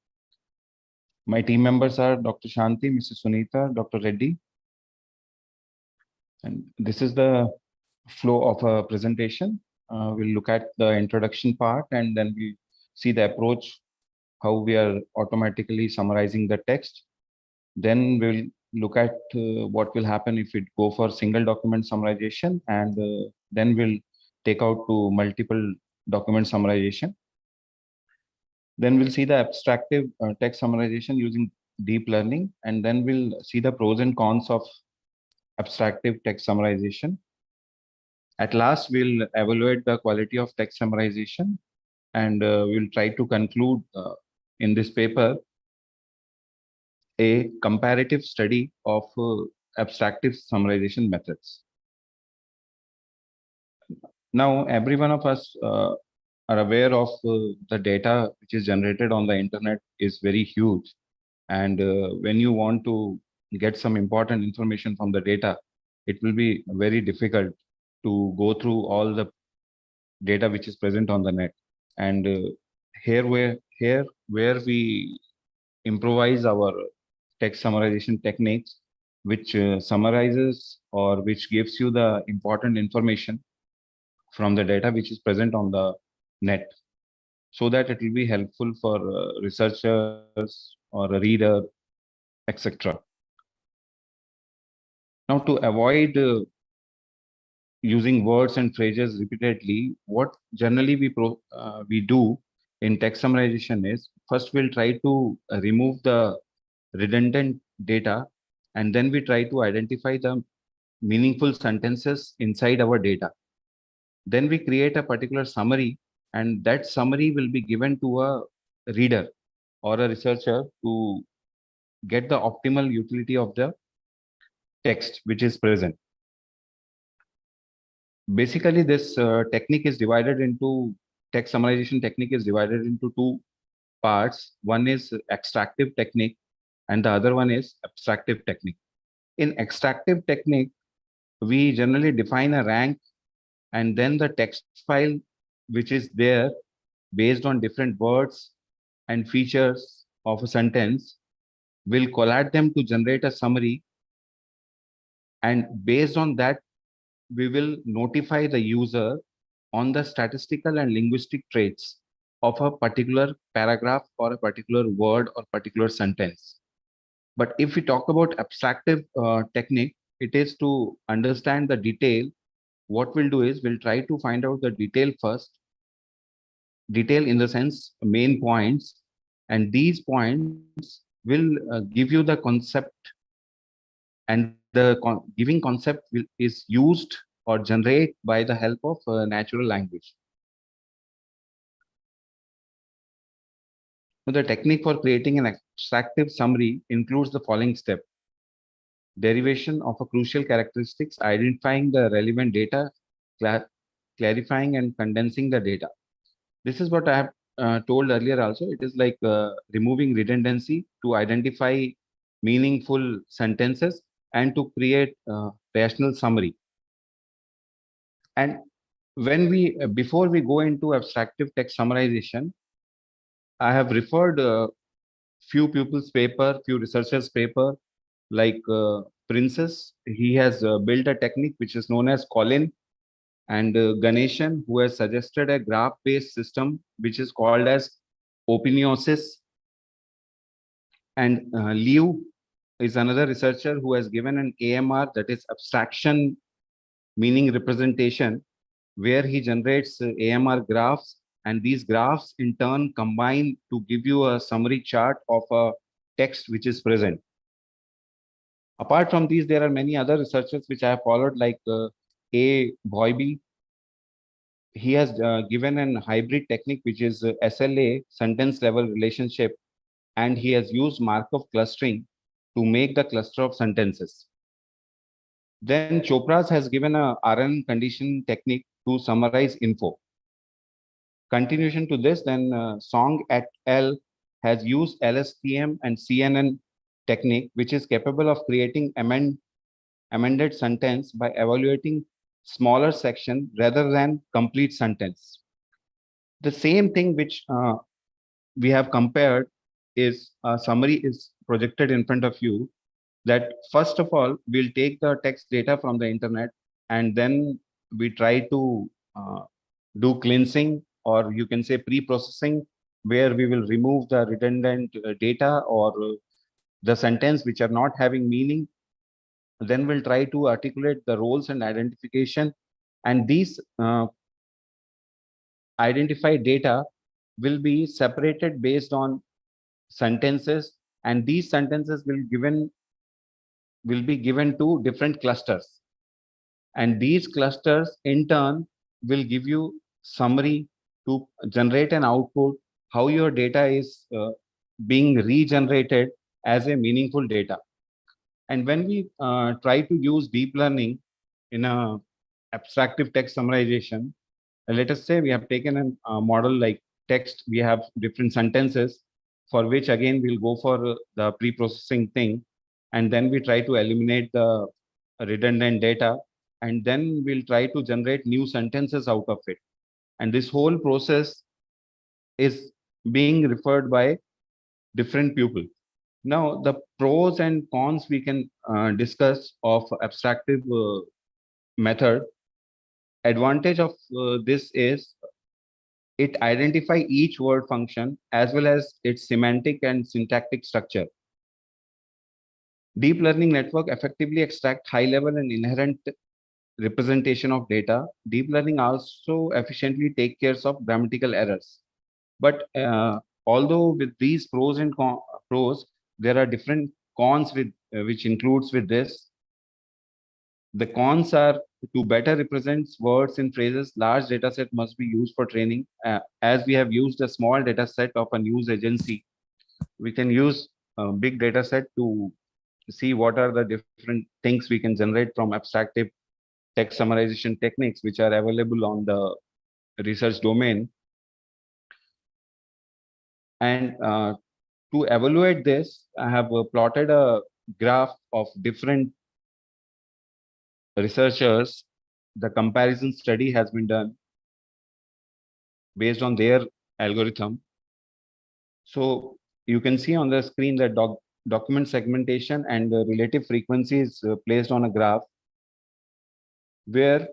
Speaker 21: My team members are Dr. Shanti, Mrs. Sunita, Dr. Reddy. And this is the flow of a presentation. We'll look at the introduction part, and then we see the approach, how we are automatically summarizing the text. Then we'll look at what will happen if we go for single document summarization, and then we'll take out to multiple document summarization. Then we'll see the abstractive text summarization using deep learning, and then we'll see the pros and cons of abstractive text summarization. At last, we'll evaluate the quality of text summarization, and we'll try to conclude in this paper a comparative study of abstractive summarization methods. Now, every one of us are aware of the data which is generated on the internet is very huge. And when you want to get some important information from the data, it will be very difficult to go through all the data which is present on the net. And here where we improvise our text summarization techniques, which summarizes or which gives you the important information from the data which is present on the net, so that it will be helpful for researchers or a reader, etc. Now, to avoid using words and phrases repeatedly, what generally we do in text summarization is, first we'll try to remove the redundant data, and then we try to identify the meaningful sentences inside our data. Then we create a particular summary, and that summary will be given to a reader or a researcher to get the optimal utility of the text which is present. Basically, this technique is divided into, text summarization technique is divided into two parts. One is extractive technique, and the other one is abstractive technique. In extractive technique, we generally define a rank, and then the text file which is there based on different words and features of a sentence will collate them to generate a summary, and based on that we will notify the user on the statistical and linguistic traits of a particular paragraph or a particular word or particular sentence. But if we talk about abstractive technique, it is to understand the detail. What we'll do is we'll try to find out the detail first, detail in the sense main points, and these points will give you the concept, and the giving concept is used or generate by the help of natural language. So the technique for creating an abstractive summary includes the following step: derivation of a crucial characteristics, identifying the relevant data, clarifying and condensing the data. This is what I have told earlier also. It is like removing redundancy to identify meaningful sentences and to create rational summary. And when we, before we go into abstractive text summarization, I have referred few people's paper, few researchers' paper, like Princess. He has built a technique which is known as Colin, and Ganeshan, who has suggested a graph-based system which is called as opiniosis, and Liu is another researcher who has given an AMR, that is abstraction meaning representation, where he generates AMR graphs, and these graphs in turn combine to give you a summary chart of a text which is present. Apart from these, there are many other researchers which I have followed, like A. Boybe. He has given an hybrid technique, which is SLA, sentence level relationship, and he has used Markov clustering to make the cluster of sentences. Then Chopra's has given a arun condition technique to summarize info. Continuation to this, then Song et al. Has used LSTM and CNN technique, which is capable of creating amended sentence by evaluating smaller section rather than complete sentence. The same thing which we have compared is a summary is projected in front of you, that first of all, we'll take the text data from the internet, and then we try to do cleansing, or you can say pre-processing, where we will remove the redundant data or the sentence which are not having meaning. Then we'll try to articulate the roles and identification, and these identified data will be separated based on sentences, and these sentences will be given to different clusters, and these clusters in turn will give you summary to generate an output how your data is being regenerated as a meaningful data. And when we try to use deep learning in a abstractive text summarization, let us say we have taken a model like text, we have different sentences, for which again we'll go for the pre-processing thing, and then we try to eliminate the redundant data, and then we'll try to generate new sentences out of it. And this whole process is being referred by different people. Now, the pros and cons we can discuss of abstractive method. Advantage of this is it identify each word function as well as its semantic and syntactic structure. Deep learning network effectively extract high level and inherent representation of data. Deep learning also efficiently take care of grammatical errors. But although with these pros and pros, there are different cons with which includes with this. The cons are to better represent words in phrases, large data set must be used for training. As we have used a small data set of a news agency, we can use a big data set to see what are the different things we can generate from abstractive text summarization techniques which are available on the research domain. And to evaluate this, I have plotted a graph of different researchers. The comparison study has been done based on their algorithm. So you can see on the screen that document segmentation and the relative frequency is placed on a graph, where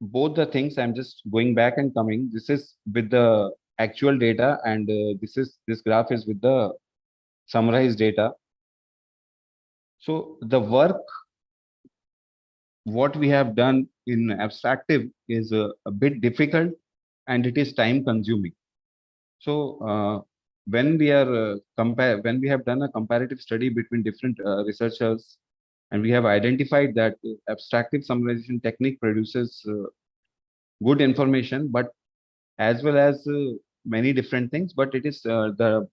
Speaker 21: both the things, I'm just going back and coming. This is with the actual data, and this graph is with the summarized data. So the work what we have done in abstractive is a bit difficult, and it is time consuming. So when we are when we have done a comparative study between different researchers, and we have identified that abstractive summarization technique produces good information, but as well as many different things, but it is the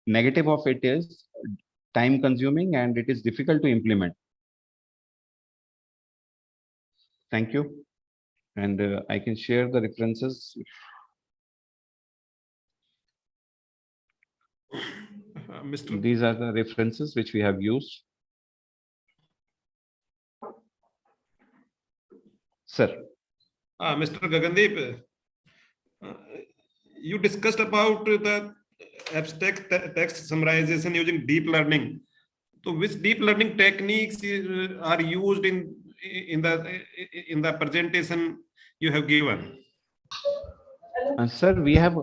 Speaker 21: negative of it is time consuming and it is difficult to implement. Thank you. And I can share the references. These are the references which we have used. Sir.
Speaker 5: Mr. Gagandeep, you discussed about the abstract text summarization using deep learning. So which deep learning techniques are used in the presentation you have given?
Speaker 21: Sir, we have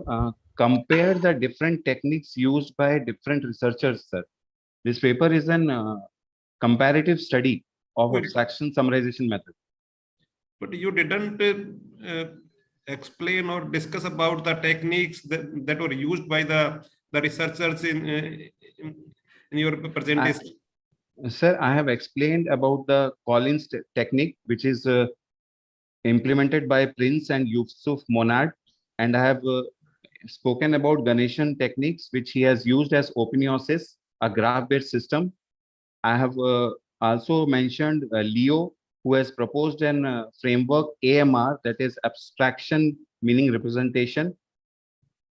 Speaker 21: compared the different techniques used by different researchers, sir. This paper is an comparative study of
Speaker 5: Wait.
Speaker 21: abstraction summarization method.
Speaker 5: But you didn't explain or discuss about the techniques that were used by the researchers in your presentation.
Speaker 21: Sir, I have explained about the Collins technique, which is implemented by Prince and Yusuf Monad, and I have spoken about Ganeshan techniques, which he has used as OpenEOSys, a graph-based system. I have also mentioned Leo, who has proposed an framework AMR, that is abstraction meaning representation,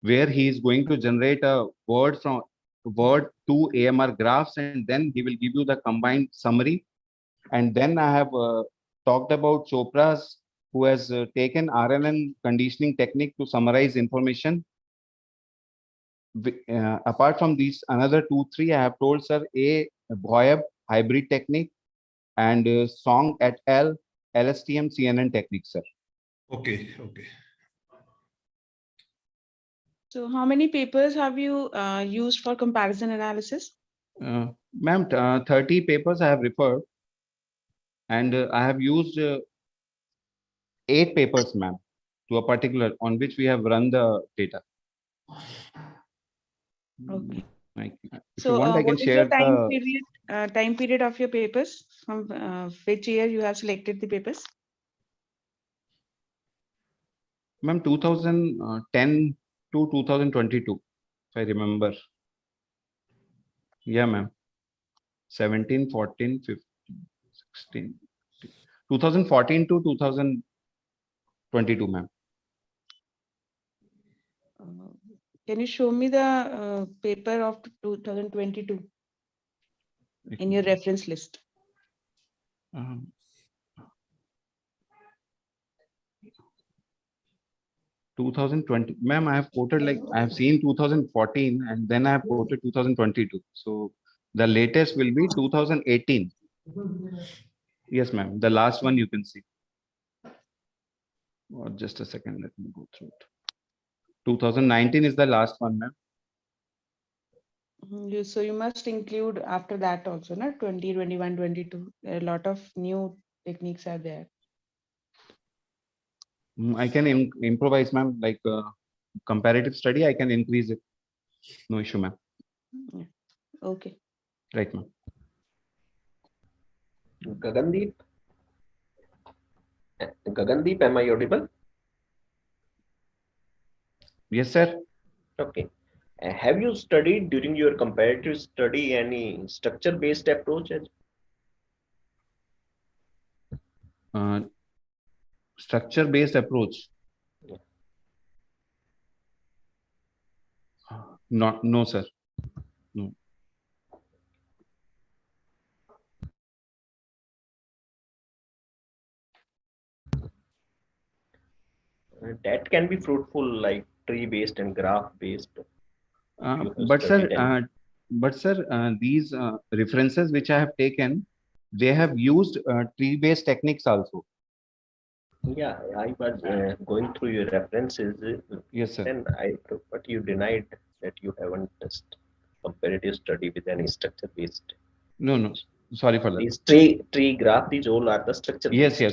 Speaker 21: where he is going to generate a word to AMR graphs, and then he will give you the combined summary. And then I have talked about Chopra's, who has taken RNN conditioning technique to summarize information. Apart from these, another 2-3 I have told, sir, Boyab hybrid technique, and Song et al. LSTM CNN technique, sir.
Speaker 5: Okay.
Speaker 13: So how many papers have you used for comparison analysis?
Speaker 21: Ma'am, 30 papers I have referred, and I have used 8 papers, ma'am, to a particular on which we have run the data.
Speaker 13: Okay.
Speaker 21: If you want, I can
Speaker 13: what is
Speaker 21: share
Speaker 13: the time period of your papers? From which year you have selected the papers?
Speaker 21: Ma'am, 2010 to 2022, if I remember. Yeah, ma'am. 17, 14, 15, 16. 2014 to 2022, ma'am.
Speaker 13: Can you show me the paper of 2022 in your reference list?
Speaker 21: 2020, ma'am, I have quoted, like, I have seen 2014 and then I have quoted 2022. So the latest will be 2018. Yes, ma'am. The last one you can see. Oh, just a second. Let me go through it. 2019 is the last one, ma'am.
Speaker 13: So you must include after that also, no? 20, 21, 22. There are a lot of new techniques are there.
Speaker 21: I can improvise, ma'am, like comparative study. I can increase it. No issue, ma'am.
Speaker 13: Yeah. Okay.
Speaker 21: Right, ma'am.
Speaker 3: Gagandeep, am I audible?
Speaker 21: Yes, sir.
Speaker 3: Okay. Have you studied during your comparative study any structure-based approaches?
Speaker 21: Structure-based approach. No, sir. No.
Speaker 3: That can be fruitful, like tree-based and graph-based.
Speaker 21: But sir, these references which I have taken, they have used tree-based techniques also.
Speaker 3: Yeah, I was going through your references.
Speaker 21: Yes, sir.
Speaker 3: And but you denied that you haven't just comparative study with any structure-based.
Speaker 21: No. Sorry for that.
Speaker 3: These tree graph, these all are the structure.
Speaker 21: Yes, sir.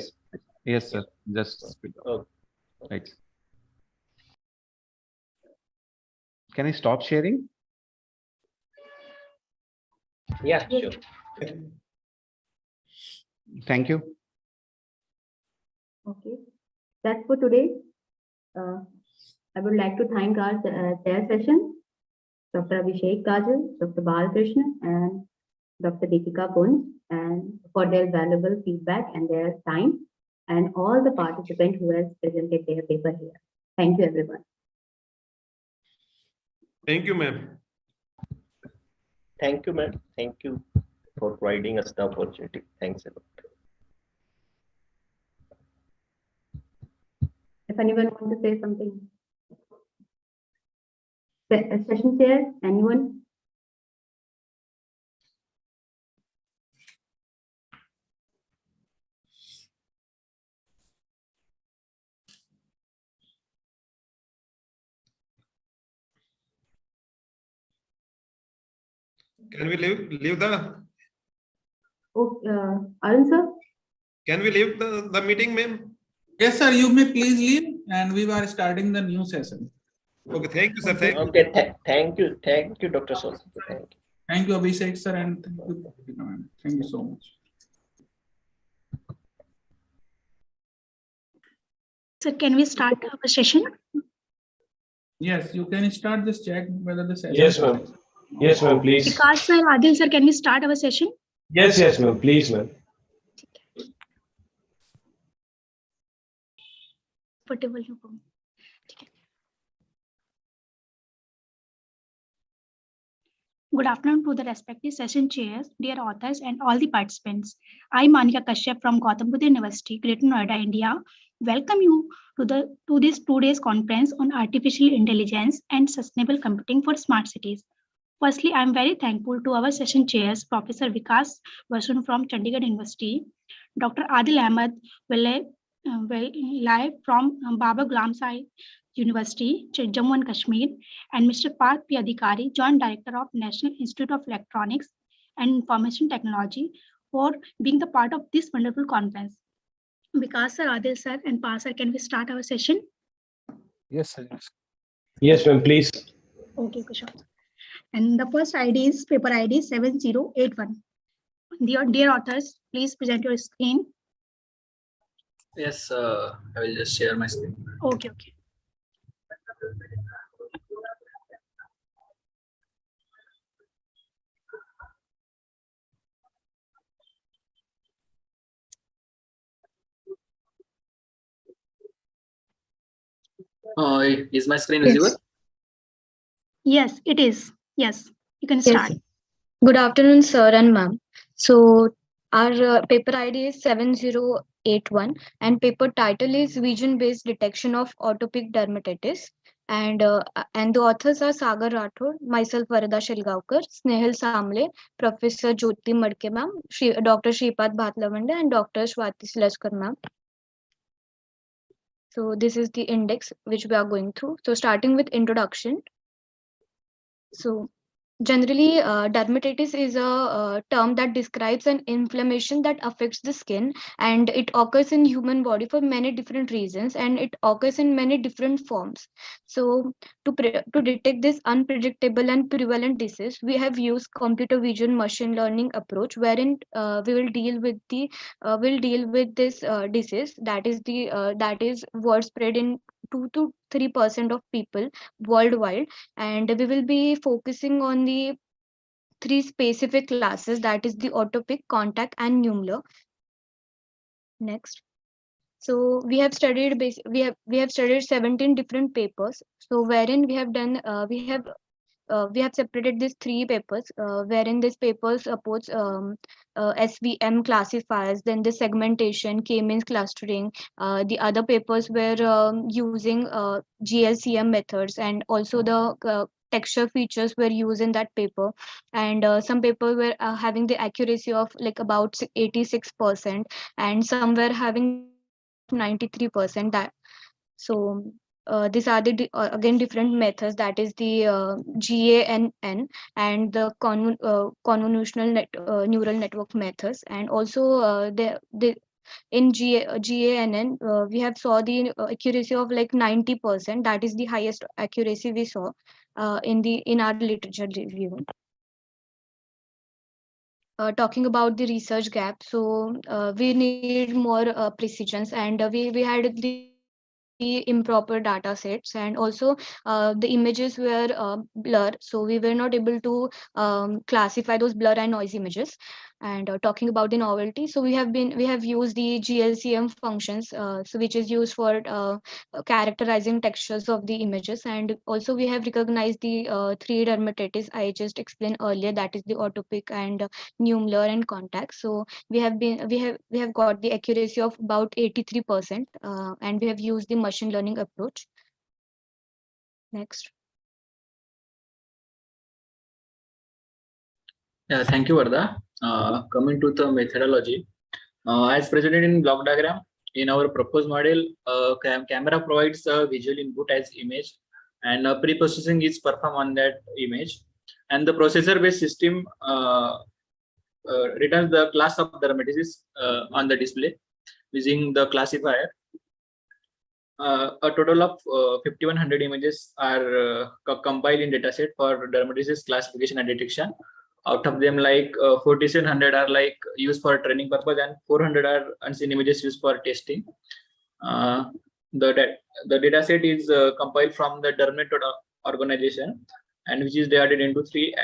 Speaker 21: Just speak up.
Speaker 3: Okay.
Speaker 21: Right. Can I stop sharing?
Speaker 3: Yeah, sure.
Speaker 21: Thank you.
Speaker 11: Okay, that's for today. I would like to thank our chair session, Dr. Abhishek Kajal, Dr. Balkrishna, and Dr. Deepika Kunj, and for their valuable feedback and their time, and all the participants who have presented their paper here. Thank you, everyone.
Speaker 5: Thank you, ma'am.
Speaker 3: Thank you, ma'am. Thank you for providing us the opportunity. Thanks a lot.
Speaker 11: If anyone wants to say something. Session chair, anyone?
Speaker 5: Can we leave the?
Speaker 11: Okay, Arun sir?
Speaker 5: Can we leave the meeting, ma'am?
Speaker 12: Yes, sir. You may please leave, and we are starting the new session.
Speaker 5: Okay, thank you, sir. Thank you.
Speaker 3: Okay, thank you, Dr. Solanki. Thank you.
Speaker 12: Thank you, Abhishek, sir, and thank you. Thank you so much.
Speaker 1: Sir, can we start our session?
Speaker 12: Yes, you can start. Just check whether the session.
Speaker 22: Yes, ma'am. Yes, ma'am, please.
Speaker 1: Vikas sir, Adil sir, can we start our session?
Speaker 22: Yes, ma'am. Please, ma'am.
Speaker 1: Whatever you go. Good afternoon to the respective session chairs, dear authors, and all the participants. I, Manika Kashyap from Gautam Buddha University, Greater Noida, India, welcome you to this 2 days conference on artificial intelligence and sustainable computing for smart cities. Firstly, I am very thankful to our session chairs, Professor Vikas Vasun from Chandigarh University, Dr. Adil Ahmed live from Baba Ghulam Sai University, Jammu and Kashmir, and Mr. Parth P. Adhikari, Joint Director of National Institute of Electronics and Information Technology, for being the part of this wonderful conference. Vikas sir, Adil sir, and Parth sir, can we start our session?
Speaker 22: Yes, sir. Yes, ma'am, please.
Speaker 1: Okay, sure. And the first ID is paper ID 7081. Dear authors, please present your screen.
Speaker 23: Yes, I will just share my screen.
Speaker 1: Okay.
Speaker 23: Is my screen visible?
Speaker 1: Yes, it is. Yes, you can start.
Speaker 24: Yes. Good afternoon, sir and ma'am. So our paper ID is 7081 and paper title is Vision-Based Detection of Atopic Dermatitis. And the authors are Sagar Rathod, myself Varada Shilgaonkar, Snehal Samle, Professor Jyoti Madke ma'am, Dr. Shripad Bhatlavande and Dr. Swati Silashkar ma'am. So this is the index which we are going through. So starting with introduction. So generally, dermatitis is a term that describes an inflammation that affects the skin, and it occurs in human body for many different reasons, and it occurs in many different forms. So to detect this unpredictable and prevalent disease, we have used computer vision machine learning approach, wherein we will deal with this disease that is widespread in 2 to 3% of people worldwide, and we will be focusing on the 3 specific classes, that is the atopic, contact, and nummular. Next. So we have studied we have studied 17 different papers. So wherein we have done we have separated these 3 papers, wherein these papers supports SVM classifiers, then the segmentation, K-means clustering. The other papers were using GLCM methods, and also the texture features were used in that paper, and some papers were having the accuracy of like about 86%, and some were having the accuracy of 93%. That so these are the again different methods, that is the GANN and the convolutional neural network methods, and also in GANN we have saw the accuracy of like 90%. That is the highest accuracy we saw in our literature review. Talking about the research gap, so we need more precisions, and we had the improper data sets, and also the images were blur, so we were not able to classify those blur and noise images. And talking about the novelty, so we have used the GLCM functions, so which is used for characterizing textures of the images, and also we have recognized the 3 dermatitis I just explained earlier, that is the atopic and nummular and contact. So we have got the accuracy of about 83%, and we have used the machine learning approach. Next.
Speaker 23: Yeah, thank you, Varda. Coming to the methodology, as presented in block diagram, in our proposed model, camera provides a visual input as image, and pre-processing is performed on that image. and the processor-based system returns the class of dermatitis on the display using the classifier. A total of 5100 images are compiled in dataset for dermatitis classification and detection. Out of them, like 4700 are like used for training purpose, and 400 are unseen images used for testing. The dataset is compiled from the dermatod organization, and which is divided into 3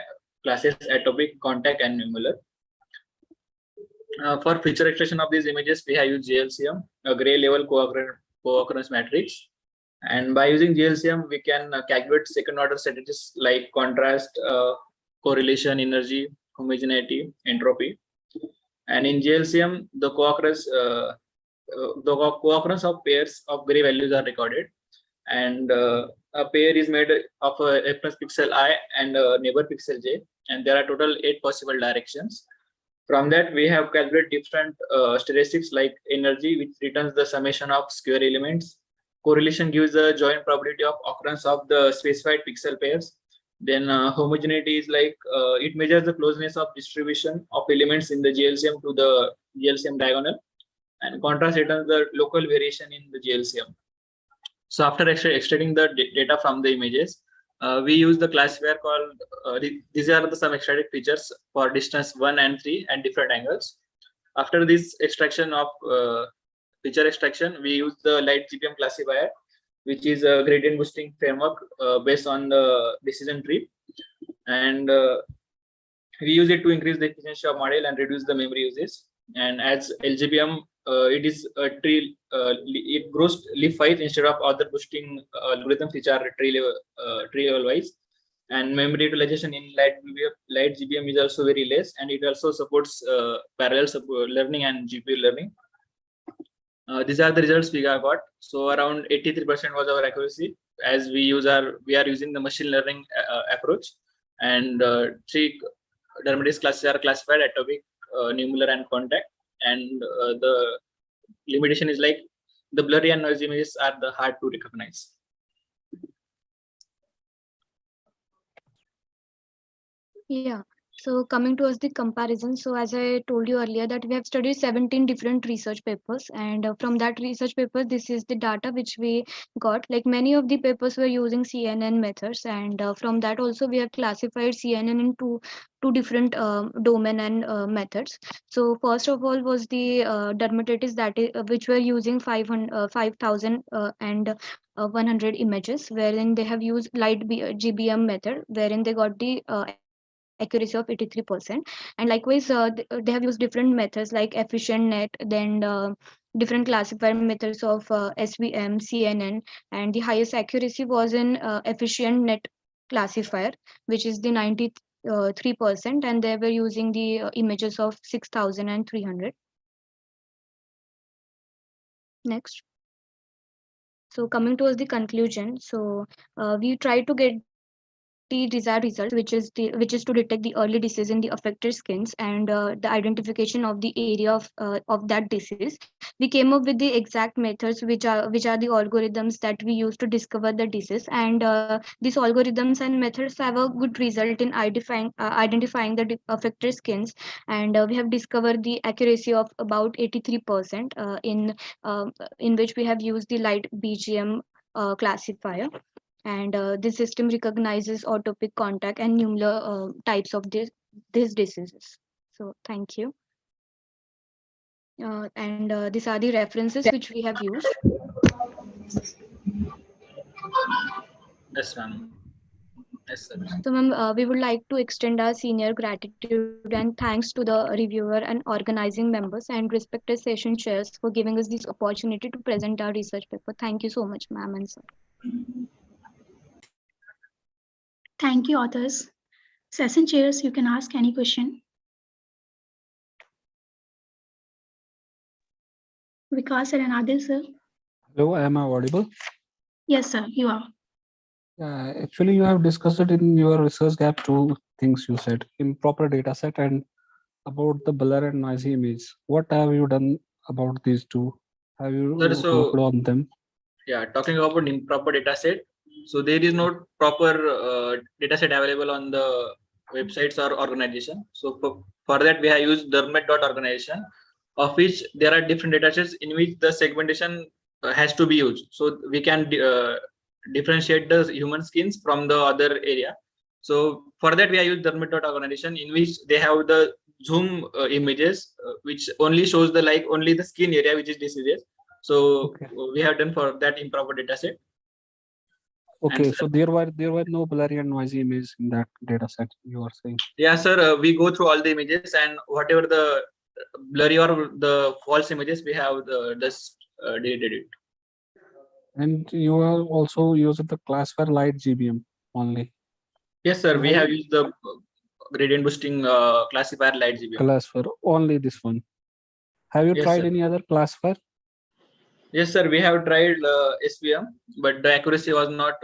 Speaker 23: classes: atopic, contact, and nummular. For feature extraction of these images, we have used GLCM, a gray level co-occurrence matrix. And by using GLCM, we can calculate second order strategies like contrast, correlation, energy, homogeneity, entropy. And in GLCM, the co-occurrence of pairs of gray values are recorded. And a pair is made of a reference pixel I and a neighbor pixel J. And there are total 8 possible directions. From that, we have calculated different statistics like energy, which returns the summation of square elements. Correlation gives the joint probability of occurrence of the specified pixel pairs. Then homogeneity is like it measures the closeness of distribution of elements in the GLCM to the GLCM diagonal. And contrast returns the local variation in the GLCM. So after extracting the data from the images, we use the classifier called, these are some extracted features for distance 1 and 3 and different angles. After this extraction of feature extraction, we use the light GPM classifier, which is a gradient boosting framework based on the decision tree. And we use it to increase the efficiency of model and reduce the memory uses. And as LGPM, it is a tree, it grows leaf-wise instead of other boosting algorithms which are tree level wise. And memory utilization in light GPM is also very less, and it also supports parallel learning and GPU learning. These are the results we got. So around 83% was our accuracy, as we are using the machine learning approach. And 3 dermatitis classes are classified: atopic, nummular, and contact. And the limitation is like the blurry and noisy images are the hard to recognize.
Speaker 24: Yeah. So coming towards the comparison, so as I told you earlier that we have studied 17 different research papers, and from that research paper, this is the data which we got. Like many of the papers were using CNN methods, and from that also we have classified CNN into two different domain and methods. So first of all was the dermatitis, that is which were using 5,000 and 100 images, wherein they have used light GBM method, wherein they got the accuracy of 83%. And likewise, they have used different methods like efficient net, then different classifier methods of SVM, CNN, and the highest accuracy was in efficient net classifier, which is the 93%, and they were using the images of 6,300. Next. So coming towards the conclusion, so we try to get the desired results, which is to detect the early disease in the affected skins and the identification of the area of that disease. We came up with the exact methods, which are the algorithms that we use to discover the disease, and these algorithms and methods have a good result in identifying the affected skins, and we have discovered the accuracy of about 83% in which we have used the light BGM classifier. And this system recognizes atopic, contact, and nummular types of these diseases. So thank you. And these are the references which we have used.
Speaker 23: Yes, ma'am. Yes, sir.
Speaker 24: So, ma'am, we would like to extend our senior gratitude and thanks to the reviewer and organizing members and respected session chairs for giving us this opportunity to present our research paper. Thank you so much, ma'am and sir.
Speaker 1: Thank you, authors. Session chairs, you can ask any question. Vikas and Anadil, sir.
Speaker 7: Hello, am I audible?
Speaker 1: Yes, sir, you are.
Speaker 7: Actually, you have discussed it in your research gap, 2 things you said: improper data set and about the blur and noisy image. What have you done about these 2? Have you worked on them?
Speaker 23: Yeah, talking about improper data set. So there is no proper data set available on the websites or organization. So for that we have used dermat.organization, of which there are different datasets in which the segmentation has to be used. So we can differentiate the human skins from the other area. So for that we have used dermat.organization, in which they have the zoom images which only shows the only the skin area which is diseases. So we have done for that improper data set.
Speaker 7: Okay, so there were no blurry and noisy images in that data set, you are saying?
Speaker 23: Yeah, sir. We go through all the images, and whatever the blurry or the false images, we have just deleted it.
Speaker 7: And you are also using the classifier light GBM only?
Speaker 23: Yes, sir. We have used the gradient boosting classifier light GBM.
Speaker 7: Classifier, only this one. Have you tried any other classifier?
Speaker 23: Yes, sir. We have tried SVM, but the accuracy was not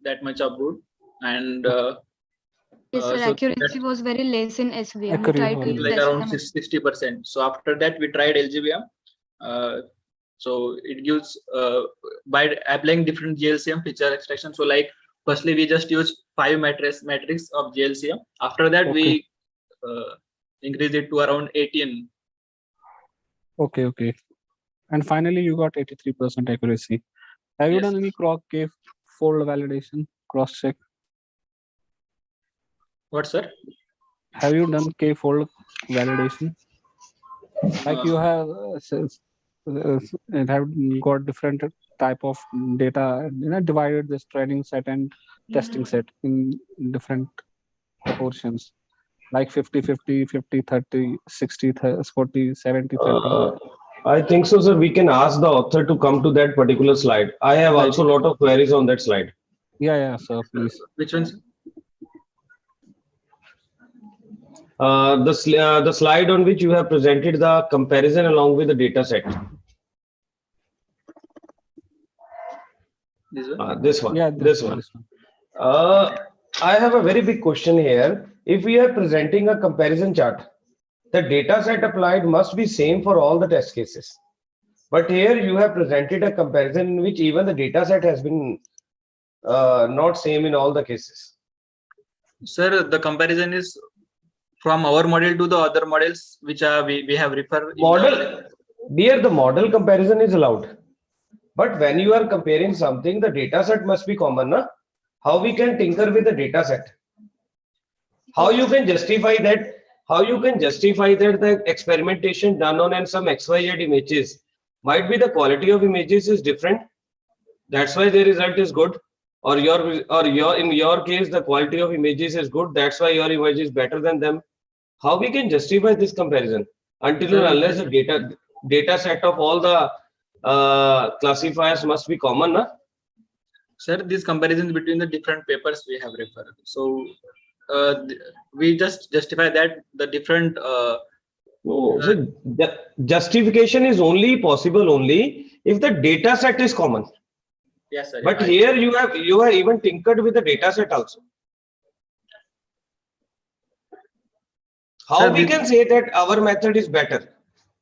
Speaker 23: that much of good. And
Speaker 24: yes, sir,
Speaker 23: so
Speaker 24: accuracy was very less in SVM. We tried to use
Speaker 23: like
Speaker 24: SVM.
Speaker 23: around 60%. So after that, we tried LGBM. So it gives by applying different GLCM feature extraction. So like firstly, we just use 5 matrix of GLCM. After that, we increase it to around 18.
Speaker 7: Okay. And finally, you got 83% accuracy. Have you done any k-fold validation, cross-check?
Speaker 23: What, sir?
Speaker 7: Have you done k-fold validation? Like you have got different type of data, divided this training set and testing set in different proportions, like 50-50, 50-30, 60-40, 70-30.
Speaker 22: I think so, sir. We can ask the author to come to that particular slide. I have also a lot of queries on that slide.
Speaker 7: Yeah, sir, please.
Speaker 23: Which ones?
Speaker 22: The slide on which you have presented the comparison along with the data set. This one.
Speaker 7: Yeah,
Speaker 22: this one. I have a very big question here. If we are presenting a comparison chart, the data set applied must be same for all the test cases. But here you have presented a comparison in which even the data set has been not same in all the cases.
Speaker 23: Sir, the comparison is from our model to the other models which we have referred.
Speaker 22: Dear, the model comparison is allowed. But when you are comparing something, the data set must be common. Na? How we can tinker with the data set? How you can justify that? How you can justify that the experimentation done on some XYZ images might be the quality of images is different. That's why the result is good. Or in your case, the quality of images is good. That's why your image is better than them. How we can justify this comparison until or unless the data set of all the classifiers must be common, na?
Speaker 23: Sir, these comparisons between the different papers we have referred. So we just justify that the different.
Speaker 22: So the justification is only possible only if the data set is common.
Speaker 23: Yes, sir.
Speaker 22: But here you have even tinkered with the data set also. How
Speaker 23: Sir,
Speaker 22: we can say that our method is better?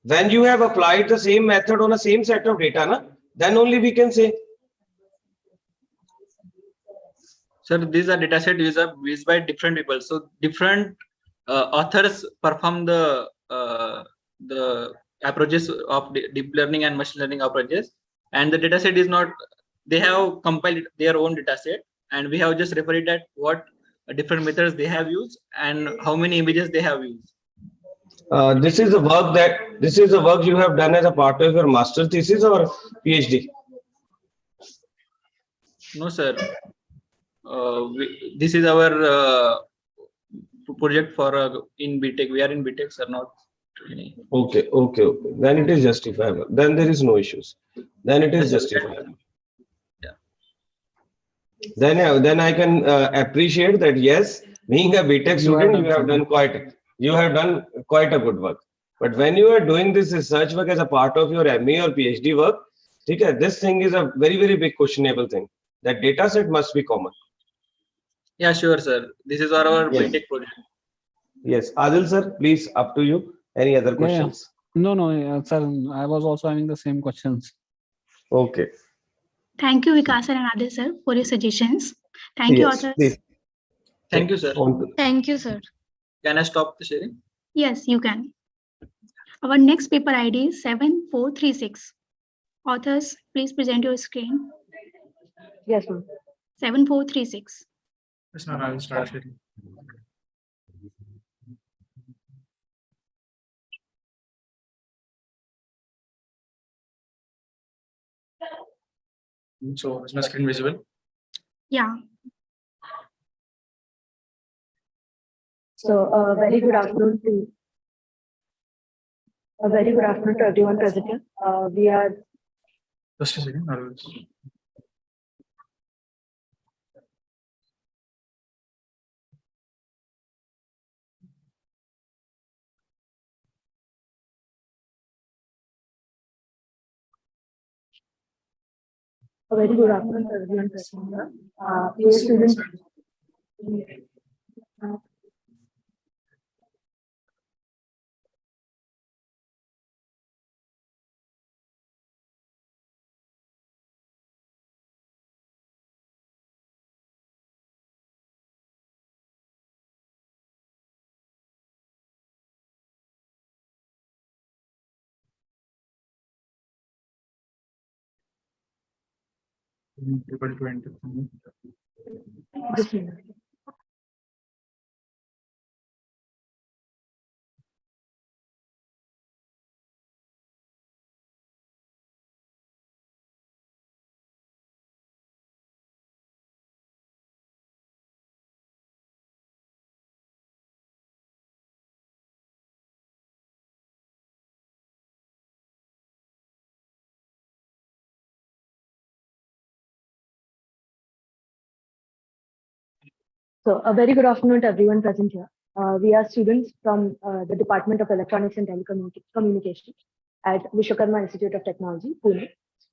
Speaker 22: When you have applied the same method on the same set of data, na, then only we can say.
Speaker 23: Sir, these are data set used by different people. So different authors perform the approaches of deep learning and machine learning approaches, and the data set is not. They have compiled their own data set, and we have just referred at what different methods they have used and how many images they have used.
Speaker 22: This is the work you have done as a part of your master's thesis or PhD?
Speaker 23: No, sir. This is our project for in BTech. We are in BTech, sir, not any.
Speaker 22: Okay. Then it is justifiable. Then there is no issues. Then it is justifiable.
Speaker 23: Yeah.
Speaker 22: Then I can appreciate that. Yes, being a BTech student, you have done quite a good work. But when you are doing this research work as a part of your MA or PhD work, this thing is a very, very big questionable thing. That data set must be common.
Speaker 23: Yeah, sure, sir. This is our BTech project.
Speaker 22: Yes, Adil sir, please, up to you. Any other questions?
Speaker 7: No, sir. I was also having the same questions.
Speaker 22: Okay.
Speaker 1: Thank you, Vikas sir and Adil sir, for your suggestions. Thank you, authors.
Speaker 22: Please.
Speaker 23: Thank you, sir.
Speaker 24: Thank you, sir.
Speaker 23: Can I stop the sharing?
Speaker 1: Yes, you can. Our next paper ID is 7436. Authors, please present your screen.
Speaker 11: Yes, ma'am.
Speaker 1: 7436.
Speaker 23: Yes, ma'am. I will start sharing. So, is my screen visible?
Speaker 1: Yeah.
Speaker 11: So, very good afternoon to everyone present here. We are
Speaker 23: Just a second. I will.
Speaker 11: a very good afternoon to everyone present here. Dear students,
Speaker 23: Able to enter.
Speaker 11: just a minute. So, a very good afternoon to everyone present here. We are students from the Department of Electronics and Telecommunications at Vishwakarma Institute of Technology, Pune.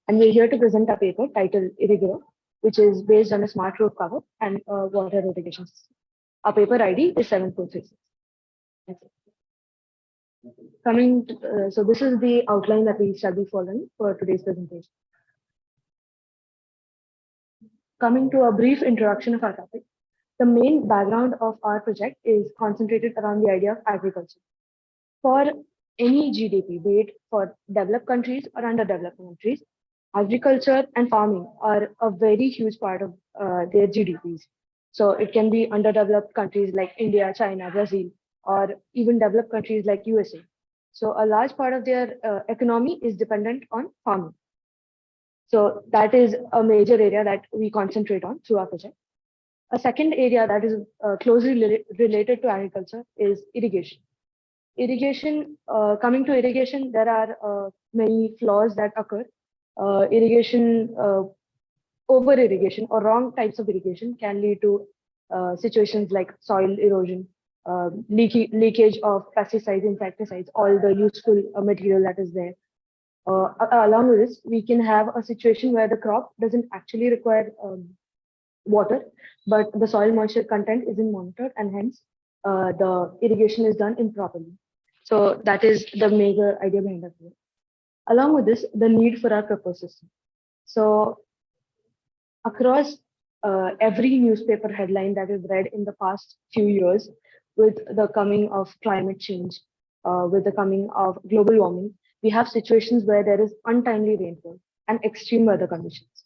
Speaker 11: And we're here to present a paper titled Irrigero, which is based on a smart roof cover and water irrigation system. Our paper ID is 7436. So this is the outline that we shall be following for today's presentation. Coming to a brief introduction of our topic. The main background of our project is concentrated around the idea of agriculture. For any GDP, be it for developed countries or underdeveloped countries, agriculture and farming are a very huge part of their GDPs. So it can be underdeveloped countries like India, China, Brazil, or even developed countries like USA. So a large part of their economy is dependent on farming. So that is a major area that we concentrate on through our project. A second area that is closely related to agriculture is irrigation. Coming to irrigation, there are many flaws that occur. Over irrigation or wrong types of irrigation can lead to situations like soil erosion, leakage of pesticides, insecticides, all the useful material that is there. Along with this, we can have a situation where the crop doesn't actually require water, but the soil moisture content isn't monitored, and hence the irrigation is done improperly. So that is the major idea behind it. Along with this, the need for our proposed system. So across every newspaper headline that is read in the past few years, with the coming of climate change, with the coming of global warming, we have situations where there is untimely rainfall and extreme weather conditions.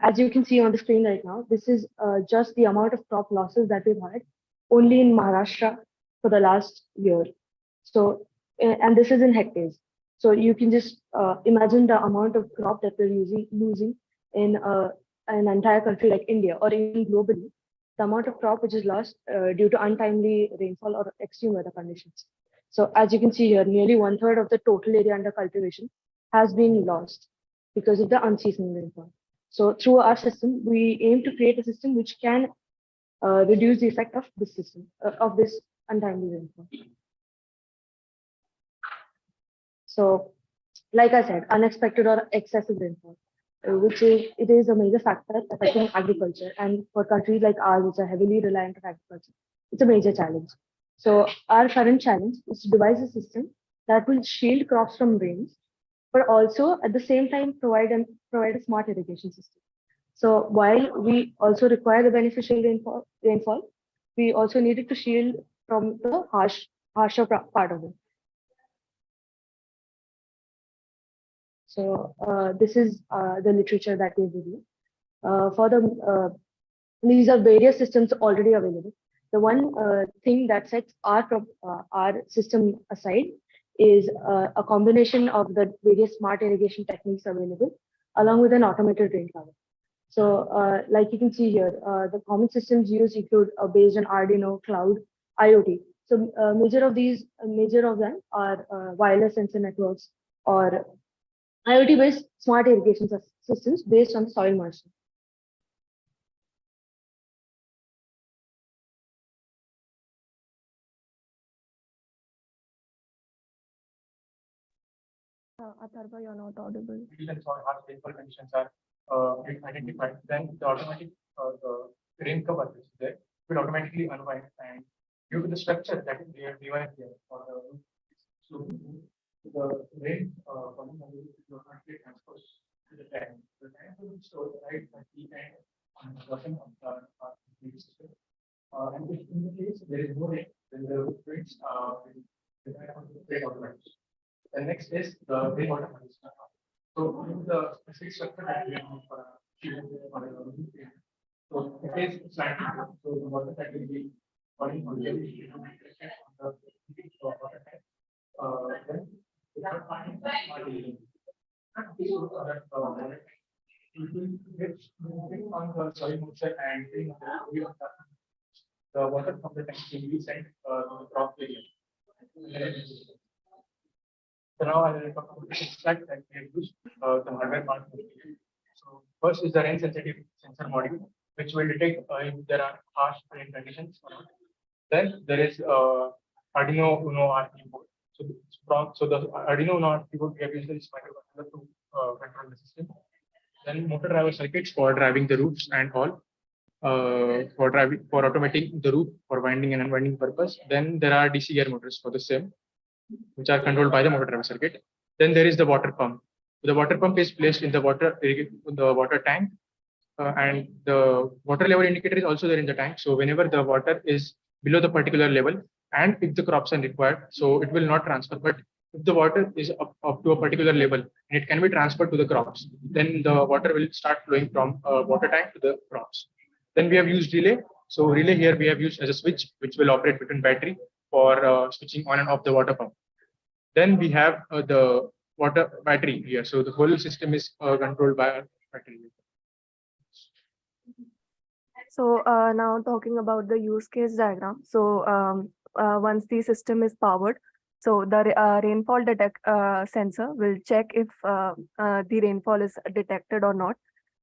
Speaker 11: As you can see on the screen right now, this is just the amount of crop losses that we've had only in Maharashtra for the last year. So, and this is in hectares. So you can just imagine the amount of crop that we're losing in an entire country like India or even globally, the amount of crop which is lost due to untimely rainfall or extreme weather conditions. So as you can see here, nearly 1/3 of the total area under cultivation has been lost because of the unseasonal rainfall. So through our system, we aim to create a system which can reduce the effect of this system, of this untimely rainfall. So, like I said, unexpected or excessive rainfall, it is a major factor affecting agriculture, and for countries like ours, which are heavily reliant on agriculture, it's a major challenge. So, our current challenge is to devise a system that will shield crops from rains, but also at the same time provide a smart irrigation system. So while we also require the beneficial rainfall,
Speaker 8: we also needed to shield from the harsher part of it. So this is the literature that we reviewed. These are various systems already available. The one thing that sets our system aside is a combination of the various smart irrigation techniques available, along with an automated rain cover. So like you can see here, the common systems used include based on Arduino, cloud, IoT. So major of them are wireless sensor networks or IoT-based smart irrigation systems based on soil moisture.
Speaker 15: Atharva, you're not audible. And soil harsh rainfall conditions are identified, then the automatic the rain cover is there will automatically unwind, and due to the structure that we have devised here for the slope, the rain will automatically transfer to the tank. The tank will be stored right at the end on the bottom of the system. And if in the case there is no rain, then the rains will rain automatically. The next is the rainwater harvesting. So the specific structure that we have for so it is slightly so the water that will be falling on the water tank. Then we have on the soil moisture and the water from the tank will be sent to the crop area. So now I will talk about the extract that we have used, the hardware part. So first is the rain sensitive sensor module, which will detect if there are harsh rain conditions or not. Then there is Arduino Uno RT board. So the Arduino Uno RT board we have used this microcontroller to control the system. Then motor driver circuits for driving the roofs and all. For automating the roof for winding and unwinding purpose. Then there are DC gear motors for the same, which are controlled by the motor driver circuit. Then there is the water pump. The water pump is placed in the water tank, and the water level indicator is also there in the tank. So whenever the water is below the particular level, and if the crops are required, so it will not transfer. But if the water is up to a particular level and it can be transferred to the crops, then the water will start flowing from water tank to the crops. Then we have used relay. So relay here we have used as a switch, which will operate between battery for switching on and off the water pump. Then we have the water battery here. So the whole system is controlled by a battery. So now talking about the use case diagram. So once the system is powered, so the rainfall sensor will check if the rainfall is detected or not.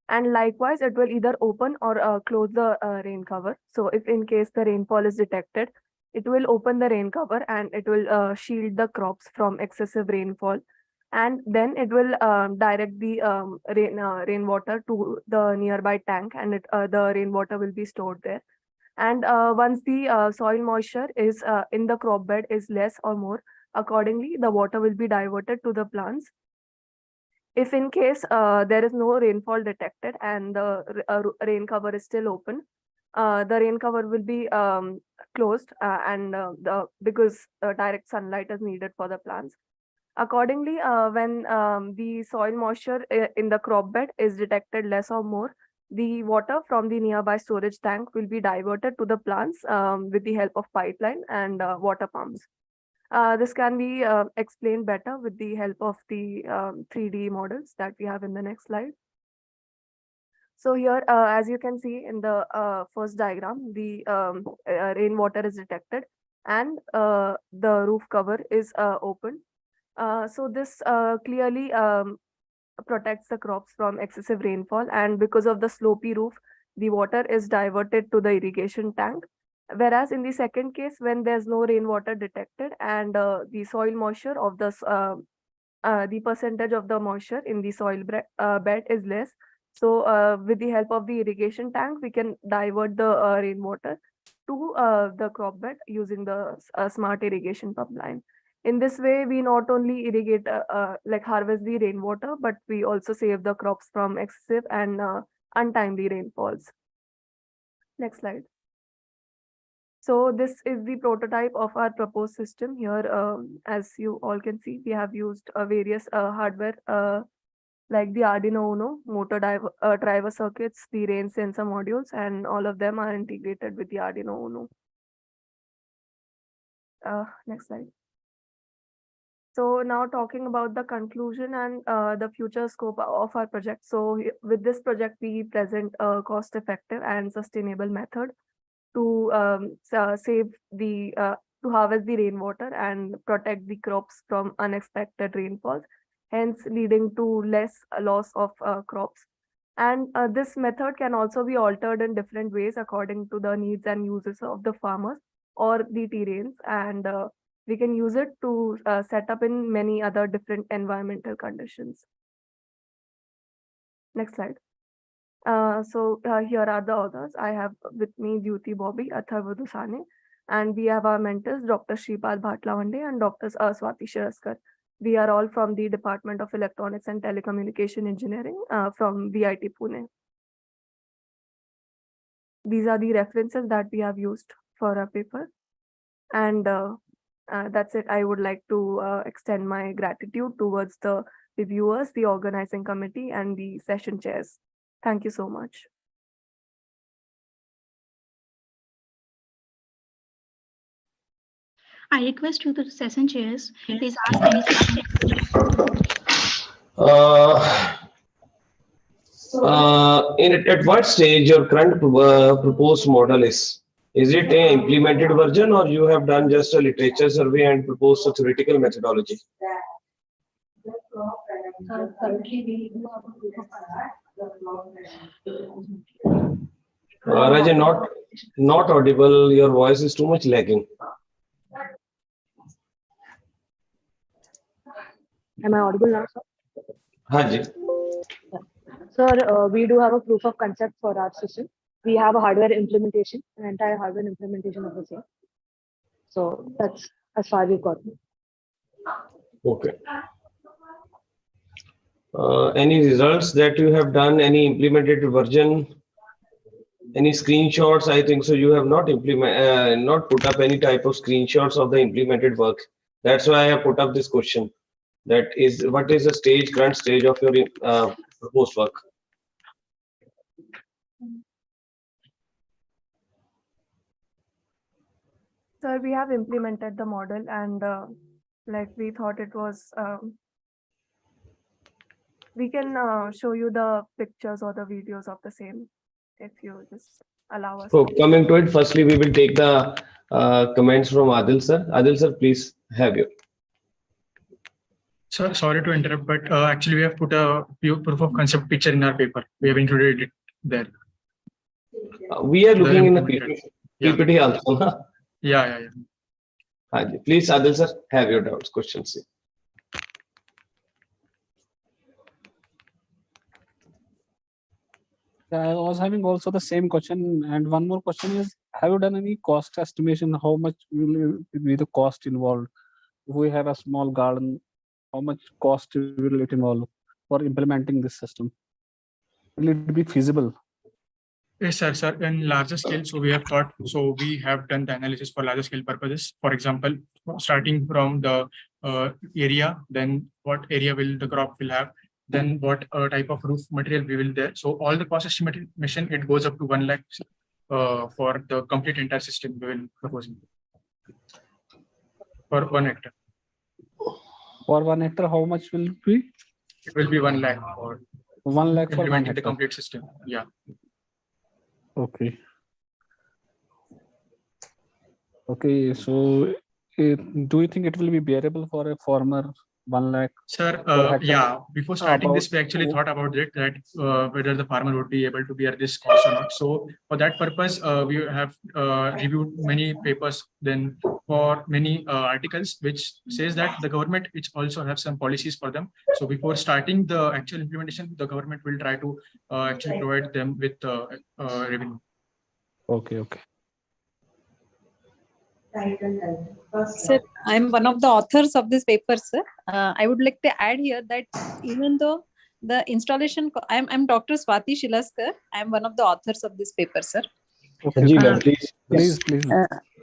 Speaker 15: And likewise, it will either open or close the rain cover. So if in case the rainfall is detected, it will open the rain cover and it will shield the crops from excessive rainfall. And then it will direct the rainwater to the nearby tank, and the rainwater will be stored there. And once the soil moisture is in the crop bed is less or more, accordingly, the water will be diverted to the plants. If in case there is no rainfall detected and the rain cover is still open, the rain cover will be closed because direct sunlight is needed for the plants. Accordingly, when the soil moisture in the crop bed is detected less or more, the water from the nearby storage tank will be diverted to the plants with the help of pipeline and water pumps. This can be explained better with the help of the 3D models that we have in the next slide. So here, as you can see in the first diagram, the rainwater is detected and the roof cover is open. So this clearly protects the crops from excessive rainfall, and because of the slopy roof, the water is diverted to the irrigation tank. Whereas in the second case, when there's no rainwater detected and the soil moisture of the percentage of the moisture in the soil bed is less. So with the help of the irrigation tank, we can divert the rainwater to the crop bed using the smart irrigation pump line. In this way, we not only irrigate, harvest the rainwater, but we also save the crops from excessive and untimely rainfalls. Next slide. So this is the prototype of our proposed system. Here, as you all can see, we have used various hardware like the Arduino Uno, motor driver circuits, the range sensor modules, and all of them are integrated with the Arduino Uno. Next slide. So now talking about the conclusion and the future scope of our project. So with this project, we present a cost-effective and sustainable method to save the to harvest the rainwater and protect the crops from unexpected rainfalls, hence leading to less loss of crops. And this method can also be altered in different ways according to the needs and uses of the farmers or the terrains, and we can use it to set up in many other different environmental conditions. Next slide. Here are the authors. I have with me Duty Bobby, Atharva Dusane, and we have our mentors, Dr. Shripal Bhatlavande and Dr. Swati Shiraskar. We are all from the Department of Electronics and Telecommunication Engineering from VIT Pune. These are the references that we have used for our paper. And that's it. I would like to extend my gratitude towards the reviewers, the organizing committee, and the session chairs. Thank you so much.
Speaker 1: I request you, the session chairs, please ask any questions.
Speaker 22: At what stage your current proposed model is? Is it a implemented version, or you have done just a literature survey and proposed a theoretical methodology? Rajan, not audible. Your voice is too much lagging.
Speaker 8: Am I audible now, sir?
Speaker 22: Haji.
Speaker 8: Sir, we do have a proof of concept for our system. We have a hardware implementation, an entire hardware implementation of the same. So that's as far as we've got.
Speaker 22: Okay. Any results that you have done? Any implemented version? Any screenshots? I think so. You have not not put up any type of screenshots of the implemented work. That's why I have put up this question. That is, what is the current stage of your proposed work?
Speaker 15: Sir, we have implemented the model, and like we thought it was, we can show you the pictures or the videos of the same if you just allow us.
Speaker 22: So coming to it, firstly, we will take the comments from Adil sir. Adil sir, please have you.
Speaker 6: So sorry to interrupt, but actually we have put a proof of concept picture in our paper. We have included it there.
Speaker 22: We are looking in the PPT also. Huh?
Speaker 6: Yeah.
Speaker 22: Please, Adil sir, have your doubts, questions.
Speaker 7: I was having also the same question, and one more question is: have you done any cost estimation? How much will be the cost involved? If we have a small garden, how much cost will it involve for implementing this system? Will it be feasible?
Speaker 6: Yes, sir. In larger scale, so we have thought. So we have done the analysis for larger scale purposes. For example, starting from the area, then what area will the crop will have, then what type of roof material we will there. So all the cost estimation, it goes up to 1 lakh for the complete entire system we will propose for 1 hectare.
Speaker 7: For 1 hectare, how much will it be?
Speaker 6: It will be 1 lakh for
Speaker 7: 1 lakh for
Speaker 6: implementing the complete system. Yeah.
Speaker 7: Okay. Okay. So, do you think it will be bearable for a farmer? 1 lakh?
Speaker 6: Sir, yeah. Before starting this, we actually thought about it, that whether the farmer would be able to bear this cost or not. So for that purpose, we have reviewed many papers, then for many articles, which says that the government which also have some policies for them. So before starting the actual implementation, the government will try to actually provide them with revenue.
Speaker 7: Okay.
Speaker 16: Sir, I'm one of the authors of this paper, sir. I would like to add here that even though the installation, I'm Dr. Swati Shilaskar. I'm one of the authors of this paper, sir.
Speaker 7: Okay. Please.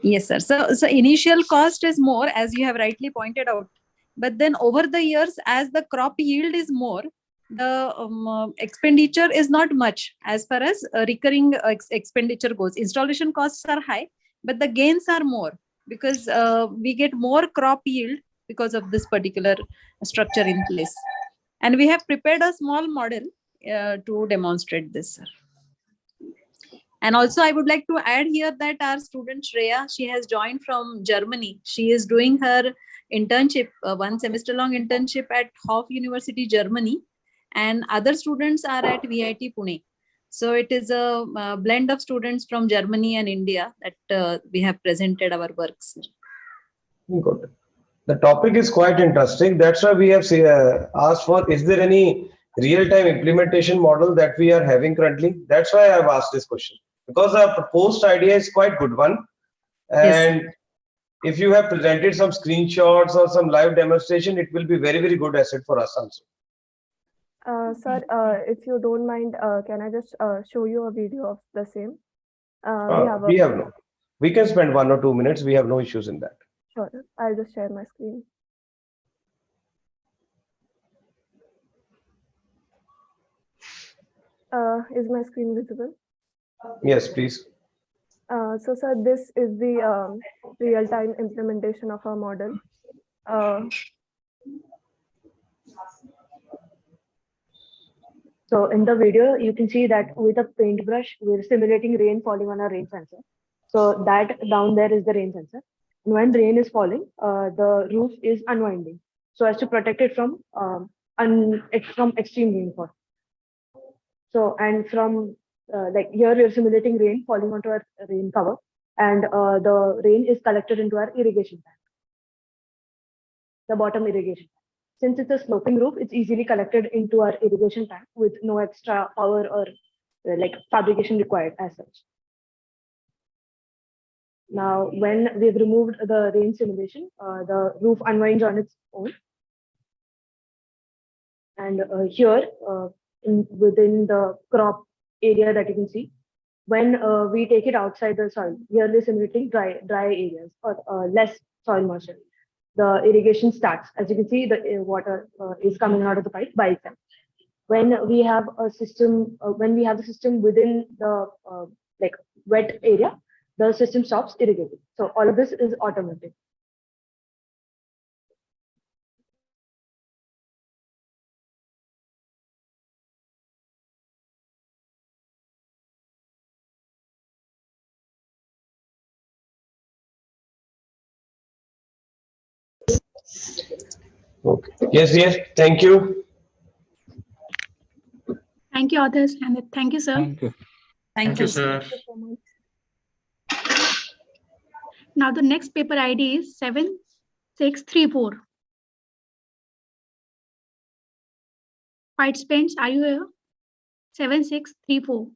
Speaker 16: Yes, sir. So initial cost is more, as you have rightly pointed out. But then over the years, as the crop yield is more, the expenditure is not much as far as recurring expenditure goes. Installation costs are high, but the gains are more because we get more crop yield because of this particular structure in place. And we have prepared a small model to demonstrate this, sir. And also, I would like to add here that our student Shreya, she has joined from Germany. She is doing her internship, 1 semester long internship at Hof University, Germany. And other students are at VIT Pune. So it is a blend of students from Germany and India that we have presented our works.
Speaker 22: Good. The topic is quite interesting. That's why we have asked for, is there any real-time implementation model that we are having currently? That's why I've asked this question. Because our proposed idea is quite good one. And yes, if you have presented some screenshots or some live demonstration, it will be very, very good asset for us also.
Speaker 15: Sir, if you don't mind, can I just show you a video of the same?
Speaker 22: We can spend 1 or 2 minutes. We have no issues in that.
Speaker 15: Sure, I'll just share my screen. Is my screen visible?
Speaker 22: Yes, please.
Speaker 15: So, sir, this is the real-time implementation of our model. So in the video, you can see that with a paintbrush, we're simulating rain falling on a rain sensor. So that down there is the rain sensor. And when rain is falling, the roof is unwinding so as to protect it from extreme rainfall. So, and from like here, we're simulating rain falling onto our rain cover, and the rain is collected into our irrigation tank, the bottom irrigation tank. Since it's a sloping roof, it's easily collected into our irrigation tank with no extra power or like fabrication required as such. Now, when we've removed the rain simulation, the roof unwinds on its own. And here, within the crop area that you can see, when we take it outside the soil, here we're simulating dry areas or less soil moisture. The irrigation starts. As you can see, the water is coming out of the pipe by itself. When we have a system, when we have the system within the like wet area, the system stops irrigating. So all of this is automatic.
Speaker 22: Okay. Yes. Thank you.
Speaker 1: Thank you, authors, and thank you, sir.
Speaker 7: Thank you.
Speaker 16: Thank you, sir.
Speaker 15: Thank you so much.
Speaker 1: Now the next paper ID is 7634. Participants, are you here? 7634.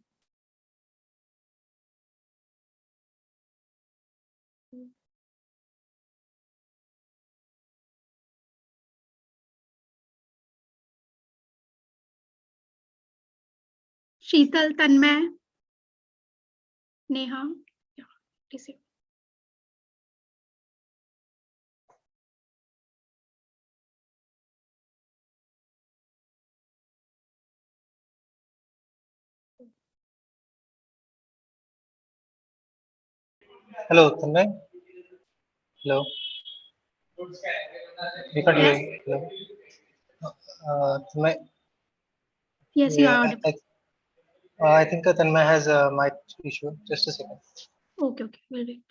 Speaker 1: Sheetal, Tanmay, Neha. Yeah, please.
Speaker 4: Hello, Tanmay. Hello. We can't hear you. Hello. Tanmay.
Speaker 1: Yes, you are audible.
Speaker 4: I think Tanmay has a mic issue. Just a second.
Speaker 1: Okay, we'll wait.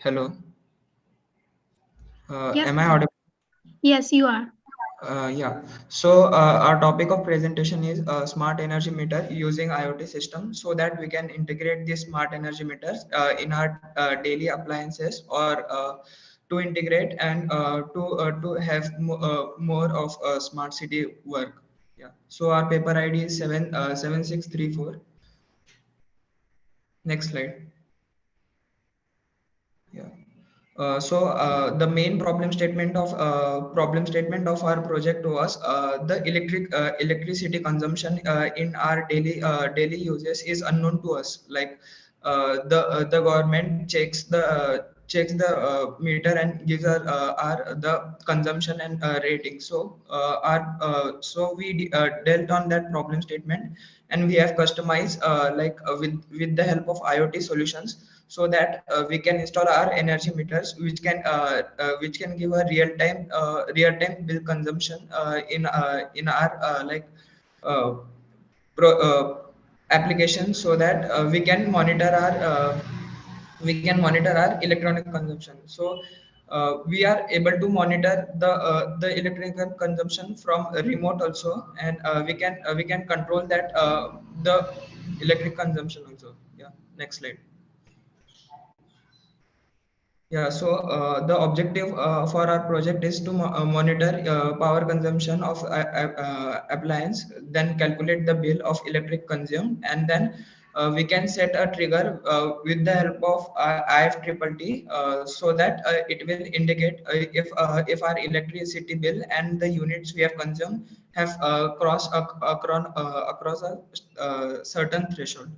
Speaker 9: Hello.
Speaker 1: Yes.
Speaker 9: Am I audible?
Speaker 1: Yes, you are.
Speaker 9: Yeah. So our topic of presentation is smart energy meter using IoT system, so that we can integrate these smart energy meters in our daily appliances, or to integrate and to have more of smart city work. Yeah. So our paper ID is 7634. Next slide. Yeah. The main problem statement of our project was the electricity consumption in our daily uses is unknown to us. Like the government checks the meter and gives our the consumption and rating. So we dealt on that problem statement, and we have customized with the help of IoT solutions, so that we can install our energy meters, which can give a real time bill consumption in our uh, pro, application, so that we can monitor our electronic consumption. So we are able to monitor the electrical consumption from a remote also, and we can control that the electric consumption also. Yeah, next slide. Yeah, so the objective for our project is to monitor power consumption of appliance, then calculate the bill of electric consumed, and then we can set a trigger with the help of IFTTT, so that it will indicate if our electricity bill and the units we have consumed have across a certain threshold.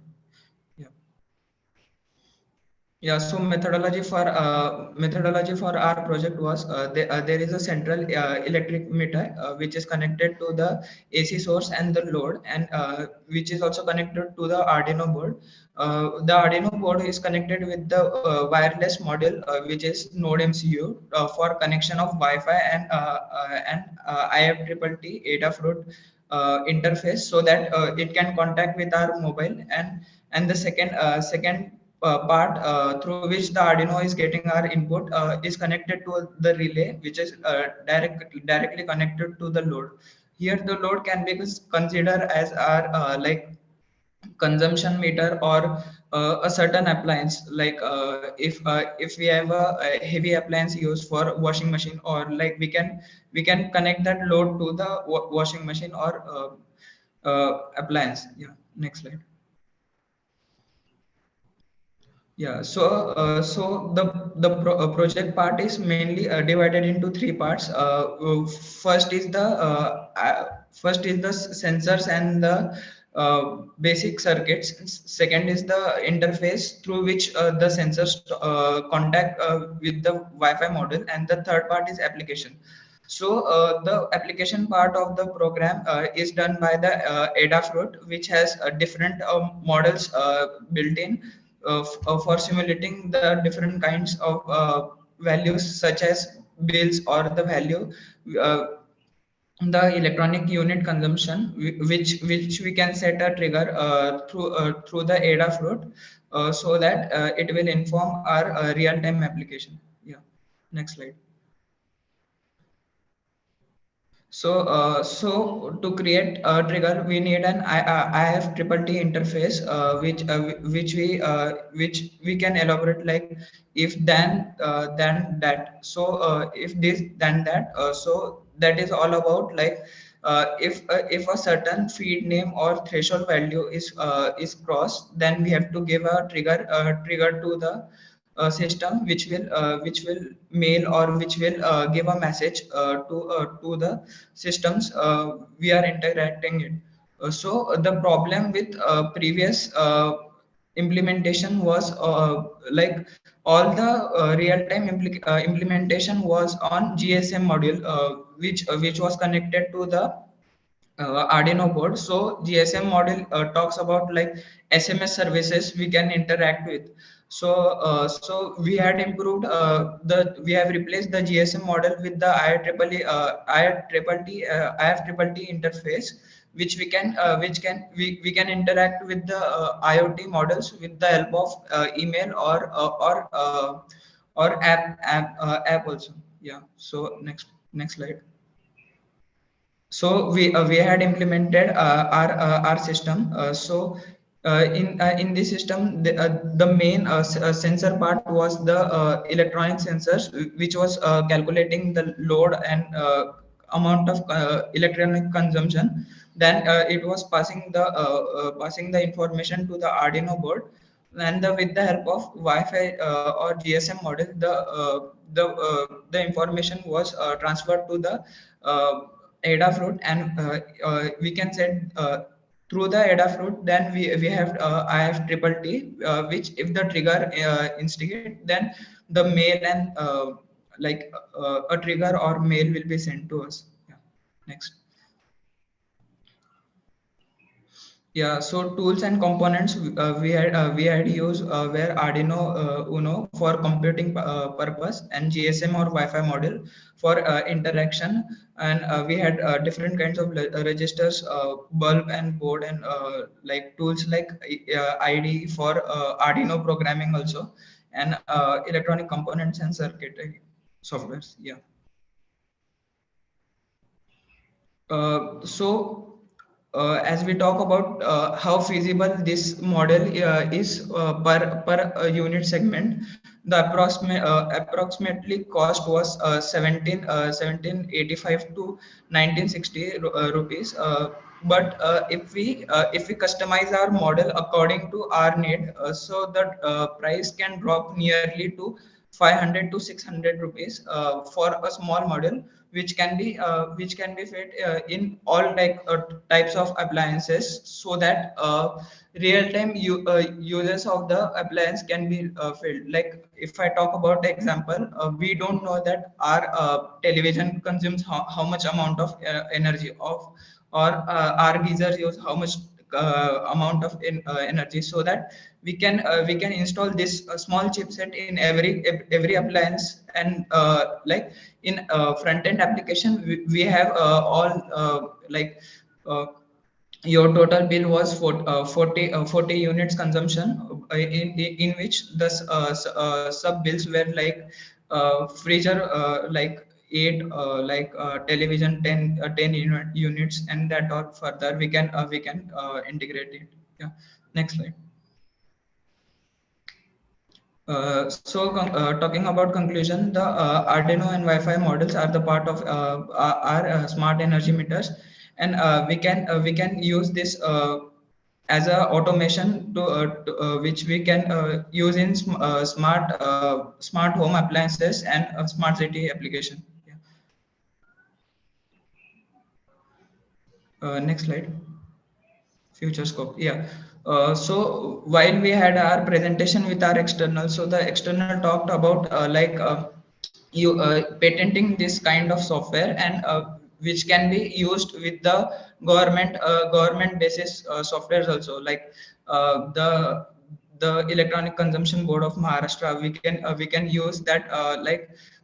Speaker 9: Yeah, so methodology for our project was there is a central electric meter which is connected to the AC source and the load, and which is also connected to the Arduino board. The Arduino board is connected with the wireless module, which is Node MCU for connection of Wi-Fi and IFTTT Adafruit interface, so that it can contact with our mobile. And the second part through which the Arduino is getting our input is connected to the relay, which is directly connected to the load. Here the load can be considered as our consumption meter, or a certain appliance, like if we have a heavy appliance used for washing machine, or like we can connect that load to the washing machine or appliance. Yeah, next slide. Yeah, so the project part is mainly divided into three parts. First is the sensors and the basic circuits. Second is the interface through which the sensors contact with the Wi-Fi model, and the third part is application. So the application part of the program is done by the Adafruit, which has different models built in for simulating the different kinds of values, such as bills, or the value, uh, the electronic unit consumption, which we can set a trigger through the Adafruit, so that it will inform our real-time application. Yeah, next slide. So to create a trigger, we need an IFTTT interface, which we can elaborate like if then that. So if this then that. So that is all about like if a certain feed name or threshold value is crossed, then we have to give a trigger to the system, which will mail, or which will give a message to the systems we are interacting it. So the problem with previous implementation was like all the real-time implementation was on GSM module, which was connected to the Arduino board. So GSM model talks about like SMS services we can interact with. So we had improved we have replaced the GSM model with the IFTTT interface, which we can interact with the IoT models with the help of email or app also. Yeah. So next slide. So we had implemented our system. In this system, the main sensor part was the electronic sensors, which was calculating the load and amount of electronic consumption. Then it was passing the information to the Arduino board, with the help of Wi-Fi or GSM model, the information was transferred to the Adafruit, and we can set through the Adafruit. Then we have IF triple T, which if the trigger instigate, then the mail and a trigger or mail will be sent to us. Yeah. Next. Yeah, so tools and components we had used were Arduino Uno for computing purpose, and GSM or Wi-Fi model for interaction, and we had different kinds of registers, bulb and board, and like tools like IDE for Arduino programming also, and electronic components and circuitry softwares. Yeah. As we talk about how feasible this model is per unit segment, the approximately cost was 1785 to 1960 rupees. But if we customize our model according to our need, so that price can drop nearly to 500 to 600 rupees for a small model, which can be fit in all types of appliances, so that real-time users of the appliance can be filled. Like if I talk about example, we don't know that our television consumes how much amount of energy of, or our geyser use how much amount of energy, so that we can install this small chipset in every appliance. And in front end application, we have all your total bill was 40 units consumption, in which the sub bills were like freezer, like 8, television 10 units, and that or further we can integrate it. Yeah. Next slide. Talking about conclusion, the Arduino and Wi-Fi models are the part of our smart energy meters, and we can use this as a automation which we can use in smart home appliances and smart city application. Yeah. Next slide. Future scope. Yeah. So while we had our presentation with our external, so the external talked about you patenting this kind of software, and which can be used with the government basis softwares also, like the Electronic Consumption Board of Maharashtra. We can use that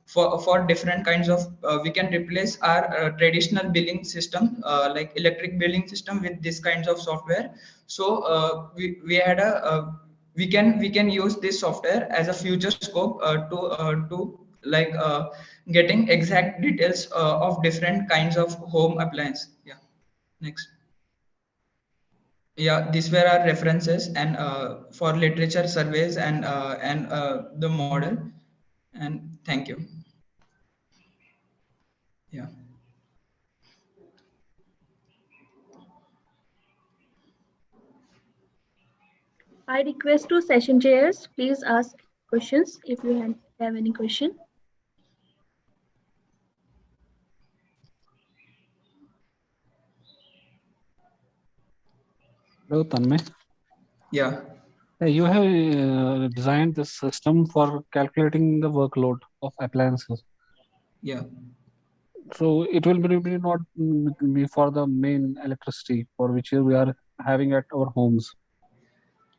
Speaker 9: for different kinds of we can replace our traditional billing system, like electric billing system, with this kinds of software. So we had a we can use this software as a future scope to getting exact details of different kinds of home appliance. Yeah. Next. Yeah, these were our references, and for literature surveys, and the model. And thank you. Yeah.
Speaker 1: I request to session chairs, please ask questions if you have any question.
Speaker 7: Hello, Tanmay.
Speaker 9: Yeah.
Speaker 7: You have designed this system for calculating the workload of appliances.
Speaker 9: Yeah.
Speaker 7: So it will be not be for the main electricity for which we are having at our homes.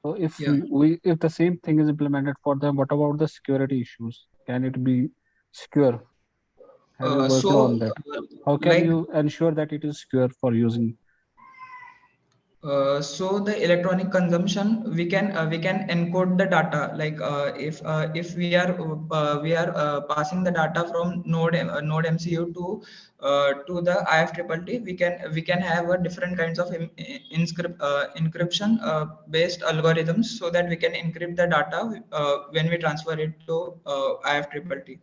Speaker 7: So if
Speaker 9: Yeah.
Speaker 7: if the same thing is implemented for them, what about the security issues? Can it be secure? Have you worked on that? How can you ensure that it is secure for using?
Speaker 9: So the electronic consumption, we can encode the data, like if we are passing the data from node MCU to the IFTTT, we can have a different kinds of encryption based algorithms, so that we can encrypt the data when we transfer it to IFTTT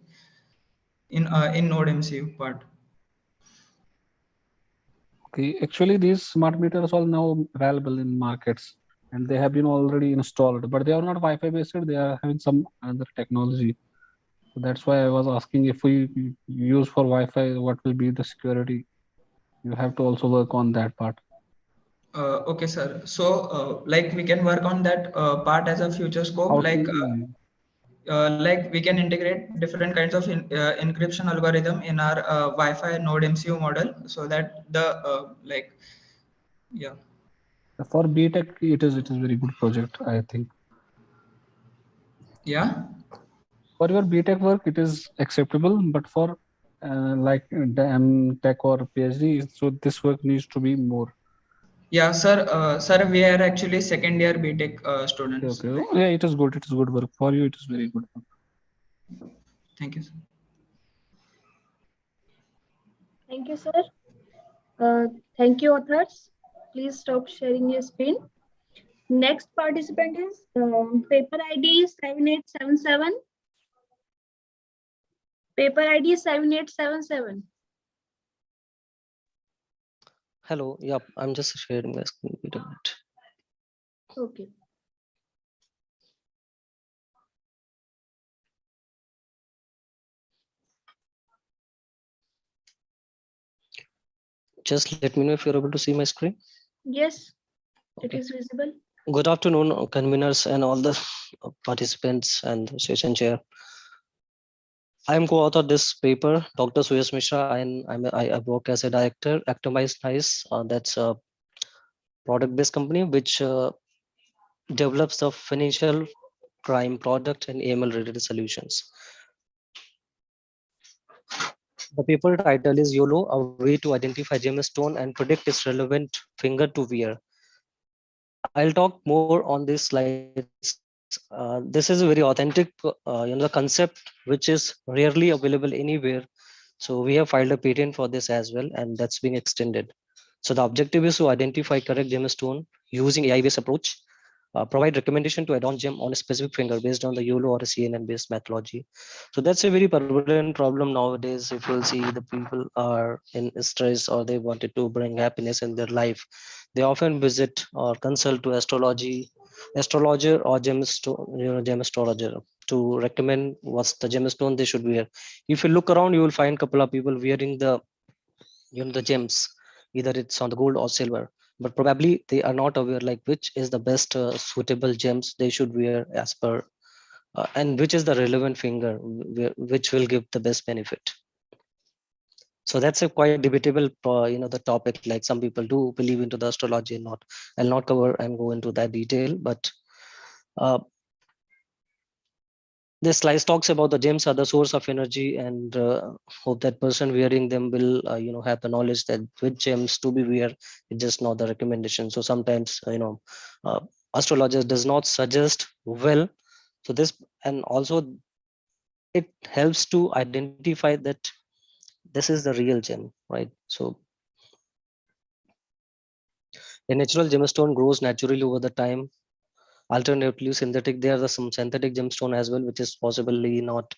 Speaker 9: in node MCU part.
Speaker 7: Okay, actually, these smart meters are now available in markets. and they have been already installed, but they are not Wi-Fi based. They are having some other technology. So that's why I was asking, if we use for Wi-Fi, what will be the security? You have to also work on that part.
Speaker 9: Okay, sir. So, like we can work on that part as a future scope.
Speaker 7: How
Speaker 9: Like we can integrate different kinds of encryption algorithm in our Wi-Fi node MCU model, so that the yeah.
Speaker 7: for BTech, it is very good project, I think.
Speaker 9: Yeah.
Speaker 7: For your BTech work, it is acceptable, but for like the Tech or PhD, so this work needs to be more.
Speaker 9: Yeah, sir. Sir, we are actually second year BTech students.
Speaker 7: Okay. Yeah, it is good. It is good work for you. It is very good work.
Speaker 9: Thank you, sir.
Speaker 8: Thank you, sir. Thank you, authors. Please stop sharing your screen. Next participant is paper ID 7877. Paper ID 7877.
Speaker 10: Hello, yep, I'm just sharing my screen. Wait a minute.
Speaker 8: Okay.
Speaker 10: Just let me know if you're able to see my screen.
Speaker 8: Yes, it is visible.
Speaker 10: Good afternoon, conveners and all the participants and session chair. I am co-author this paper, Dr. Suyash Mishra, and I work as a director, Actimize Nice. That's a product-based company which develops the financial crime product and AML-related solutions. The paper title is YOLO, a way to identify gemstone and predict its relevant finger to wear. I'll talk more on these slides. This is a very authentic, the concept which is rarely available anywhere. So we have filed a patent for this as well, and that's being extended. So the objective is to identify correct gemstone using AI-based approach, provide recommendation to add on gem on a specific finger based on the YOLO or a CNN-based methodology. So that's a very prevalent problem nowadays. If you'll see, the people are in stress or they wanted to bring happiness in their life, they often visit or consult to astrologer or gem astrologer to recommend what's the gemstone they should wear. If you look around, you will find a couple of people wearing the the gems, either it's on the gold or silver, but probably they are not aware like which is the best suitable gems they should wear as per and which is the relevant finger which will give the best benefit. So that's a quite debatable the topic. Like some people do believe into the astrology and not. I'll not cover and go into that detail, but uh, this slide talks about the gems are the source of energy, and hope that person wearing them will have the knowledge that which gems to be wear. It's just not the recommendation. So sometimes uh, astrologers does not suggest well. So this, and also it helps to identify that this is the real gem, right? So a natural gemstone grows naturally over the time. Alternatively, synthetic, there are some synthetic gemstone as well, which is possibly not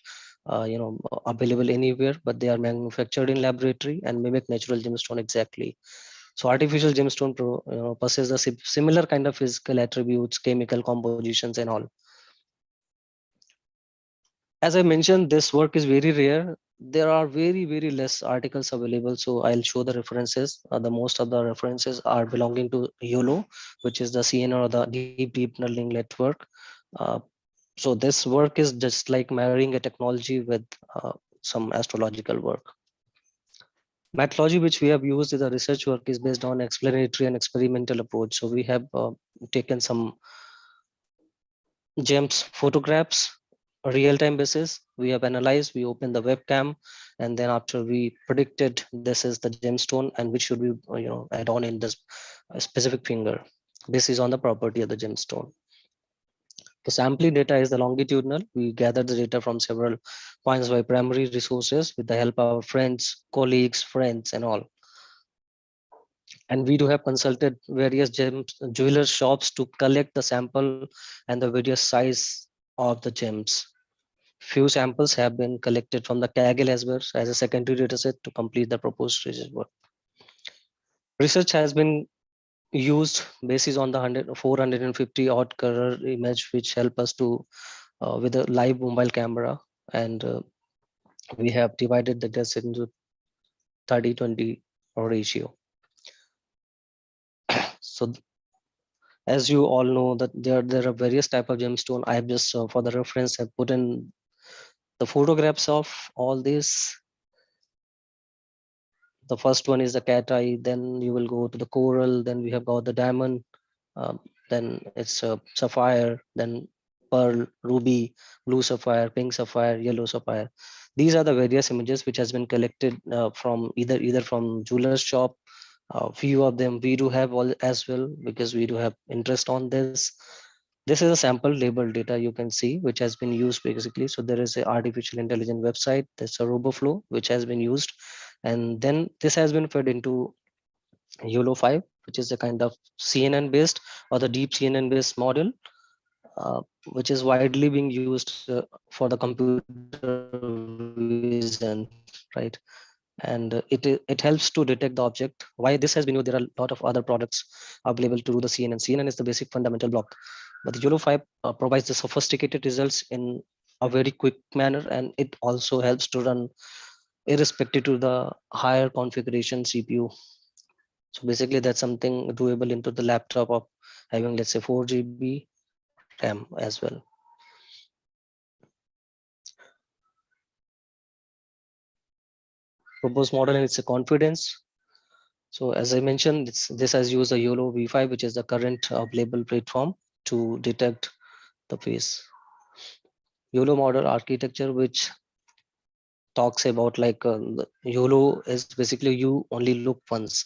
Speaker 10: available anywhere, but they are manufactured in laboratory and mimic natural gemstone exactly. So artificial gemstone possess the similar kind of physical attributes, chemical compositions and all. As I mentioned, this work is very rare. There are very less articles available, so I'll show the references. The most of the references are belonging to YOLO, which is the CNN or the deep learning network. Uh, so this work is just like marrying a technology with some astrological work. Methodology which we have used is the research work is based on explanatory and experimental approach. So we have taken some gems photographs real-time basis. We have analyzed, we open the webcam, and then after we predicted this is the gemstone and which should we add on in this specific finger. This is on the property of the gemstone. The sampling data is the longitudinal. We gather the data from several points by primary resources with the help of our friends, colleagues, friends, and all. And we do have consulted various jeweler shops to collect the sample and the various size of the gems. Few samples have been collected from the Kaggle as well as a secondary dataset to complete the proposed research work. Research has been used basis on the 450 odd color image, which help us to with a live mobile camera, and we have divided the dust into 30-20 ratio. So as you all know that there are various type of gemstone. I have just for the reference have put in the photographs of all these. The first one is the cat eye, then you will go to the coral, then we have got the diamond, then it's a sapphire, then pearl, ruby, blue sapphire, pink sapphire, yellow sapphire. These are the various images which has been collected from either from jeweler's shop. Few of them we do have all as well, because we do have interest on this. This is a sample label data you can see, which has been used basically. So there is a artificial intelligence website, that's a RoboFlow, which has been used, and then this has been fed into YOLO 5, which is a kind of CNN based or the deep CNN based model, which is widely being used for the computer vision, right? And it helps to detect the object. Why this has been used? There are a lot of other products available to do the CNN. CNN is the basic fundamental block, but the YOLO 5 provides the sophisticated results in a very quick manner, and it also helps to run irrespective to the higher configuration CPU. So basically that's something doable into the laptop of having, let's say, 4 GB RAM as well. Proposed model and its a confidence. So as I mentioned, this has used the YOLO V5, which is the current available platform to detect the face. YOLO model architecture, which talks about like YOLO is basically you only look once.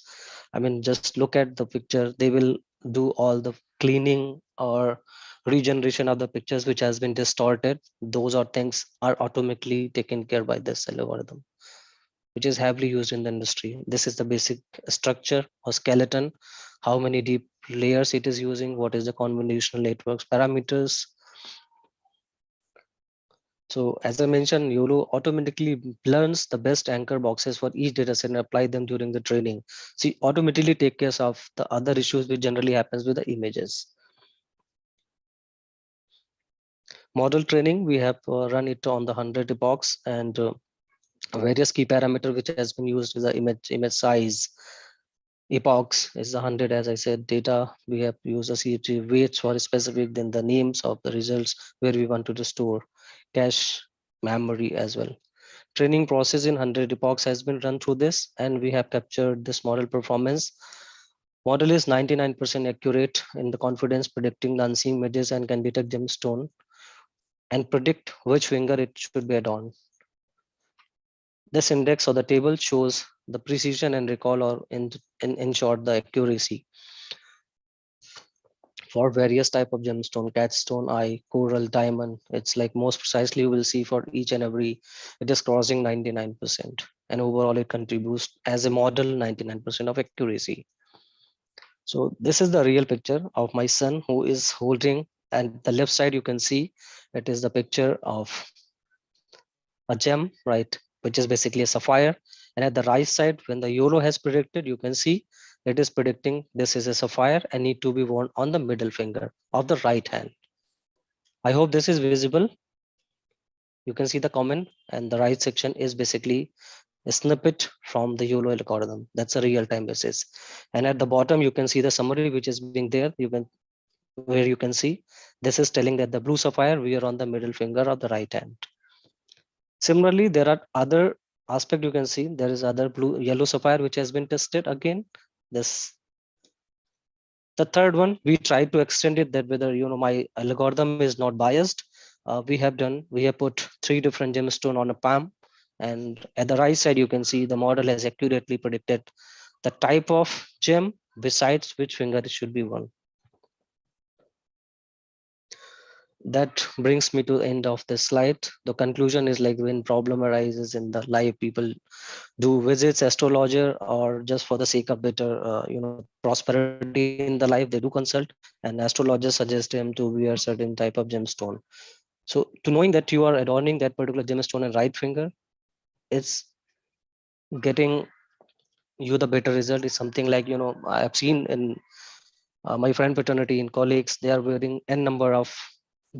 Speaker 10: I mean, just look at the picture, they will do all the cleaning or regeneration of the pictures which has been distorted. Those are things are automatically taken care by this algorithm, which is heavily used in the industry. This is the basic structure or skeleton, how many deep layers it is using, what is the convolutional networks parameters. So as I mentioned, YOLO automatically learns the best anchor boxes for each data set and apply them during the training. See, automatically take care of the other issues which generally happens with the images. Model training, we have run it on the 100 epochs, and various key parameter which has been used is the image size. Epochs is the 100, as I said. Data, we have used the CFG weights for specific, then the names of the results where we want to store, cache, memory as well. Training process in 100 epochs has been run through this, and we have captured this model performance. Model is 99% accurate in the confidence, predicting the unseen images, and can detect gemstone and predict which finger it should be adorned. This index or the table shows the precision and recall, or in short, the accuracy for various type of gemstone, catstone, eye, coral, diamond. It's like most precisely you will see for each and every, it is crossing 99%. And overall it contributes as a model 99% of accuracy. So this is the real picture of my son who is holding, and the left side you can see, it is the picture of a gem, right? Which is basically a sapphire. And at the right side, when the YOLO has predicted, you can see it is predicting this is a sapphire and need to be worn on the middle finger of the right hand. I hope this is visible. You can see the comment, and the right section is basically a snippet from the YOLO algorithm. That's a real-time basis. And at the bottom, you can see the summary which is being there. Where you can see this is telling that the blue sapphire we are on the middle finger of the right hand. Similarly, there are other aspect you can see. There is other yellow sapphire which has been tested again. The third one, we tried to extend it that whether my algorithm is not biased. We have put 3 different gemstone on a palm, and at the right side you can see the model has accurately predicted the type of gem besides which finger it should be worn. That brings me to the end of this slide. The conclusion is like when problem arises in the life, people do visits astrologer or just for the sake of better prosperity in the life, they do consult, and astrologers suggest him to wear certain type of gemstone. So to knowing that you are adorning that particular gemstone in right finger, it's getting you the better result is something like I have seen in My friend fraternity and colleagues, they are wearing n number of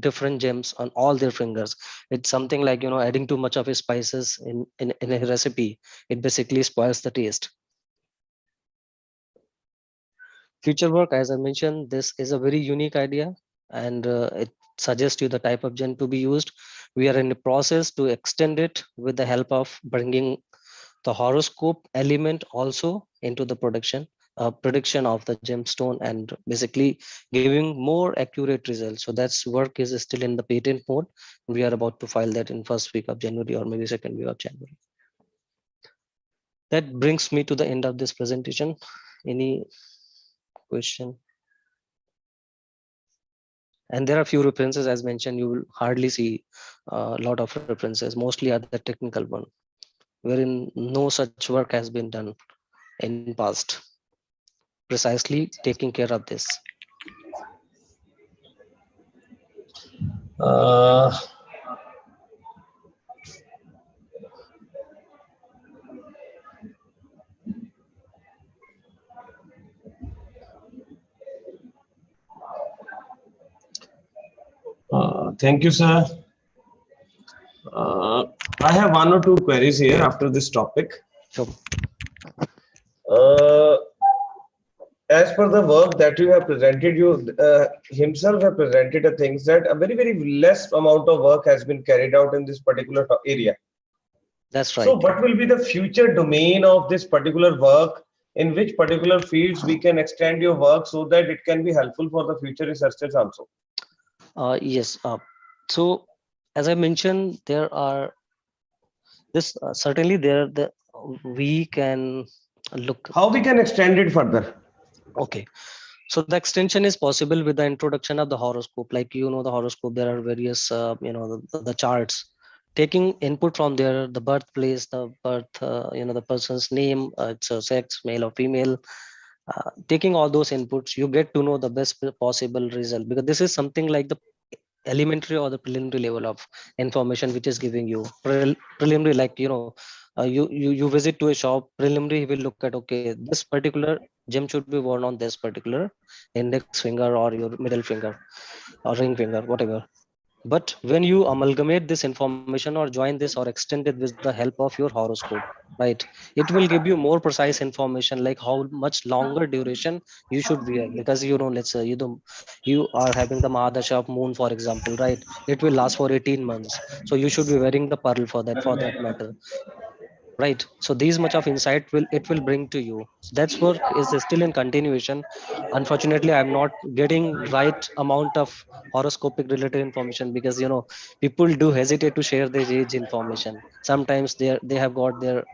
Speaker 10: different gems on all their fingers. It's something like, adding too much of spices in a recipe. It basically spoils the taste. Future work, as I mentioned, this is a very unique idea, and it suggests you the type of gem to be used. We are in the process to extend it with the help of bringing the horoscope element also into the prediction of the gemstone, and basically giving more accurate results. So that's work is still in the patent mode. We are about to file that in first week of January or maybe second week of January. That brings me to the end of this presentation. Any question? And there are few references, as mentioned. You will hardly see a lot of references, mostly are the technical one, wherein no such work has been done in past, precisely taking care of this.
Speaker 22: Thank you, sir. I have one or two queries here after this topic.
Speaker 10: Sure.
Speaker 22: As per the work that you have presented, you himself have presented a things that a very, very less amount of work has been carried out in this particular area.
Speaker 10: That's right.
Speaker 22: So what will be the future domain of this particular work? In which particular fields we can extend your work so that it can be helpful for the future researchers also?
Speaker 10: Yes. So as I mentioned, there are this certainly there the we can look
Speaker 22: how we can extend it further.
Speaker 10: Okay, so the extension is possible with the introduction of the horoscope. Like the horoscope, there are various the charts. Taking input from there, the birthplace, the birth, the person's name, it's a sex, male or female. Taking all those inputs, you get to know the best possible result, because this is something like the elementary or the preliminary level of information which is giving you preliminary, like you visit to a shop. Preliminary, he will look at, okay, this particular gem should be worn on this particular index finger or your middle finger or ring finger, whatever. But when you amalgamate this information or join this or extend it with the help of your horoscope, right, it will give you more precise information, like how much longer duration you should wear. Because let's say you are having the mahadasha of moon, for example, right? It will last for 18 months, so you should be wearing the pearl for that matter, right? So these much of insight will bring to you. That's work is still in continuation. Unfortunately, I'm not getting right amount of horoscopic related information, because people do hesitate to share their age information. Sometimes they have got their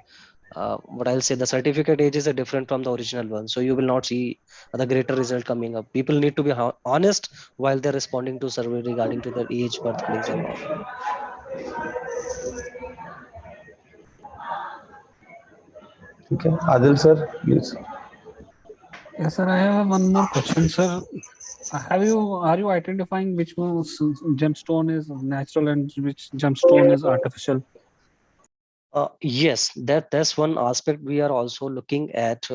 Speaker 10: what I'll say, the certificate age is different from the original one, so you will not see the greater result coming up. People need to be honest while they're responding to survey regarding to their age, birthplace and all.
Speaker 22: Okay, Adil sir, please.
Speaker 7: Yes, sir. I have one more question, sir. Are you identifying which gemstone is natural and which gemstone is artificial?
Speaker 10: Yes, that's one aspect we are also looking at,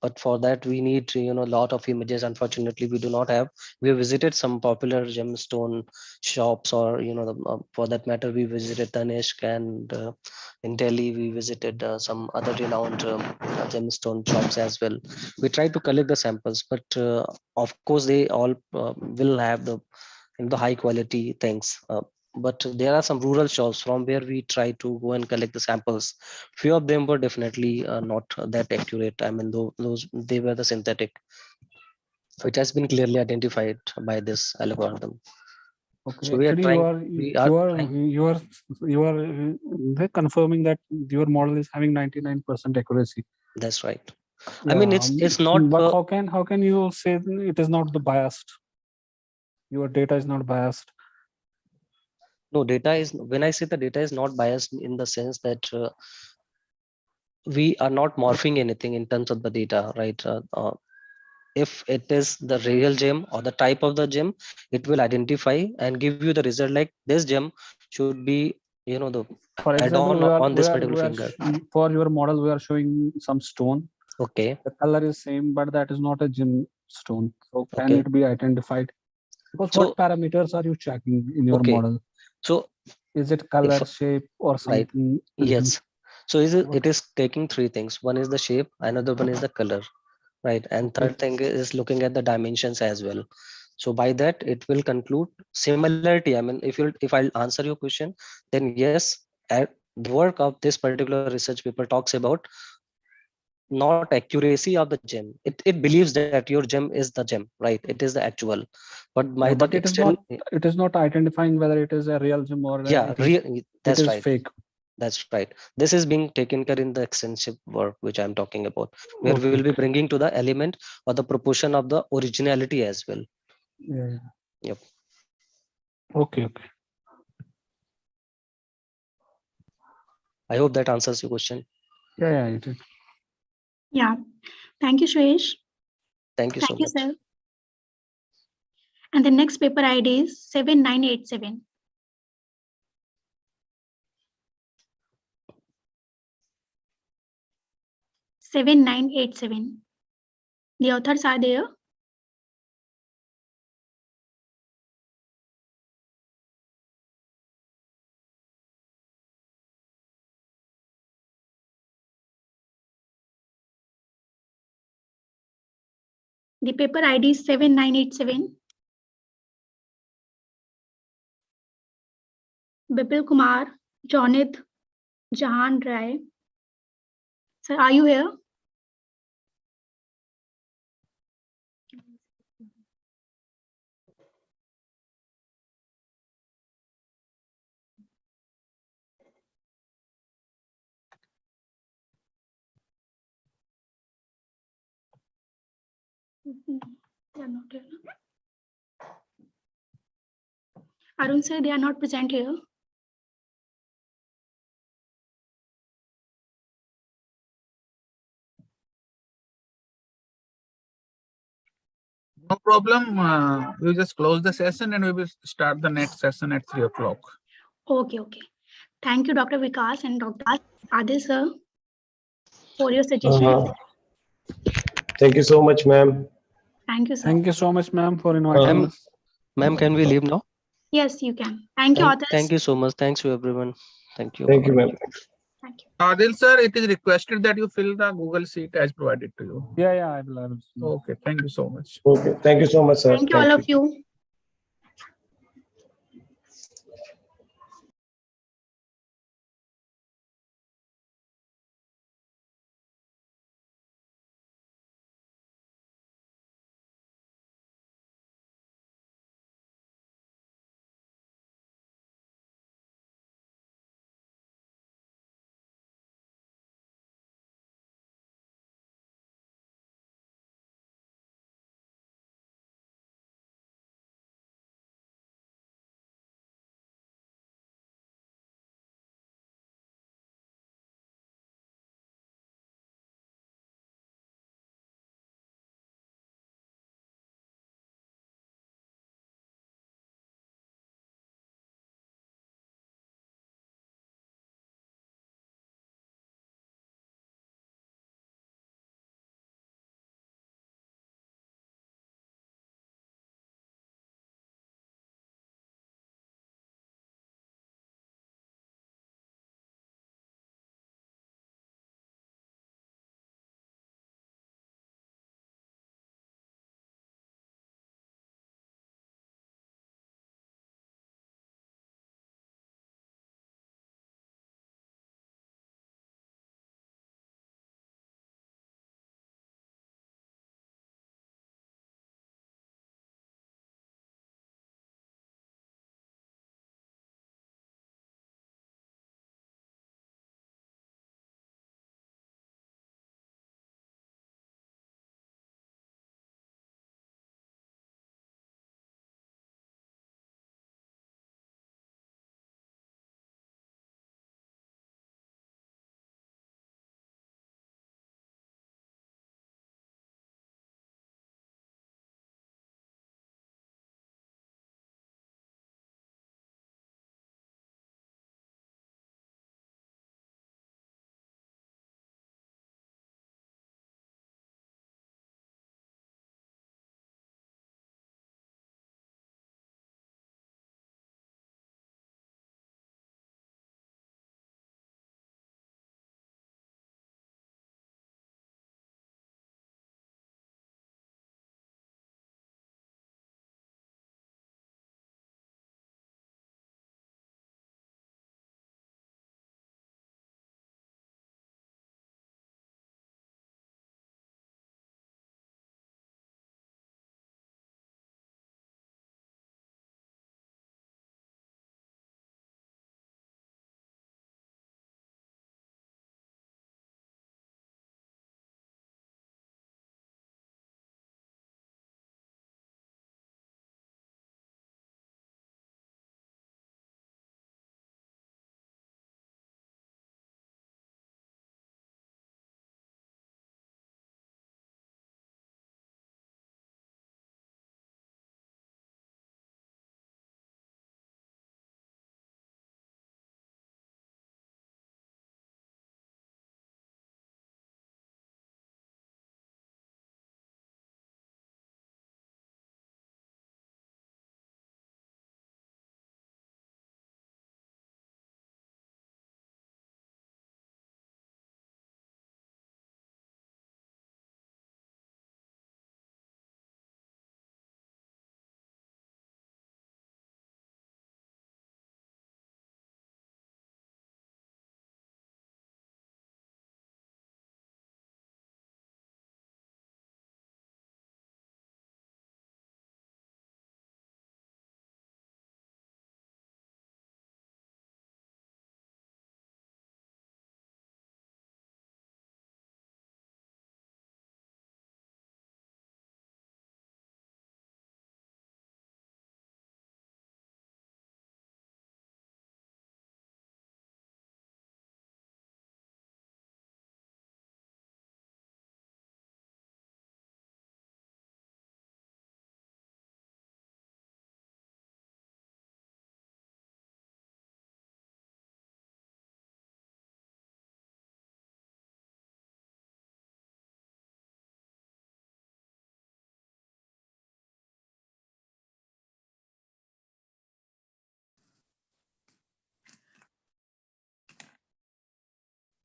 Speaker 10: but for that we need a lot of images. Unfortunately, we do not have. We visited some popular gemstone shops, or for that matter, we visited Tanishq, and in Delhi we visited some other renowned gemstone shops as well. We tried to collect the samples, but of course they all will have the high quality things. But there are some rural shops from where we try to go and collect the samples. Few of them were definitely not that accurate. I mean, those they were the synthetic. So it has been clearly identified by this algorithm.
Speaker 7: Okay,
Speaker 10: So we are
Speaker 7: actually,
Speaker 10: trying.
Speaker 7: you are confirming that your model is having 99% accuracy.
Speaker 10: That's right.
Speaker 7: Yeah,
Speaker 10: I mean, it's not.
Speaker 7: But how can you say it is not the biased? Your data is not biased.
Speaker 10: No, data is, when I say the data is not biased, in the sense that we are not morphing anything in terms of the data, right? If it is the real gem or the type of the gem, it will identify and give you the result, like this gem should be the
Speaker 7: For
Speaker 10: add
Speaker 7: example,
Speaker 10: on this particular finger.
Speaker 7: For your model, we are showing some stone.
Speaker 10: Okay.
Speaker 7: The color is same, but that is not a gem stone. So can
Speaker 10: Okay.
Speaker 7: it be identified? Because
Speaker 10: So
Speaker 7: what parameters are you checking in your
Speaker 10: okay.
Speaker 7: model?
Speaker 10: So
Speaker 7: Is it color,
Speaker 10: if
Speaker 7: shape, or
Speaker 10: right,
Speaker 7: something? Anything?
Speaker 10: yes. So is it,
Speaker 7: What?
Speaker 10: it is taking three things. One is the shape, another one is the color, right? And
Speaker 7: Okay.
Speaker 10: third thing is looking at the dimensions as well. So by that it will conclude similarity. I mean, if I'll answer your question, then yes, the work of this particular research paper talks about not accuracy of the gem. It believes that your gem is the gem, right? It is the actual, but by
Speaker 7: Yeah,
Speaker 10: the
Speaker 7: but
Speaker 10: extent,
Speaker 7: it is not identifying whether it is a real gem or
Speaker 10: yeah,
Speaker 7: it
Speaker 10: that's
Speaker 7: is
Speaker 10: right.
Speaker 7: fake.
Speaker 10: That's right. This is being taken care in the extensive work which I'm talking about, where we
Speaker 7: Okay.
Speaker 10: will be bringing to the element or the proportion of the originality as well.
Speaker 7: Yeah.
Speaker 10: Yep.
Speaker 7: Okay. Okay.
Speaker 10: I hope that answers your question.
Speaker 7: Yeah. It is.
Speaker 1: Yeah. Thank you, Suresh.
Speaker 10: Thank you so
Speaker 1: Thank you,
Speaker 10: much.
Speaker 1: sir. And the next paper ID is 7987. The authors are there. The paper ID is 7987. Bipil Kumar, Jonith, Jahan Rai. Sir, are you here? They are not here. Arun sir, they are not present here.
Speaker 12: No problem. We just close the session and we will start the next session at 3 o'clock.
Speaker 1: Okay. Thank you, Dr. Vikas and Dr. Adil sir, for your suggestions.
Speaker 22: Thank you so much, ma'am.
Speaker 1: Thank you, sir.
Speaker 7: Thank you so much, ma'am, for inviting us.
Speaker 10: Ma'am, can we leave now?
Speaker 1: Yes, you can. Thank you, authors.
Speaker 10: Thank you so much. Thanks to everyone. Thank you.
Speaker 22: Thank you,
Speaker 10: Bye-bye.
Speaker 22: ma'am.
Speaker 12: Adil sir, it is requested that you fill the Google Sheet as provided to you.
Speaker 7: Yeah. I will.
Speaker 12: Okay. Thank you so much.
Speaker 22: Okay. Thank you so much, sir.
Speaker 1: Thank you, all of you.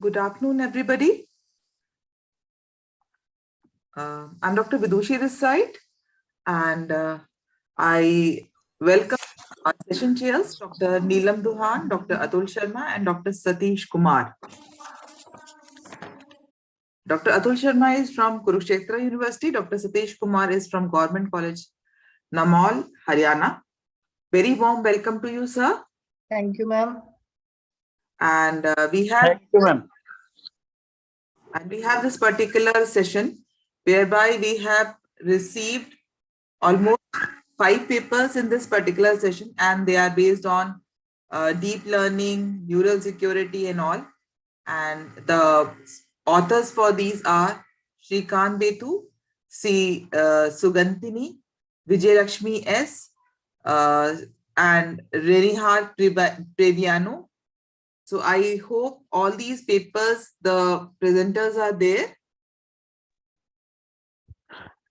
Speaker 2: Good afternoon, everybody. I'm Dr. Vidushi this side, and I welcome our session chairs, Dr. Neelam Duhan, Dr. Atul Sharma, and Dr. Satish Kumar. Dr. Atul Sharma is from Kurukshetra University. Dr. Satish Kumar is from Government College, Namal, Haryana. Very warm welcome to you, sir.
Speaker 14: Thank you, ma'am.
Speaker 2: And we have this particular session whereby we have received almost 5 papers in this particular session, and they are based on deep learning, neural security and all. And the authors for these are Shrikant Betu, C. Sugantini, Vijay Lakshmi S. And Renihar Previano. So I hope all these papers, the presenters are there.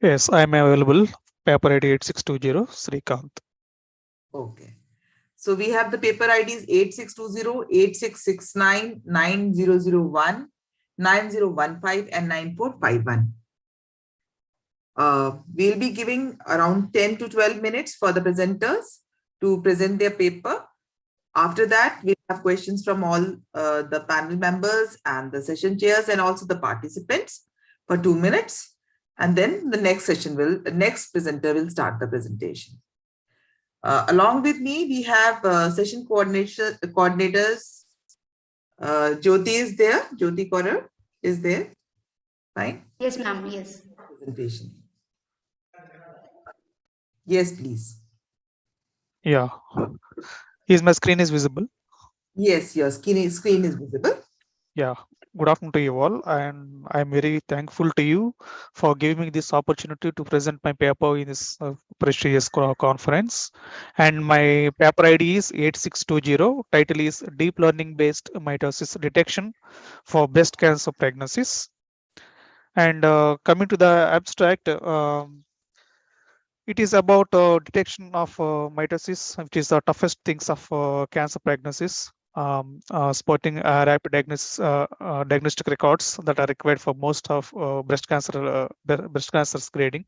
Speaker 18: Yes, I am available. Paper ID 8620, Srikant.
Speaker 2: Okay. So we have the paper IDs 8620, 8669, 9001, 9015, and 9451. We'll be giving around 10 to 12 minutes for the presenters to present their paper. After that, we have questions from all the panel members and the session chairs and also the participants for 2 minutes. And then the next presenter will start the presentation. Along with me, we have session coordinators. Jyoti is there. Jyoti Kaurar is there. Fine.
Speaker 20: Yes, ma'am. Yes.
Speaker 2: Presentation. Yes, please.
Speaker 18: Yeah. Is my screen is visible?
Speaker 2: Yes, your screen is visible.
Speaker 18: Yeah. Good afternoon to you all, and I'm very thankful to you for giving me this opportunity to present my paper in this prestigious conference. And my paper ID is 8620. Title is Deep Learning Based Mitosis Detection for Breast Cancer Prognosis. And coming to the abstract, it is about detection of mitosis, which is the toughest things of cancer prognosis. Spotting rapid diagnostic records that are required for most of breast cancer screening.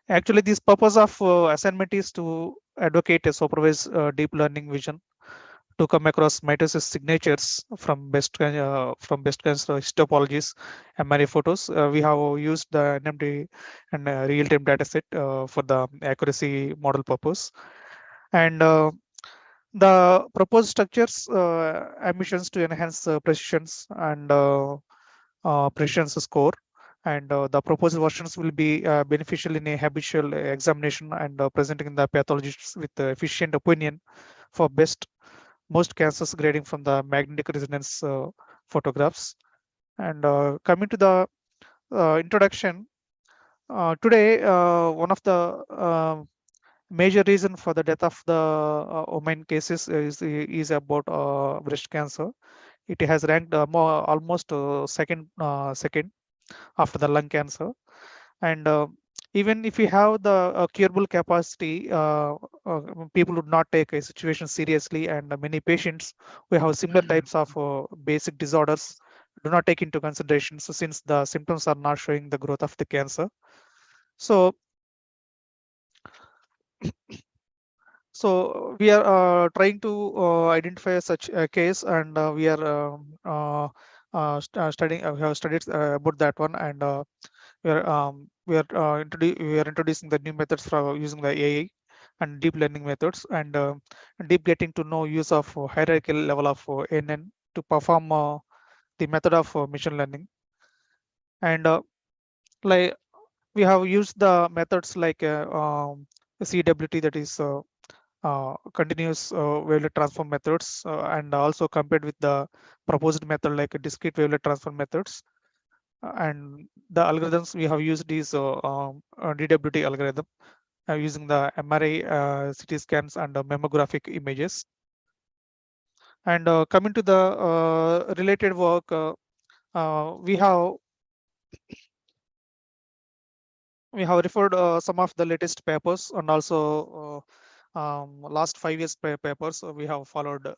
Speaker 18: Actually, this purpose of assignment is to advocate a supervised deep learning vision to come across mitosis signatures from breast cancer histopologies and many photos. We have used the NMD and real-time dataset for the accuracy model purpose. And the proposed structures ambitions to enhance precisions and precision score, and the proposed versions will be beneficial in a habitual examination and presenting in the pathologists with efficient opinion for most cancers grading from the magnetic resonance photographs. And coming to the introduction, today one of the major reason for the death of the women cases is about breast cancer. It has ranked almost second after the lung cancer. And even if we have the curable capacity, people would not take a situation seriously, and many patients who have similar types of basic disorders do not take into consideration, so since the symptoms are not showing the growth of the cancer. So we are trying to identify such a case, and we are studying. We have studied about that one, and we are introducing the new methods for using the AI and deep learning methods, and deep getting to know use of hierarchical level of NN to perform the method of machine learning. And like we have used the methods like CWT, that is continuous wavelet transform methods, and also compared with the proposed method like discrete wavelet transform methods. And the algorithms we have used is DWT algorithm using the MRI CT scans and mammographic images. And coming to the related work, we have referred some of the latest papers, and also last 5 years papers we have followed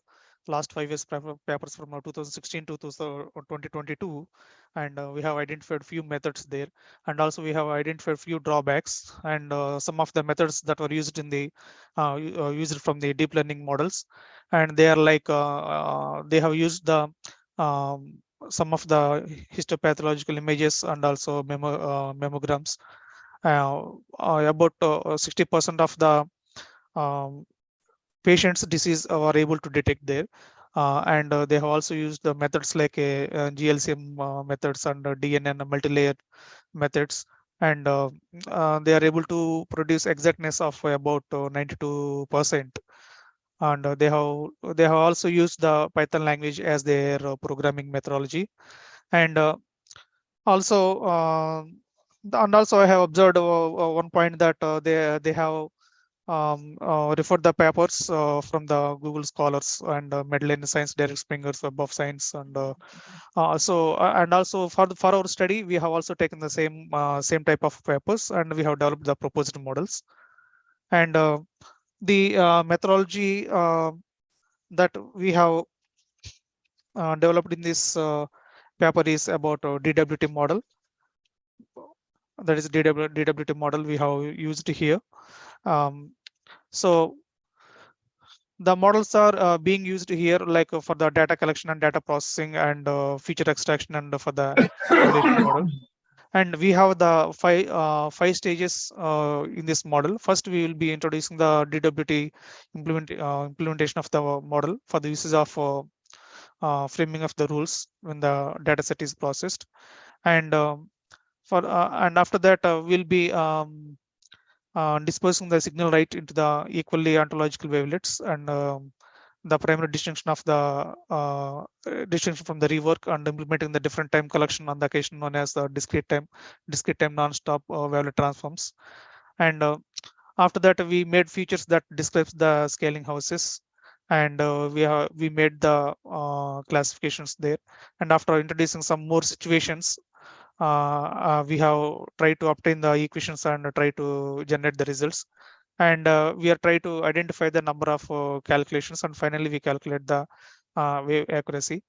Speaker 18: last 5 years papers from 2016 to 2022, and we have identified few methods there, and also we have identified few drawbacks and some of the methods that were used in the used from the deep learning models, and they are like they have used the um, some of the histopathological images and also mammograms. About 60% of the um, patient's disease are able to detect there. And they have also used the methods like GLCM methods and DNA and multi-layer methods. And they are able to produce exactness of about 92%. And they have also used the Python language as their programming methodology. And also and also I have observed one point that they have referred the papers from the Google Scholars and Medline Science, Derek Springer's Web of Science, and and also for our study, we have also taken the same type of papers, and we have developed the proposed models. And the methodology that we have developed in this paper is about DWT model. That is DWT model we have used here. So the models are being used here like for the data collection and data processing and feature extraction and for the evaluation model. And we have the five stages in this model. First, we will be introducing the DWT implementation of the model for the uses of framing of the rules when the data set is processed. And and after that, we'll be dispersing the signal right into the equally ontological wavelets, and the primary distinction of the distinction from the rework, and implementing the different time collection on the occasion known as the discrete time non-stop wavelet transforms. And after that, we made features that describes the scaling houses, and we made the classifications there. And after introducing some more situations, we have tried to obtain the equations and try to generate the results. And we are trying to identify the number of calculations, and finally we calculate the wave accuracy.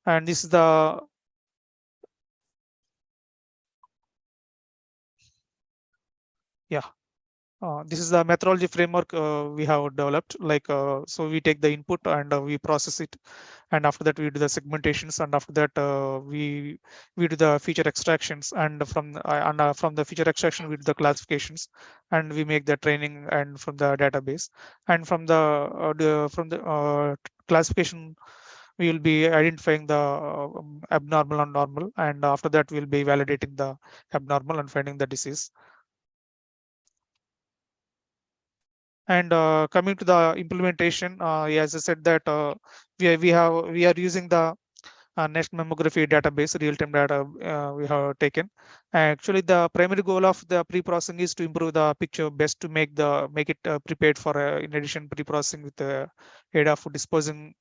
Speaker 18: And this is the this is the methodology framework we have developed. Like so, we take the input and we process it, and after that we do the segmentations, and after that we do the feature extractions, and from the feature extraction we do the classifications, and we make the training and from the database, and from the classification we will be identifying the abnormal and normal, and after that we'll be validating the abnormal and finding the disease. And coming to the implementation, as I said that we are using the national mammography database, real-time data we have taken. Actually, the primary goal of the pre-processing is to improve the picture best to make it prepared for in addition pre-processing with the aid of disposing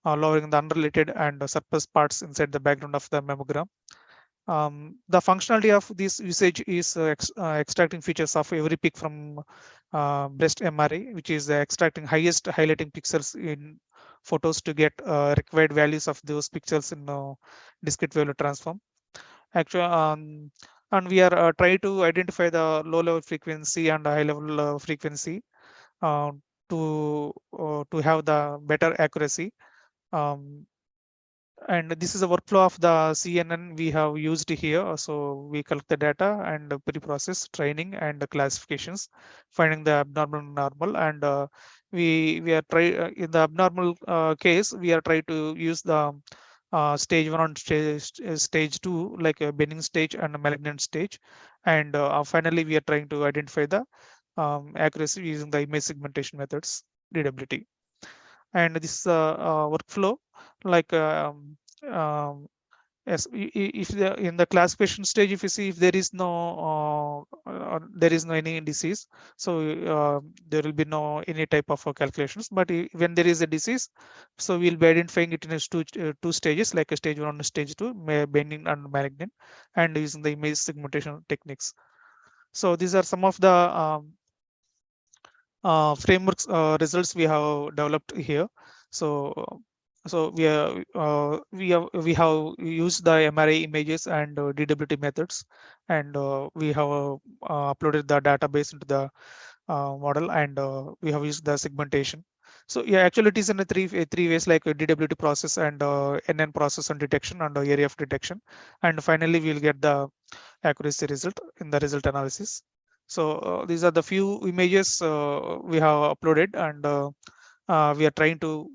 Speaker 18: lowering the unrelated and surplus parts inside the background of the mammogram. The functionality of this usage is extracting features of every peak from breast MRI, which is extracting highest highlighting pixels in photos to get required values of those pixels in discrete wavelet transform. Actually, and we are trying to identify the low level frequency and high level frequency uh, to have the better accuracy. And this is a workflow of the CNN we have used here. So we collect the data and pre-process training and the classifications, finding the abnormal and normal. And we are in the abnormal case, we are trying to use the stage 1 and stage 2, like a benign stage and a malignant stage. And finally, we are trying to identify the accuracy using the image segmentation methods, DWT. And this workflow, like yes, if in the classification stage, if you see if there is no any disease, so there will be no any type of calculations. But when there is a disease, so we'll be identifying it in two stages, like a stage 1 and stage 2, benign and malignant, and using the image segmentation techniques. So these are some of the frameworks results we have developed here. So we have used the MRI images and DWT methods, and we have uploaded the database into the model, and we have used the segmentation. So yeah, actually it is in a three ways, like a DWT process and NN process and detection and area of detection, and finally we'll get the accuracy result in the result analysis. So these are the few images we have uploaded, and we are trying to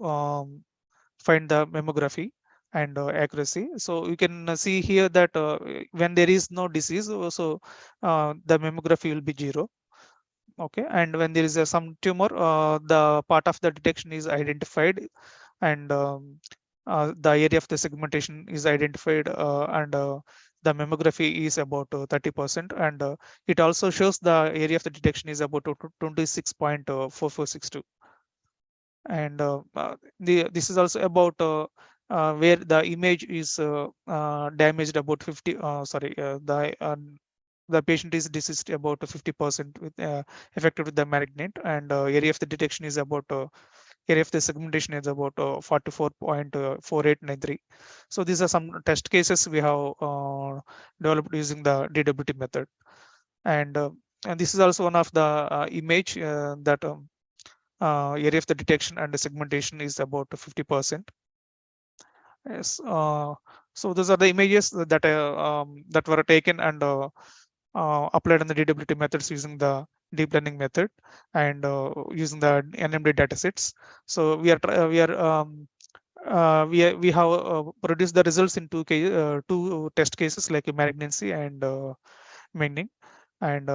Speaker 18: find the mammography and accuracy. So you can see here that when there is no disease, so the mammography will be 0. Okay, and when there is some tumor, the part of the detection is identified, and the area of the segmentation is identified, and the mammography is about 30%, and it also shows the area of the detection is about 26.4462. And this is also about where the image is damaged about 50. The patient is deceased about 50% with affected with the malignant, and area of the detection is about area of the segmentation is about 44.4893. So these are some test cases we have developed using the DWT method, and this is also one of the image that area of the detection and the segmentation is about 50%. Yes, so those are the images that that were taken and applied on the DWT methods using the deep learning method and using the NMD datasets. So we have produced the results in two test cases, like malignancy and mending, and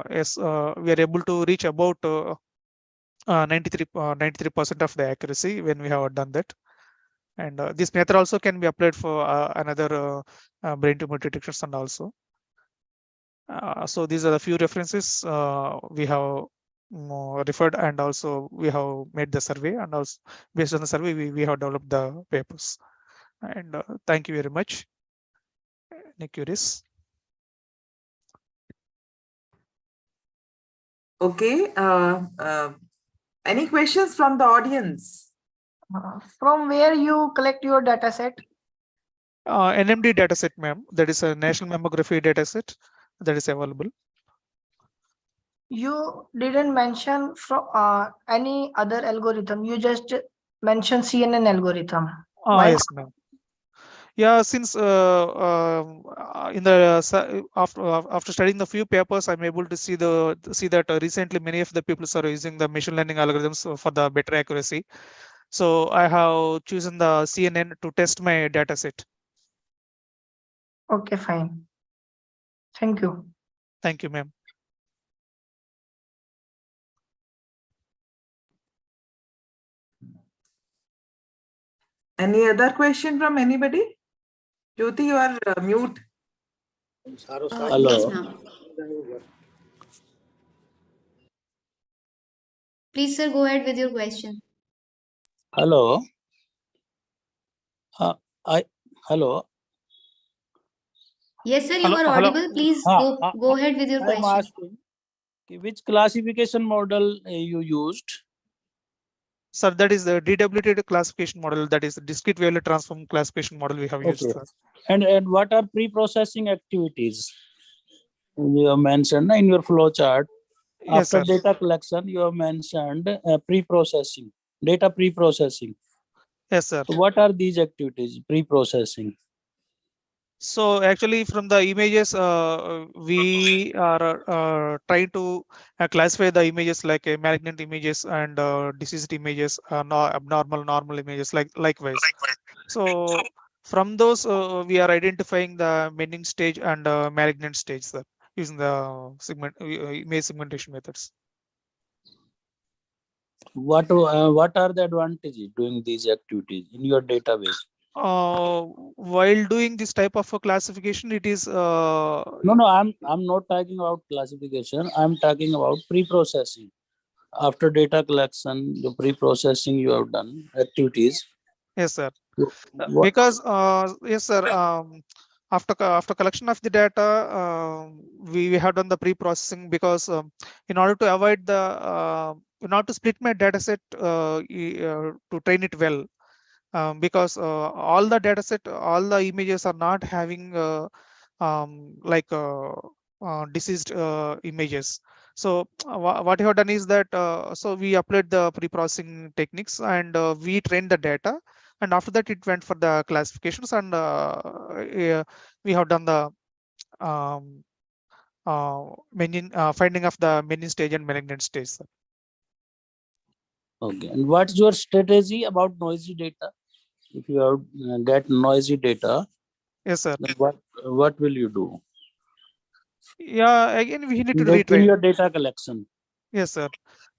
Speaker 18: yes, we are able to reach about 93% of the accuracy when we have done that. And this method also can be applied for another brain tumor detections and also. So these are the few references we have referred, and also we have made the survey, and also based on the survey we have developed the papers. And thank you very much. Any queries?
Speaker 2: Okay. Any questions from the audience?
Speaker 14: From where you collect your data set?
Speaker 18: NMD dataset, ma'am. That is a national mammography dataset that is available.
Speaker 14: You didn't mention from any other algorithm. You just mentioned CNN algorithm. Why?
Speaker 18: Yes, ma'am. Yeah, since in the after studying the few papers, I'm able to see that recently many of the people are using the machine learning algorithms for the better accuracy. So I have chosen the CNN to test my data set.
Speaker 14: Okay, fine. Thank you.
Speaker 18: Thank you, ma'am.
Speaker 2: Any other question from anybody? Jyoti, you are mute.
Speaker 17: Hello.
Speaker 19: Yes, ma'am. Please, sir, go ahead with your question.
Speaker 17: Hello. Hello.
Speaker 19: Yes, sir, you are audible. Please go ahead with your question.
Speaker 17: I'm asking which classification model you used?
Speaker 18: Sir, that is the DWT classification model. That is the discrete wavelet transform classification model we have used. Sir.
Speaker 17: And what are pre-processing activities? You have mentioned in your flow chart.
Speaker 18: Yes,
Speaker 17: after
Speaker 18: sir.
Speaker 17: Data collection, you have mentioned pre-processing, data pre-processing.
Speaker 18: Yes, sir.
Speaker 17: So what are these activities, pre-processing?
Speaker 18: So actually from the images, we are trying to classify the images like malignant images and diseased images, abnormal, normal images, likewise. So from those, we are identifying the mending stage and malignant stage, sir, using the image segmentation methods.
Speaker 17: What are the advantages doing these activities in your database?
Speaker 18: While doing this type of a classification, it is
Speaker 17: no, I'm not talking about classification. I'm talking about pre-processing. After data collection, the pre-processing you have done activities.
Speaker 18: Yes, sir. Because yes, sir. After collection of the data, we have done the pre-processing, because in order to avoid the not to split my data set to train it well, because all the data set, all the images are not having deceased images. So what we have done is that so we applied the pre-processing techniques, and we trained the data, and after that it went for the classifications, and we have done the finding of the menin stage and malignant stage.
Speaker 17: Okay, and what's your strategy about noisy data? If you have get noisy data,
Speaker 18: yes sir,
Speaker 17: then what will you do?
Speaker 18: Yeah, again we need to
Speaker 17: In
Speaker 18: retrain
Speaker 17: your data collection.
Speaker 18: Yes sir,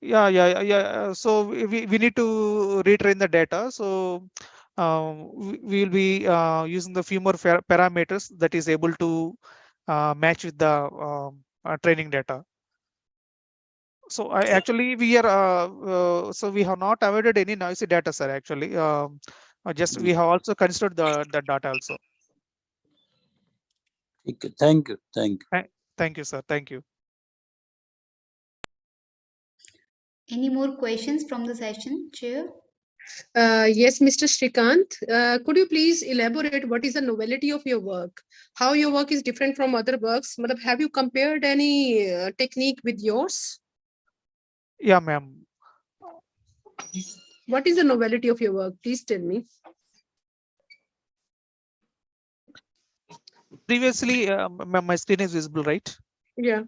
Speaker 18: yeah. So we need to retrain the data. So we will be using the few more parameters that is able to match with the training data. So actually we are so we have not avoided any noisy data, sir. Actually, just we have also considered the data also.
Speaker 17: Okay, thank you.
Speaker 18: Thank you, sir. Thank you.
Speaker 19: Any more questions from the session, Chair?
Speaker 5: Yes, Mr. Shrikant, could you please elaborate what is the novelty of your work? How your work is different from other works? Have you compared any technique with yours?
Speaker 18: Yeah, ma'am.
Speaker 5: What is the novelty of your work? Please tell me.
Speaker 18: Previously, my screen is visible, right?
Speaker 5: Yeah.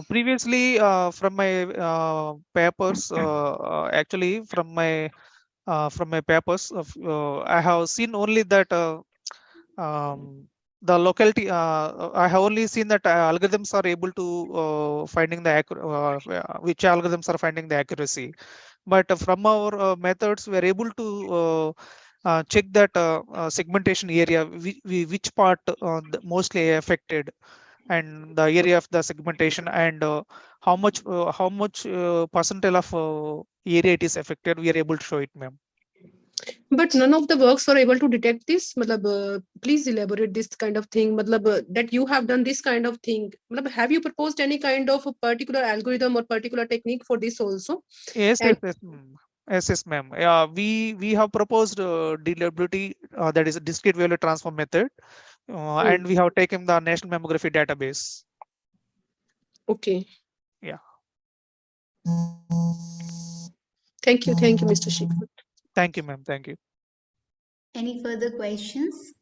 Speaker 18: Previously, from my papers, actually from my papers, I have seen only that the locality. I have only seen that algorithms are able to finding the which algorithms are finding the accuracy. But from our methods, we are able to check that segmentation area, which part mostly affected, and the area of the segmentation, and how much percentile of area it is affected. We are able to show it, ma'am.
Speaker 5: But none of the works were able to detect this. Please elaborate this kind of thing. That you have done this kind of thing. Have you proposed any kind of a particular algorithm or particular technique for this also?
Speaker 18: Yes, yes, ma'am. We have proposed DWT, that is a discrete value transform method, and we have taken the national mammography database.
Speaker 5: Okay.
Speaker 18: Yeah.
Speaker 5: Thank you, Mr. Shrikant.
Speaker 18: Thank you, ma'am. Thank you.
Speaker 19: Any further questions?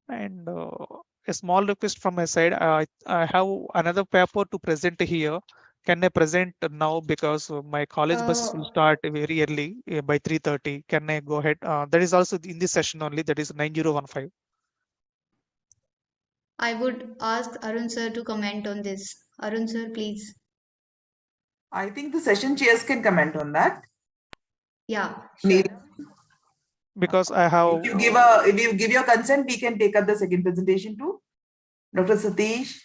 Speaker 18: And a small request from my side. I have another paper to present here. Can I present now, because my college buses will start very early by 3:30? Can I go ahead? That is also in this session only. That is 9015.
Speaker 19: I would ask Arun sir to comment on this. Arun sir, please.
Speaker 2: I think the session chairs can comment on that.
Speaker 19: Yeah, sure.
Speaker 18: Because I have.
Speaker 2: If you give your consent, we can take up the second presentation too. Dr. Satish.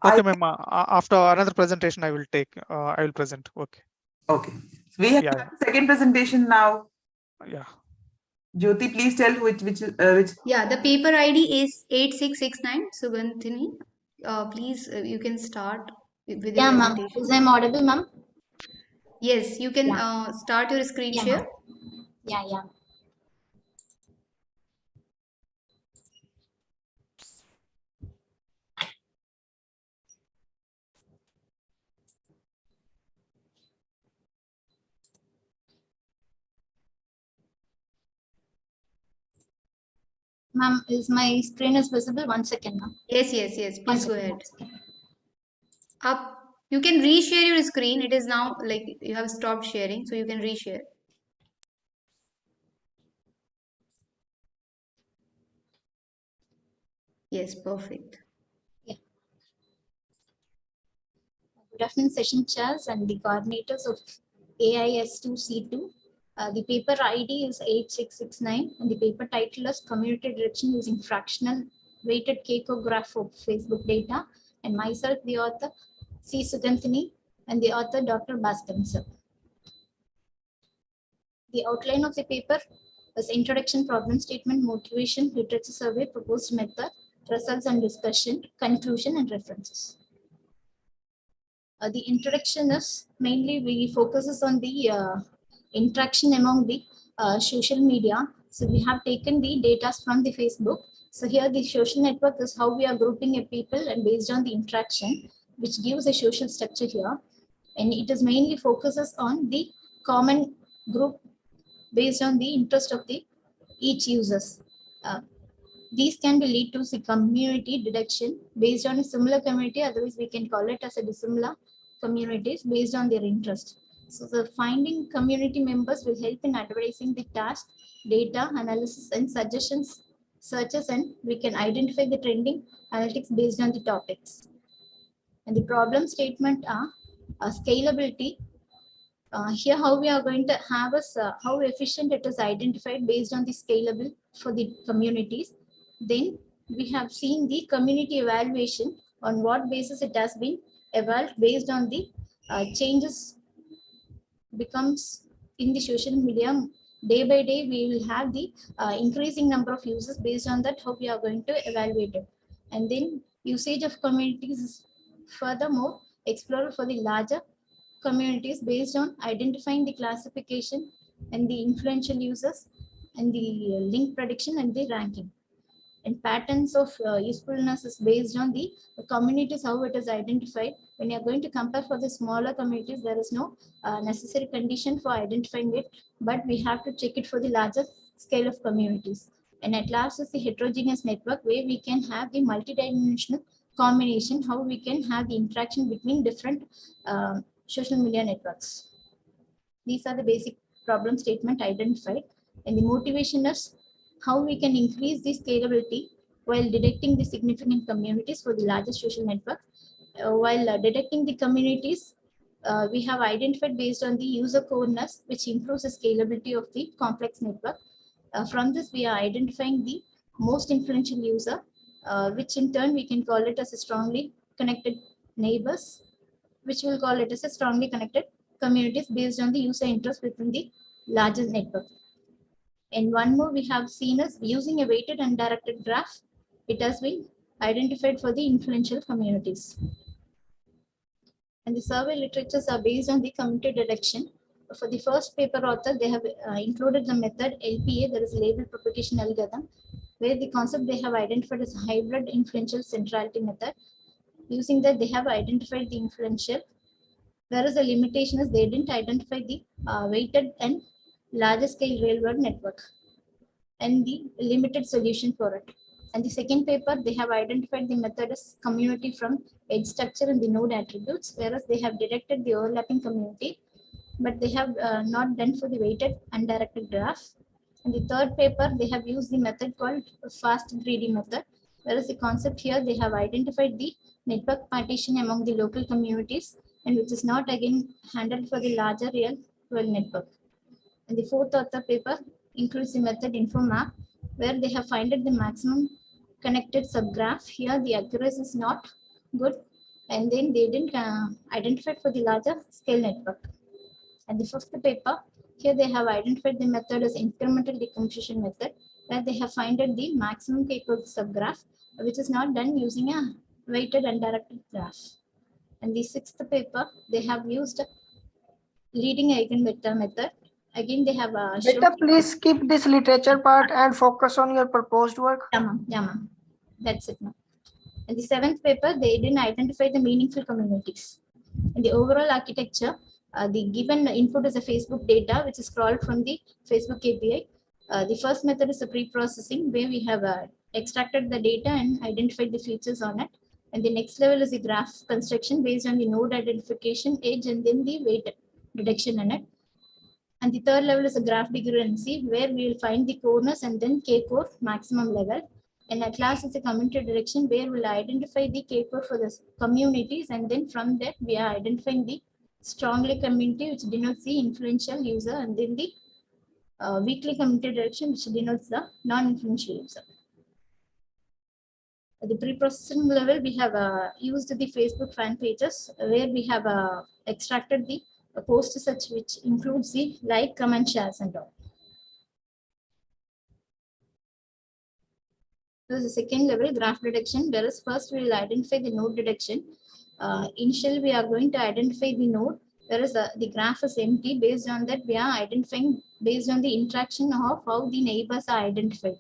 Speaker 18: Okay, ma'am. After another presentation, I will present. Okay.
Speaker 2: Okay. We have second presentation now.
Speaker 18: Yeah.
Speaker 2: Jyoti, please tell which.
Speaker 19: Yeah, the paper ID is 8669. Sugandhini, please, you can start with your presentation.
Speaker 13: Ma'am. Is I audible, ma'am?
Speaker 19: Yes, you can start your screen share.
Speaker 13: Yeah. Ma'am, is my screen is visible? 1 second, ma'am.
Speaker 19: Yes. Please go ahead. Up. You can reshare your screen. It is now like you have stopped sharing, so you can reshare. Yes, perfect.
Speaker 13: Good afternoon, session chairs and the coordinators of AIS2C2. The paper ID is 8669 and the paper title is Community Direction Using Fractional Weighted Cakograph of Facebook Data, and myself, the author, C. Sugandhini, and the author, Dr. Bhaskaran sir. The outline of the paper As introduction, problem statement, motivation, literature survey, proposed method, results and discussion, conclusion and references. The introduction is mainly we focuses on the interaction among the social media. So we have taken the data from the Facebook. So here the social network is how we are grouping a people and based on the interaction, which gives a social structure here. And it is mainly focuses on the common group based on the interest of the each users. These can be lead to the community deduction based on a similar community. Otherwise, we can call it as a dissimilar communities based on their interest. So the finding community members will help in advertising the task, data analysis and suggestions, searches, and we can identify the trending analytics based on the topics. And the problem statement are scalability. Here how we are going to have us how efficient it is identified based on the scalable for the communities. Then we have seen the community evaluation on what basis it has been evolved based on the changes becomes in the social media. Day by day we will have the increasing number of users. Based on that, how we are going to evaluate it. And then usage of communities is furthermore explored for the larger communities based on identifying the classification and the influential users and the link prediction and the ranking. And patterns of usefulness is based on the communities, how it is identified. When you're going to compare for the smaller communities, there is no necessary condition for identifying it, but we have to check it for the larger scale of communities. And at last is the heterogeneous network, where we can have the multidimensional combination, how we can have the interaction between different social media networks. These are the basic problem statement identified. And the motivation is how we can increase the scalability while detecting the significant communities for the largest social network. While detecting the communities, we have identified based on the user codeness, which improves the scalability of the complex network. From this, we are identifying the most influential user, which in turn we can call it as a strongly connected neighbors, which will call it as a strongly connected communities based on the user interest within the largest network. And one more we have seen is using a weighted and directed graph. It has been identified for the influential communities. And the survey literatures are based on the community deduction. For the first paper author, they have included the method LPA, that is label propagation algorithm, where the concept they have identified as hybrid influential centrality method. Using that, they have identified the influential, whereas the limitation is they didn't identify the weighted and larger scale real world network and the limited solution for it. And the second paper, they have identified the method as community from edge structure and the node attributes, whereas they have detected the overlapping community, but they have not done for the weighted and directed graph. And the third paper, they have used the method called fast greedy method, whereas the concept here, they have identified the network partition among the local communities, and which is not again handled for the larger real world network. And the fourth author paper includes the method InfoMap, where they have found the maximum connected subgraph. Here the accuracy is not good, and then they didn't identify for the larger scale network. And the fifth paper, here they have identified the method as incremental decomposition method, where they have found the maximum capable subgraph, which is not done using a weighted and directed graph. And the sixth paper, they have used leading eigenvector method. Again, they have
Speaker 14: Beta, please skip this literature part and focus on your proposed work.
Speaker 13: Yeah, ma'am. That's it, ma'am. And the seventh paper, they didn't identify the meaningful communities. In the overall architecture, the given input is a Facebook data, which is crawled from the Facebook API. The first method is the pre-processing, where we have extracted the data and identified the features on it. And the next level is the graph construction based on the node identification, edge, and then the weight detection in it. And the third level is a graph dependency, where we will find the coreness and then K-core maximum level. And at last is a community direction, where we'll identify the K-core for the communities, and then from that we are identifying the strongly community, which denotes the influential user, and then the weakly community direction, which denotes the non-influential user. At the pre-processing level, we have used the Facebook fan pages, where we have extracted the post search, which includes the like, comment, shares, and all. There is a second level, graph detection. Whereas first we will identify the node detection. Initially, we are going to identify the node. Whereas the graph is empty. Based on that, we are identifying based on the interaction of how the neighbors are identified.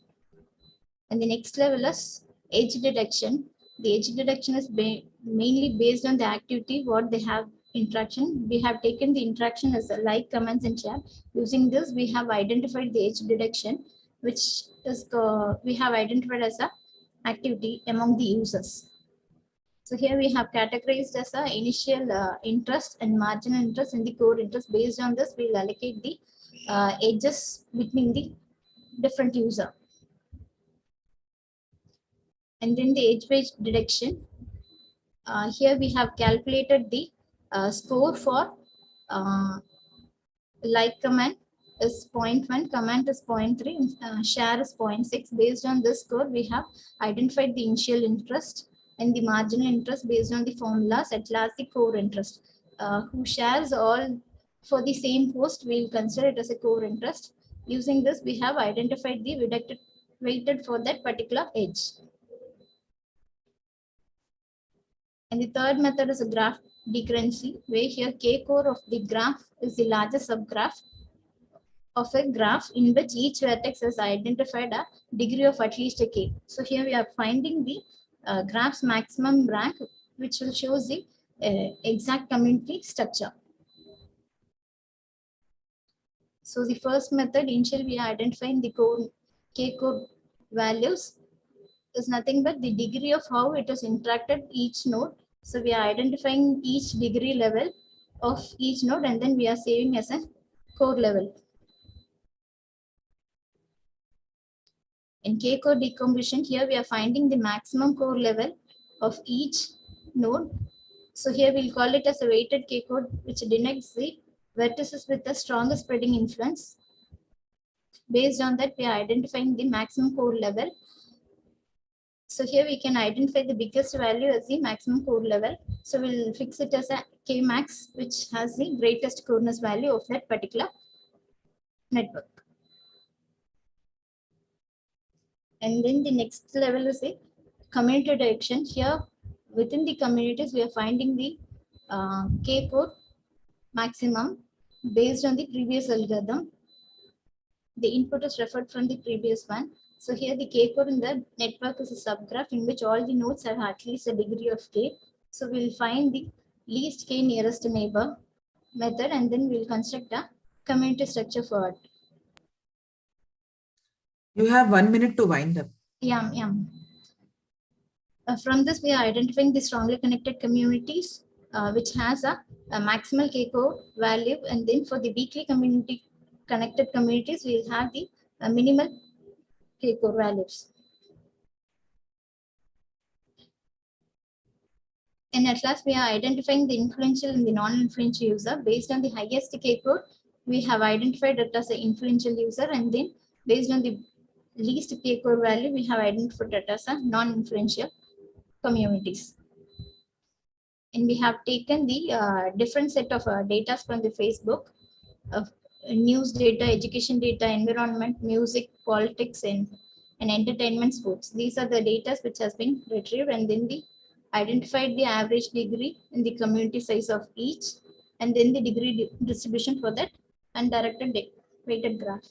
Speaker 13: And the next level is edge detection. The edge detection is mainly based on the activity, what they have interaction. We have taken the interaction as a like, comments, and chat. Using this, we have identified the edge detection, which is we have identified as a activity among the users. So here we have categorized as a initial interest and marginal interest and the core interest. Based on this, we will allocate the edges between the different user. And then the edge-based detection. Here we have calculated the score for like command is 0.1, command is 0.3, share is 0.6. Based on this score, we have identified the initial interest and the marginal interest based on the formulas. At last, the core interest. Who shares all for the same post, we will consider it as a core interest. Using this, we have identified the weighted for that particular edge. And the third method is a graph decurrency, where here k-core of the graph is the largest subgraph of a graph in which each vertex has identified a degree of at least a k. So here we are finding the graph's maximum rank, which will show the exact community structure. So the first method, initially we are identifying the k-core values is nothing but the degree of how it has interacted each node. So we are identifying each degree level of each node, and then we are saving as a core level. In k-core decomposition, here we are finding the maximum core level of each node. So here we'll call it as a weighted k-core, which denotes the vertices with the strongest spreading influence. Based on that, we are identifying the maximum core level. So here we can identify the biggest value as the maximum core level. So we'll fix it as a k max, which has the greatest coreness value of that particular network. And then the next level is a community direction. Here within the communities, we are finding the k-core maximum based on the previous algorithm. The input is referred from the previous one. So here the k-core in the network is a subgraph in which all the nodes have at least a degree of k. So we'll find the least k nearest neighbor method, and then we'll construct a community structure for it.
Speaker 2: You have 1 minute to wind up.
Speaker 13: Yeah. From this, we are identifying the strongly connected communities, which has a maximal k-core value, and then for the weakly connected communities, we will have the minimal k-core values. And at last, we are identifying the influential and the non-influential user. Based on the highest k-core, we have identified it as an influential user, and then based on the least k-core value, we have identified it as a non-influential communities. And we have taken the different set of data from the Facebook of news data, education data, environment, music, politics, and entertainment, sports. These are the data which has been retrieved, and then the identified the average degree and the community size of each, and then the degree distribution for that undirected weighted graph.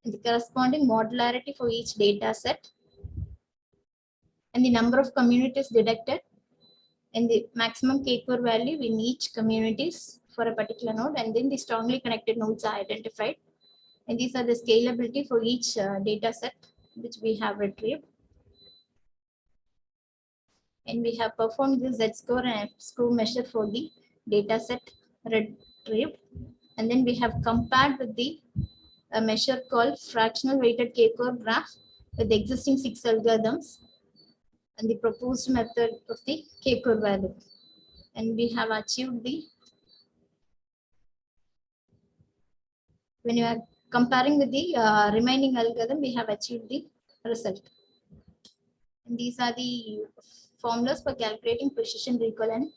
Speaker 13: And the corresponding modularity for each data set, and the number of communities detected, and the maximum k-core value in each communities for a particular node, and then the strongly connected nodes are identified. And these are the scalability for each data set which we have retrieved. And we have performed the z-score and f-score measure for the data set retrieved. And then we have compared with the measure called fractional weighted k-core graph with the existing 6 algorithms and the proposed method of the k-core value. And we have achieved the, when you are comparing with the remaining algorithm, we have achieved the result. And these are the formulas for calculating precision, recall, and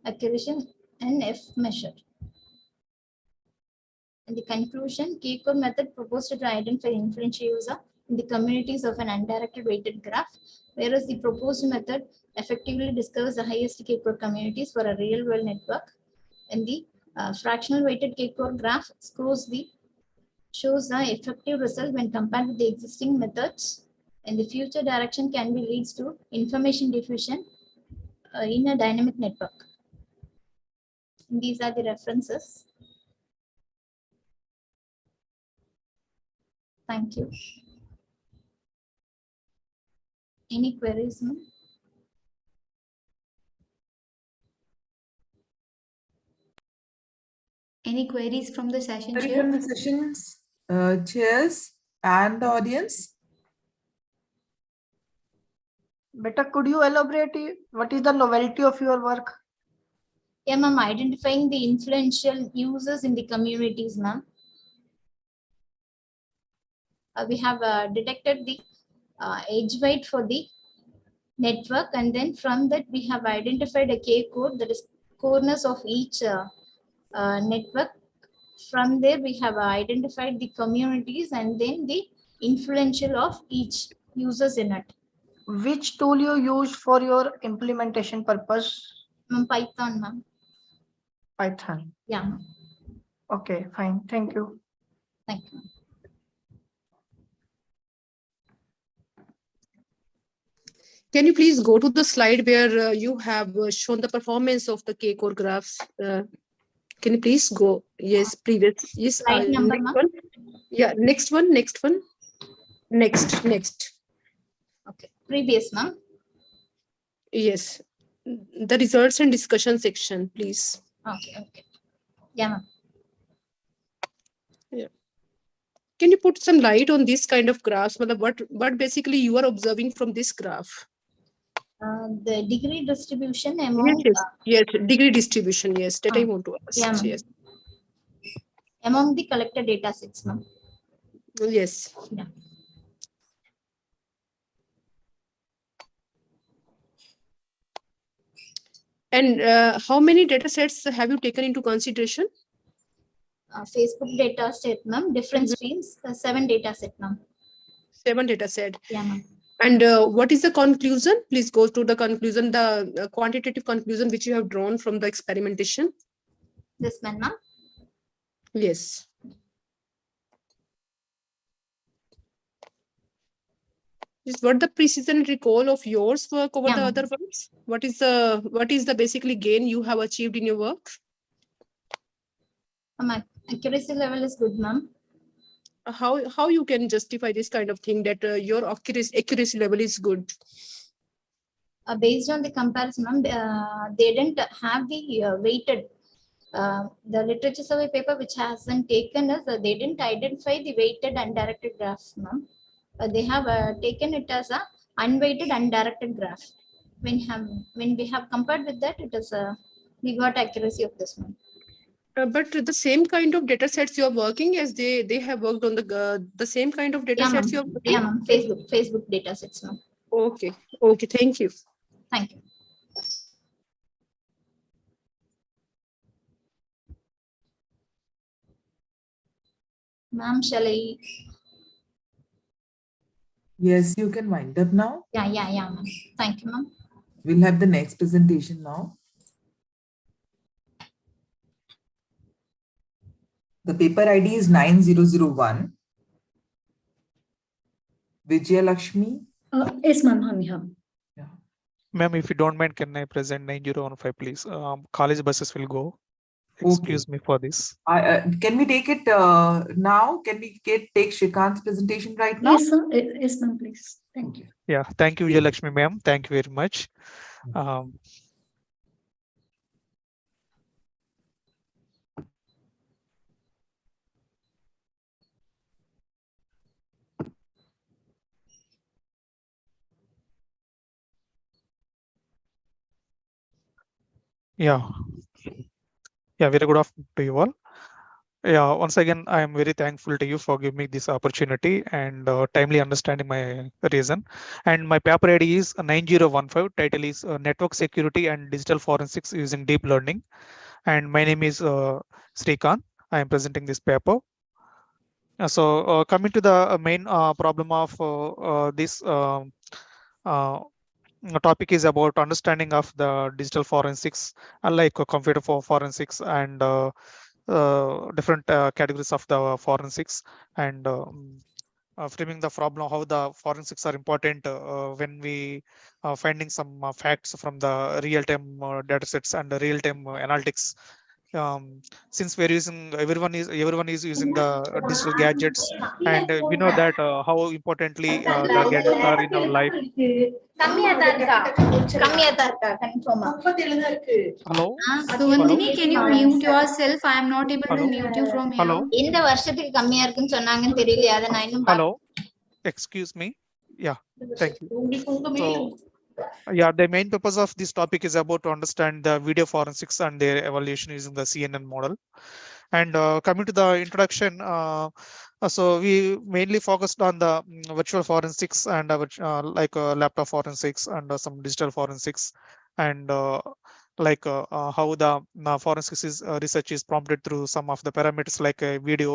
Speaker 13: accuracy and F measure. And the conclusion, k-core method proposed to identify influential user in the communities of an undirected weighted graph, whereas the proposed method effectively discovers the highest K-core communities for a real-world network. And the fractional weighted K-core graph shows the effective result when compared with the existing methods. And the future direction can be leads to information diffusion in a dynamic network. And these are the references. Thank you. Any queries, ma'am?
Speaker 19: Any queries from the session
Speaker 2: Query
Speaker 19: chair?
Speaker 2: from the sessions chairs and the audience?
Speaker 14: Beta, could you elaborate what is the novelty of your work?
Speaker 13: Yeah, ma'am, identifying the influential users in the communities, ma'am. We have detected the age weight for the network, and then from that we have identified a K code, that is coreness of each network. From there we have identified the communities and then the influential of each users in it.
Speaker 14: Which tool you use for your implementation purpose?
Speaker 13: Python, ma'am.
Speaker 14: Python.
Speaker 13: Yeah, ma'am.
Speaker 14: Okay, fine. Thank you.
Speaker 13: Thank you.
Speaker 5: Can you please go to the slide where you have shown the performance of the K-core graphs? Can you please go? Yes, previous. Yes,
Speaker 13: Slide number,
Speaker 5: next
Speaker 13: ma'am.
Speaker 5: one. Yeah, next one. Next.
Speaker 13: Okay, previous, ma'am.
Speaker 5: Yes, the results and discussion section, please.
Speaker 13: Okay. Yeah, ma'am.
Speaker 5: Yeah. Can you put some light on this kind of graphs? What basically you are observing from this graph?
Speaker 13: The degree distribution among
Speaker 5: yes, degree distribution. Yes, that I want to ask.
Speaker 13: yeah, ma'am.
Speaker 5: Yes.
Speaker 13: Among the collected data sets, ma'am.
Speaker 5: Yes.
Speaker 13: Yeah.
Speaker 5: And how many data sets have you taken into consideration?
Speaker 13: Facebook data set, ma'am. Different streams. 7 data set, ma'am.
Speaker 5: 7 data set.
Speaker 13: Yeah, ma'am.
Speaker 5: And what is the conclusion? Please go to the conclusion, the quantitative conclusion which you have drawn from the experimentation.
Speaker 13: This one, ma'am.
Speaker 5: Yes. Is what the precision recall of yours work over the other works? What is the basically gain you have achieved in your work?
Speaker 13: My accuracy level is good, ma'am.
Speaker 5: How you can justify this kind of thing that your accuracy level is good?
Speaker 13: Based on the comparison, ma'am, they didn't have the weighted. The literature survey paper which hasn't taken us, they didn't identify the weighted undirected graphs, ma'am. They have taken it as a unweighted undirected graph. When we have compared with that, it is we got accuracy of this one.
Speaker 5: But the same kind of data sets you are working as they have worked on the same kind of data sets you are working?
Speaker 13: Yeah, ma'am. Facebook data sets, ma'am.
Speaker 5: Okay, thank you.
Speaker 13: Thank you. Ma'am, shall I?
Speaker 2: Yes, you can wind up now.
Speaker 13: Yeah, ma'am. Thank you, ma'am.
Speaker 2: We'll have the next presentation now. The paper ID is 9001. Vijaya Lakshmi.
Speaker 11: Yes, ma'am. I'm here.
Speaker 18: Ma'am, if you don't mind, can I present 9015, please? College buses will go. Excuse me for this.
Speaker 2: Can we take it now? Can we take Shrikant's presentation right now?
Speaker 11: Yes, sir. Yes, ma'am, please. Thank you.
Speaker 18: Yeah, thank you, Vijaya Lakshmi, ma'am. Thank you very much. Yeah, very good afternoon to you all. Yeah, once again, I am very thankful to you for giving me this opportunity and timely understanding my reason. And my paper ID is 9015. Title is Network Security and Digital Forensics Using Deep Learning. And my name is Srikant. I am presenting this paper. So coming to the main problem of this topic is about understanding of the digital forensics, unlike computer forensics and different categories of the forensics, and framing the problem how the forensics are important when we finding some facts from the real-time data sets and the real-time analytics. Since we're using everyone is using the digital gadgets, and we know that how importantly the gadgets are in our life. Hello.
Speaker 19: Sugandhini, can you mute yourself? I am not able to
Speaker 18: Hello.
Speaker 19: mute you from here.
Speaker 18: Hello.
Speaker 19: இந்த வருஷத்துக்கு கம்மியா இருக்குன்னு சொன்னாங்கன்னு தெரியல அத நான் இன்னும்
Speaker 18: Hello. Excuse me. Yeah. Thank you. So, yeah, the main purpose of this topic is about to understand the video forensics and their evaluation using the CNN model. And coming to the introduction, so we mainly focused on the virtual forensics and like laptop forensics and some digital forensics, and how the forensics is, research is prompted through some of the parameters like video.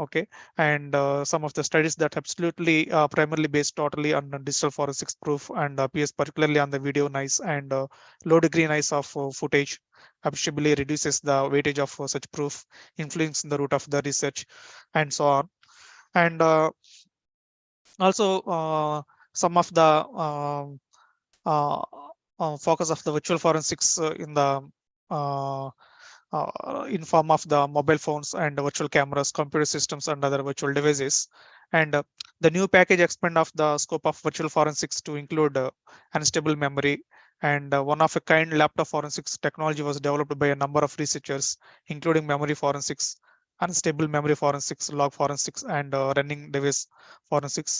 Speaker 18: Okay, and some of the studies that absolutely primarily based totally on digital forensics proof and appears particularly on the video noise and low degree noise of footage appreciably reduces the weightage of such proof, influencing the route of the research and so on. And also some of the focus of the virtual forensics in the in form of the mobile phones and virtual cameras, computer systems, and other virtual devices. And the new package expand of the scope of virtual forensics to include unstable memory. And one of a kind laptop forensics technology was developed by a number of researchers, including memory forensics, unstable memory forensics, log forensics, and running device forensics,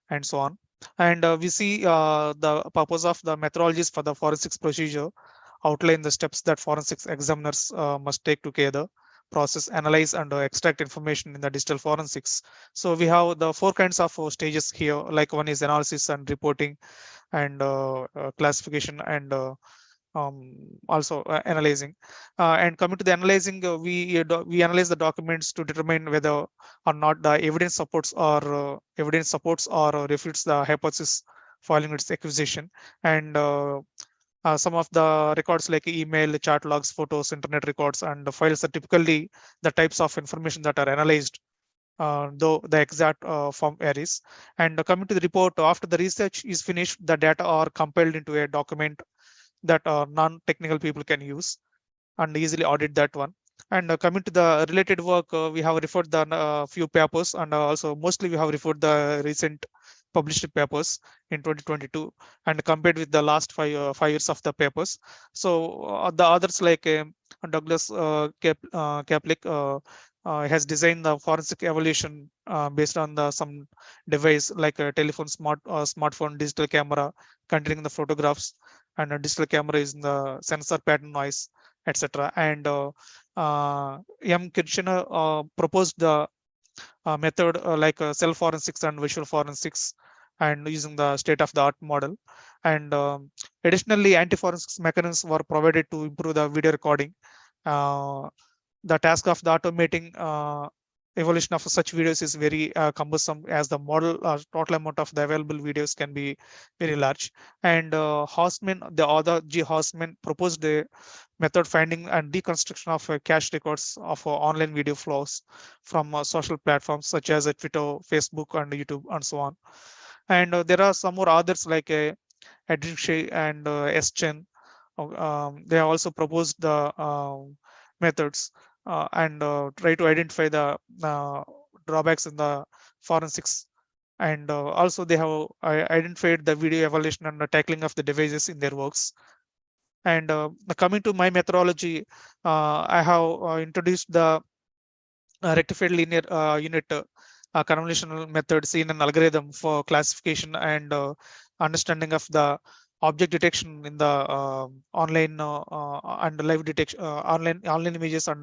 Speaker 18: and so on. And we see the purpose of the methodologies for the forensics procedure outline the steps that forensics examiners must take together, process, analyze, and extract information in the digital forensics. So we have the four kinds of stages here, like one is analysis and reporting, and classification, and also analyzing. And coming to the analyzing, we analyze the documents to determine whether or not the evidence supports or refutes the hypothesis following its acquisition. And some of the records like email, chat logs, photos, internet records, and the files are typically the types of information that are analyzed, though the exact form varies. And coming to the report, after the research is finished, the data are compiled into a document that non-technical people can use and easily audit that one. And coming to the related work, we have referred the few papers, and also mostly we have referred the recent published papers in 2022 and compared with the last 5 years of the papers. So the others like Douglas Kaplik has designed the forensic evaluation based on the some device like a telephone, smartphone, digital camera containing the photographs, and a digital camera is in the sensor pattern noise, etc. And M. Kirchner proposed the method like cell forensics and visual forensics, and using the state-of-the-art model. And additionally, anti-forensics mechanisms were provided to improve the video recording. The task of the automating evolution of such videos is very cumbersome, as the model total amount of the available videos can be very large. And Hausman, the author G. Hausman, proposed a method finding and deconstruction of cache records of online video flows from social platforms such as Twitter, Facebook, and YouTube, and so on. And there are some more others like Adrian and S. Chen. They have also proposed the methods and try to identify the drawbacks in the forensics. And also they have identified the video evaluation and the tackling of the devices in their works. And coming to my methodology, I have introduced the rectified linear unit convolutional method, CNN algorithm for classification and understanding of the object detection in the online and live detection, online images, and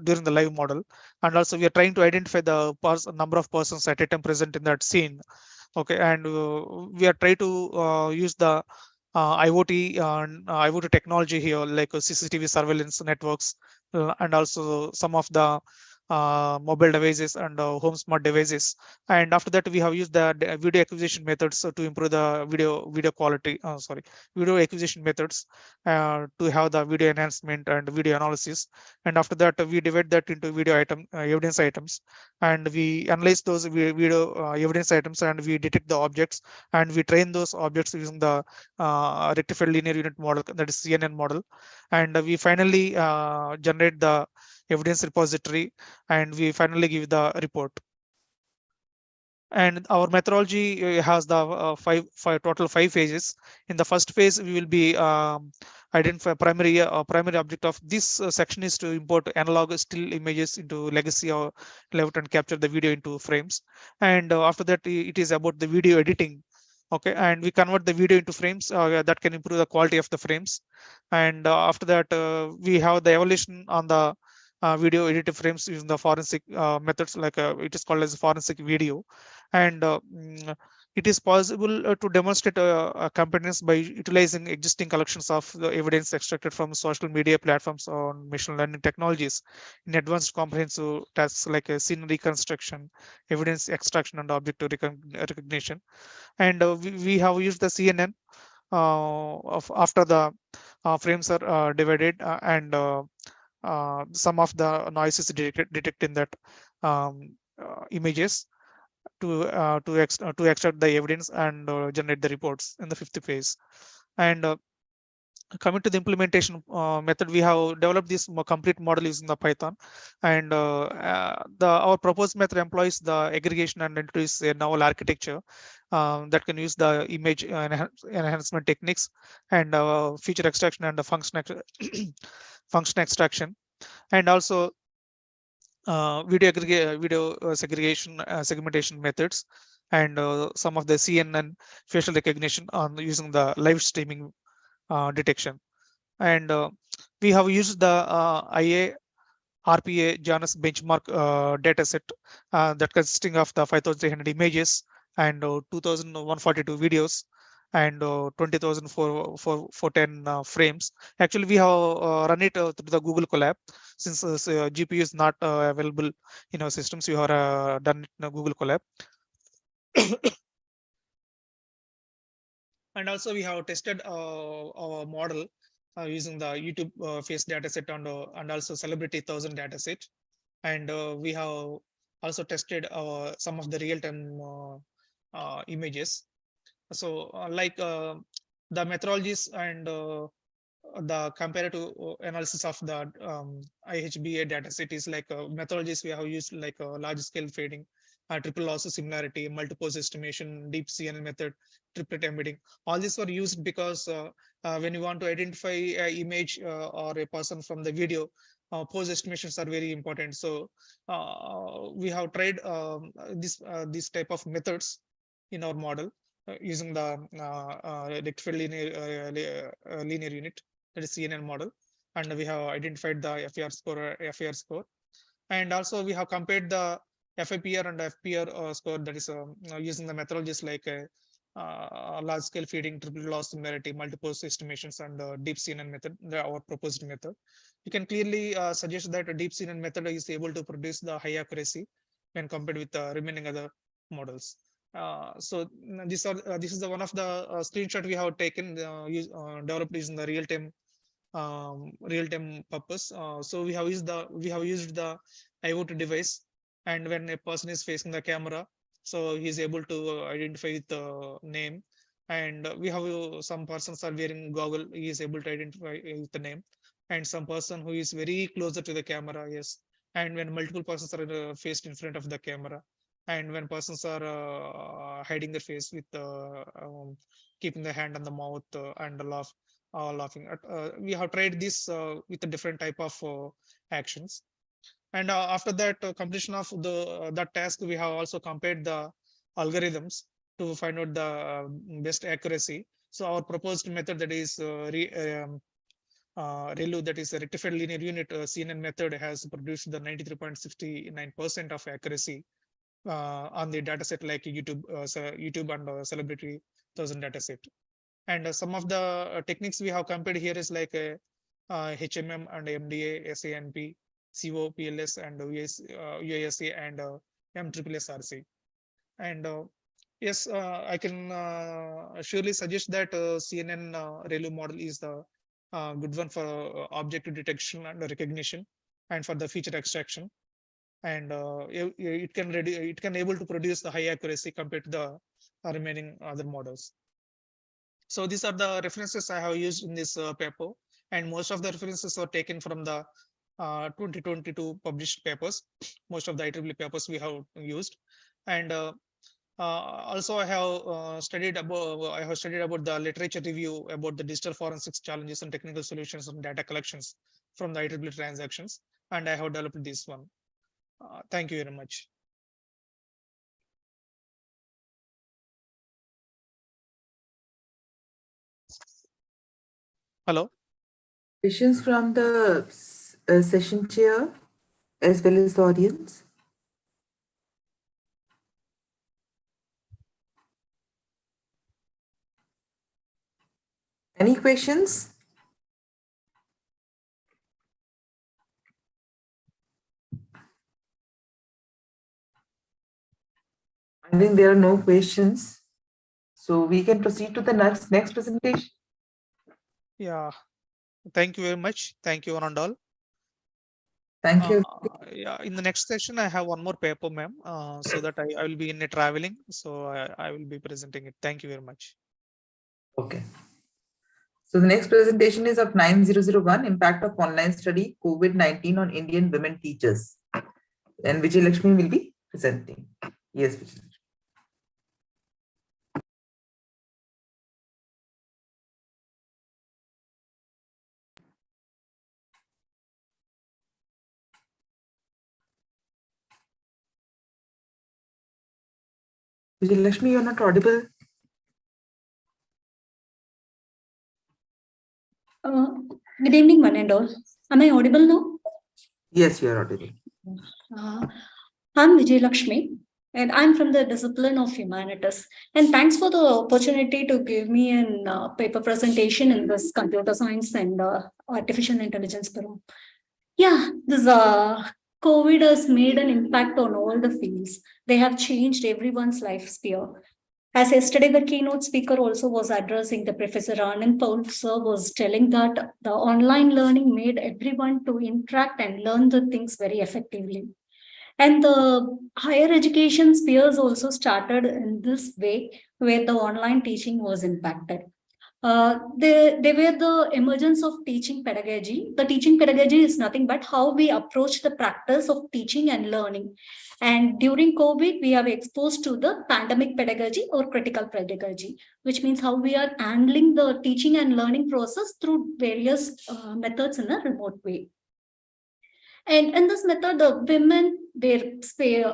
Speaker 18: during the live model. And also we are trying to identify the number of persons at a time present in that scene. Okay, and we are trying to use the IoT technology here, like CCTV surveillance networks, and also some of the mobile devices and home smart devices. And after that, we have used the video acquisition methods to improve the video quality. Video acquisition methods to have the video enhancement and video analysis. And after that, we divide that into video evidence items, and we analyze those video evidence items, and we detect the objects, and we train those objects using the rectified linear unit model, that is CNN model. And we finally generate the evidence repository, and we finally give the report. And our methodology has the total five phases. In the first phase, we will be identify primary object of this section is to import analog still images into legacy or layout and capture the video into frames. And after that, it is about the video editing. Okay, and we convert the video into frames that can improve the quality of the frames. And after that, we have the evaluation on the video edited frames using the forensic methods, like it is called as forensic video. And it is possible to demonstrate competence by utilizing existing collections of the evidence extracted from social media platforms on machine learning technologies in advanced comprehensive tasks like scene reconstruction, evidence extraction, and object recognition. And we have used the CNN after the frames are divided, and some of the noises detected in that images to extract the evidence and generate the reports in the fifth phase. And coming to the implementation method, we have developed this complete model using the Python. And our proposed method employs the aggregation and introduces a novel architecture that can use the image enhancement techniques and feature extraction and the function extraction, and also video segregation segmentation methods, and some of the CNN facial recognition on using the live streaming detection. And we have used the IA RPA Janus benchmark dataset that consisting of the 5,300 images and 2,142 videos and 20,410 frames. Actually, we have run it through the Google Colab. Since GPU is not available in our systems, we have done it in Google Colab. And also, we have tested our model using the YouTube face dataset and also Celebrity 1000 dataset. And we have also tested some of the real-time images. So like the methodologies and the comparative analysis of the IHBA dataset is like methodologies we have used, like large scale fading, triple loss similarity, multi-pose estimation, deep CNN method, triplet embedding. All these were used because when you want to identify an image or a person from the video, pose estimations are very important. So we have tried this type of methods in our model using the rectified linear unit, that is CNN model, and we have identified the FAR score, and also we have compared the FIPR and FPR score, that is using the methodologies like large scale feeding, triple loss similarity, multiple estimations, and deep CNN method, our proposed method. You can clearly suggest that a deep CNN method is able to produce the high accuracy when compared with the remaining other models. So this is the one of the screenshot we have taken developed using the real-time purpose. So we have used the IoT device, and when a person is facing the camera, so he is able to identify the name. And we have some persons are wearing goggle, he is able to identify the name, and some person who is very closer to the camera, yes. And when multiple persons are faced in front of the camera, and when persons are hiding their face with keeping the hand on the mouth and laughing at, we have tried this with a different type of actions. And after that completion of that task, we have also compared the algorithms to find out the best accuracy. So our proposed method, that is ReLU, that is a rectified linear unit CNN method, has produced the 93.69% of accuracy on the dataset like YouTube and Celebrity 1000 dataset. And some of the techniques we have compared here is like HMM and MDA, SANP, COPLS and UASA and MSSRC. And yes, I can surely suggest that CNN ReLU model is the good one for object detection and recognition and for the feature extraction. And it can able to produce the high accuracy compared to the remaining other models. So these are the references I have used in this paper, and most of the references were taken from the 2022 published papers. Most of the IEEE papers we have used, and also I have studied about the literature review about the digital forensics challenges and technical solutions and data collections from the IEEE transactions, and I have developed this one. Thank you very much. Hello.
Speaker 2: Questions from the session chair as well as the audience? Any questions? I think there are no questions. So we can proceed to the next presentation.
Speaker 18: Yeah. Thank you very much. Thank you, one and all.
Speaker 2: Thank you.
Speaker 18: Yeah, in the next session, I have one more paper, ma'am, so that I will be in a traveling. So I will be presenting it. Thank you very much.
Speaker 2: Okay. So the next presentation is of 9001, Impact of Online Study COVID-19 on Indian Women Teachers. And Vijay Lakshmi will be presenting. Yes, Vijay. Vijay Lakshmi, you're not audible.
Speaker 3: Good evening, one and all. Am I audible now?
Speaker 2: Yes, you are audible.
Speaker 3: I'm Vijay Lakshmi, and I'm from the discipline of humanities. And thanks for the opportunity to give me a paper presentation in this computer science and artificial intelligence program. Yeah, this COVID has made an impact on all the fields. They have changed everyone's life sphere. As yesterday, the keynote speaker also was addressing, the Professor Anand Paul sir was telling that the online learning made everyone to interact and learn the things very effectively. And the higher education spheres also started in this way, where the online teaching was impacted. They were the emergence of teaching pedagogy. The teaching pedagogy is nothing but how we approach the practice of teaching and learning. And during COVID, we are exposed to the pandemic pedagogy or critical pedagogy, which means how we are handling the teaching and learning process through various methods in a remote way. And in this method, the women were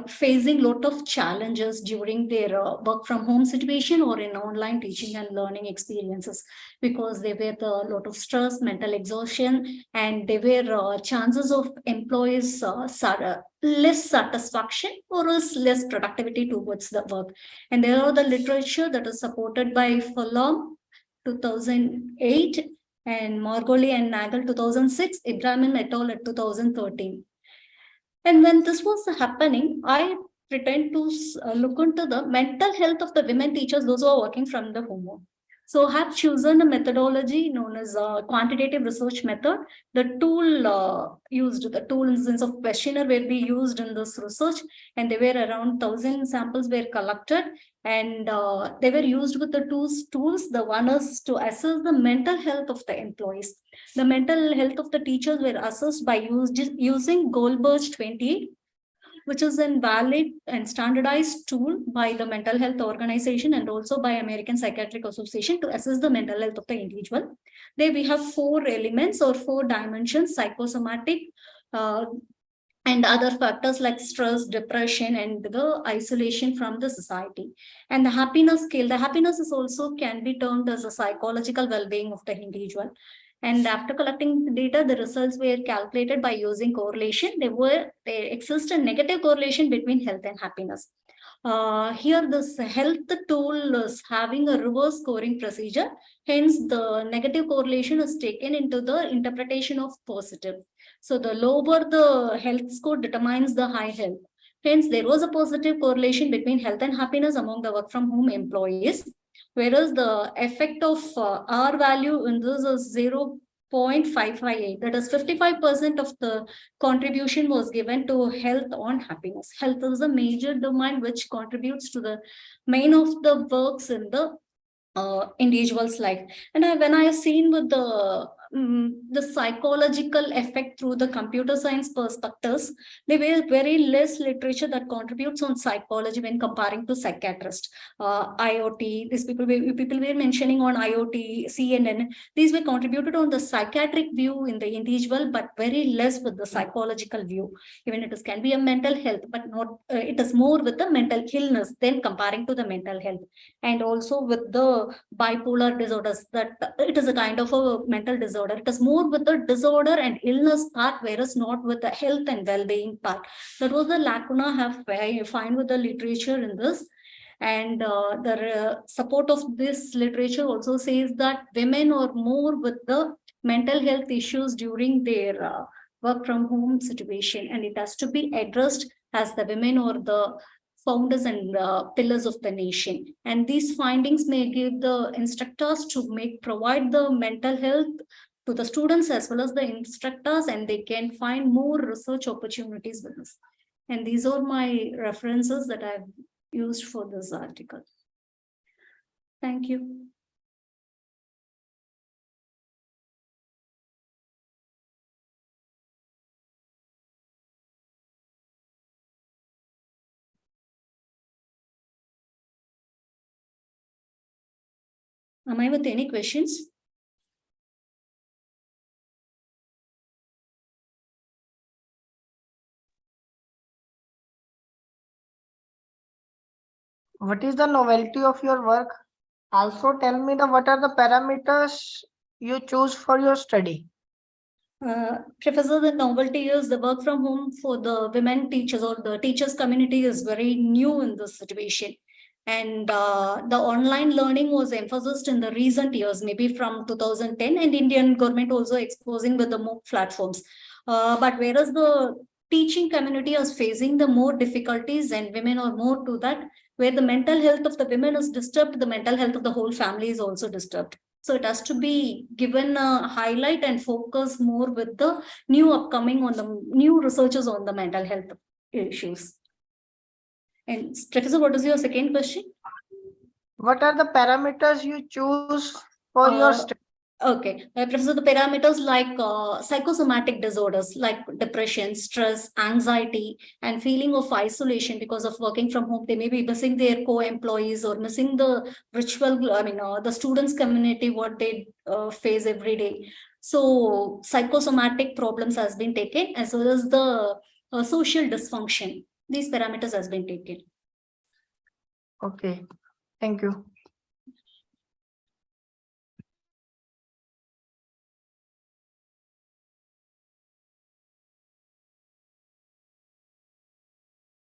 Speaker 3: facing a lot of challenges during their work from home situation or in online teaching and learning experiences, because there were a lot of stress, mental exhaustion, and there were chances of employees less satisfaction or else less productivity towards the work. And there are the literature that is supported by Fulham 2008, and Margoli and Nagel 2006, Ibrahim et al. At 2013. And when this was happening, I pretend to look into the mental health of the women teachers, those who are working from the home. So I have chosen a methodology known as a quantitative research method. The tool used, the tool in the sense of questionnaire were be used in this research, and there were around 1,000 samples were collected, and they were used with the tools. The one is to assess the mental health of the employees. The mental health of the teachers were assessed by using Goldberg 28, which is a valid and standardized tool by the Mental Health Organization and also by American Psychiatric Association to assess the mental health of the individual. There we have 4 elements or 4 dimensions: psychosomatic, and other factors like stress, depression, and the isolation from the society. And the happiness scale, the happiness is also can be termed as a psychological well-being of the individual. And after collecting the data, the results were calculated by using correlation. There exist a negative correlation between health and happiness. Here, this health tool is having a reverse scoring procedure. Hence, the negative correlation is taken into the interpretation of positive. So, the lower the health score determines the high health. Hence, there was a positive correlation between health and happiness among the work from home employees, whereas the effect of R value in this is 0.558. That is 55% of the contribution was given to health on happiness. Health is a major domain which contributes to the main of the works in the individual's life. And when I have seen with the psychological effect through the computer science perspectives, there were very less literature that contributes on psychology when comparing to psychiatrist. IoT, these people were mentioning on IoT, CNN, these were contributed on the psychiatric view in the individual, but very less with the psychological view. Even it can be a mental health, but not, it is more with the mental illness than comparing to the mental health. And also with the bipolar disorders, that it is a kind of a mental disorder. It is more with the disorder and illness part, whereas not with the health and well-being part. That was the lacuna I find with the literature in this. And the support of this literature also says that women are more with the mental health issues during their work from home situation, and it has to be addressed as the women or the founders and pillars of the nation. And these findings may give the instructors to provide the mental health to the students as well as the instructors, and they can find more research opportunities with this. And these are my references that I've used for this article. Thank you. Am I with any questions?
Speaker 14: What is the novelty of your work? Also tell me what are the parameters you choose for your study?
Speaker 3: Professor, the novelty is the work from home for the women teachers or the teachers community is very new in this situation. And the online learning was emphasized in the recent years, maybe from 2010, and Indian government also exposing with the MOOC platforms. But whereas the teaching community is facing the more difficulties and women are more to that, where the mental health of the women is disturbed, the mental health of the whole family is also disturbed. So it has to be given a highlight and focus more with the new upcoming on the new researchers on the mental health issues. And Professor, what is your second question?
Speaker 14: What are the parameters you choose for your study?
Speaker 3: Okay, Professor, the parameters like psychosomatic disorders like depression, stress, anxiety, and feeling of isolation because of working from home. They may be missing their co-employees or missing the ritual, the students community, what they face every day. So psychosomatic problems has been taken as well as the social dysfunction. These parameters has been taken.
Speaker 14: Okay, thank you.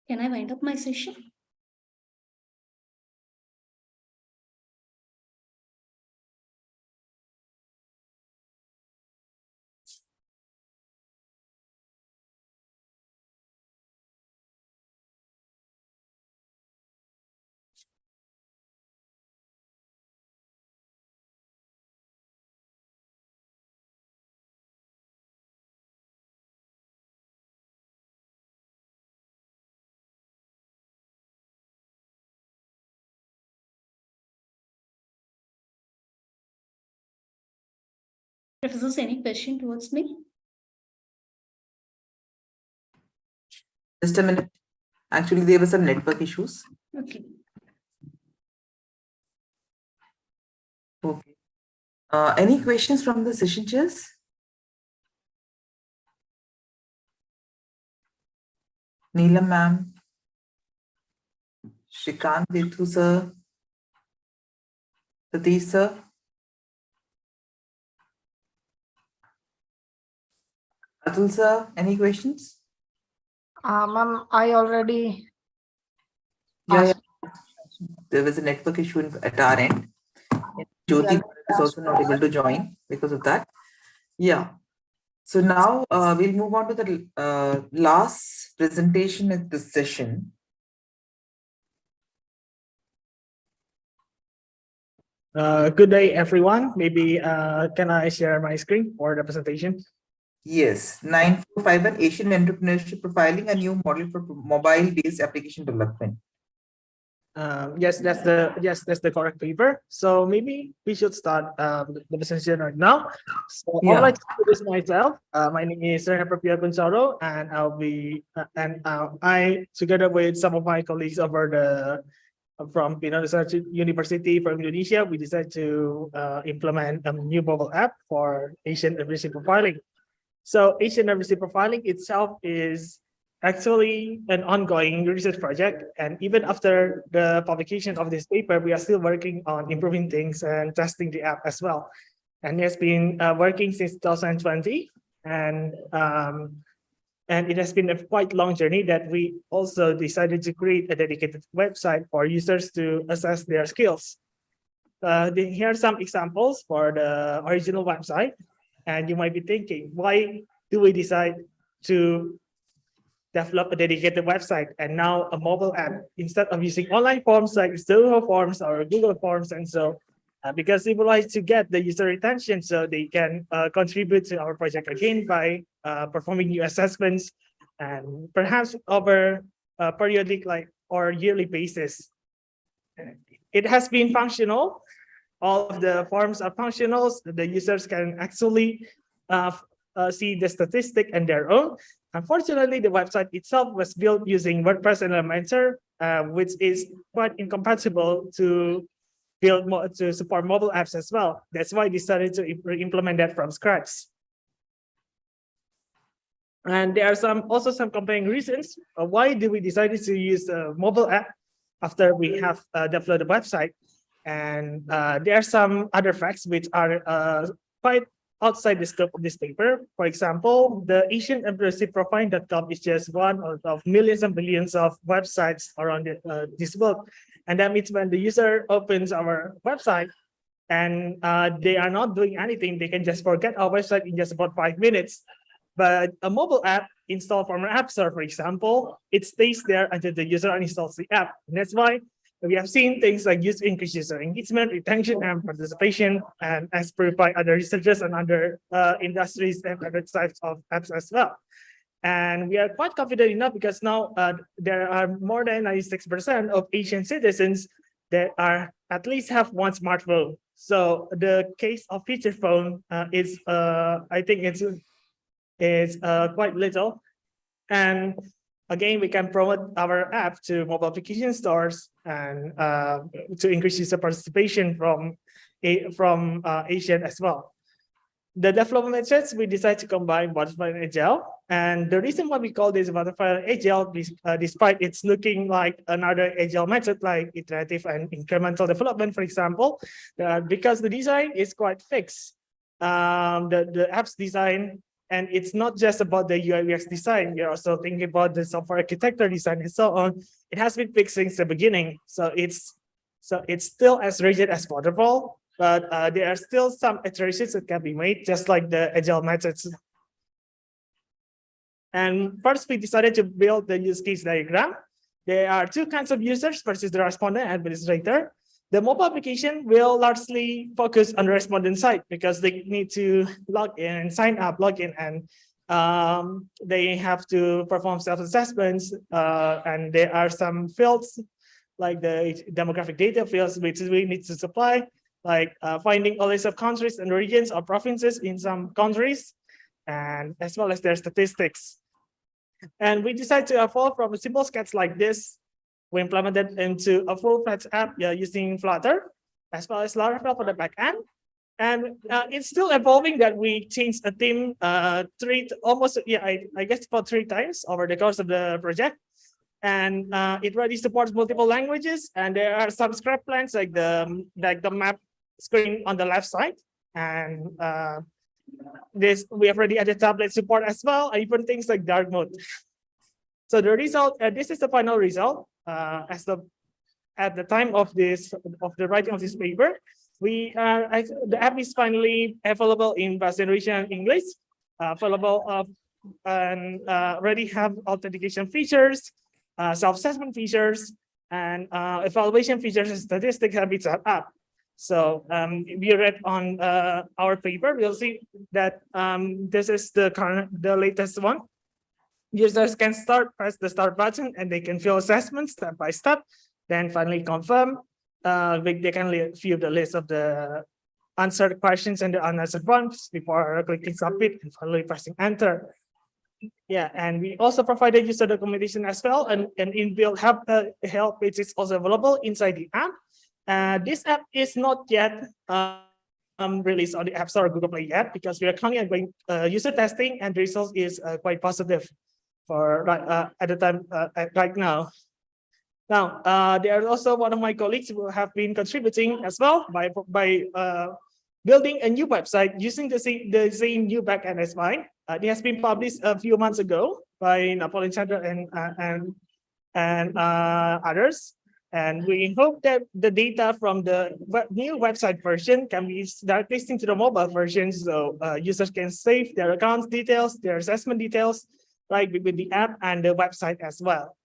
Speaker 3: Can I wind up my session? Professor, any question towards me?
Speaker 2: Just a minute. Actually, there were some network issues.
Speaker 3: Okay.
Speaker 2: Okay. Any questions from the session chairs? Neelam ma'am, Shrikant Vithu sir, Satish sir. Atul sir, any questions?
Speaker 14: Ma'am, I already
Speaker 2: Yeah, there was a network issue at our end. Jyoti is also not able to join because of that. Yeah. So now we'll move on to the last presentation in this session.
Speaker 20: Good day, everyone. Maybe can I share my screen for the presentation?
Speaker 2: Yes, 9451 Asian Entrepreneurship Profiling, a new model for mobile-based application development.
Speaker 20: Yes, that's the correct paper. So maybe we should start the presentation right now. So I would like to introduce myself. My name is Gonzalo, and I'll be I together with some of my colleagues over the from Pinoy Research University from Indonesia, we decided to implement a new mobile app for Asian diversity profiling. So Asian diversity profiling itself is actually an ongoing research project. And even after the publication of this paper, we are still working on improving things and testing the app as well. And it's been working since 2020. And it has been a quite long journey that we also decided to create a dedicated website for users to assess their skills. Here are some examples for the original website. And you might be thinking, why do we decide to develop a dedicated website and now a mobile app instead of using online forms like Zoho Forms or Google Forms? And so because we would like to get the user retention so they can contribute to our project again by performing new assessments and perhaps over a periodic or yearly basis. It has been functional. All of the forms are functional. The users can actually see the statistic on their own. Unfortunately, the website itself was built using WordPress and Elementor, which is quite incompatible to to support mobile apps as well. That's why I decided to implement that from scratch. And there are also some compelling reasons why do we decided to use a mobile app after we have developed the website. And there are some other facts which are quite outside the scope of this paper. For example, the Asian Entrepreneurship Profiling.com is just one of millions and billions of websites around this world. And that means when the user opens our website and they are not doing anything, they can just forget our website in just about 5 minutes. But a mobile app installed from an app store, for example, it stays there until the user uninstalls the app. And that's why we have seen things like increased user engagement, retention, and participation, and as proved by other researchers and other industries and other types of apps as well. And we are quite confident enough because now there are more than 96% of Asian citizens that are at least have one smartphone. So the case of feature phone is, I think it's quite little. And again, we can promote our app to mobile application stores and to increase user participation from Asian as well. The development methods, we decide to combine Butterfly and Agile. And the reason why we call this Butterfly and Agile, despite it's looking like another Agile method, like iterative and incremental development, for example, because the design is quite fixed. The app's design, and it's not just about the UI UX design, you're also thinking about the software architecture design and so on. It has been fixed since the beginning. So it's still as rigid as Waterfall, but there are still some iterations that can be made, just like the Agile methods. And first, we decided to build the use case diagram. There are two kinds of users versus the respondent and administrator. The mobile application will largely focus on the respondent side because they need to log in and sign up, log in, and they have to perform self-assessments. And there are some fields like the demographic data fields which we need to supply, like finding a list of countries and regions or provinces in some countries, and as well as their statistics. And we decided to evolve from a simple sketch like this. We implemented into a full-fledged app using Flutter, as well as Laravel for the backend. And it's still evolving that we changed a theme I guess about 3 times over the course of the project. And it already supports multiple languages. And there are some script plans like the map screen on the left side. And we have already added tablet support as well, and even things like dark mode. So the result, this is the final result. As the at the time of the writing of this paper, the app is finally available in Bahasa Indonesia and English, available and already have authentication features, self-assessment features, and evaluation features and statistic habits app. So we read on our paper, we'll see that this is the latest one. Users can press the start button, and they can fill assessments step by step, then finally confirm. They can view the list of the answered questions and the unanswered ones before clicking submit and finally pressing enter. Yeah, and we also provided user documentation as well, and inbuilt help page is also available inside the app. This app is not yet released on the App Store or Google Play yet, because we are currently going user testing, and the result is quite positive for at the time right now. Now, there are also one of my colleagues who have been contributing as well by building a new website using the same new backend as mine. It has been published a few months ago by Napoleon Chandra and others. And we hope that the data from the new website version can be directly synced to the mobile version, so users can save their account details, their assessment details, right, with the app and the website as well.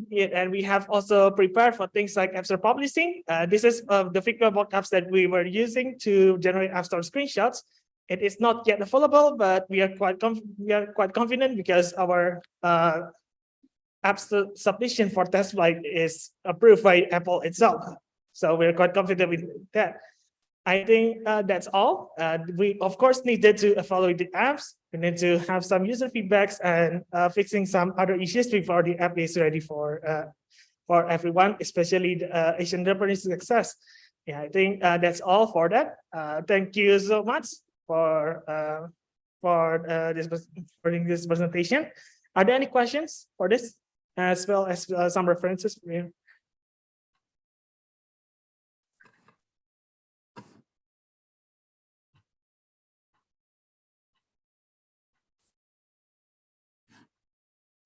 Speaker 20: Yeah, and we have also prepared for things like App Store publishing. This is the Figma mockups that we were using to generate App Store screenshots. It is not yet available, but we are quite confident because our app submission for test flight is approved by Apple itself. So we're quite confident with that. I think that's all. We of course needed to evaluate the apps. We need to have some user feedbacks and fixing some other issues before the app is ready for everyone, especially the Asian entrepreneurs success. Yeah, I think that's all for that. Thank you so much for this presentation. Are there any questions for this, as well as some references?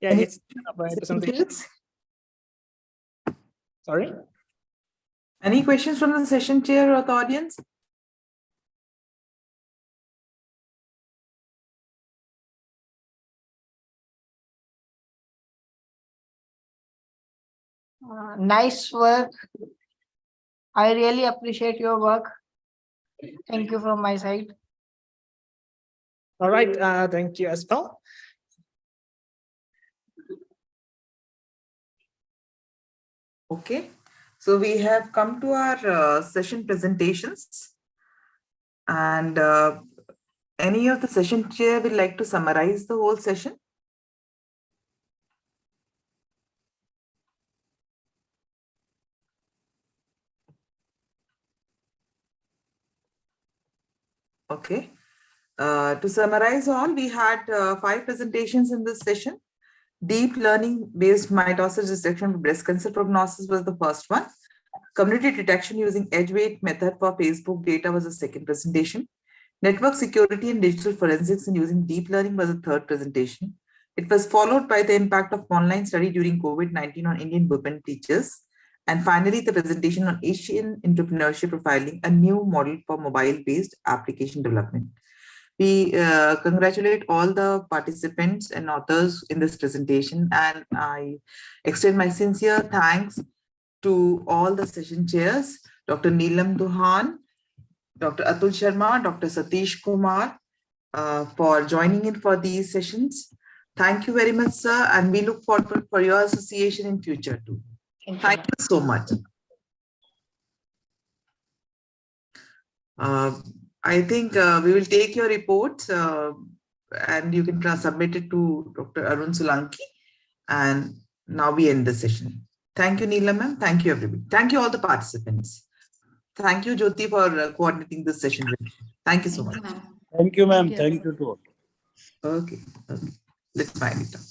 Speaker 20: Yeah, it's presentation. Sorry?
Speaker 2: Any questions from the session chair or the audience?
Speaker 14: Nice work. I really appreciate your work. Thank you from my side.
Speaker 20: All right, thank you as well.
Speaker 2: Okay, so we have come to our session presentations, and any of the session chair would like to summarize the whole session? Okay, to summarize all, we had 5 presentations in this session. Deep learning based mitosis detection for breast cancer prognosis was the first one. Community detection using edge weight method for Facebook data was the second presentation. Network security and digital forensics and using deep learning was the third presentation. It was followed by the impact of online study during COVID-19 on Indian women teachers. And finally, the presentation on Asian entrepreneurship profiling, a new model for mobile-based application development. We congratulate all the participants and authors in this presentation, and I extend my sincere thanks to all the session chairs, Dr. Neelam Duhan, Dr. Atul Sharma, Dr. Satish Kumar, for joining in for these sessions. Thank you very much, sir, and we look forward for your association in future too. Thank you so much. I think we will take your reports and you can submit it to Dr. Arun Solanki. And now we end the session. Thank you, Neelam ma'am. Thank you, everybody. Thank you, all the participants. Thank you, Jyoti, for coordinating this session. Thank you so much.
Speaker 17: Thank you, ma'am. Thank you to all.
Speaker 2: Okay. Let's find it out.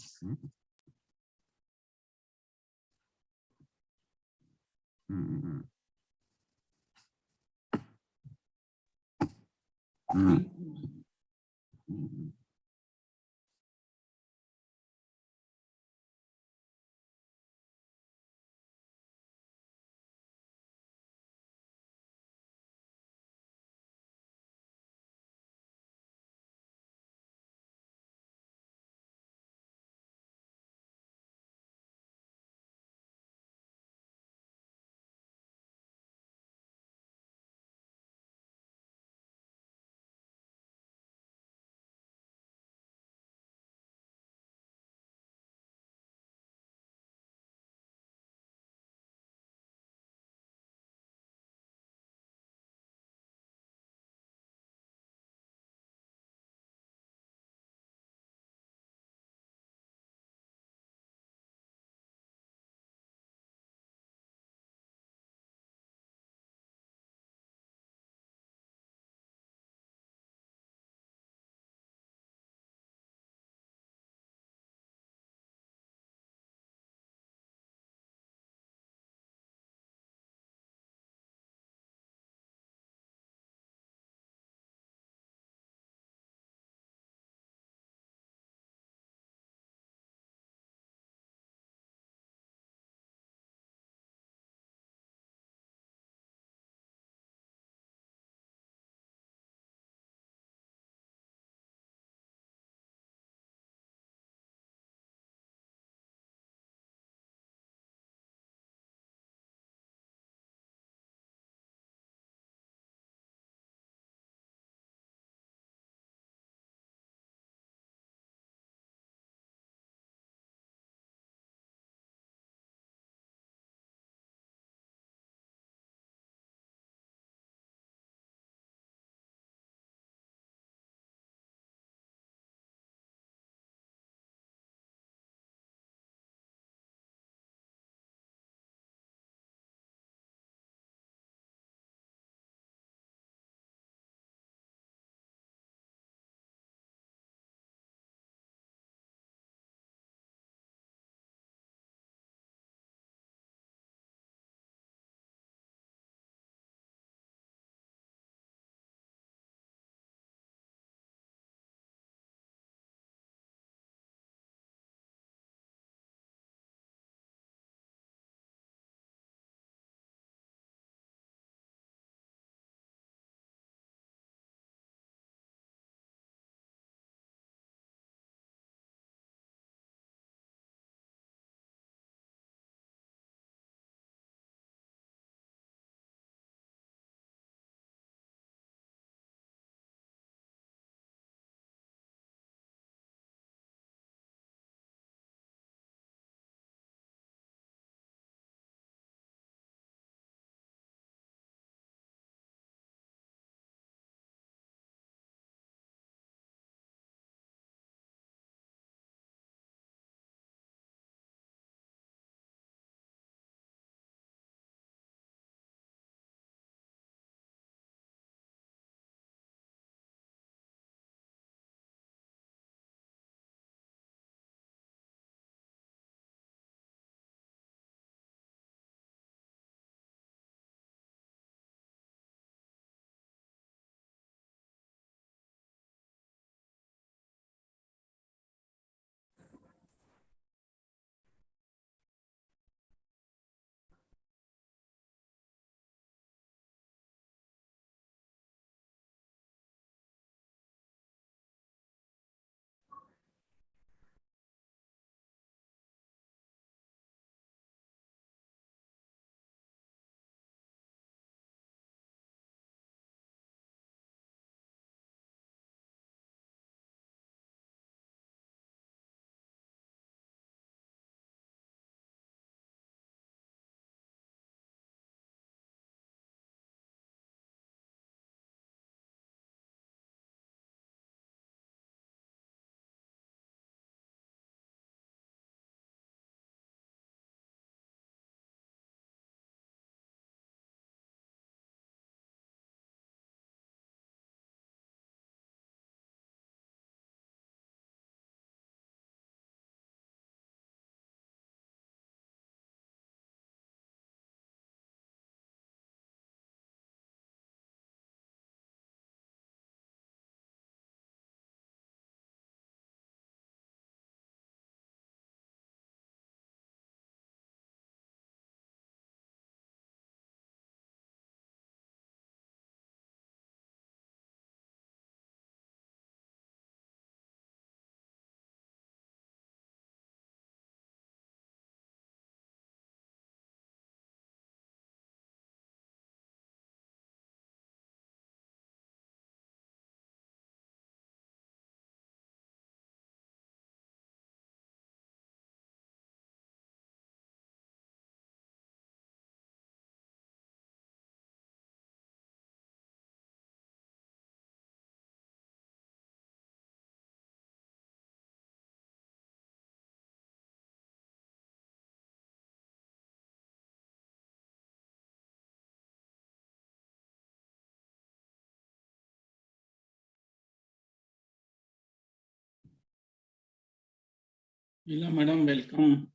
Speaker 17: Hello, madam. Welcome.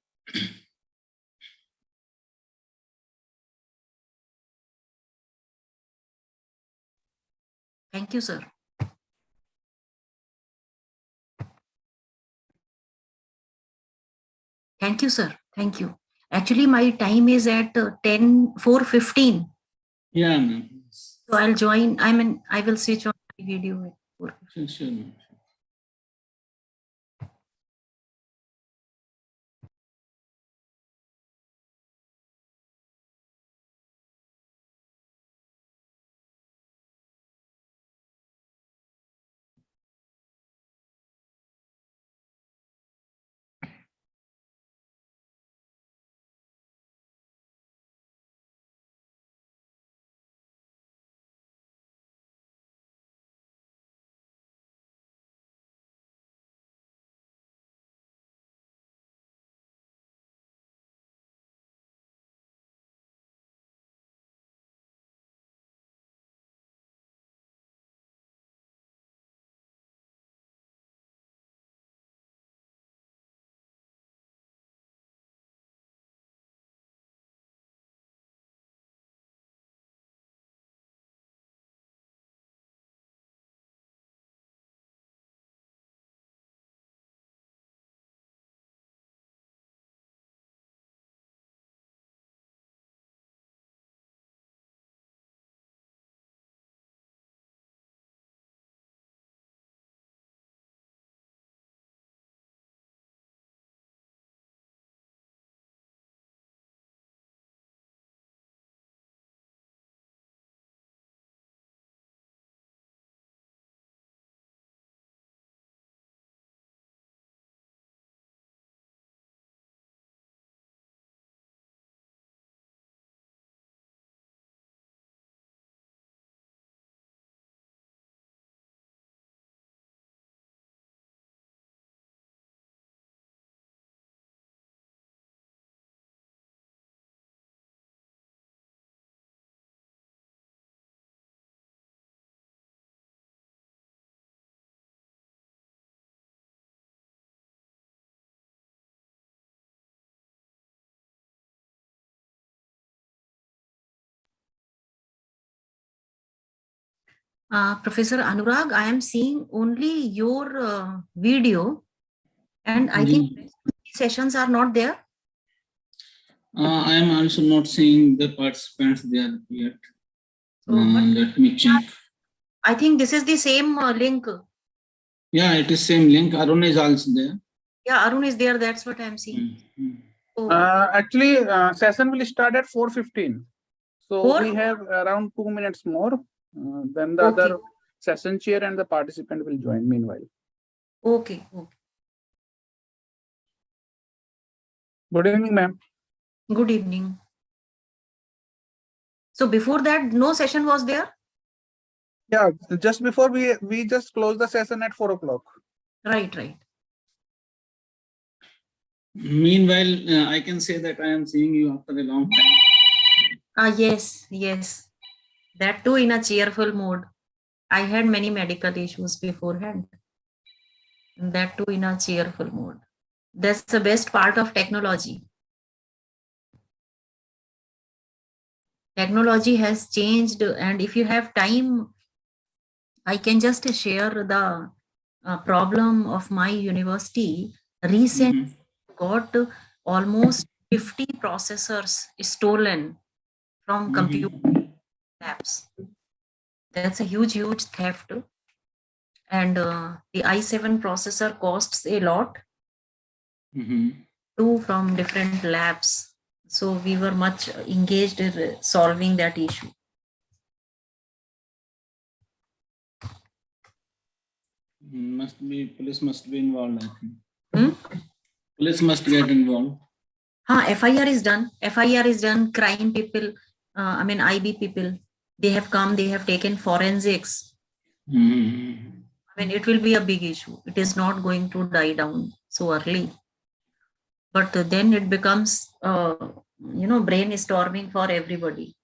Speaker 6: Thank you, sir. Thank you, sir. Thank you. Actually, my time is at 4:15.
Speaker 17: Yeah, ma'am.
Speaker 6: So I'll join. I will switch on my video at 4:15.
Speaker 17: Sure, ma'am.
Speaker 6: Professor Anurag, I am seeing only your video, and I think sessions are not there.
Speaker 17: I am also not seeing the participants there yet. Let me check.
Speaker 6: I think this is the same link.
Speaker 17: Yeah, it is same link. Arun is also there.
Speaker 6: Yeah, Arun is there. That's what I'm seeing.
Speaker 12: Actually, session will start at 4:15. So we have around 2 minutes more. Then the other session chair and the participant will join meanwhile.
Speaker 6: Okay. Okay.
Speaker 12: Good evening, ma'am.
Speaker 6: Good evening. So before that, no session was there?
Speaker 12: Yeah, just before we just closed the session at 4 o'clock.
Speaker 6: Right, right.
Speaker 17: Meanwhile, I can say that I am seeing you after a long time.
Speaker 6: Yes, yes. That too in a cheerful mode. I had many medical issues beforehand. And that too in a cheerful mode. That's the best part of technology. Technology has changed, and if you have time, I can just share the problem of my university. Recently got almost 50 processors stolen from computer labs. That's a huge, huge theft. And the i7 processor costs a lot. Two from different labs. So we were much engaged in solving that issue.
Speaker 17: Police must be involved, I think. Police must get involved.
Speaker 6: FIR is done. FIR is done. Crime people, IB people, they have come, they have taken forensics. It will be a big issue. It is not going to die down so early. But then it becomes, brainstorming for everybody.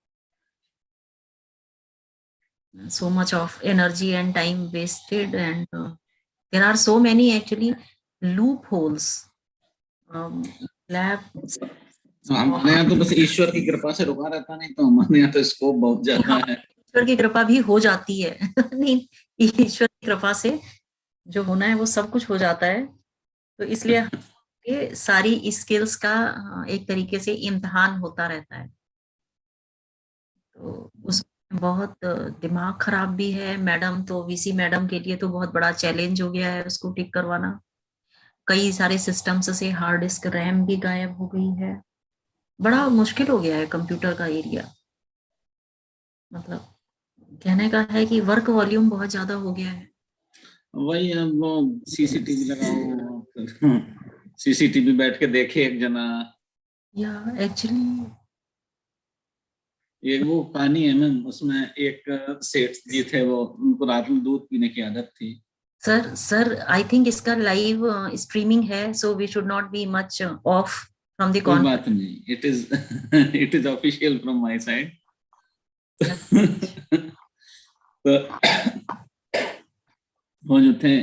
Speaker 6: So much of energy and time wasted, and there are so many actually loopholes lab.
Speaker 16: हमारे यहाँ तो बस ईश्वर की कृपा से रुका रहता, नहीं तो हमारे यहाँ तो स्कोप बहुत ज्यादा है।
Speaker 6: ईश्वर की कृपा भी हो जाती है। नहीं, ईश्वर की कृपा से जो होना है वो सब कुछ हो जाता है। तो इसलिए ये सारी स्किल्स का एक तरीके से इम्तिहान होता रहता है। तो उसमें बहुत दिमाग खराब भी है। मैडम तो वीसी मैडम के लिए तो बहुत बड़ा चैलेंज हो गया है उसको ठीक करवाना। कई सारे सिस्टम्स से हार्ड डिस्क रैम भी गायब हो गई है। बड़ा मुश्किल हो गया है कंप्यूटर का एरिया। मतलब कहने का है कि वर्क वॉल्यूम बहुत ज्यादा हो गया है।
Speaker 16: वही है, वो सीसीटीवी लगाओ, सीसीटीवी बैठ के देखे एक जना।
Speaker 6: या एक्चुअली
Speaker 16: एक वो कहानी है मैम, उसमें एक सेठ जी थे, वो उनको रात में दूध पीने की आदत थी।
Speaker 6: सर आई थिंक इसका लाइव स्ट्रीमिंग है, so we should not be much off from the
Speaker 16: कोई बात नहीं, it is official from my side. तो वो जो थे,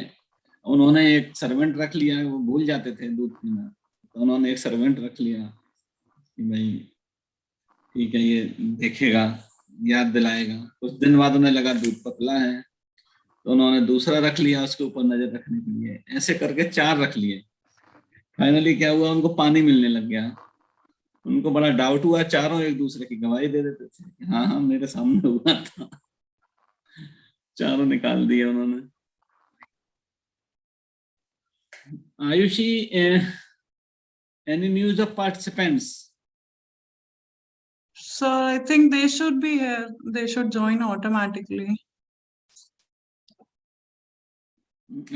Speaker 16: उन्होंने एक सर्वेंट रख लिया, वो भूल जाते थे दूध पीना, तो उन्होंने एक सर्वेंट रख लिया कि भाई ठीक है ये देखेगा, याद दिलाएगा। कुछ दिन बाद उन्हें लगा दूध पतला है, तो उन्होंने दूसरा रख लिया उसके ऊपर नजर रखने के लिए। ऐसे करके 4 रख लिए। फाइनली क्या हुआ, उनको पानी मिलने लग गया। उनको बड़ा डाउट हुआ, चारों एक दूसरे की गवाही दे देते थे, हाँ हाँ मेरे सामने हुआ था। चारों निकाल दिए उन्होंने। Ayushi, any news of participants?
Speaker 21: So I think they should be here. They should join automatically.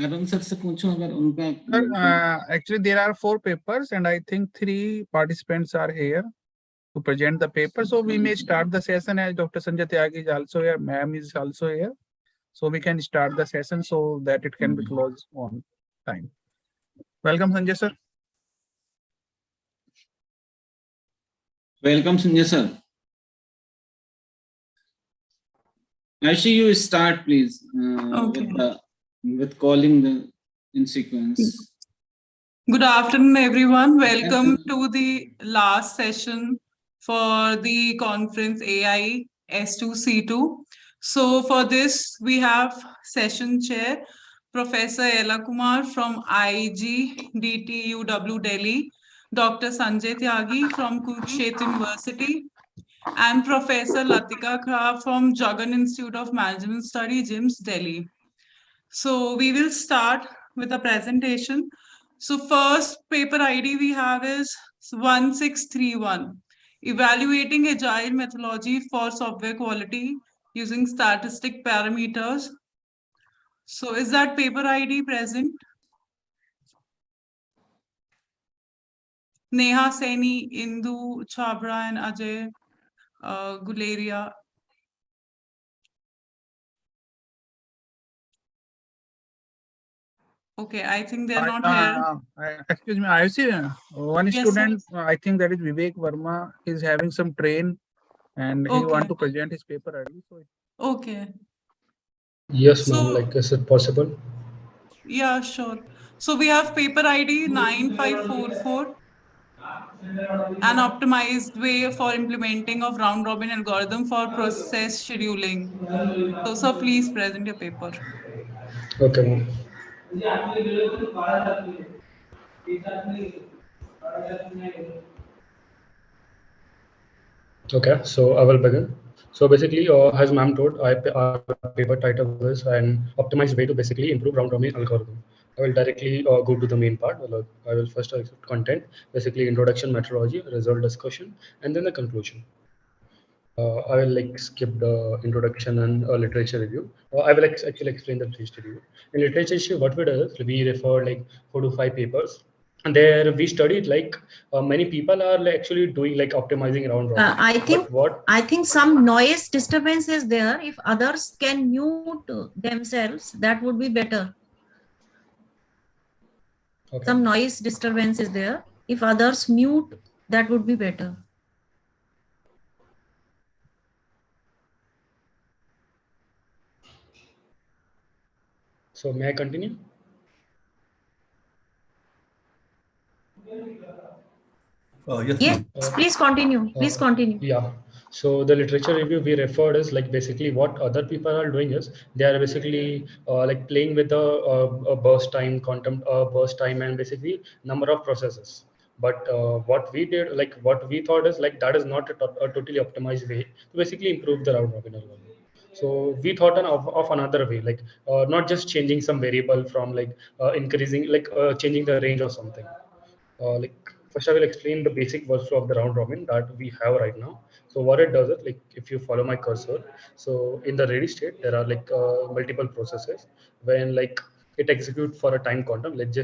Speaker 16: arun sir से पूछो अगर उनका।
Speaker 12: Sir, actually there are 4 papers and I think 3 participants are here to present the paper. So we may start the session as Dr. Sanjay Tyagi is also here, ma'am is also here. So we can start the session so that it can be closed on time. Welcome, Sanjay sir.
Speaker 16: Welcome, Sanjay sir. Actually, you start, please,
Speaker 21: Okay.
Speaker 16: with calling the in sequence.
Speaker 21: Good afternoon, everyone. Welcome to the last session for the conference AI S2C2. So for this, we have session chair, Professor Ella Kumar from IGDTUW Delhi, Dr. Sanjay Tyagi from Kurukshetra University, and Professor Latika Kha from Jagan Institute of Management Study, JIMS, Delhi. So we will start with a presentation. So first paper ID we have is 1631, Evaluating Agile Methodology for Software Quality Using Statistic Parameters. So is that paper ID present? Neha Saini, Indu Chabra, and Ajay Guleria. Okay, I think they're not here.
Speaker 12: Excuse me, I see one
Speaker 21: Yes,
Speaker 12: student, I think that is Vivek Verma, is having some train and he want to present his paper early. So
Speaker 21: Okay.
Speaker 23: Yes, ma'am. Like, is it possible?
Speaker 21: Yeah, sure. So we have paper ID 9544, an optimized way for implementing of round robin algorithm for process scheduling. So sir, please present your paper.
Speaker 23: Okay, ma'am. Okay, so I will begin. So basically, as ma'am told, our paper title is an optimized way to basically improve round robin algorithm. I will directly go to the main part. I will first content, basically introduction, methodology, result discussion, and then the conclusion. I will like skip the introduction and literature review. I will actually explain the literature review. In literature issue, what we do is we refer like 4 to 5 papers, and there we studied like many people are like, actually doing like optimizing around robin.
Speaker 6: I think some noise disturbance is there. If others can mute themselves, that would be better.
Speaker 23: Okay.
Speaker 6: Some noise disturbance is there. If others mute, that would be better.
Speaker 23: So may I continue? Yes,
Speaker 6: Yes,
Speaker 23: ma'am.
Speaker 6: please continue. Please continue.
Speaker 23: Yeah. So the literature review we referred is like basically what other people are doing is they are basically like playing with the burst time, quantum burst time, and basically number of processes. But what we did, like what we thought is like that is not a totally optimized way to basically improve the round robin algorithm. So we thought of another way, like not just changing some variable from like increasing, like changing the range or something. Like first I will explain the basic workflow of the round robin that we have right now. So what it does is like if you follow my cursor, so in the ready state there are like multiple processes when like it executes for a time quantum. Let's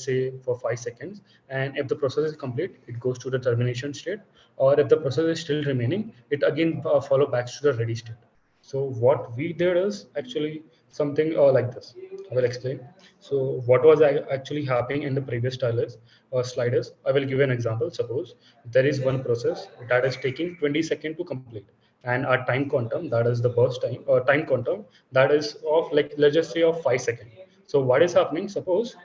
Speaker 23: say for 5 seconds, and if the process is complete, it goes to the termination state, or if the process is still remaining, it again follow back to the ready state. So what we did is actually something like this. I will explain. So what was actually happening in the previous sliders? I will give you an example. Suppose there is one process that is taking 20 seconds to complete, and our time quantum, that is the burst time, or time quantum, that is of like let's just say of 5 seconds. So what is happening? Suppose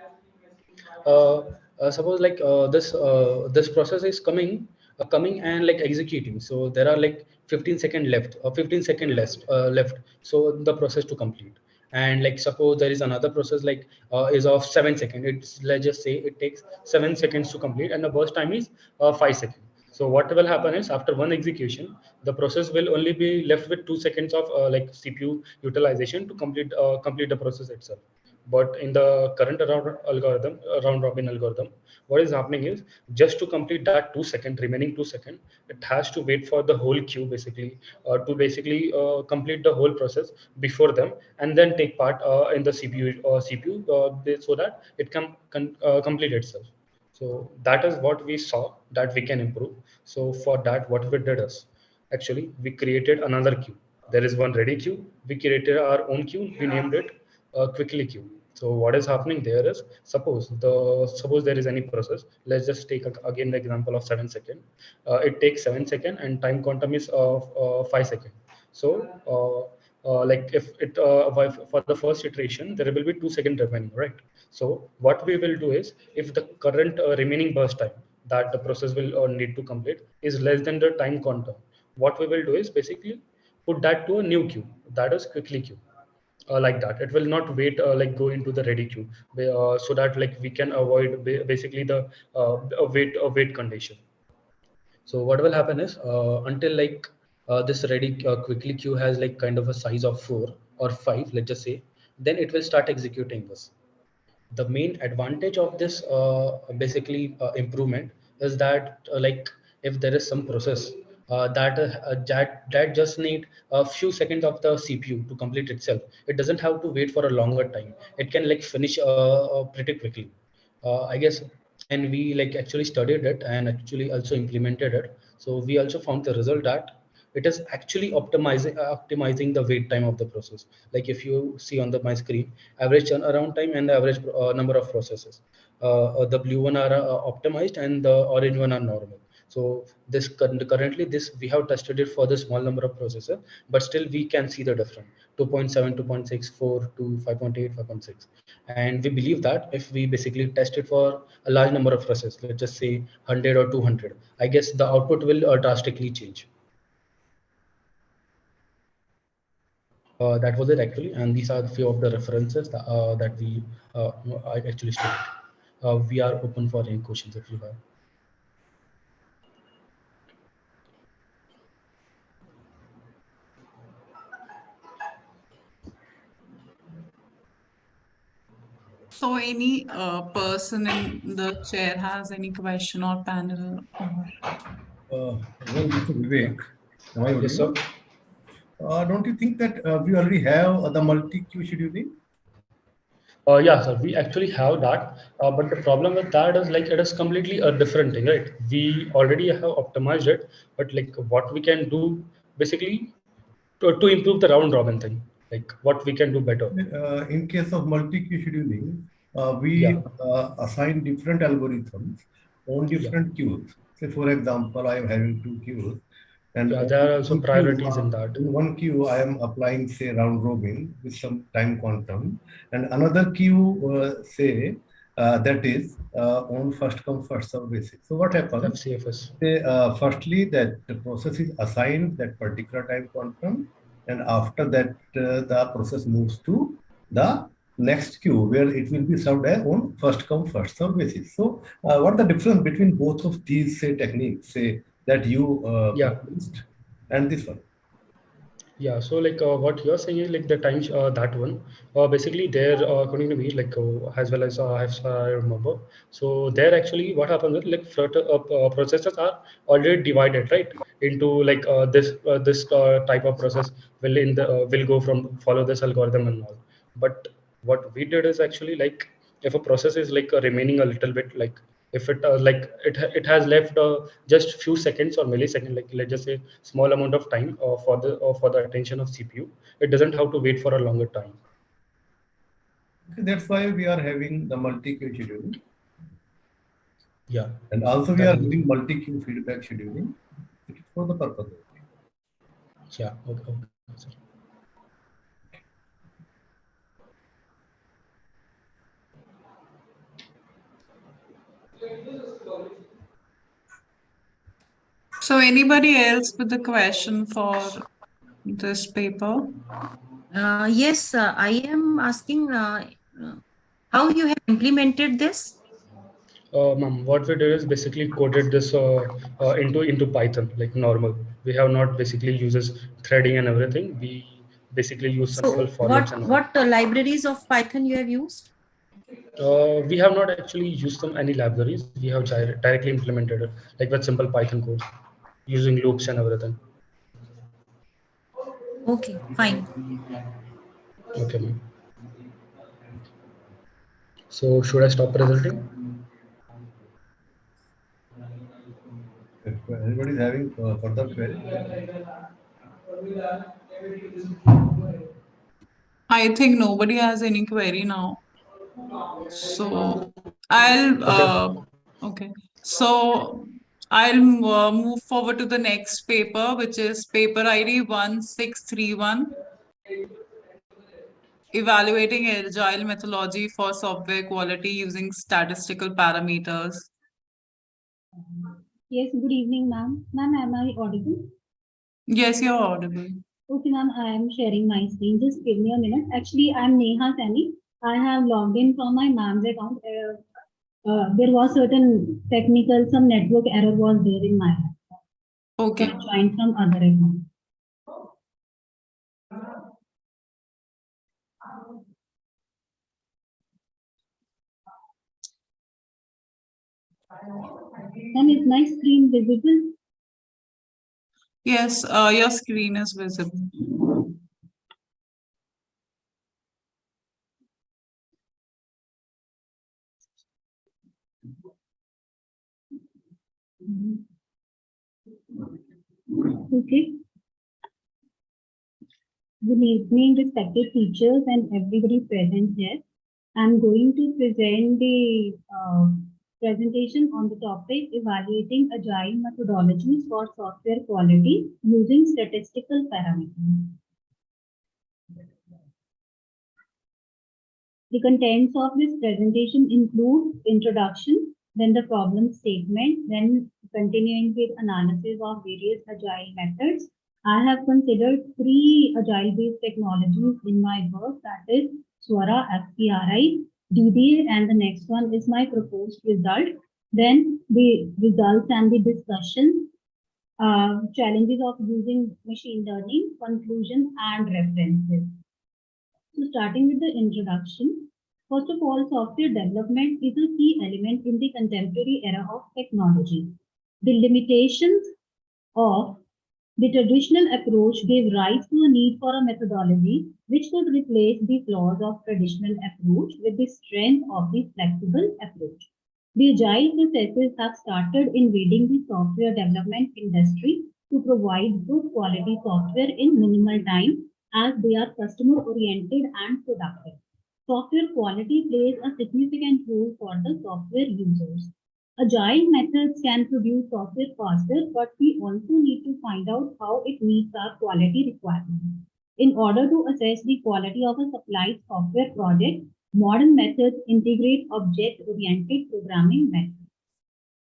Speaker 23: like this process is coming and like executing, so there are like 15 seconds left, or 15 seconds left, so the process to complete. And like suppose there is another process like is of 7 seconds. It's, let's just say it takes 7 seconds to complete, and the burst time is 5 seconds. So what will happen is after one execution, the process will only be left with 2 seconds of like CPU utilization to complete the process itself. But in the current round robin algorithm, what is happening is just to complete that 2 second, remaining 2 second, it has to wait for the whole queue basically to basically complete the whole process before them, and then take part in the CPU so that it can complete itself. So that is what we saw that we can improve. So for that, what we did is actually we created another queue. There is one ready queue. We created our own queue. We named it quickly queue. So what is happening there is suppose there is any process. Let's just take again the example of 7 seconds. It takes 7 seconds and time quantum is 5 seconds. So like if it for the first iteration there will be 2 second remaining, right? So what we will do is if the current remaining burst time that the process will need to complete is less than the time quantum, what we will do is basically put that to a new queue, that is quickly queue. Like that, it will not wait like go into the ready queue, so that like we can avoid basically the wait condition. So what will happen is until like this ready quickly queue has like kind of a size of 4 or 5, let's just say, then it will start executing this. The main advantage of this basically improvement is that like if there is some process that just need a few seconds of the CPU to complete itself, it doesn't have to wait for a longer time. It can like finish pretty quickly, I guess. And we like actually studied it and actually also implemented it. So we also found the result that it is actually optimizing the wait time of the process. Like if you see on my screen, average turnaround time and the average number of processes, the blue one are optimized and the orange one are normal. So this currently this we have tested it for the small number of processes, but still we can see the difference: 2.7, 2.64 to 5.8, 5.6. And we believe that if we basically test it for a large number of processes, let's just say 100 or 200, I guess the output will drastically change. That was it actually, and these are a few of the references that we I actually stated. We are open for any questions if you have.
Speaker 21: So any person in the chair has any question or panel or
Speaker 4: Well, Mr. Vivek, am I
Speaker 23: Yes, sir.
Speaker 4: audible? Don't you think that we already have the multi-queue scheduling?
Speaker 23: Yeah, sir, we actually have that, but the problem with that is like it is completely a different thing, right? We already have optimized it, but like what we can do basically to improve the round robin thing, like what we can do better.
Speaker 4: In case of multi-queue scheduling,
Speaker 23: Yeah,
Speaker 4: we assign different algorithms on
Speaker 23: yeah,
Speaker 4: different queues. Say, for example, I am having two queues, and
Speaker 23: yeah.
Speaker 4: on
Speaker 23: There are also
Speaker 4: one queue,
Speaker 23: priorities in that.
Speaker 4: in one queue, I am applying, say, round robin with some time quantum, and another queue, say, that is on first come first serve basis. So what happens?
Speaker 23: FCFS.
Speaker 4: Firstly, that the process is assigned that particular time quantum, and after that the process moves to the next queue where it will be served as on first come first serve basis. So what the difference between both of these techniques that you proposed and this one?
Speaker 23: Yeah, so like what you're saying is like the time that one basically there according to me like as well as I remember. So there actually what happens is like processes are already divided right into like this type of process will go from follow this algorithm and all. But what we did is actually like if a process is like remaining a little bit like if it it has left just few seconds or milliseconds like let's just say small amount of time for the attention of CPU, it doesn't have to wait for a longer time.
Speaker 4: That's why we are having the multi-queue scheduling.
Speaker 23: Yeah.
Speaker 4: And also we are doing multi-queue feedback scheduling for the purpose of it.
Speaker 23: Yeah. Okay.
Speaker 21: So anybody else with a question for this paper?
Speaker 6: Yes, I am asking how you have implemented this?
Speaker 23: Ma'am, what we did is basically coded this into Python like normal. We have not basically uses threading and everything. We basically use simple for loops and all.
Speaker 6: What libraries of Python you have used?
Speaker 23: We have not actually used any libraries. We have directly implemented it like with simple Python code using loops and everything.
Speaker 6: Okay, fine.
Speaker 23: Okay, ma'am. So should I stop presenting?
Speaker 4: If anybody is having further query?
Speaker 21: I think nobody has any query now. So I'll okay. So I'll move forward to the next paper, which is paper ID 1631. Evaluating agile methodology for software quality using statistical parameters.
Speaker 8: Yes, good evening, ma'am. Ma'am, am I audible?
Speaker 21: Yes, you're audible.
Speaker 8: Okay, ma'am, I am sharing my screen. Just give me a minute. Actually, I'm Neha Sani. I have logged in from my ma'am's account. There was certain technical, some network error was there in my account.
Speaker 21: Okay.
Speaker 8: So I joined from other account. Ma'am, is my screen visible?
Speaker 21: Yes, your screen is visible.
Speaker 8: Okay. Good evening, respected teachers and everybody present here. I'm going to present the presentation on the topic evaluating agile methodologies for software quality using statistical parameters. The contents of this presentation include introduction, then the problem statement, then continuing with analysis of various agile methods. I have considered 3 agile-based technologies in my work, that is Swara, FPRI, DDA, and the next one is my proposed result. Then the results and the discussion, challenges of using machine learning, conclusion, and references. So starting with the introduction, first of all, software development is a key element in the contemporary era of technology. The limitations of the traditional approach gave rise to a need for a methodology which could replace the flaws of traditional approach with the strength of the flexible approach. The agile processes have started invading the software development industry to provide good quality software in minimal time as they are customer oriented and productive. Software quality plays a significant role for the software users. Agile methods can produce software faster, but we also need to find out how it meets our quality requirements. In order to assess the quality of a supplied software project, Modern methods integrate object-oriented programming methods.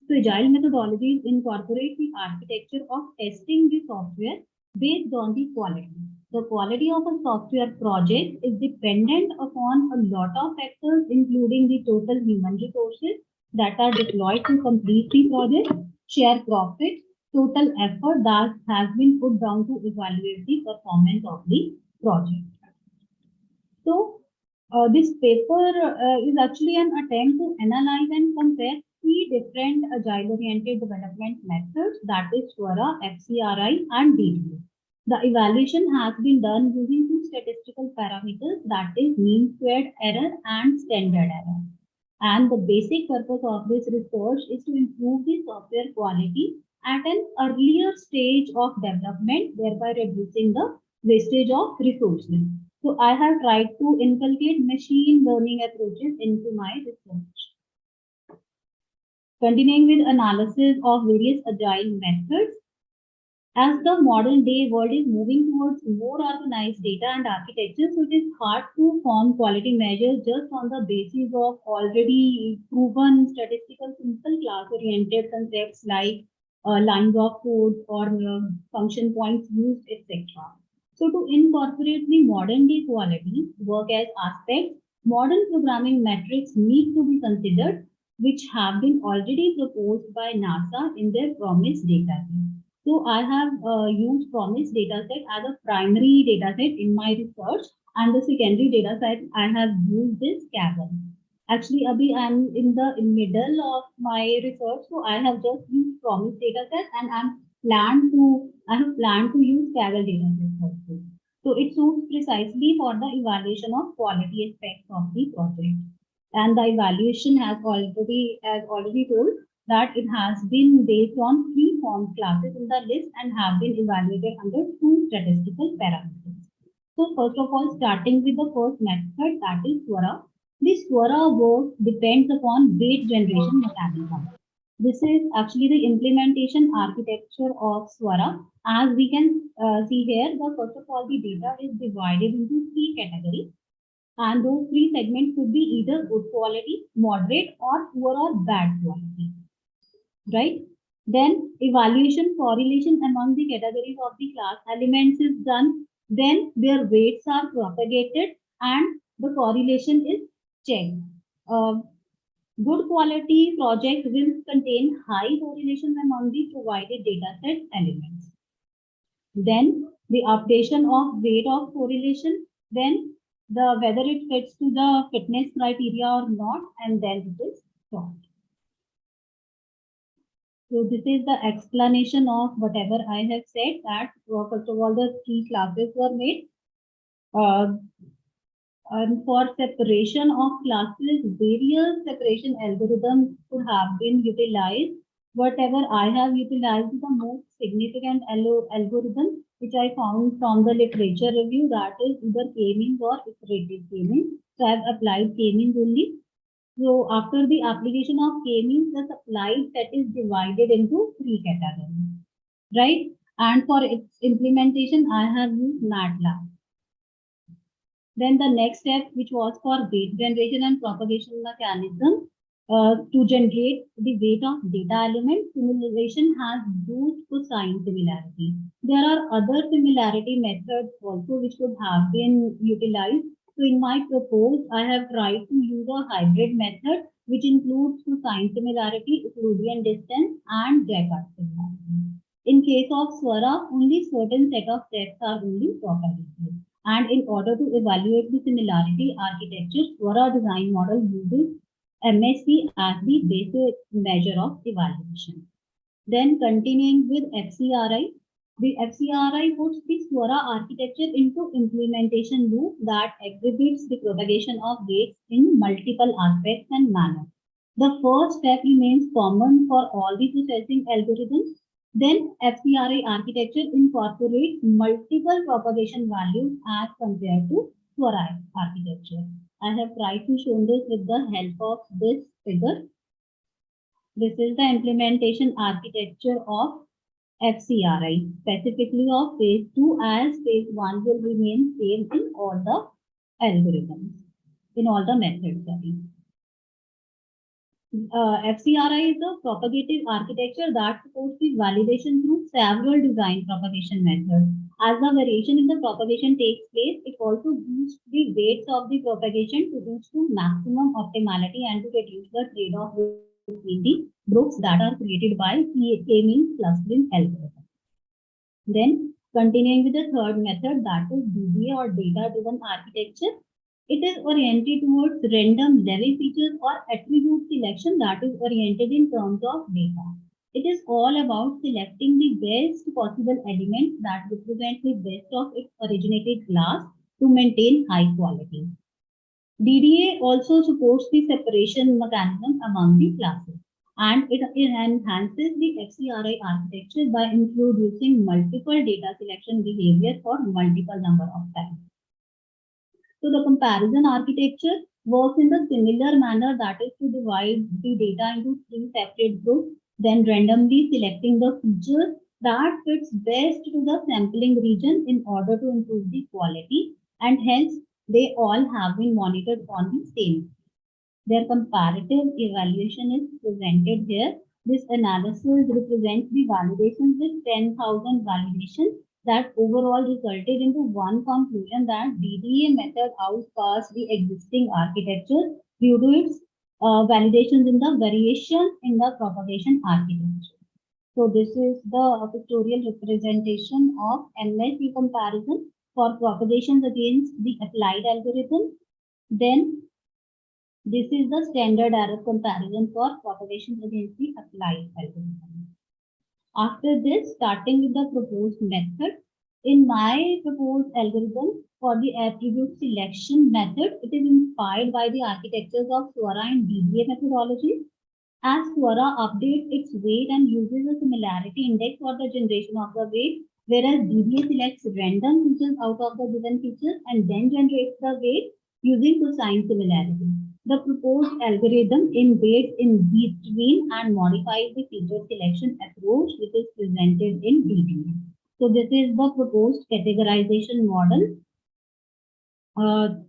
Speaker 8: So agile methodologies incorporate the architecture of testing the software based on the quality. The quality of a software project is dependent upon a lot of factors, including the total human resources that are deployed to complete the project, share profit, total effort that has been put down to evaluate the performance of the project. So this paper is actually an attempt to analyze and compare three different agile-oriented development methods, that is SWARA, FCRI, and DDA. The evaluation has been done using two statistical parameters, that is mean squared error and standard error. And the basic purpose of this research is to improve the software quality at an earlier stage of development, thereby reducing the wastage of resources. So I have tried to inculcate machine learning approaches into my research. Continuing with analysis of various agile methods, as the modern day world is moving towards more organized data and architecture, so it is hard to form quality measures just on the basis of already proven statistical simple class-oriented concepts like lines of code or function points used, etc. So to incorporate the modern day quality work as aspects, modern programming metrics need to be considered, which have been already proposed by NASA in their PROMIS dataset. So I have used PROMIS dataset as a primary dataset in my research, and the secondary dataset I have used this CAGR. Actually, Abhi, I'm in the middle of my research, so I have just used PROMIS dataset, and I have planned to use CAGR dataset also. So it suits precisely for the evaluation of quality aspects of the project. And the evaluation has already told that it has been based on three formed classes in the list and have been evaluated under two statistical parameters. So first of all, starting with the first method, that is SWARA. This SWARA work depends upon weight generation mechanism. This is actually the implementation architecture of SWARA. As we can see here, first of all, the data is divided into three categories. And those three segments could be either good quality, moderate, or poor or bad quality. Right? Then evaluation correlation among the categories of the class elements is done. Then their weights are propagated and the correlation is checked. Good quality project will contain high correlation among the provided dataset elements. Then the updation of weight of correlation, then whether it fits to the fitness criteria or not, and then it is stopped. So this is the explanation of whatever I have said, that first of all the three classes were made. And for separation of classes, various separation algorithms could have been utilized. Whatever I have utilized is the most significant algorithm which I found from the literature review, that is either k-means or iterative k-means. So I have applied k-means only. So after the application of k-means, the supplied set is divided into three categories, right? And for its implementation, I have used MATLAB. Then the next step, which was for weight generation and propagation mechanism, to generate the weight of data element, simulation has used cosine similarity. There are other similarity methods also which could have been utilized. So in my proposed, I have tried to use a hybrid method which includes cosine similarity, Euclidean distance, and Jacob similarity. In case of SWARA, only certain set of steps are only propagated. And in order to evaluate the similarity architecture, SWARA design model uses MSC as the basic measure of evaluation. Then continuing with FCRI, the FCRI puts the SWARA architecture into implementation loop that exhibits the propagation of weights in multiple aspects and manners. The first step remains common for all the processing algorithms. Then FCRI architecture incorporates multiple propagation values as compared to SWARA architecture. I have tried to show this with the help of this figure. This is the implementation architecture of FCRI, specifically of phase 2, as phase 1 will remain same in all the algorithms. in all the methods. FCRI is a propagative architecture that supports the validation through several design propagation methods. As the variation in the propagation takes place, it also boosts the weights of the propagation to reach to maximum optimality and to reduce the trade-off between the groups that are created by k-means clustering algorithm. Then, continuing with the third method, that is DDA or data-driven architecture. It is oriented towards random level features or attribute selection that is oriented in terms of data. It is all about selecting the best possible element that represents the best of its originated class to maintain high quality. DDA also supports the separation mechanism among the classes, and it enhances the FCRI architecture by introducing multiple data selection behavior for multiple number of times. So the comparison architecture works in the similar manner, that is to divide the data into three separate groups, then randomly selecting the features that fits best to the sampling region in order to improve the quality, and hence they all have been monitored on the same. Their comparative evaluation is presented here. This analysis represents the validations with 10,000 validations that overall resulted into one conclusion that DDA method outpassed the existing architecture due to its validations in the variation in the propagation architecture. So this is the pictorial representation of MSE comparison for propagations against the applied algorithm. Then this is the standard error comparison for propagations against the applied algorithm. After this, starting with the proposed method, in my proposed algorithm for the attribute selection method, it is inspired by the architectures of SWARA and DDA methodology. As SWARA updates its weight and uses a similarity index for the generation of the weight, whereas DDA selects random features out of the given features and then generates the weight using cosine similarity. The proposed algorithm embeds in between and modifies the feature selection approach which is presented in DDA. So this is the proposed categorization model.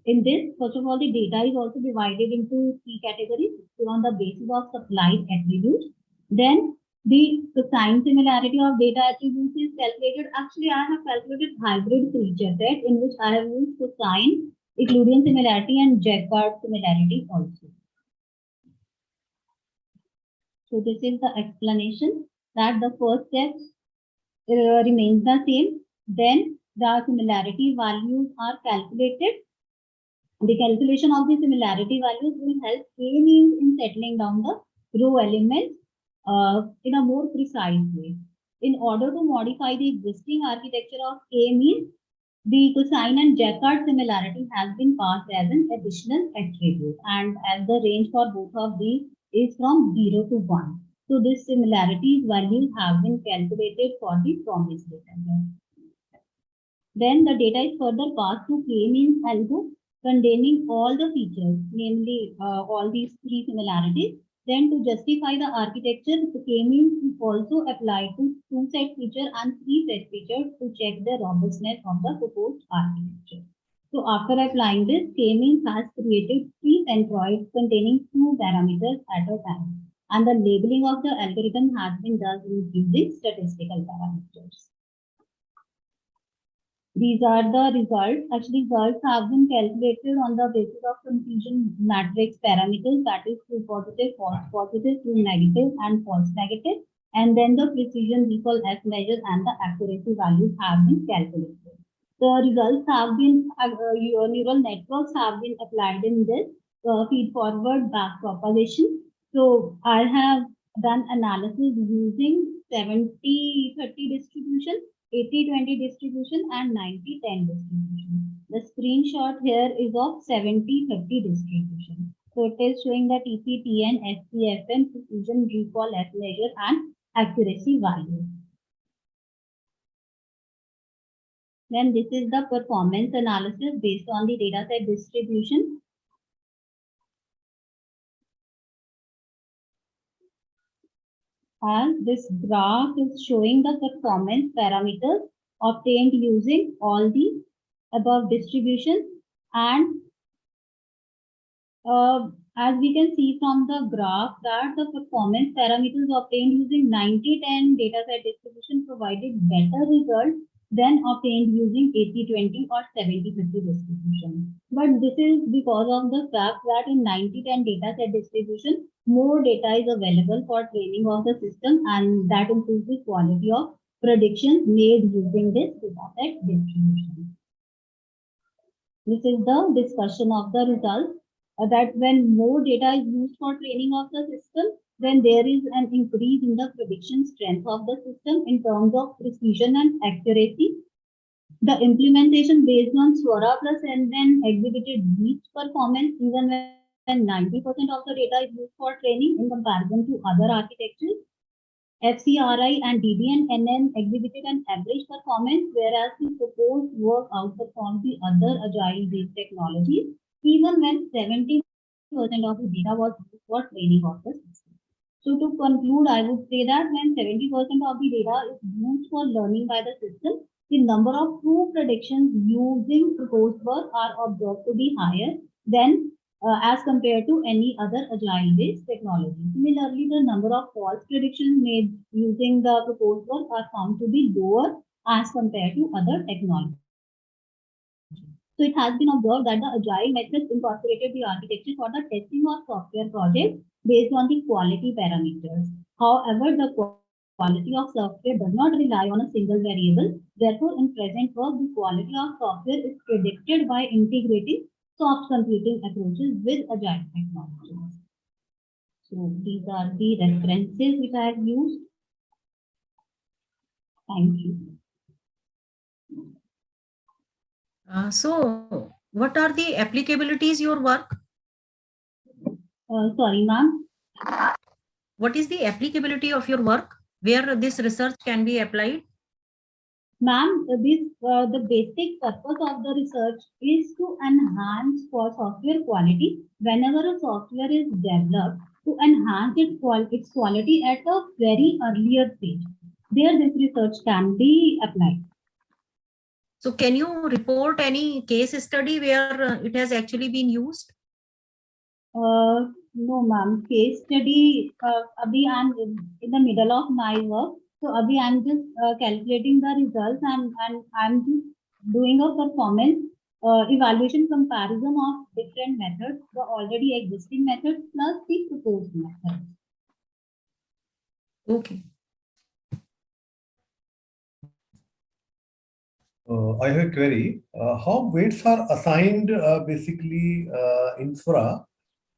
Speaker 8: In this, first of all, the data is also divided into three categories on the basis of supplied attributes. Then the cosine similarity of data attributes is calculated. Actually, I have calculated hybrid feature set in which I have used cosine, Euclidean similarity and Jaccard similarity also. So this is the explanation that the first step remains the same. Then the similarity values are calculated. The calculation of the similarity values will help k-means in settling down the row elements in a more precise way. In order to modify the existing architecture of k-means, the cosine and Jaccard similarity has been passed as an additional attribute, and as the range for both of these is from 0 to 1. So this similarities values have been calculated for the promised data. Then the data is further passed to k-means algo containing all the features, namely all these three similarities. Then to justify the architecture, the k-means is also applied to two set feature and three set features to check the robustness of the proposed architecture. So after applying this, k-means has created three centroids containing two parameters at a time, and the labeling of the algorithm has been done using statistical parameters. These are the results. Actually, results have been calculated on the basis of confusion matrix parameters, that is true positive, false positive, true negative, and false negative. And then the precision recall F measure and the accuracy values have been calculated. The results have been, neural networks have been applied in this feed forward back propagation. So I have done analysis using 70-30 distribution, 80-20 distribution, and 90-10 distribution. The screenshot here is of 70-30 distribution. So it is showing the TPTN, SPFM, precision recall F measure, and accuracy value. Then this is the performance analysis based on the dataset distribution. And this graph is showing the performance parameters obtained using all the above distributions, and As we can see from the graph that the performance parameters obtained using 90-10 dataset distribution provided better results than obtained using 80-20 or 70-50 distribution. But this is because of the fact that in 90-10 dataset distribution, more data is available for training of the system, and that improves the quality of predictions made using this dataset distribution. This is the discussion of the results. That when more data is used for training of the system, then there is an increase in the prediction strength of the system in terms of precision and accuracy. The implementation based on Swara plus NN exhibited weak performance even when 90% of the data is used for training in comparison to other architectures. FCRI and DDN-NN exhibited an average performance, whereas the proposed work outperformed the other agile-based technologies, even when 70% of the data was used for training of the system. So to conclude, I would say that when 70% of the data is used for learning by the system, the number of true predictions using proposed work are observed to be higher than as compared to any other agile-based technology. Similarly, the number of false predictions made using the proposed work are found to be lower as compared to other technologies. So it has been observed that the agile methods incorporated the architecture for the testing of software projects based on the quality parameters. However, the quality of software does not rely on a single variable. Therefore, in present work, the quality of software is predicted by integrating soft computing approaches with agile technologies. So these are the references which I have used. Thank you.
Speaker 6: So what are the applicabilities your work?
Speaker 8: Sorry, ma'am.
Speaker 6: What is the applicability of your work where this research can be applied?
Speaker 8: Ma'am, the basic purpose of the research is to enhance for software quality. Whenever a software is developed, to enhance its quality at a very earlier stage, there this research can be applied.
Speaker 6: So can you report any case study where it has actually been used?
Speaker 8: No, ma'am. Case study. Abhi I'm in the middle of my work, so abhi I'm just calculating the results and I'm just doing a performance evaluation comparison of different methods, the already existing methods plus the proposed methods.
Speaker 6: Okay.
Speaker 4: I have a query. How weights are assigned basically in Swara?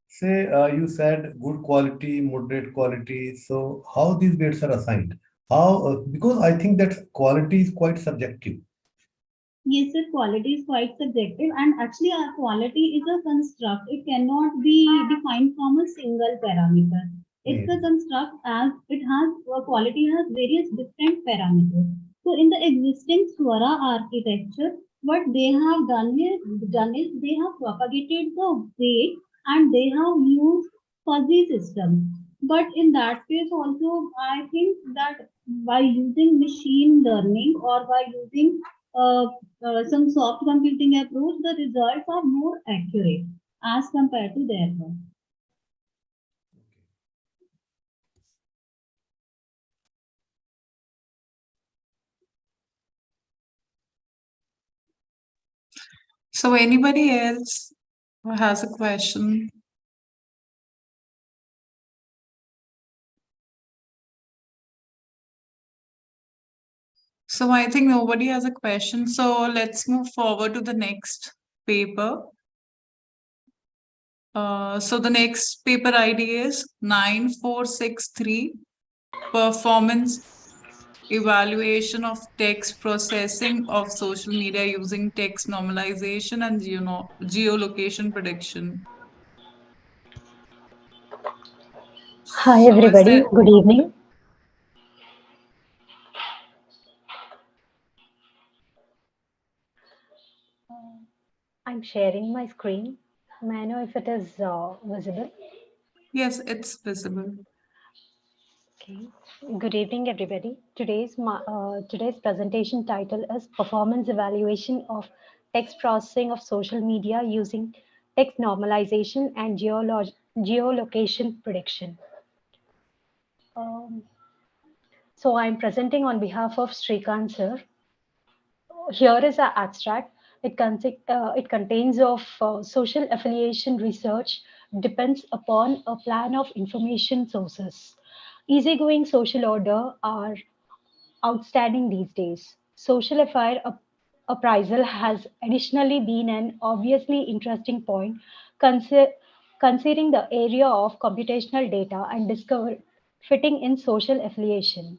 Speaker 4: Say you said good quality, moderate quality. So how these weights are assigned? How? Because I think that quality is quite subjective.
Speaker 8: Yes, sir, quality is quite subjective, and actually our quality is a construct. It cannot be defined from a single parameter. It's a construct as it has quality has various different parameters. So in the existing Swara architecture, what they have done is they have propagated the weight and they have used fuzzy systems. But in that case also, I think that by using machine learning or by using some soft computing approach, the results are more accurate as compared to their work.
Speaker 21: So anybody else who has a question? So I think nobody has a question. So let's move forward to the next paper. So the next paper ID is 9463, Performance Evaluation of Text Processing of Social Media using Text Normalization and Geolocation Prediction.
Speaker 9: Hi everybody, good evening. I'm sharing my screen. May I know if it is visible?
Speaker 21: Yes, it's visible.
Speaker 9: Okay. Good evening, everybody. Today's presentation title is Performance Evaluation of Text Processing of Social Media using text normalization, and geolocation prediction. Um, so I'm presenting on behalf of Srikant sir. Here is our abstract. It contains of social affiliation research depends upon a plan of information sources. Easygoing social order are outstanding these days. Social affair appraisal has additionally been an obviously interesting point, consider, considering the area of computational data and discover fitting in social affiliation.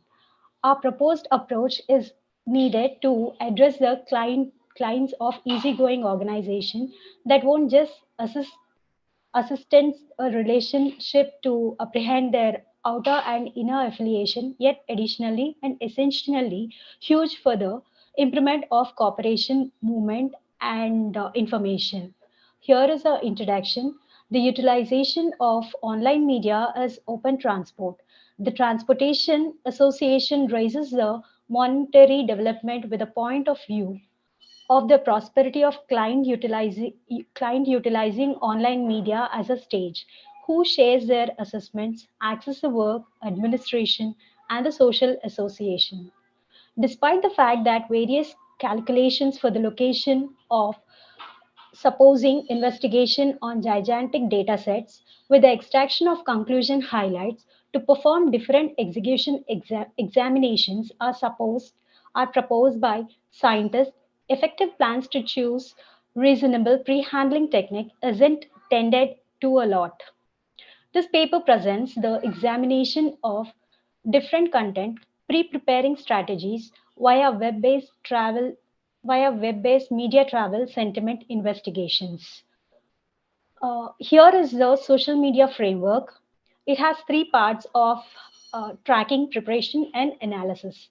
Speaker 9: Our proposed approach is needed to address the clients of easygoing organization that won't just assistance a relationship to apprehend their outer and inner affiliation, yet additionally and essentially huge for the improvement of cooperation, movement, and information. Here is our introduction. The utilization of online media as open transport. The Transportation Association raises the monetary development with a point of view of the prosperity of client utilizing online media as a stage, who shares their assessments, access the work, administration, and the social association. Despite the fact that various calculations for the location of supposing investigation on gigantic data sets with the extraction of conclusion highlights to perform different execution examinations are proposed by scientists. Effective plans to choose reasonable pre-handling technique isn't tended to a lot. This paper presents the examination of different content, pre-preparing strategies via web-based media travel sentiment investigations. Here is the social media framework. It has three parts of tracking, preparation, and analysis.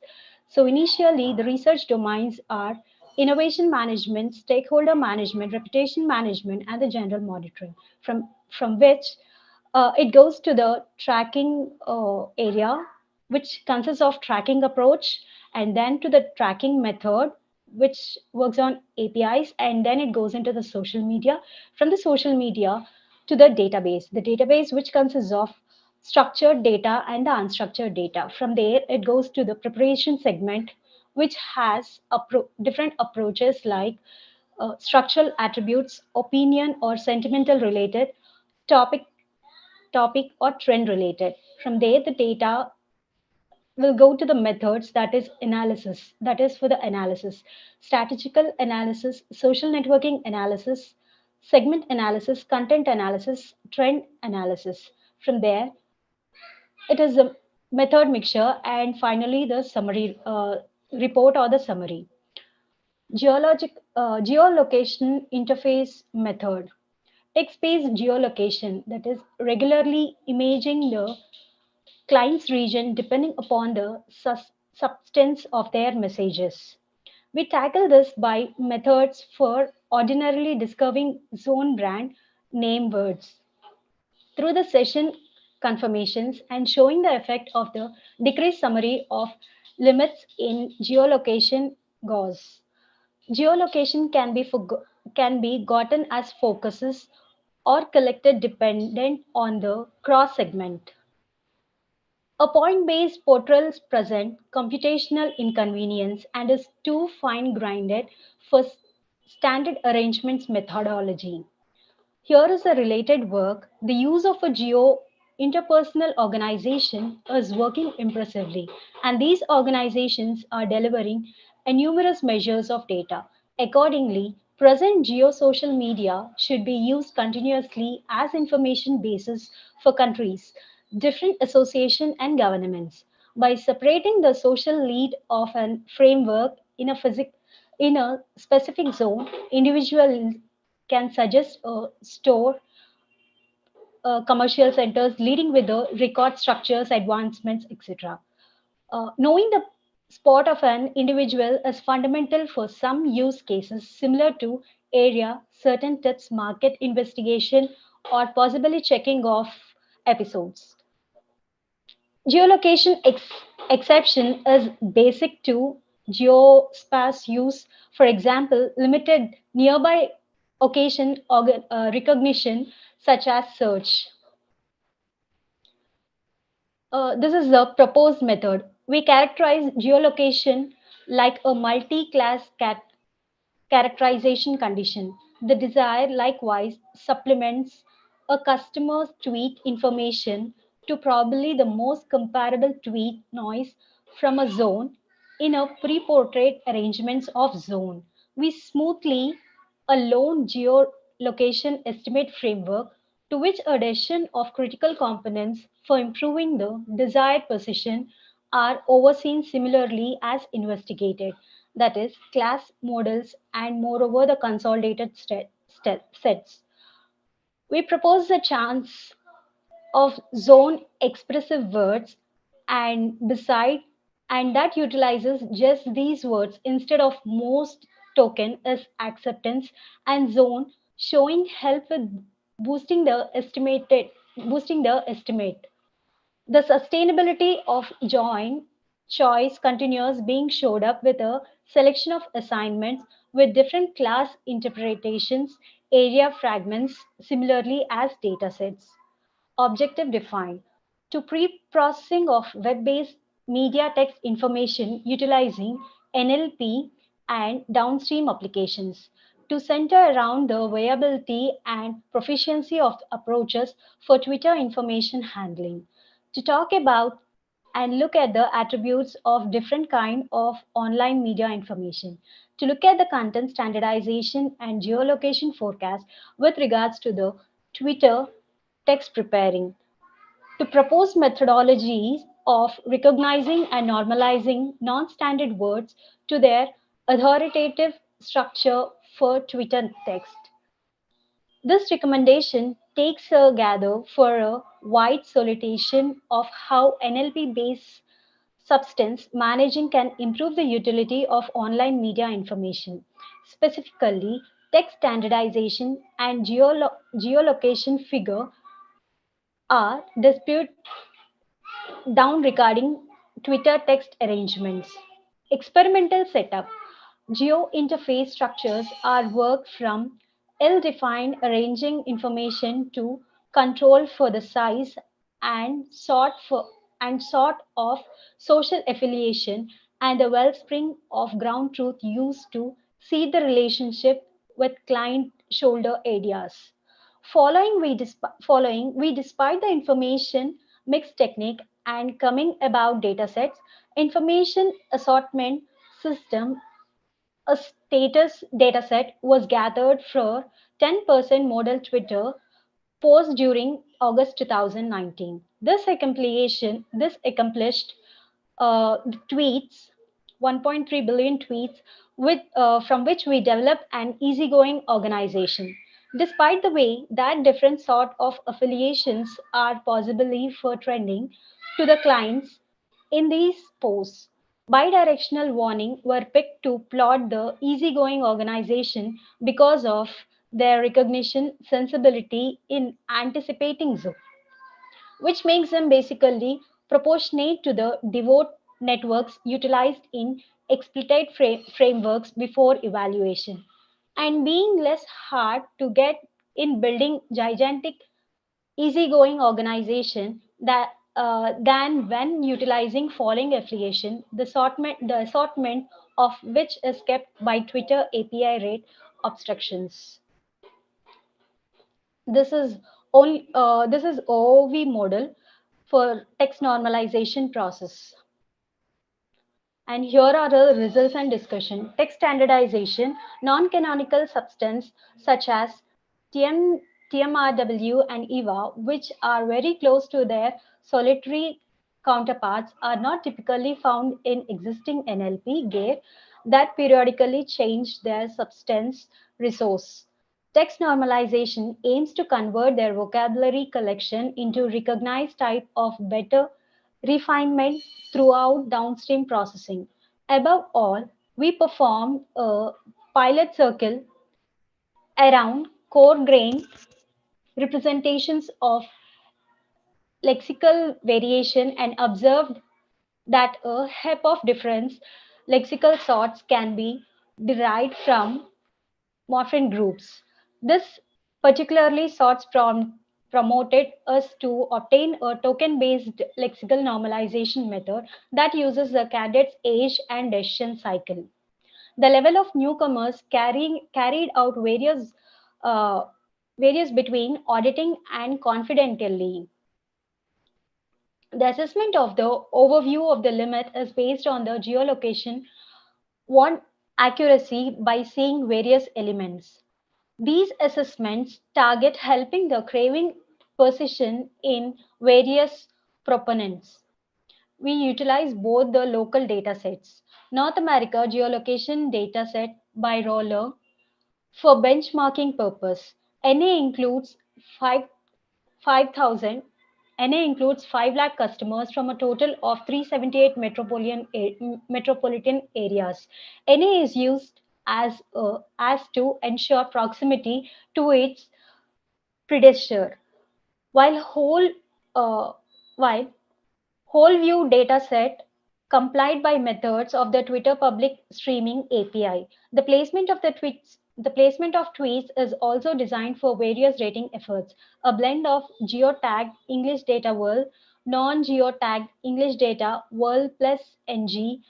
Speaker 9: So initially, the research domains are innovation management, stakeholder management, reputation management, and the general monitoring, from which it goes to the tracking area, which consists of tracking approach, and then to the tracking method, which works on APIs, and then it goes into the social media. From the social media to the database which consists of structured data and the unstructured data. From there, it goes to the preparation segment, which has different approaches like structural attributes, opinion or sentimental related, topic or trend related. From there, the data will go to the methods, that is analysis, that is for the analysis, statistical analysis, social networking analysis, segment analysis, content analysis, trend analysis. From there, it is a method mixture, and finally the summary report or the summary. Geolocation interface method. Text-based geolocation, that is regularly imaging the client's region depending upon the substance of their messages. We tackle this by methods for ordinarily discovering zone brand name words through the session confirmations and showing the effect of the decreased summary of limits in geolocation gauze. Geolocation can be gotten as focuses or collected dependent on the cross segment. A point-based portrayals present computational inconvenience and is too fine-grained for standard arrangements methodology. Here is a related work. The use of a interpersonal organization is working impressively, and these organizations are delivering numerous measures of data. Accordingly, present geosocial media should be used continuously as information basis for countries, different associations, and governments. By separating the social lead of a framework in a specific zone, individuals can suggest a store, commercial centers leading with the record structures, advancements, etc. Knowing the spot of an individual is fundamental for some use cases similar to area, certain tips, market investigation, or possibly checking of episodes. Geolocation exception is basic to geospace use. For example, limited nearby occasion recognition, such as search. This is the proposed method. We characterize geolocation like a multi-class characterization condition. The desire likewise supplements a customer's tweet information to probably the most comparable tweet noise from a zone in a pre-portrait arrangements of zone. We smoothly a lone geolocation estimate framework to which addition of critical components for improving the desired position are overseen similarly as investigated, that is, class models and moreover the consolidated sets. We propose the chance of zone expressive words and beside and that utilizes just these words instead of most token as acceptance and zone showing help with boosting the estimate. The sustainability of joint choice continues being showed up with a selection of assignments with different class interpretations, area fragments, similarly as datasets. Objective defined to pre-processing of web-based media text information utilizing NLP and downstream applications to center around the viability and proficiency of approaches for Twitter information handling to talk about and look at the attributes of different kind of online media information to look at the content standardization and geolocation forecast with regards to the Twitter text preparing to propose methodologies of recognizing and normalizing non-standard words to their authoritative structure for Twitter text. This recommendation takes a gather for a wide solicitation of how NLP-based substance managing can improve the utility of online media information, specifically text standardization and geolocation figure are dispute down regarding Twitter text arrangements. Experimental setup. Geo interface structures are worked from ill-defined arranging information to control for the size and sort of social affiliation and the wellspring of ground truth used to see the relationship with client shoulder areas. Following, we despite the information mix technique and coming about datasets, information assortment system, a status dataset was gathered for 10% model Twitter post during August 2019. This accomplished tweets, 1.3 billion tweets, from which we developed an easygoing organization. Despite the way that different sort of affiliations are possibly for trending to the clients in these posts, bidirectional warning were picked to plot the easygoing organization because of their recognition sensibility in anticipating zone, which makes them basically proportionate to the devote networks utilized in explicit frameworks before evaluation, and being less hard to get in building gigantic easygoing organization than when utilizing following affiliation, the assortment of which is kept by Twitter API rate obstructions. This is OOV model for text normalization process. And here are the results and discussion. Text standardization, non-canonical substance such as TMRW and EVA, which are very close to their solitary counterparts, are not typically found in existing NLP gear that periodically change their substance resource. Text normalization aims to convert their vocabulary collection into recognized type of better refinement throughout downstream processing. Above all, we performed a pilot circle around core grain representations of lexical variation and observed that a heap of different lexical sorts can be derived from morpheme groups. This particularly sorts promoted us to obtain a token-based lexical normalization method that uses the cadet's age and decision cycle. The level of newcomers carried out various between auditing and confidentially. The assessment of the overview of the limit is based on the geolocation one accuracy by seeing various elements. These assessments target helping the craving precision in various proponents. We utilize both the local data sets. North America geolocation dataset by Roller for benchmarking purpose. NA includes 5,000. NA includes 5 lakh customers from a total of 378 metropolitan areas. NA is used as to ensure proximity to its predecessor, while uh, while whole view dataset complied by methods of the Twitter public streaming API. The placement of tweets is also designed for various rating efforts. A blend of geotagged English data world, non-geotagged English data world plus NG,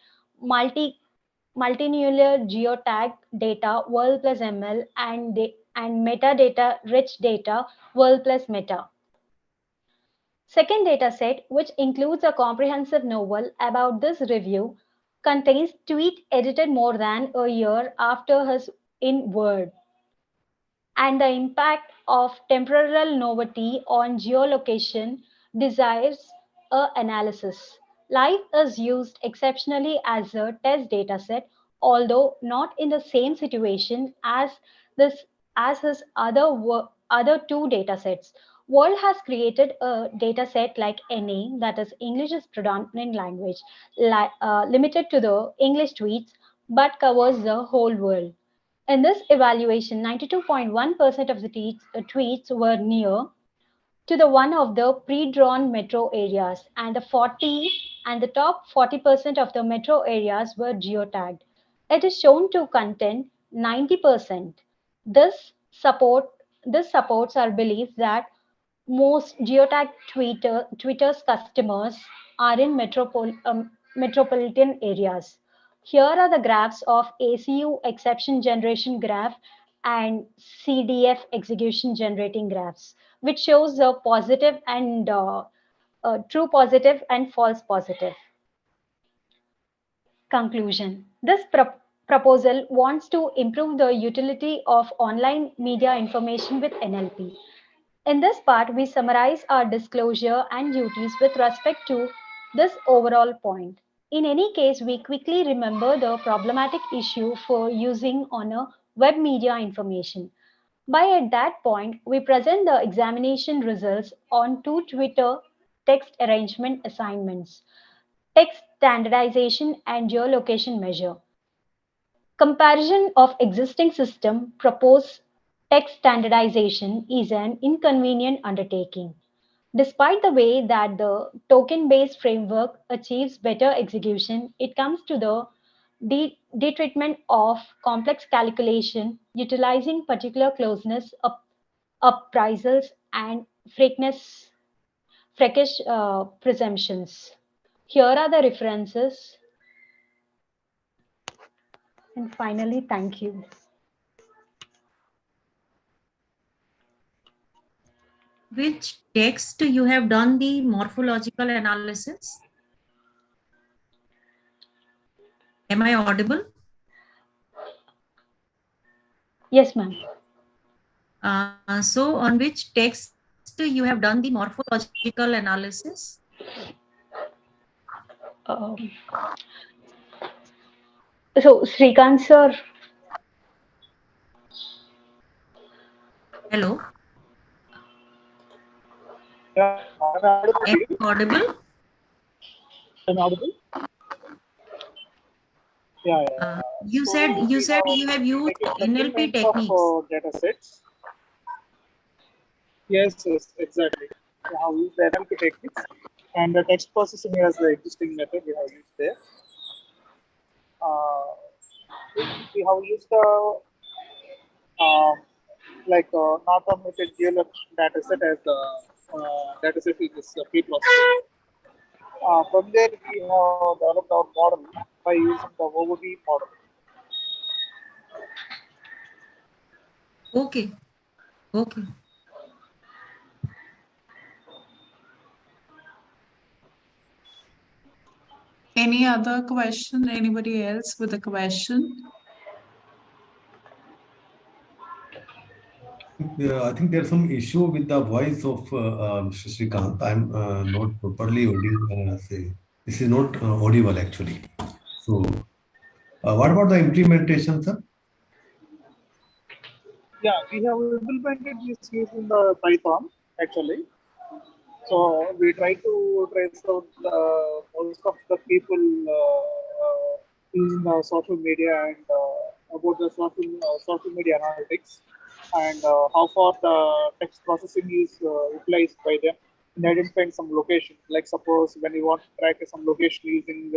Speaker 9: multinuclear geotag data world plus ML and metadata rich data world plus meta. Second dataset, which includes a comprehensive novel about this review, contains tweet edited more than a year after his in Word and the impact of temporal novelty on geolocation desires a analysis. Life is used exceptionally as a test dataset, although not in the same situation this as his other two datasets. World has created a dataset like NA, that is English is predominant language, limited to the English tweets, but covers the whole world. In this evaluation, 92.1% of the tweets were near to the one of the pre-drawn metro areas, and the top 40% of the metro areas were geotagged. It is shown to contain 90%. This supports our belief that most geotag Twitter's customers are in metropolitan areas. Here are the graphs of ACU exception generation graph and CDF execution generating graphs, which shows the positive and true positive and false positive. Conclusion. This proposal wants to improve the utility of online media information with NLP. In this part, we summarize our disclosure and duties with respect to this overall point. In any case, we quickly remember the problematic issue for using on a web media information. By at that point, we present the examination results on two Twitter text arrangement assignments, text standardization and geolocation measure. Comparison of existing system proposed text standardization is an inconvenient undertaking. Despite the way that the token-based framework achieves better execution, it comes to the detreatment of complex calculation utilizing particular closeness, appraisals, and freakish presumptions. Here are the references. And finally, thank you.
Speaker 6: Which text you have done the morphological analysis? Am I audible?
Speaker 9: Yes, ma'am.
Speaker 6: So on which text you have done the morphological analysis?
Speaker 9: So, Srikanth sir.
Speaker 6: Hello.
Speaker 18: Yeah,
Speaker 6: am I audible?
Speaker 18: Am I audible? Yeah, yeah.
Speaker 6: You said you have used NLP techniques.
Speaker 18: Data sets. Yes, exactly. We have used the NLP techniques, and the text processing as the existing method we have used there. We have used the like not unmuted GLF dataset as the dataset in this pre-processing. From there, we have developed our model by using the OOD model.
Speaker 6: Okay. Okay.
Speaker 21: Any other question? Anybody else with a question?
Speaker 4: I think there's some issue with the voice of Mr. Srikanth. I'm not properly audible. This is not audible actually. So, what about the implementation, sir?
Speaker 18: Yeah, we have implemented this using the Python actually. So we try to trace out most of the people using the social media and about the social media analytics and how far the text processing is utilized by them in identifying some location. Like suppose when you want to track some location using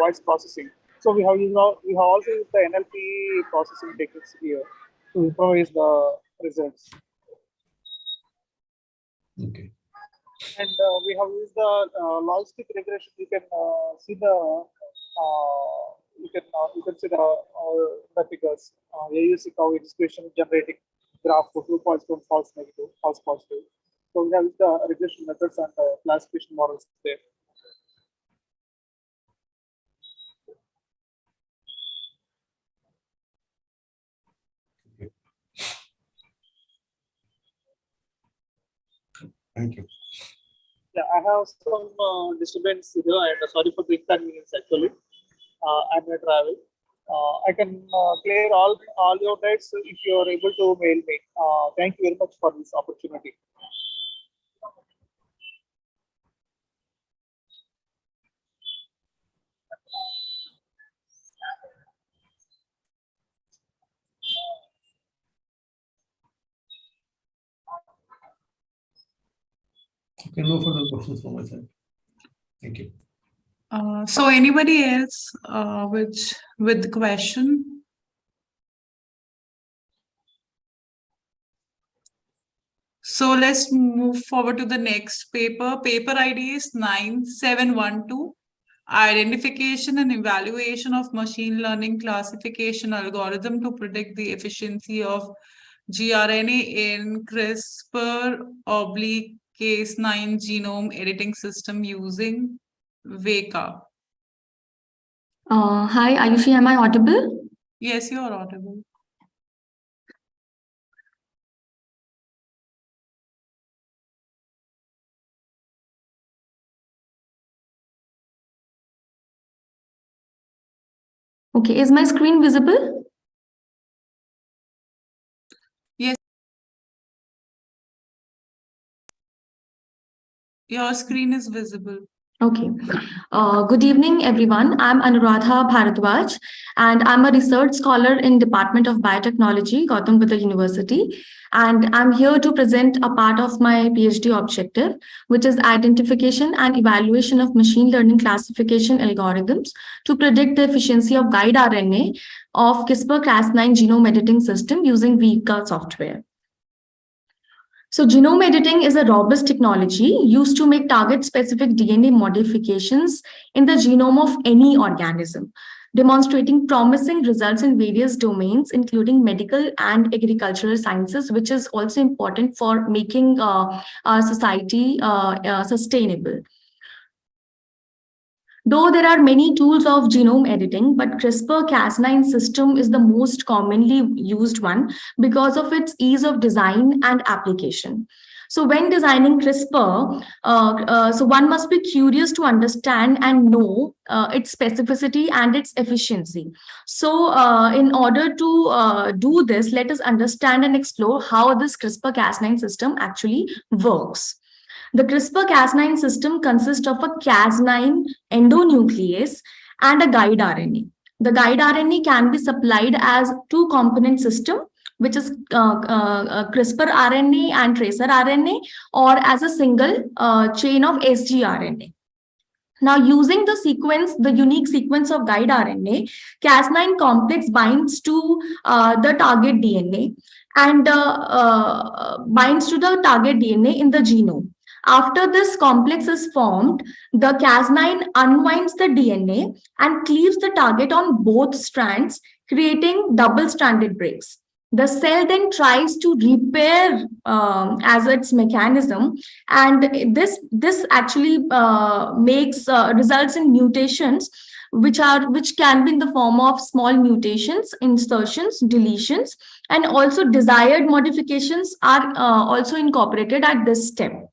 Speaker 18: voice processing. So we have also used the NLP processing techniques here to improvise the results.
Speaker 4: Okay.
Speaker 18: And we have used the logistic regression. You can see the you can see the figures. AUC curve expression generating graph for true positive, false negative, false positive. So we have used the regression methods and classification models there.
Speaker 4: Thank you.
Speaker 18: Yeah, I have some disturbance here, and sorry for the inconvenience. Actually, I'm in travel. I can clear all your dates if you are able to mail me. Thank you very much for this opportunity.
Speaker 4: Okay, no further questions from my side. Thank you.
Speaker 21: So anybody else with the question? So let's move forward to the next paper. Paper ID is 9712. Identification and evaluation of machine learning classification algorithm to predict the efficiency of gRNA in CRISPR/Cas9 genome editing system using VECA.
Speaker 11: Hi, Ayushi, am I audible?
Speaker 21: Yes, you are audible.
Speaker 11: Okay, is my screen visible?
Speaker 21: Yes. Your screen is visible.
Speaker 11: Okay. Good evening, everyone. I'm Anuradha Bharadwaj, and I'm a research scholar in Department of Biotechnology, Gautam Buddha University. And I'm here to present a part of my PhD objective, which is identification and evaluation of machine learning classification algorithms to predict the efficiency of guide RNA of CRISPR-Cas9 genome editing system using VECA software. So genome editing is a robust technology used to make target-specific DNA modifications in the genome of any organism, demonstrating promising results in various domains, including medical and agricultural sciences, which is also important for making our society sustainable. Though there are many tools of genome editing, but CRISPR-Cas9 system is the most commonly used one because of its ease of design and application. So when designing CRISPR, so one must be curious to understand and know its specificity and its efficiency. So in order to do this, let us understand and explore how this CRISPR-Cas9 system actually works. The CRISPR-Cas9 system consists of a Cas9 endonuclease and a guide RNA. The guide RNA can be supplied as two-component system, which is CRISPR RNA and tracer RNA, or as a single chain of sgRNA. Now, using the unique sequence of guide RNA, Cas9 complex binds to the target DNA and binds to the target DNA in the genome. After this complex is formed, the Cas9 unwinds the DNA and cleaves the target on both strands, creating double-stranded breaks. The cell then tries to repair as its mechanism, and this actually makes results in mutations, which can be in the form of small mutations, insertions, deletions, and also desired modifications are also incorporated at this step.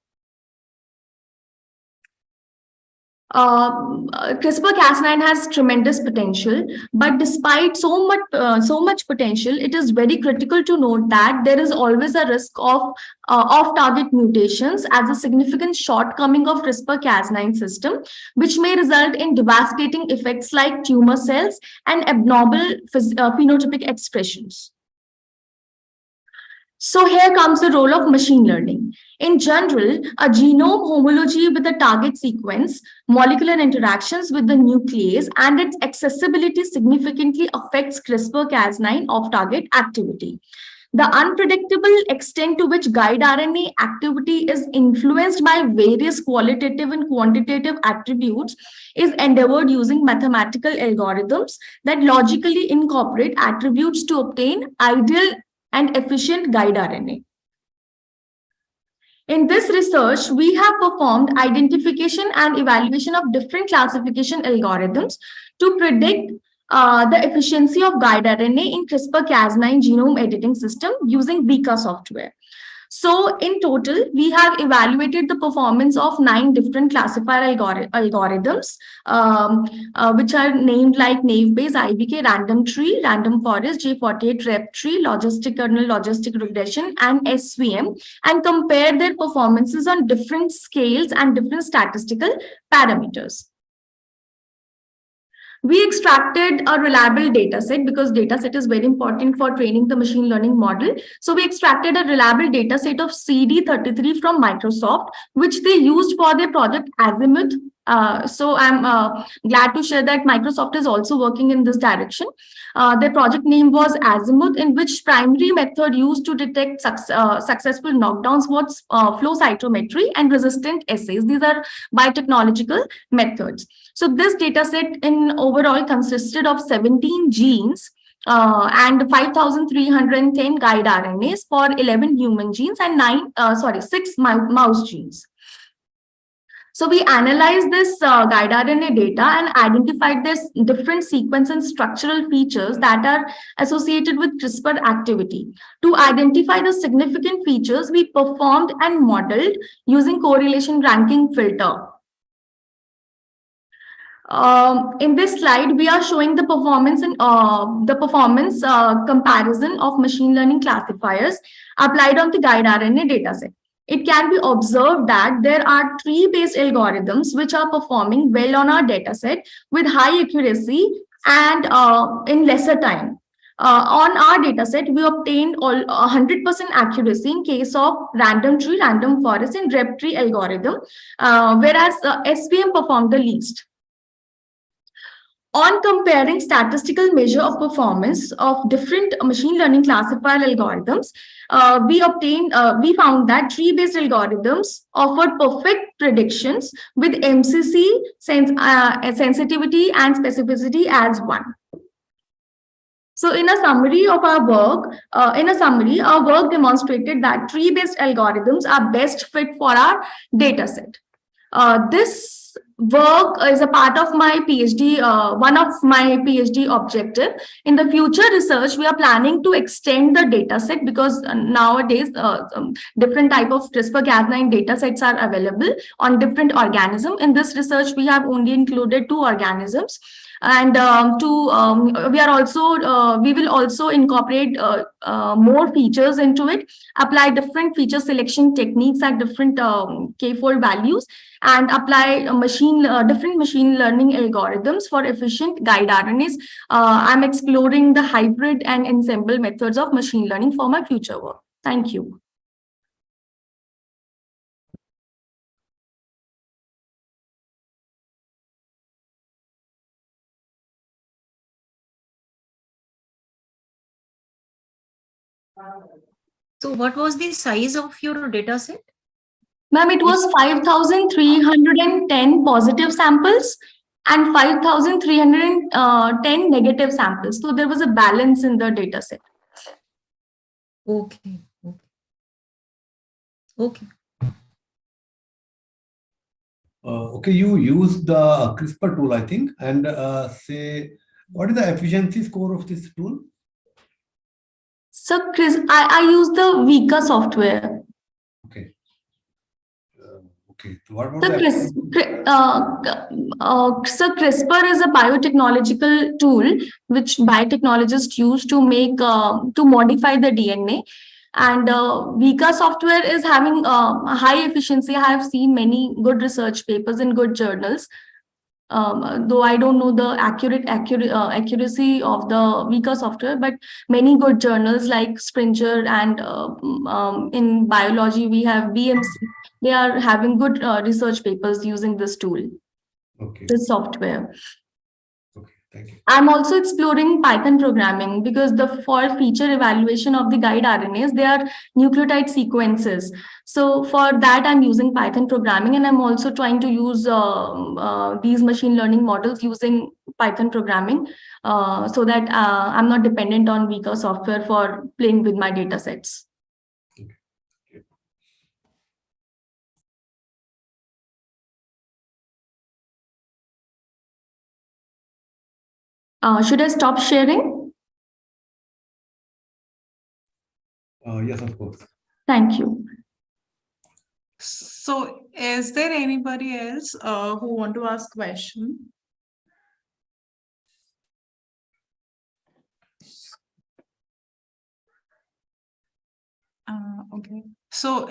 Speaker 11: CRISPR-Cas9 has tremendous potential, but despite so much potential, it is very critical to note that there is always a risk of off-target mutations as a significant shortcoming of CRISPR-Cas9 system, which may result in devastating effects like tumor cells and abnormal phenotypic expressions. So here comes the role of machine learning. In general, a genome homology with the target sequence, molecular interactions with the nuclease, and its accessibility significantly affects CRISPR-Cas9 off-target activity. The unpredictable extent to which guide RNA activity is influenced by various qualitative and quantitative attributes is endeavored using mathematical algorithms that logically incorporate attributes to obtain ideal and efficient guide RNA. In this research, we have performed identification and evaluation of different classification algorithms to predict the efficiency of guide RNA in CRISPR-Cas9 genome editing system using Vika software. So in total, we have evaluated the performance of 9 different classifier algorithms, which are named like naive-Bayes, IBK, random tree, random forest, J48 rep tree, logistic kernel, logistic regression, and SVM, and compare their performances on different scales and different statistical parameters. We extracted a reliable data set because data set is very important for training the machine learning model. So we extracted a reliable data set of CD33 from Microsoft, which they used for their project Azimuth. So I'm glad to share that Microsoft is also working in this direction. Their project name was Azimuth, in which primary method used to detect successful knockdowns was flow cytometry and resistant assays. These are biotechnological methods. So this data set in overall consisted of 17 genes and 5,310 guide RNAs for 11 human genes and 6 mouse genes. So we analyzed this guide RNA data and identified this different sequence and structural features that are associated with CRISPR activity. To identify the significant features, we performed and modeled using correlation ranking filter. In this slide, we are showing the performance and comparison of machine learning classifiers applied on the guide RNA dataset. It can be observed that there are tree-based algorithms which are performing well on our dataset with high accuracy and in lesser time. On our dataset, we obtained 100% accuracy in case of random tree, random forest, and rep tree algorithm, whereas SVM performed the least. On comparing statistical measure of performance of different machine learning classifier algorithms, we found that tree-based algorithms offered perfect predictions with MCC sensitivity and specificity as 1. So in a summary of our work, our work demonstrated that tree-based algorithms are best fit for our dataset. This work is a part of my PhD, one of my PhD objective. In the future research, we are planning to extend the data set because nowadays different type of CRISPR-Cas9 data sets are available on different organisms. In this research, we have only included 2 organisms. And we will also incorporate more features into it, apply different feature selection techniques at different k-fold values, and apply different machine learning algorithms for efficient guide RNAs. I'm exploring the hybrid and ensemble methods of machine learning for my future work. Thank you.
Speaker 6: So what was the size of your data set?
Speaker 3: Ma'am, it was 5,310 positive samples and 5,310 negative samples. So there was a balance in the data set.
Speaker 6: Okay. Okay.
Speaker 4: Okay, you use the CRISPR tool, I think, and say, what is the efficiency score of this tool?
Speaker 3: So I use the Vika software.
Speaker 4: Okay. Okay. So what
Speaker 3: So,
Speaker 4: about
Speaker 3: so CRISPR is a biotechnological tool which biotechnologists use to make to modify the DNA. And Vika software is having a high efficiency. I have seen many good research papers in good journals. Though I don't know the accuracy of the Vika software, but many good journals like Springer and in biology we have BMC. They are having good research papers using this tool, this software.
Speaker 4: Thank you.
Speaker 3: I'm also exploring Python programming because for feature evaluation of the guide RNAs, they are nucleotide sequences. So for that, I'm using Python programming, and I'm also trying to use these machine learning models using Python programming so that I'm not dependent on Vika software for playing with my data sets. Should I stop sharing?
Speaker 4: Yes, of course.
Speaker 3: Thank you.
Speaker 21: So is there anybody else who want to ask question? Okay. So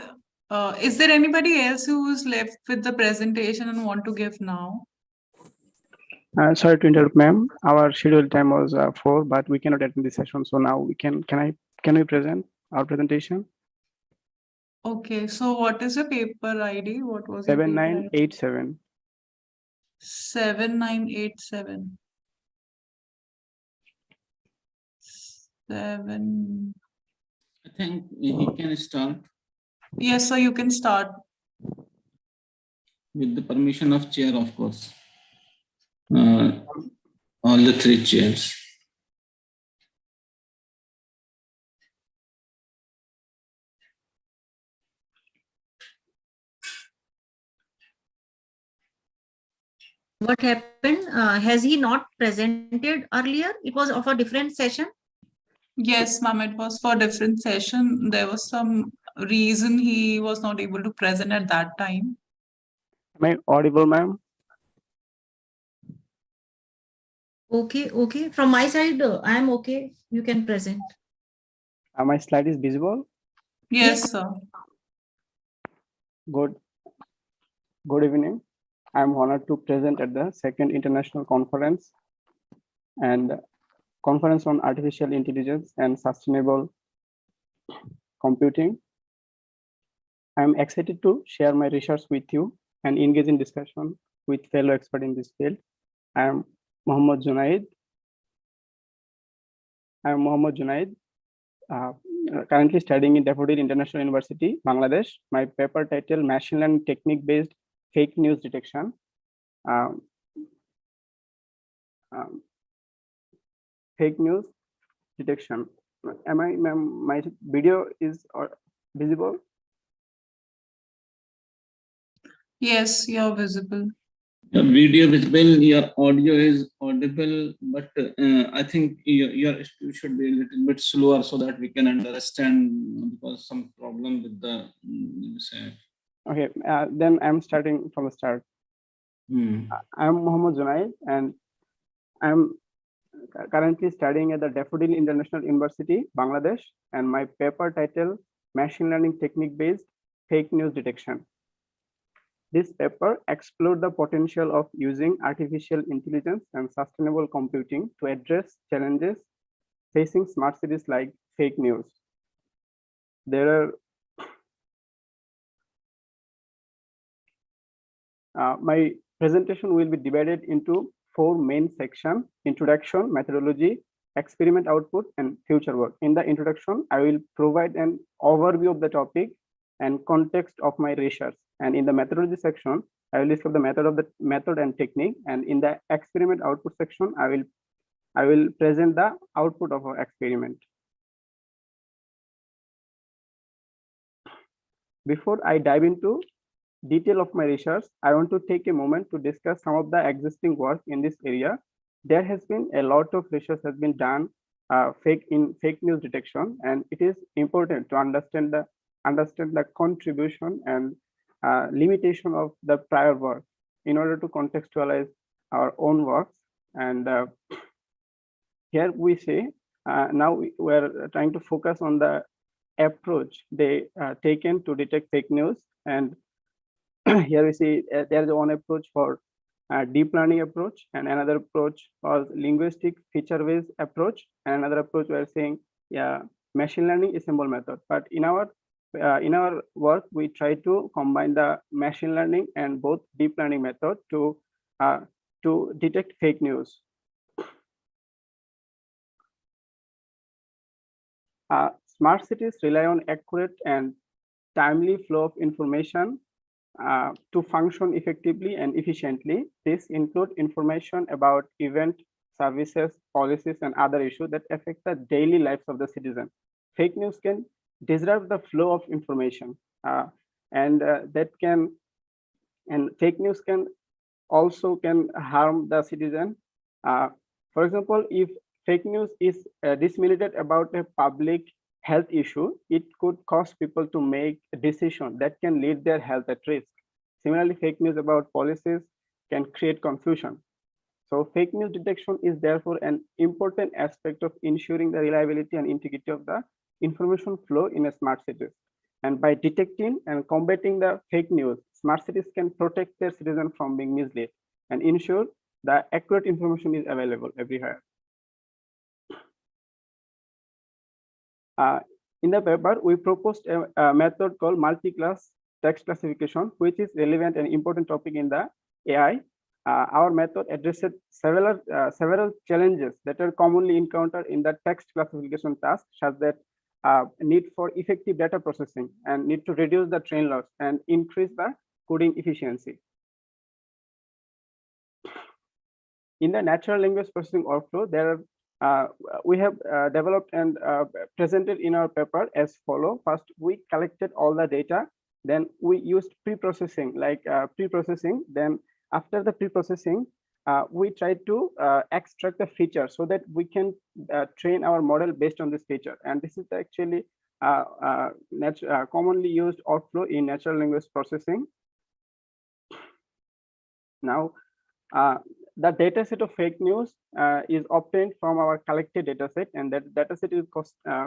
Speaker 21: is there anybody else who's left with the presentation and want to give now?
Speaker 7: Sorry to interrupt, ma'am. Our scheduled time was 4, but we cannot attend this session. So now we can we present our presentation?
Speaker 21: Okay. So what is your paper ID? What was your paper ID?
Speaker 7: 7987.
Speaker 21: 7987. 7.
Speaker 16: I think he can start
Speaker 21: Yes, so you can start.
Speaker 16: with the permission of chair, of course. All the 3 chairs.
Speaker 6: What happened? Has he not presented earlier? It was of a different session?
Speaker 21: Yes, ma'am, it was for different session. There was some reason he was not able to present at that time.
Speaker 7: Am I audible, ma'am?
Speaker 6: Okay, okay. From my side, I am okay. You can present.
Speaker 7: My slide is visible?
Speaker 21: Yes, sir.
Speaker 7: Good evening. I am honored to present at the second international conference and conference on artificial intelligence and sustainable computing. I am excited to share my research with you and engage in discussion with fellow experts in this field. I am Mohammad Junaid. Currently studying in Daffodil International University, Bangladesh. My paper title, Machine Learning Technique-Based Fake News Detection. Fake news detection. My video is visible?
Speaker 21: Yes, you're visible.
Speaker 16: Your video visible, your audio is audible, but I think your speech should be a little bit slower so that we can understand, because some problem with the say.
Speaker 7: Okay, then I'm starting from the start. I'm Mohammad Junaid, and I'm currently studying at the Daffodil International University, Bangladesh, and my paper title, Machine Learning Technique-Based Fake News Detection. This paper explored the potential of using artificial intelligence and sustainable computing to address challenges facing smart cities like fake news. My presentation will be divided into 4 main sections: introduction, methodology, experiment output, and future work. In the introduction, I will provide an overview of the topic and context of my research. And in the methodology section, I will discuss the method and technique. And in the experiment output section, I will present the output of our experiment. Before I dive into detail of my research, I want to take a moment to discuss some of the existing work in this area. There has been a lot of research has been done fake news detection, and it is important to understand the contribution and limitation of the prior work in order to contextualize our own works. And here we say now we are trying to focus on the approach they taken to detect fake news. And here we see there is one approach for deep learning approach, and another approach was linguistic feature-based approach, and another approach we are saying machine learning ensemble method. But in our work, we try to combine the machine learning and both deep learning method to detect fake news. Smart cities rely on accurate and timely flow of information to function effectively and efficiently. This includes information about event, services, policies, and other issues that affect the daily lives of the citizen. Fake news can disrupt the flow of information, and fake news can also harm the citizen. For example, if fake news is disseminated about a public health issue, it could cause people to make a decision that can lead their health at risk. Similarly, fake news about policies can create confusion. So fake news detection is therefore an important aspect of ensuring the reliability and integrity of the information flow in a smart cities. And by detecting and combating the fake news, smart cities can protect their citizens from being misled and ensure that accurate information is available everywhere. In the paper, we proposed a method called multi-class text classification, which is relevant and important topic in the AI. Our method addresses several challenges that are commonly encountered in the text classification task, such that need for effective data processing and need to reduce the train loss and increase the coding efficiency. In the natural language processing workflow, we have developed and presented in our paper as follow. First, we collected all the data. Then we used pre-processing, Then after the pre-processing, we tried to extract the feature so that we can train our model based on this feature. And this is actually commonly used workflow in natural language processing. Now, the data set of fake news is obtained from our collected data set, and that data set is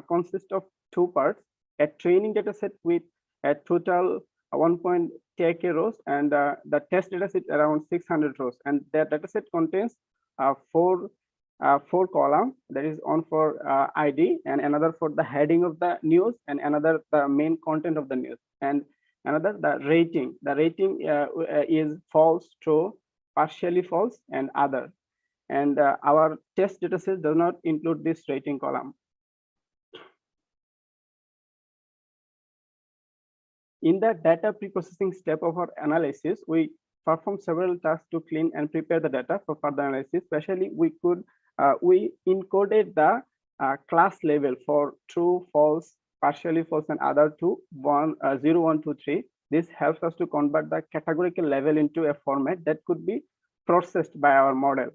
Speaker 7: consists of two parts: a training data set with a total 1.k rows, and the test data set around 600 rows. And that data set contains four columns. That is one for ID, and another for the heading of the news, and another the main content of the news, and another the rating. The rating is false, true, partially false, and other. And our test dataset does not include this rating column. In the data pre-processing step of our analysis, we perform several tasks to clean and prepare the data for further analysis. Especially, we encoded the class level for true, false, partially false, and other to 0, 1, 2, 3. This helps us to convert the categorical level into a format that could be processed by our model.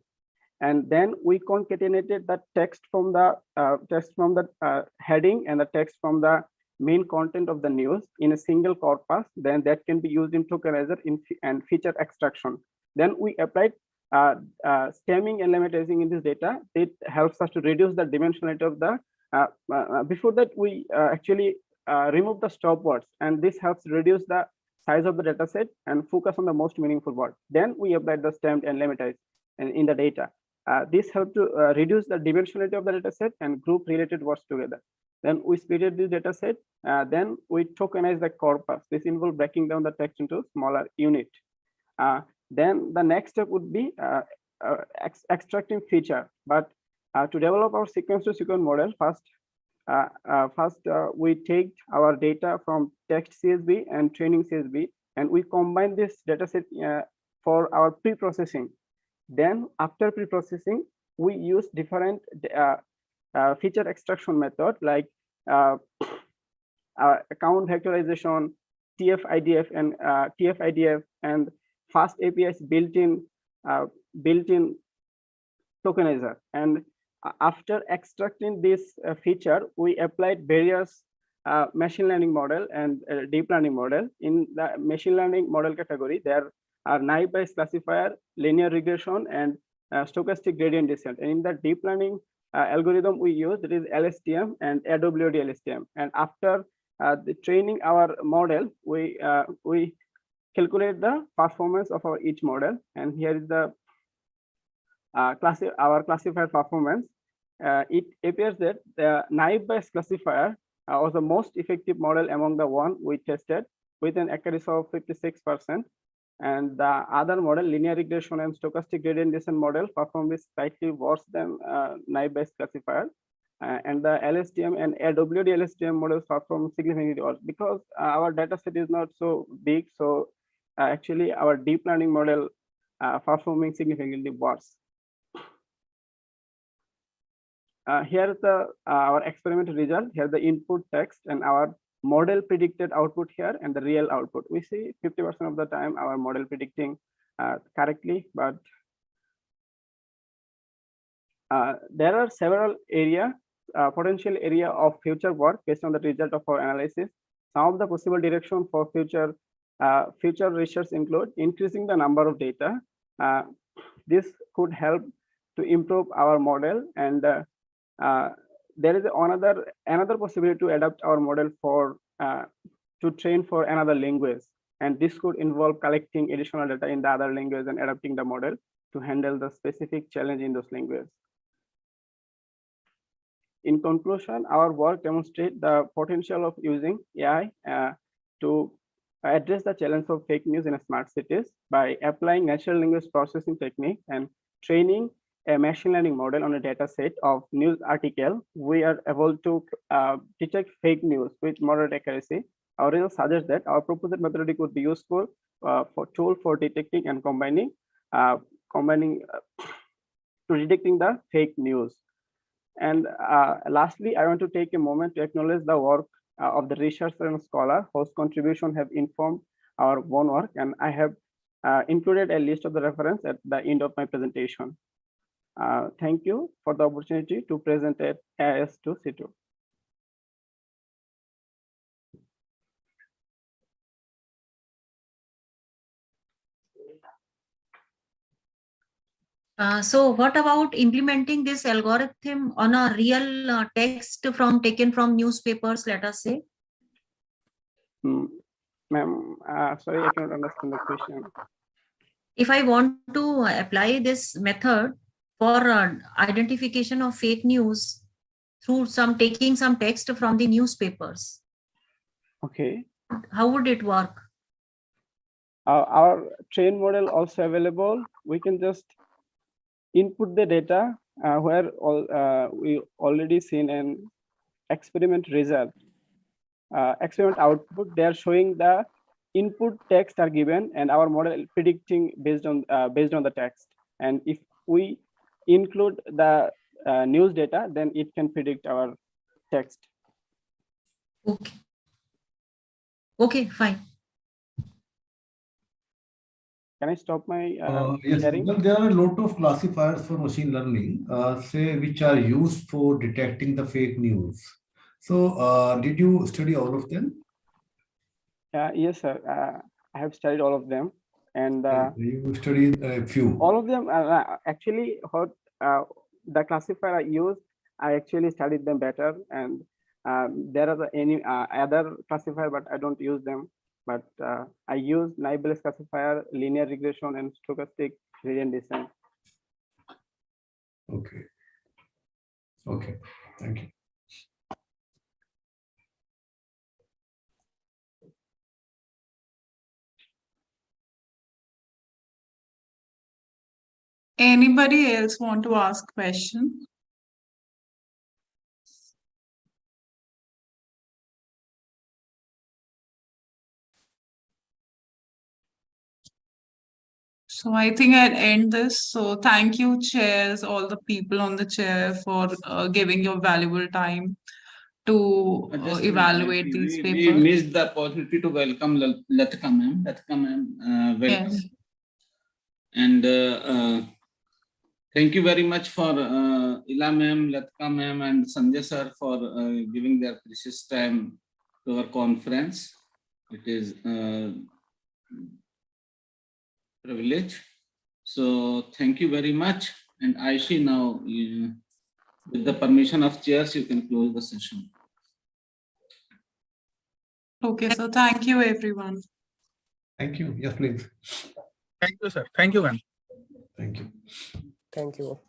Speaker 7: And then we concatenated the text from the heading and the text from the main content of the news in a single corpus. Then that can be used in tokenizer and feature extraction. Then we applied stemming and lemmatizing in this data. It helps us to reduce the dimensionality of the before that we actually remove the stop words, and this helps reduce the size of the data set and focus on the most meaningful word. Then we applied the stemmed and lemmatized in the data. This helped to reduce the dimensionality of the data set and group related words together. Then we splitted this data set. Then we tokenized the corpus. This involves breaking down the text into smaller units. Then the next step would be extracting feature. But To develop our sequence-to-sequence model, first we take our data from text CSV and training CSV, and we combine this dataset for our pre-processing. Then after pre-processing, we use different feature extraction method like account vectorization, TF-IDF, and TF-IDF, and fast API's built-in tokenizer. And after extracting this feature, we applied various machine learning model and deep learning model. In the machine learning model category, there are naive Bayes classifier, linear regression, and stochastic gradient descent. And in the deep learning algorithm we use, it is LSTM and AWD LSTM. And after the training our model, we calculate the performance of our each model. And here is the our classifier performance. It appears that the naive Bayes classifier was the most effective model among the one we tested, with an accuracy of 56%. And the other model, linear regression and stochastic gradient descent model, performed slightly worse than naive Bayes classifier. And the LSTM and AWD LSTM models perform significantly worse because our data set is not so big. So actually our deep learning model performing significantly worse. Here is the our experimental result. Here the input text and our model predicted output here, and the real output. We see 50% of the time our model predicting correctly, but there are several potential area of future work based on the result of our analysis. Some of the possible direction for future research include increasing the number of data. This could help to improve our model, and there is another possibility to adapt our model for to train for another language, and this could involve collecting additional data in the other language and adapting the model to handle the specific challenge in those languages. In conclusion, our work demonstrates the potential of using AI to address the challenge of fake news in smart cities by applying natural language processing technique and training a machine learning model on a data set of news article. We are able to detect fake news with moderate accuracy. Our results suggest that our proposed methodology could be useful for tool for detecting and combining to detecting the fake news. And lastly, I want to take a moment to acknowledge the work of the researcher and scholar whose contribution have informed our own work, and I have included a list of the reference at the end of my presentation. Thank you for the opportunity to present at AIS2C2.
Speaker 6: So what about implementing this algorithm on a real text taken from newspapers, let us say?
Speaker 7: Ma'am, sorry, I cannot understand the question.
Speaker 6: If I want to apply this method for identification of fake news through taking some text from the newspapers.
Speaker 7: Okay.
Speaker 6: How would it work?
Speaker 7: Our train model also available. We can just input the data where we already seen an experiment result. Experiment output, they are showing the input text are given and our model predicting based on the text. And if we include the news data, then it can predict our text.
Speaker 6: Okay. Okay, fine.
Speaker 7: Can I stop my
Speaker 4: yes,
Speaker 7: sharing?
Speaker 4: well, there are a lot of classifiers for machine learning, say, which are used for detecting the fake news. So, did you study all of them?
Speaker 7: Yes, sir. I have studied all of them, and
Speaker 4: you studied a few.
Speaker 7: All of them actually what the classifier I use. I actually studied them better, and there are any other classifier, but I don't use them. But I use naive Bayes classifier, linear regression, and stochastic gradient descent.
Speaker 4: Okay. Okay. Thank you.
Speaker 21: Anybody else want to ask question? So I think I'd end this. So thank you, chairs, all the people on the chair for giving your valuable time to
Speaker 16: Just
Speaker 21: evaluate these
Speaker 16: we
Speaker 21: papers.
Speaker 16: missed the opportunity to welcome Latika ma'am. Latika ma'am, welcome.
Speaker 21: Yes.
Speaker 16: And thank you very much for Ila ma'am, Latika ma'am, and Sanjay sir for giving their precious time to our conference. It is privilege. So thank you very much. And Aishi, now with the permission of chairs, you can close the session.
Speaker 21: Okay, so thank you, everyone.
Speaker 4: Thank you. Yes, please.
Speaker 12: Thank you, sir. Thank you, ma'am.
Speaker 4: Thank you.
Speaker 10: Thank you.